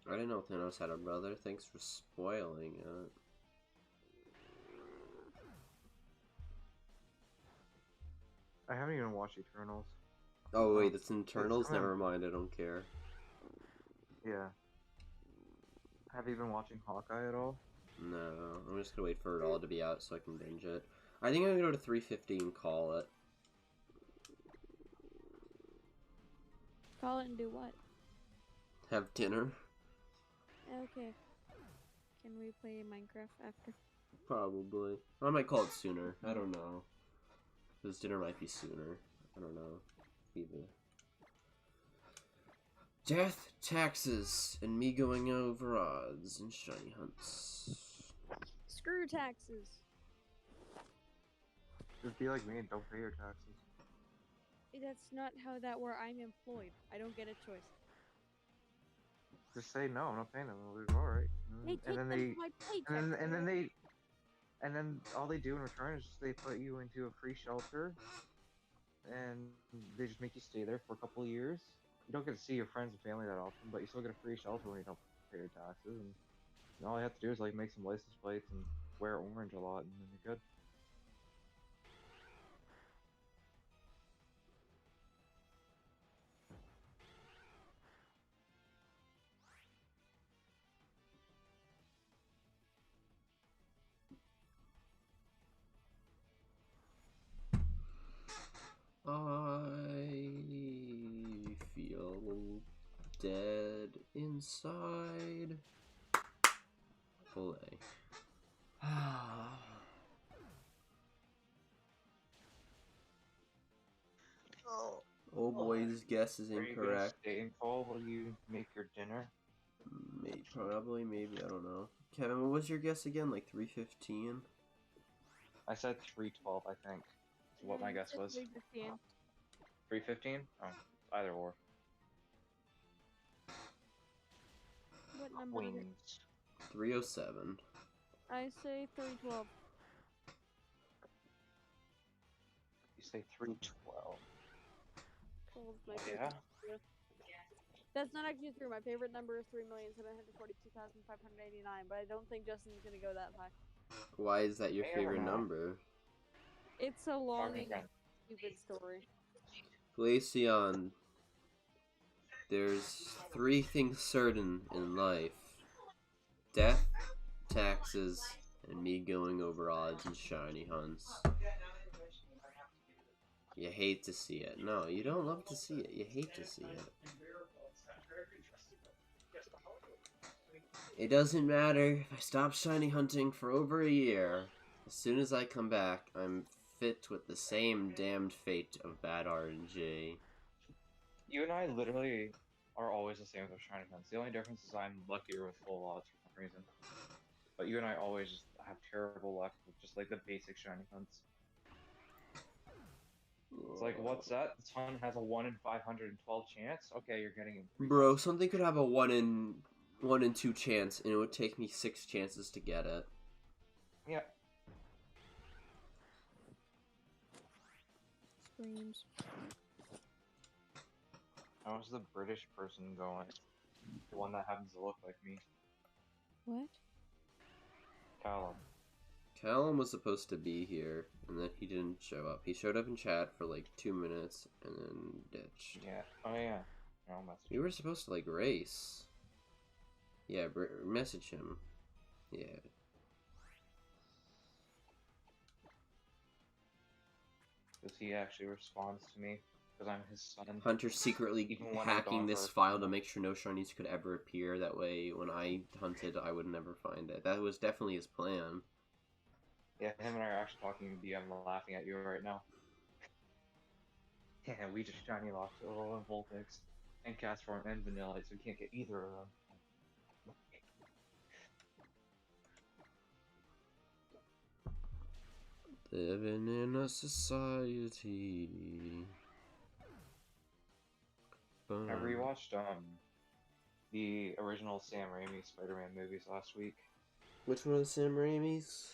I didn't know Thanos had a brother. Thanks for spoiling it. I haven't even watched Eternals. Oh wait, it's Internals? Come on. Never mind, I don't care. Yeah. Have you been watching Hawkeye at all? No, I'm just gonna wait for it all to be out so I can binge it. I think I'm gonna go to 350 and call it. Call it and do what? Have dinner? Okay. Can we play Minecraft after? Probably. I might call it sooner. I don't know. Because dinner might be sooner. I don't know. Either. Death, taxes, and me going over odds and shiny hunts. Screw taxes. Just be like me and don't pay your taxes. That's not how that works. I'm employed. I don't get a choice. Just say no, I'm not paying them. They'll be all right. They take And then them from my paycheck. and then all they do in return is just they put you into a free shelter, and they just make you stay there for a couple of years. You don't get to see your friends and family that often, but you still get a free shelter when you don't pay your taxes. And all you have to do is like make some license plates and wear orange a lot, and then you're good. I feel dead inside. Play. Oh boy's guess is Are you gonna incorrect. stay in call while you make your dinner? Probably, maybe, I don't know. Kevin, what was your guess again? Like 3:15? I said 3:12, I think. Is what my guess was. 3:15. 3:15? Oh, either or. What number is it? Queens. 3:07. I say 3:12. You say 3:12. My Yeah. favorite. That's not actually true. My favorite number is 3,742,589, but I don't think Justin's gonna go that high. Why is that your I favorite don't know. number? It's a long Okay. and stupid story. Glaceon, there's 3 things certain in life. Death, taxes, and me going over odds and shiny hunts. You hate to see it. No, you don't love to see it. You hate to see it. It doesn't matter if I stop shiny hunting for over a year. As soon as I come back, I'm fit with the same damned fate of bad RNG. You and I literally are always the same with our shiny hunts. The only difference is I'm luckier with full odds for some reason. But you and I always just have terrible luck with just like the basic shiny hunts. It's like, what's that? This hunt has a 1 in 512 chance? Okay, you're getting it. Bro, something could have a 1 in 2 chance, and it would take me 6 chances to get it. Yeah. Screams. How's the British person going? The one that happens to look like me. What? Callum. Callum was supposed to be here, and then he didn't show up. He showed up in chat for like 2 minutes, and then ditched. Yeah. Oh yeah. I'll message You were supposed to like race. Yeah, message him. Yeah. because he actually responds to me because I'm his son. Hunter secretly Even when I'm hacking gone this for- file to make sure no shinies could ever appear. That way, when I hunted, I would never find it. That was definitely his plan. Yeah, him and I are actually talking to you. I'm laughing at you right now. Yeah, we just shiny locked Olo and Voltix and Castform and Vanillite, so we can't get either of them. Living in a society. I rewatched the original Sam Raimi Spider-Man movies last week Which one of the Sam Raimis?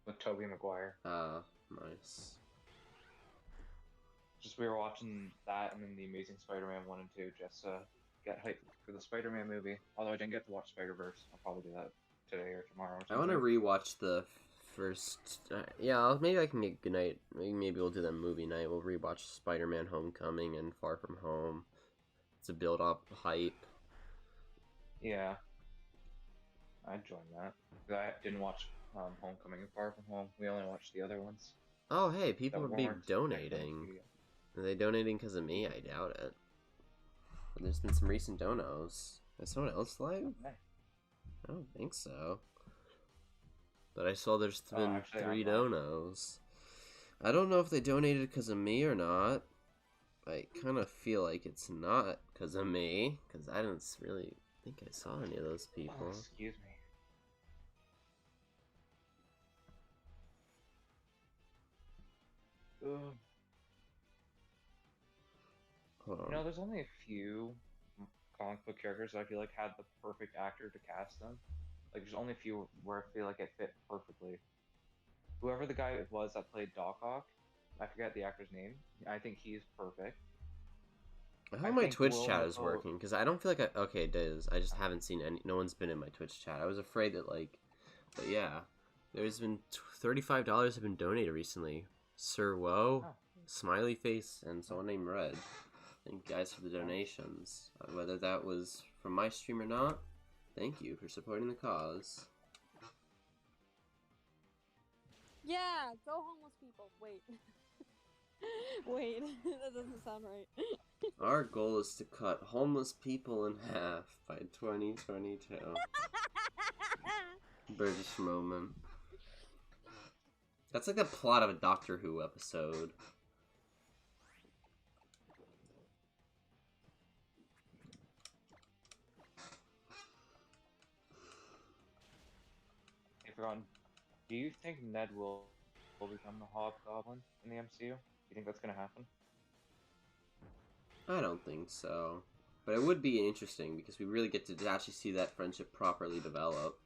with Tobey Maguire. Ah, nice. Just we were watching that and then the Amazing Spider-Man 1 and 2 just to get hyped for the Spider-Man movie. Although I didn't get to watch Spider-Verse. I'll probably do that today or tomorrow or something. I want to rewatch the first. Yeah, maybe I can get Goodnight. Maybe we'll do that movie night. We'll rewatch Spider-Man: Homecoming and Far From Home. To build up hype. Yeah. I'd join that. 'Cause I didn't watch Homecoming and Far From Home. We only watched the other ones. Oh, hey, people that would be weren't donating. Are they donating because of me? I doubt it. But there's been some recent donos. Is someone else live? Okay. I don't think so. But I saw there's Oh, been actually, 3 I'm live. donos. I don't know if they donated because of me or not. I kind of feel like it's not because of me, because I didn't really think I saw any of those people. Oh, excuse me. Ugh. Hold on. You know, there's only a few comic book characters that I feel like had the perfect actor to cast them. Like, there's only a few where I feel like it fit perfectly. Whoever the guy was that played Doc Ock, I forget the actor's name. I think he's perfect. I hope I my think Twitch Willem chat is Dafoe- working, because I don't feel like okay, it does. I just haven't seen any. No one's been in my Twitch chat. I was afraid that, like, but yeah, there's been $35 have been donated recently. Sir Woe, Oh. Smiley Face, and someone named Red. Thank you guys for the donations. Whether that was from my stream or not, thank you for supporting the cause. Yeah, go homeless people. Wait. Wait, that doesn't sound right. Our goal is to cut homeless people in half by 2022. British moment. That's like the plot of a Doctor Who episode. Hey, Ron, do you think Ned will become the Hobgoblin in the MCU? You think that's gonna happen? I don't think so. But it would be interesting because we really get to actually see that friendship properly develop.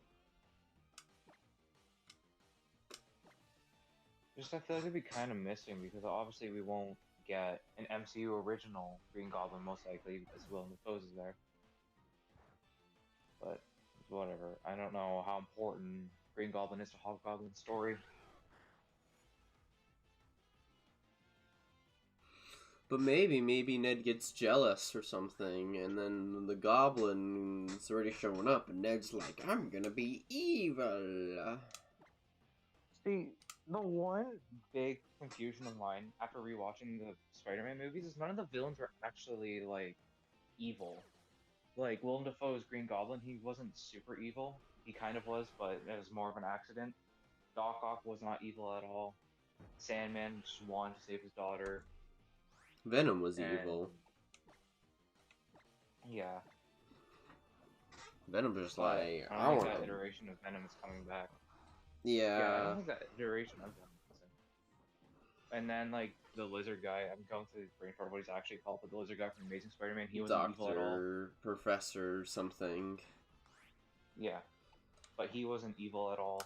Just I feel like it'd be kind of missing because obviously we won't get an MCU original Green Goblin most likely because Willem Dafoe is there. But whatever. I don't know how important Green Goblin is to Hobgoblin's story. But maybe Ned gets jealous or something, and then the goblin's already showing up, and Ned's like, I'm gonna be evil. See, the one big confusion of mine after rewatching the Spider-Man movies is none of the villains were actually, like, evil. Like, Willem Dafoe's Green Goblin, he wasn't super evil. He kind of was, but it was more of an accident. Doc Ock was not evil at all. Sandman just wanted to save his daughter. Venom was And evil. yeah, Venom was just but like, I I don't think want that to. iteration of Venom is coming back. Yeah, I Yeah. don't think that iteration of Venom is in. And then, like, the lizard guy, I'm going to brain fart what he's actually called, but the lizard guy from Amazing Spider-Man, he wasn't evil at all. Doctor, Professor, something. Yeah, but he wasn't evil at all.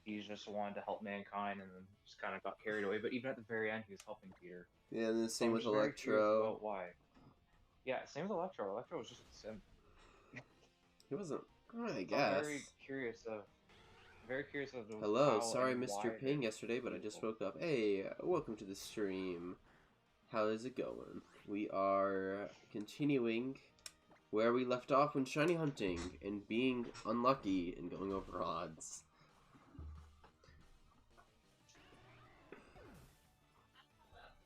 He just wanted to help mankind and then just kind of got carried away. But even at the very end, he was helping Peter. Yeah, and the So same I'm with just very curious Electro. about why. Yeah, same with Electro. Electro was just a simp. He wasn't. I So I'm guess. very curious of Hello, how sorry I and missed why your ping they're yesterday, but I just evil. woke up. Hey, welcome to the stream. How is it going? We are continuing where we left off when shiny hunting and being unlucky and going over odds.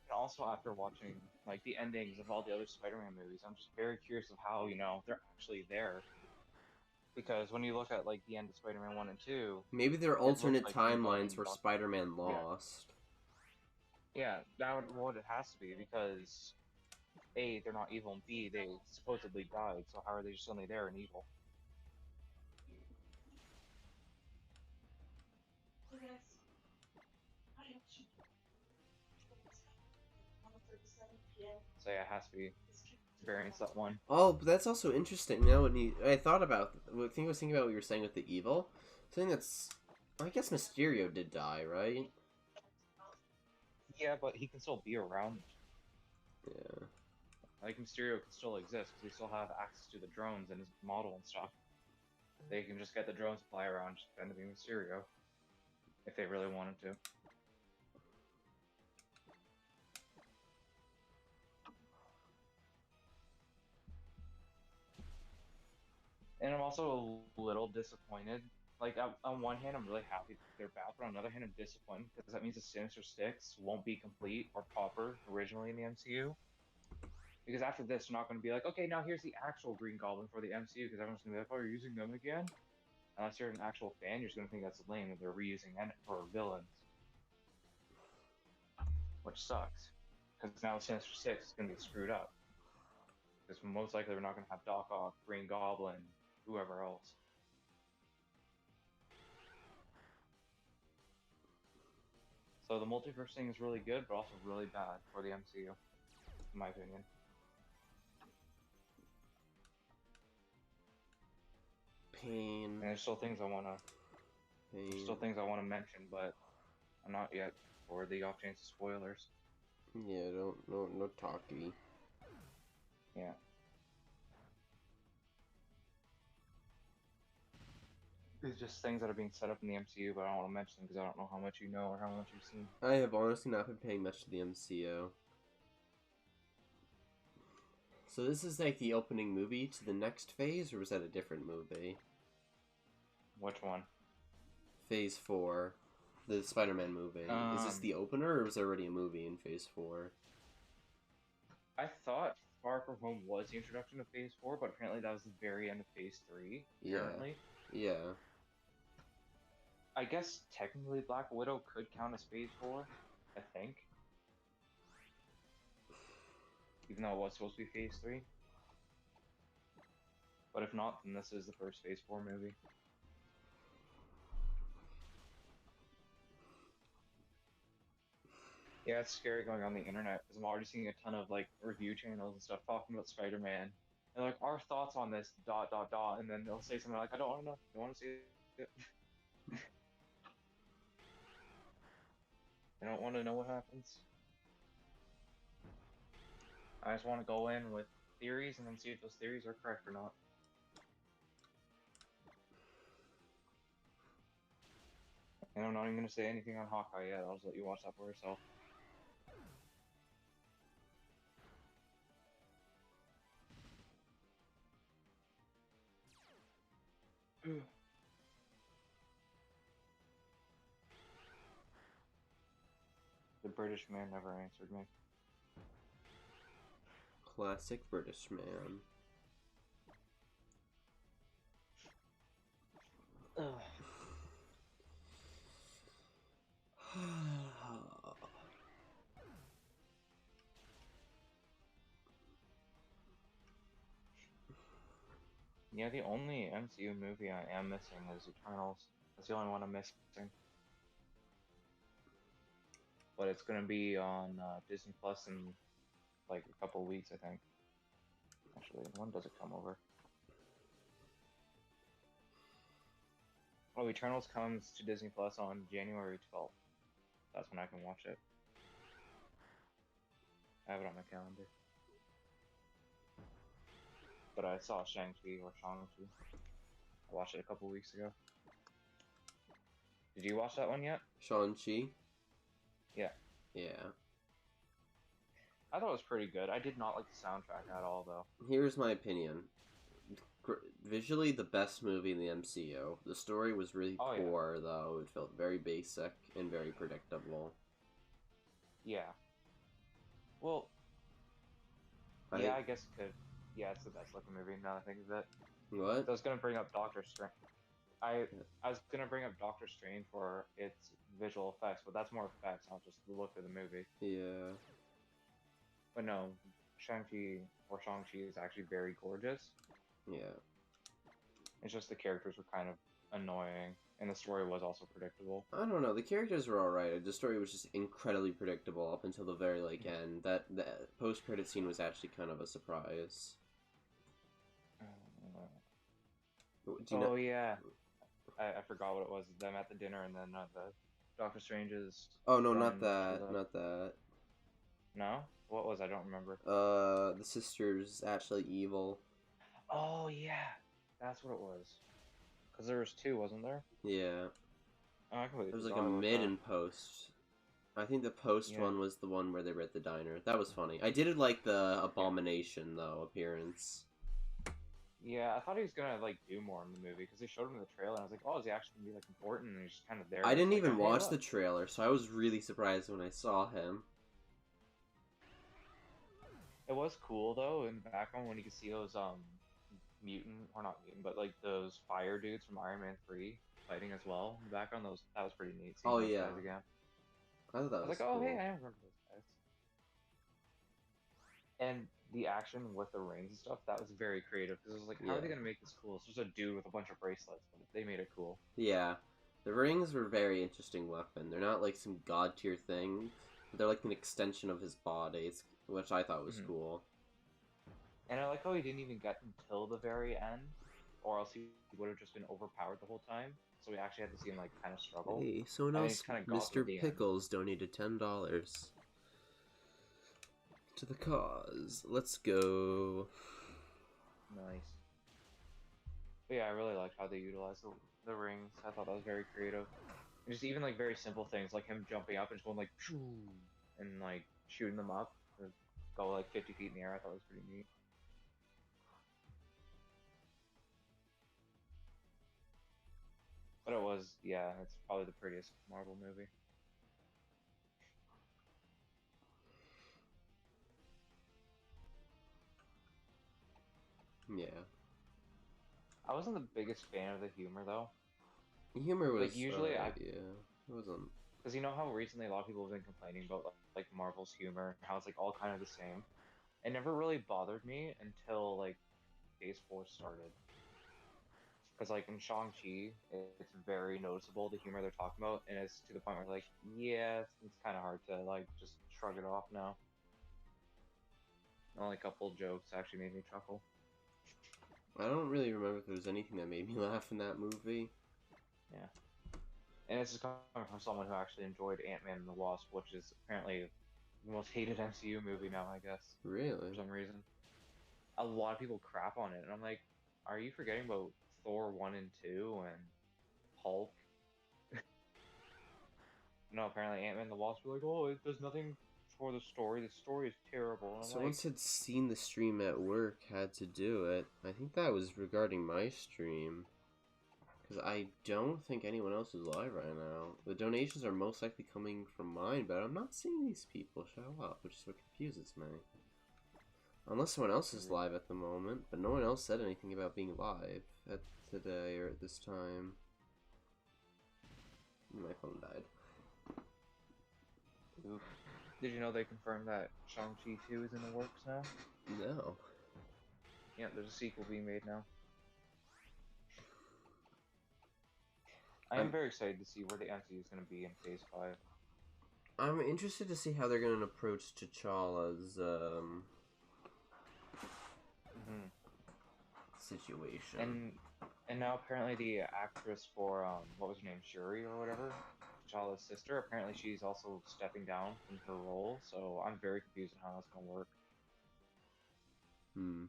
And also, after watching like the endings of all the other Spider-Man movies, I'm just very curious of how they're actually there. Because when you look at like the end of Spider-Man 1 and 2, Maybe there are it looks alternate like Green Goblin timelines where Doc- Spider-Man lost. Yeah, that would what it has to be because A, they're not evil, and B, they supposedly died. So how are they just suddenly there and evil? So yeah, it has to be experience that one. Oh, but that's also interesting. Now, I thought about, I think I was thinking about what you were saying with the evil. Something that's, I guess Mysterio did die, right? Yeah, but he can still be around. Yeah. Like Mysterio can still exist because they still have access to the drones and his model and stuff. They can just get the drones to fly around, just pretend to be Mysterio, if they really wanted to. And I'm also a little disappointed. Like, on one hand, I'm really happy they're back, but on the other hand, I'm disappointed because that means the Sinister Six won't be complete or proper originally in the MCU. Because after this, they're not going to be like, okay, now here's the actual Green Goblin for the MCU, because everyone's going to be like, oh, you're using them again? Unless you're an actual fan, you're just going to think that's lame that they're reusing them for villains. Which sucks. Because now Sinister Six is going to be screwed up. Because most likely we're not going to have Doc Ock, Green Goblin, whoever else. So the multiverse thing is really good, but also really bad for the MCU, in my opinion. Pain. And there's still things I wanna mention, but I'm not yet for the off chance of spoilers. Yeah, no talky. Yeah. It's just things that are being set up in the MCU, but I don't want to mention them because I don't know how much you know or how much you've seen. I have honestly not been paying much to the MCU. So this is like the opening movie to the next phase, or was that a different movie? Which one? Phase 4. The Spider-Man movie. Is this the opener, or was there already a movie in Phase 4? I thought Far From Home was the introduction of Phase 4, but apparently that was the very end of Phase 3, apparently. Yeah. I guess technically Black Widow could count as Phase 4, I think. Even though it was supposed to be Phase 3. But if not, then this is the first Phase 4 movie. Yeah, it's scary going on the internet, because I'm already seeing a ton of, like, review channels and stuff talking about Spider-Man. And like, our thoughts on this, ... and then they'll say something like, I don't want to know, I don't want to see it. I don't want to know what happens. I just want to go in with theories and then see if those theories are correct or not. And I'm not even going to say anything on Hawkeye yet, I'll just let you watch that for yourself. The British man never answered me. Classic British man. Ugh. Yeah, the only MCU movie I am missing is Eternals. That's the only one I'm missing. But it's gonna be on Disney Plus in like a couple of weeks, I think. Actually, when does it come over? Oh, Eternals comes to Disney Plus on January 12th. That's when I can watch it. I have it on my calendar. But I saw Shang-Chi or Shang-Chi. I watched it a couple weeks ago. Did you watch that one yet? Shang-Chi? Yeah. Yeah. I thought it was pretty good. I did not like the soundtrack at all, though. Here's my opinion. Visually, the best movie in the MCU. The story was really poor, though. It felt very basic and very predictable. Yeah. Well, yeah, I guess it could. Yeah, it's the best looking movie now that I think of it. What? So I was gonna bring up Doctor Strange. I was gonna bring up Doctor Strange for its visual effects, but that's more effects, not just the look of the movie. Yeah. But no, Shang-Chi or Shang-Chi is actually very gorgeous. Yeah. It's just the characters were kind of annoying, and the story was also predictable. I don't know. The characters were alright. The story was just incredibly predictable up until the very end. That post-credit scene was actually kind of a surprise. Yeah. I forgot what it was. Them at the dinner, and then the Doctor Strange's. Oh no, not that. Not that. No? What was? I don't remember. The sister's actually evil. Oh yeah, that's what it was. Because there was two, wasn't there? Yeah. Oh, I completely There was like a mid and post. I think the post one was the one where they were at the diner. That was funny. I did like the Abomination though appearance. Yeah, I thought he was gonna like do more in the movie because they showed him in the trailer, and I was like, "Oh, is he actually gonna be like important?" And he's just kind of there. I didn't even watch the trailer, so I was really surprised when I saw him. It was cool though in the background when you could see those mutant or not mutant, but like those fire dudes from Iron Man 3 fighting as well in the background. That was pretty neat. Seeing those guys again. I thought that was like, cool. oh hey, I remember those guys. And the action with the rings and stuff, that was very creative because it was like, how are they gonna make this cool? It's just a dude with a bunch of bracelets, but they made it cool. Yeah, the rings were a very interesting weapon. They're not like some god tier thing, but they're like an extension of his body, which I thought was cool. And I like how he didn't even get until the very end, or else he would have just been overpowered the whole time. So we actually had to see him like kind of struggle. Hey, someone And then else, he's kind of got to Mr. the end. Pickles, donated $10 to the cause. Let's go. Nice. But yeah, I really liked how they utilized the rings. I thought that was very creative. And just even like very simple things like him jumping up and just going like "Phew," and like shooting them up to go like 50 feet in the air. I thought was pretty neat. But it was, yeah, it's probably the prettiest Marvel movie. Yeah. I wasn't the biggest fan of the humor though. The humor was, Like usually yeah, it wasn't. because you know how recently a lot of people have been complaining about like Marvel's humor, how it's like all kind of the same. It never really bothered me until like Phase 4 started. Because like in Shang-Chi, it's very noticeable the humor they're talking about, and it's to the point where like, yeah, it's kind of hard to like just shrug it off now. Only a couple jokes actually made me chuckle. I don't really remember if there was anything that made me laugh in that movie. Yeah. And it's just coming from someone who actually enjoyed Ant-Man and the Wasp, which is apparently the most hated MCU movie now, I guess. Really? For some reason. A lot of people crap on it, and I'm like, are you forgetting about Thor 1 and 2 and Hulk? No, apparently Ant-Man and the Wasp were like, oh, it does nothing for the story. The story is terrible. And I'm Someone like, said seen the stream at work, had to do it. I think that was regarding my stream. Because I don't think anyone else is live right now. The donations are most likely coming from mine, but I'm not seeing these people show up, which is what confuses me. Unless someone else is live at the moment, but no one else said anything about being live at today or at this time. My phone died. oof. Did you know they confirmed that Shang-Chi 2 is in the works now? No. Yeah, there's a sequel being made now. I am very excited to see where the MCU is going to be in Phase 5. I'm interested to see how they're going to approach T'Challa's situation. And now apparently the actress for what was her name, Shuri or whatever, T'Challa's sister, apparently she's also stepping down from her role, so I'm very confused on how that's going to work. I'm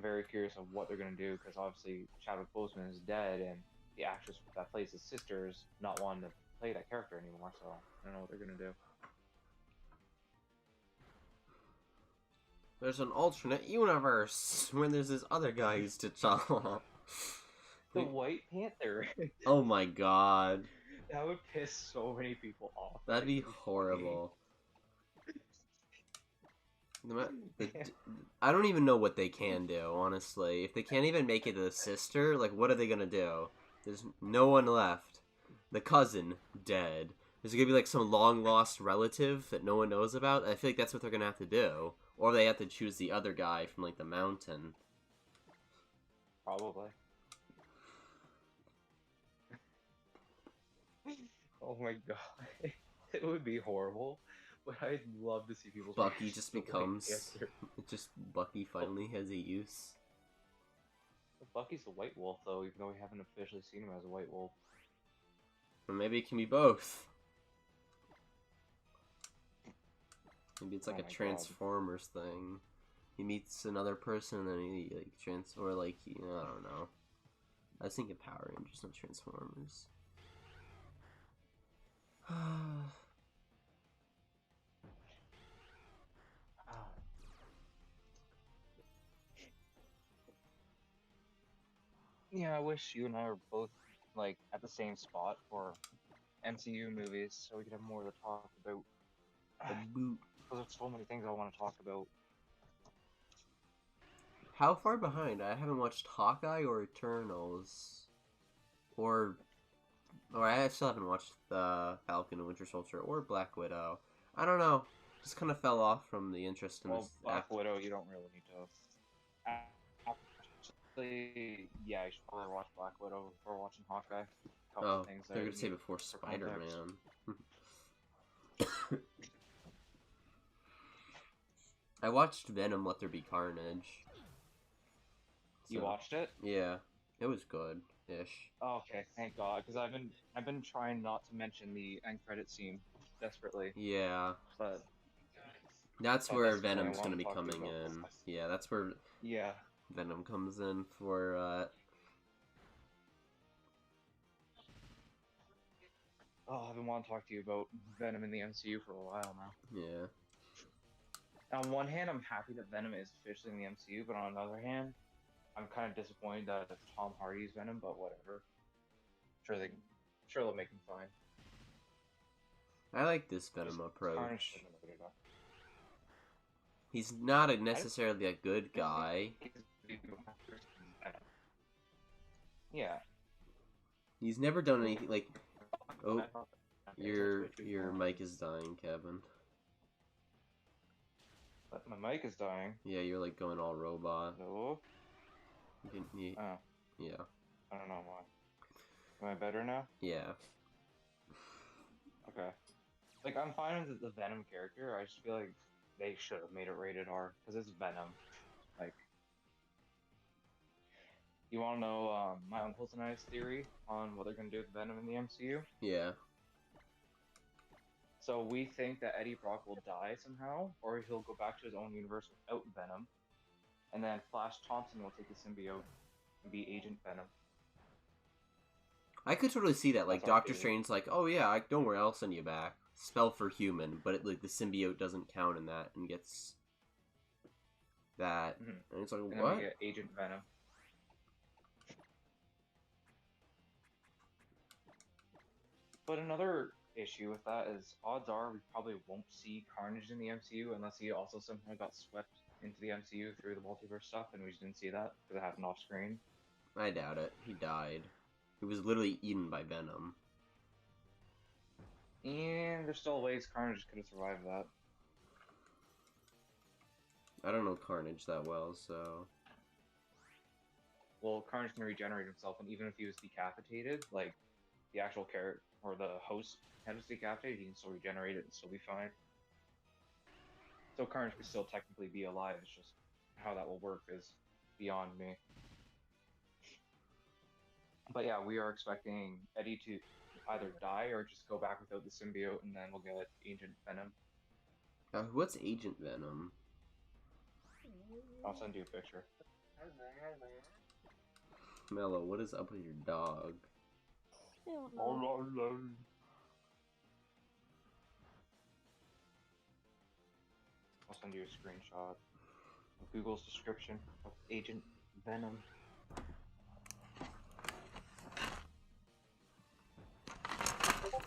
very curious of what they're going to do, because obviously Chadwick Boseman is dead, and the actress that plays his sister is not wanting to play that character anymore, so I don't know what they're going to do. There's an alternate universe when there's this other guy who's T'Challa. The White Panther! Oh my god. That would piss so many people off. That'd be horrible. I don't even know what they can do, honestly. If they can't even make it to the sister, like, what are they gonna do? There's no one left. The cousin, dead. There's gonna be, like, some long-lost relative that no one knows about. I feel like that's what they're gonna have to do. Or they have to choose the other guy from, like, the mountain. Probably. Oh my god. It would be horrible. But I'd love to see people's Bucky just becomes... Just Bucky finally has a use. Bucky's a white wolf, though, even though we haven't officially seen him as a white wolf. Or maybe it can be both. Maybe it's like a Transformers thing. He meets another person and then he, like, or like, I don't know. I was thinking Power Rangers, not Transformers. Yeah, I wish you and I were both, like, at the same spot for MCU movies, so we could have more to talk about. Because there's so many things I want to talk about. How far behind? I haven't watched Hawkeye or Eternals. Or I still haven't watched the Falcon and Winter Soldier or Black Widow. I don't know. Just kind of fell off from the interest in this. Black Widow, you don't really need to. Actually, yeah, you should probably watch Black Widow before watching Hawkeye. They're gonna say before Spider-Man. I watched Venom: Let There Be Carnage. You So, watched it? yeah, it was good-ish. Oh, okay, thank God, because I've been trying not to mention the end credit scene desperately, Yeah, but that's but where that's something I Venom's want gonna to be talk to you coming about. in. Yeah, that's where Yeah. Venom comes in for, Oh, I've been wanting to talk to you about Venom in the MCU for a while now. yeah. On one hand, I'm happy that Venom is officially in the MCU, but on another hand, I'm kind of disappointed that it's Tom Hardy's Venom. But whatever. Sure they'll make him fine. I like this Venom Just approach. Carnage shouldn't have made it up. He's not necessarily a good guy. Yeah. He's never done anything like. Oh, your mic is dying, Kevin. But my mic is dying. Yeah, you're like going all robot. Hello? Oh, Yeah. I don't know why. Am I better now? Yeah. Okay. Like, I'm fine with the Venom character. I just feel like they should have made it rated R because it's Venom. Like, you want to know my uncle's and I's theory on what they're gonna do with Venom in the MCU? Yeah. So we think that Eddie Brock will die somehow, or he'll go back to his own universe without Venom, and then Flash Thompson will take the symbiote and be Agent Venom. I could totally see that. Like That's our Doctor theory. Strange's like, oh yeah, don't worry, I'll send you back. Spell for human, but like the symbiote doesn't count in that and gets that. Mhm. And it's like, And what? then we get Agent Venom. But another issue with that is odds are we probably won't see Carnage in the MCU unless he also somehow got swept into the MCU through the multiverse stuff and we just didn't see that because it happened off screen. I doubt it. He died. He was literally eaten by Venom. And there's still ways Carnage could have survived that. I don't know Carnage that well, so... Well, Carnage can regenerate himself, and even if he was decapitated, like, the actual character, or the host head was decapitated, he can still regenerate it and still be fine. So Carnage could still technically be alive, it's just how that will work is beyond me. But yeah, we are expecting Eddie to either die or just go back without the symbiote, and then we'll get Agent Venom. What's Agent Venom? I'll send you a picture. Mello, what is up with your dog? I don't know. I'll send you a screenshot of Google's description of Agent Venom.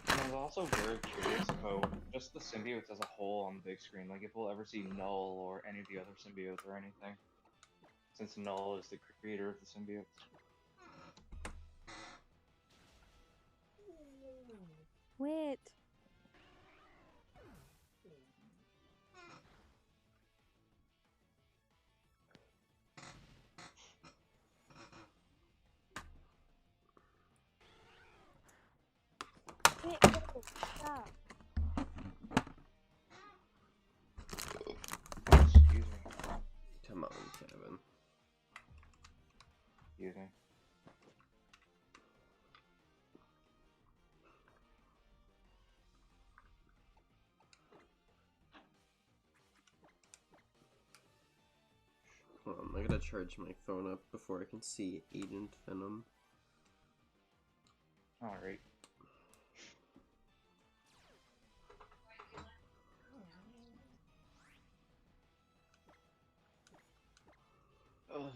And I was also very curious about just the symbiotes as a whole on the big screen. Like if we'll ever see Null or any of the other symbiotes or anything. Since Null is the creator of the symbiotes. Wait. Wait, stop. Excuse me. Come on, Kevin. Excuse me. Hold on, I gotta charge my phone up before I can see Agent Venom. Alright. Ugh.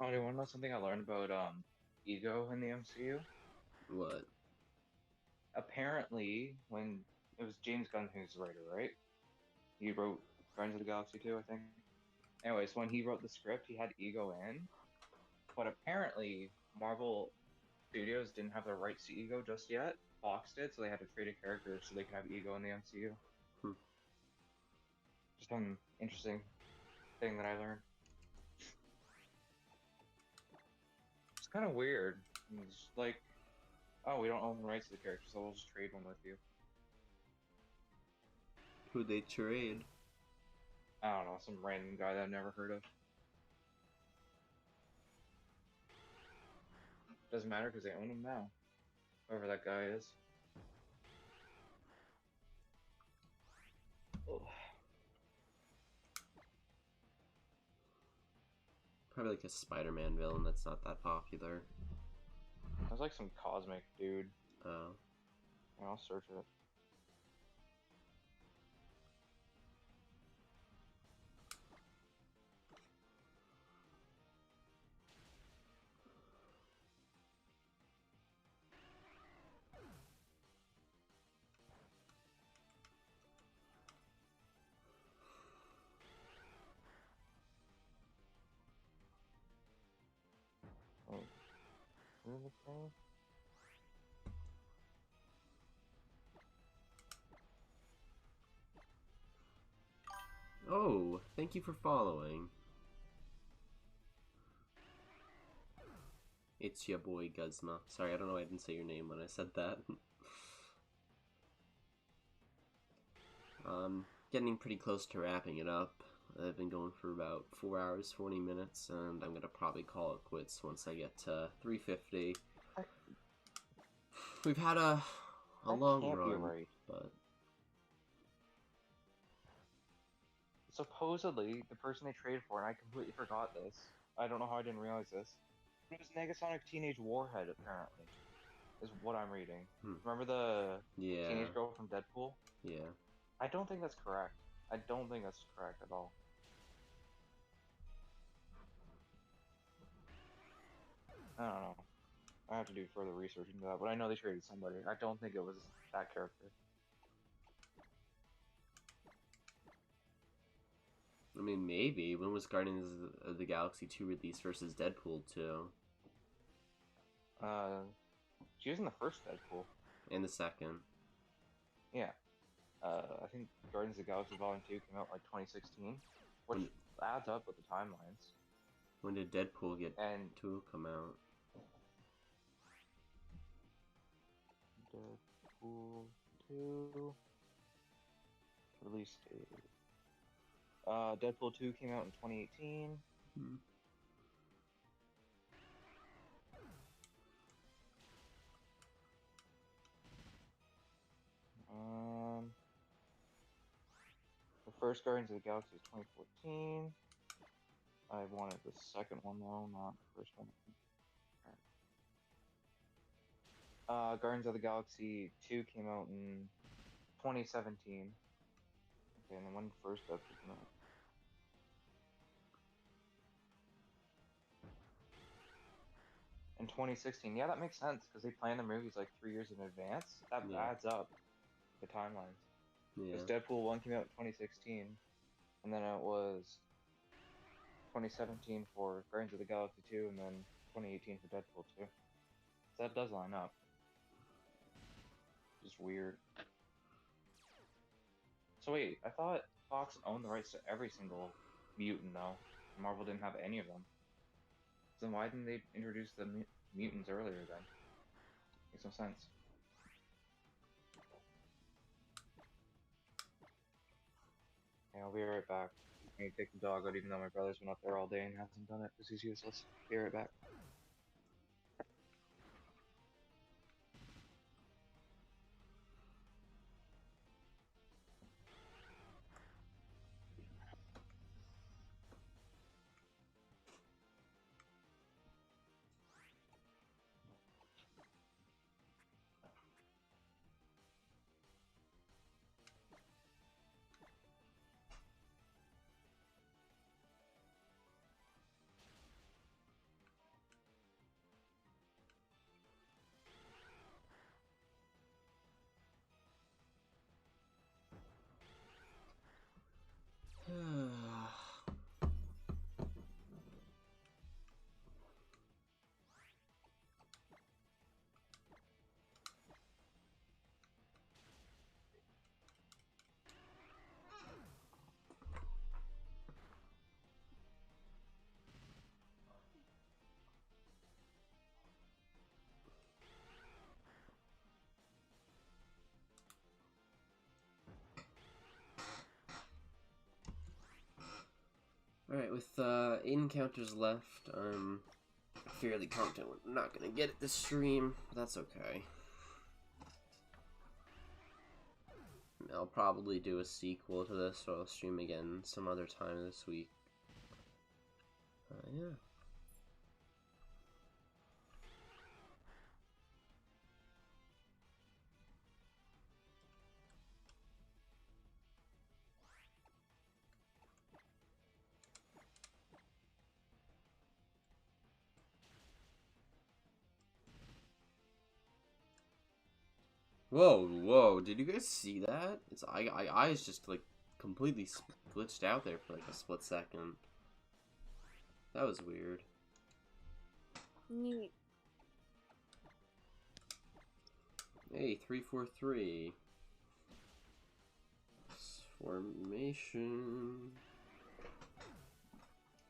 Oh, do you want to know something I learned about ego in the MCU? What? Apparently, when it was James Gunn who's the writer, right? He wrote Guardians of the Galaxy 2, I think. Anyways, when he wrote the script, he had Ego in, but apparently Marvel Studios didn't have the rights to Ego just yet. Fox did, so they had to trade a character so they could have Ego in the MCU. Just an interesting thing that I learned. It's kind of weird. It's like, oh, we don't own the rights to the character, so we'll just trade one with you. Who'd they trade? I don't know, some random guy that I've never heard of. Doesn't matter because they own him now. Whoever that guy is. Ugh. Probably like a Spider-Man villain that's not that popular. There's like some cosmic dude. Oh. Yeah, I'll search it. Oh, where's the thing? Oh, thank you for following. It's your boy Guzma. Sorry, I don't know why I didn't say your name when I said that. Getting pretty close to wrapping it up. I've been going for about 4 hours, 40 minutes, and I'm gonna probably call it quits once I get to 350. We've had a long can't run, be right. but Supposedly, the person they traded for, and I completely forgot this. I don't know how I didn't realize this. It was Negasonic Teenage Warhead, apparently, is what I'm reading. Remember the yeah, teenage girl from Deadpool? yeah. I don't think that's correct. I don't think that's correct at all. I don't know. I have to do further research into that, but I know they traded somebody. I don't think it was that character. I mean, maybe. When was Guardians of the Galaxy 2 released versus Deadpool 2? She was in the first Deadpool. And the second. Yeah. I think Guardians of the Galaxy Volume 2 came out like 2016, which adds up with the timelines. When did Deadpool get And 2 come out? Deadpool 2 release date. Deadpool 2 came out in 2018. The first Guardians of the Galaxy is 2014. I wanted the second one though, not the first one. Guardians of the Galaxy 2 came out in 2017. Okay, and then when the first Deadpool came out? In 2016. Yeah, that makes sense, because they plan their movies like 3 years in advance. That adds up, the timelines. Because Deadpool 1 came out in 2016, and then it was 2017 for Guardians of the Galaxy 2, and then 2018 for Deadpool 2. So that does line up. Just weird. So wait, I thought Fox owned the rights to every single mutant though. Marvel didn't have any of them. So then why didn't they introduce the mutants earlier then? Makes no sense. Yeah, I'll be right back. I need to take the dog out even though my brother's been up there all day and hasn't done it because he's useless. Be right back. Alright, with 8 encounters left, I'm fairly confident we're not gonna get it this stream, but that's okay. I'll probably do a sequel to this, or I'll stream again some other time this week. Yeah. Whoa, whoa, did you guys see that? Its eyes just, like, completely glitched out there for, like, a split second. That was weird. Neat. Hey, 343. Formation.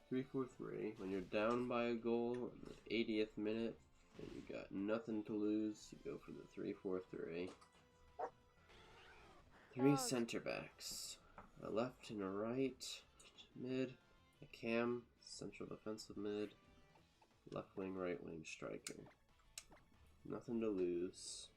343. When you're down by a goal in the 80th minute, and you got nothing to lose, you go for the 343. Three center backs. A left and a right. Mid. A cam. Central defensive mid. Left wing, right wing striker. Nothing to lose.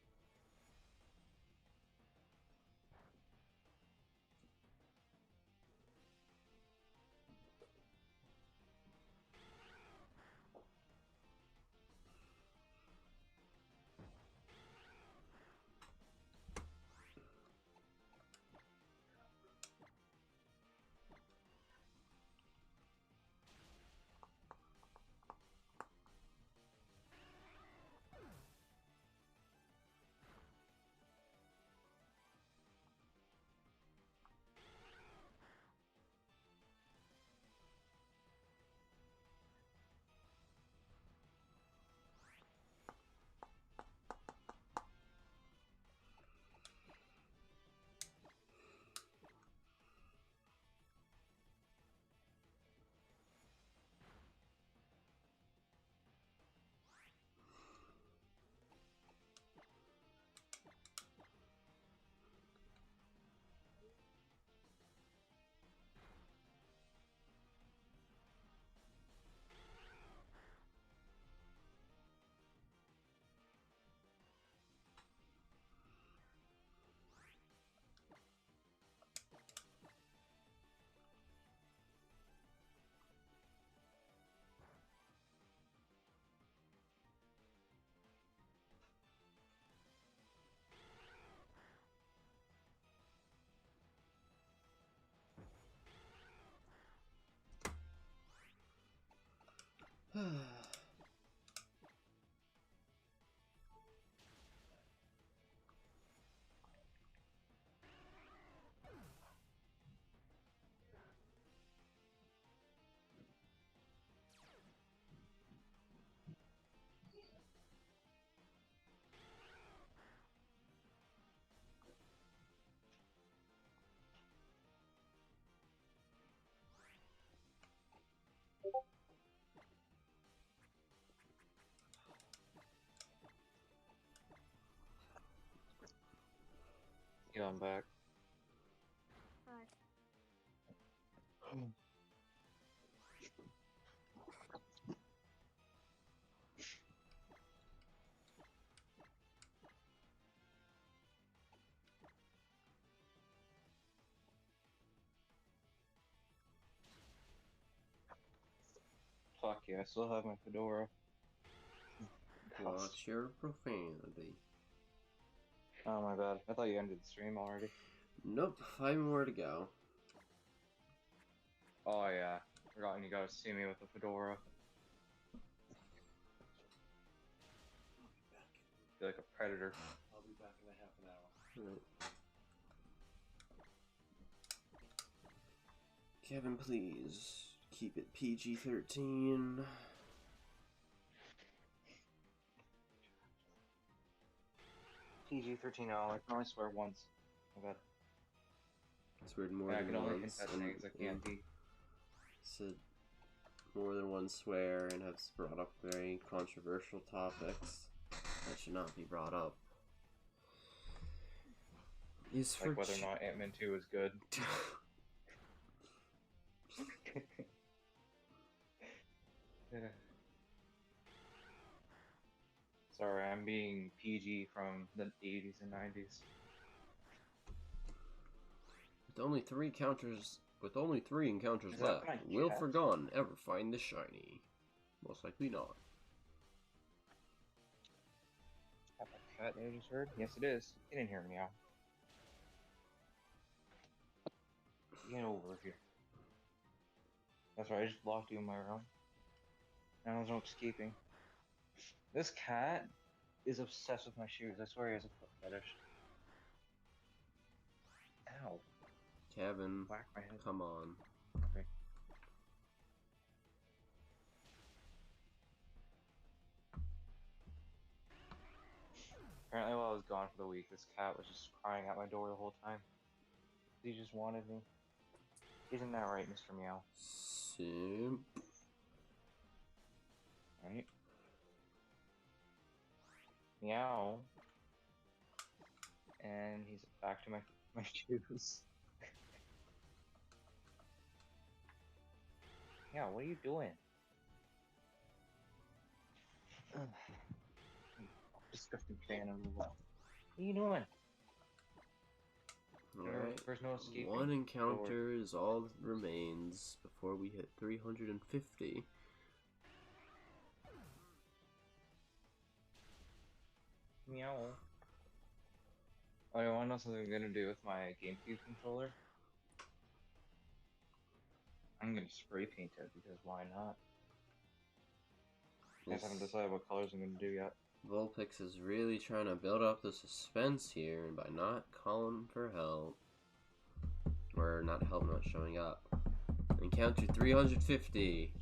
Yeah, I'm back. Hi. Fuck yeah, I still have my fedora. Watch your profanity. Oh my bad. I thought you ended the stream already. Nope, 5 more to go. Oh yeah. Forgotten you gotta see me with the fedora. Feel like a predator. I'll be back in a half an hour. Right. Kevin, please keep it PG-13. PG-13. Oh, I can only swear once. My bad. Sweared more Yeah, I than can only hint once. at And, things I can't be. said more than one swear and has brought up very controversial topics that should not be brought up. Is Like whether or not Ant-Man 2 is good. Sorry, I'm being PG from the 80s and 90s. With only three encounters Is that left, my will cat? Forgone ever find the shiny? Most likely not. Is that my cat that I just heard? Yes, it is. Get in here, meow. Get over here. That's right, I just locked you in my room. Now there's no escaping. This cat is obsessed with my shoes. I swear he has a foot fetish. Ow. Kevin, Whack my head. come on. Okay. Apparently while I was gone for the week, this cat was just crying at my door the whole time. He just wanted me. Isn't that right, Mr. Meow? Simp. Right? Meow. And he's back to my shoes. Yeah, what are you doing? Disgusting fan of the wall. What are you doing? Alright. There's no escaping. One encounter is all that remains before we hit 350. Meow. Oh, you wanna know something I'm gonna do with my GameCube controller? I'm gonna spray paint it because why not? I just haven't decided what colors I'm gonna do yet. Vulpix is really trying to build up the suspense here, and by not calling for help, or not showing up. Encounter 350.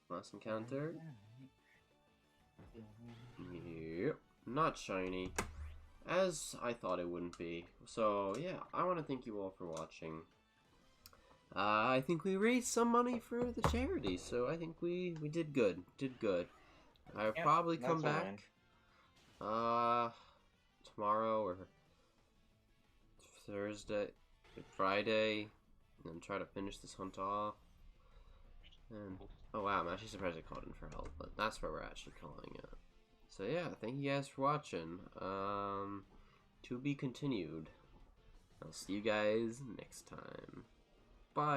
Last encounter. Yep, not shiny, as I thought it wouldn't be. So yeah, I want to thank you all for watching. I think we raised some money for the charity, so I think we did good. I'll probably come back tomorrow or Thursday, Friday, and try to finish this hunt off. And oh wow, I'm actually surprised I called in for help, but that's where we're actually calling it. So yeah, thank you guys for watching. To be continued. I'll see you guys next time. Bye.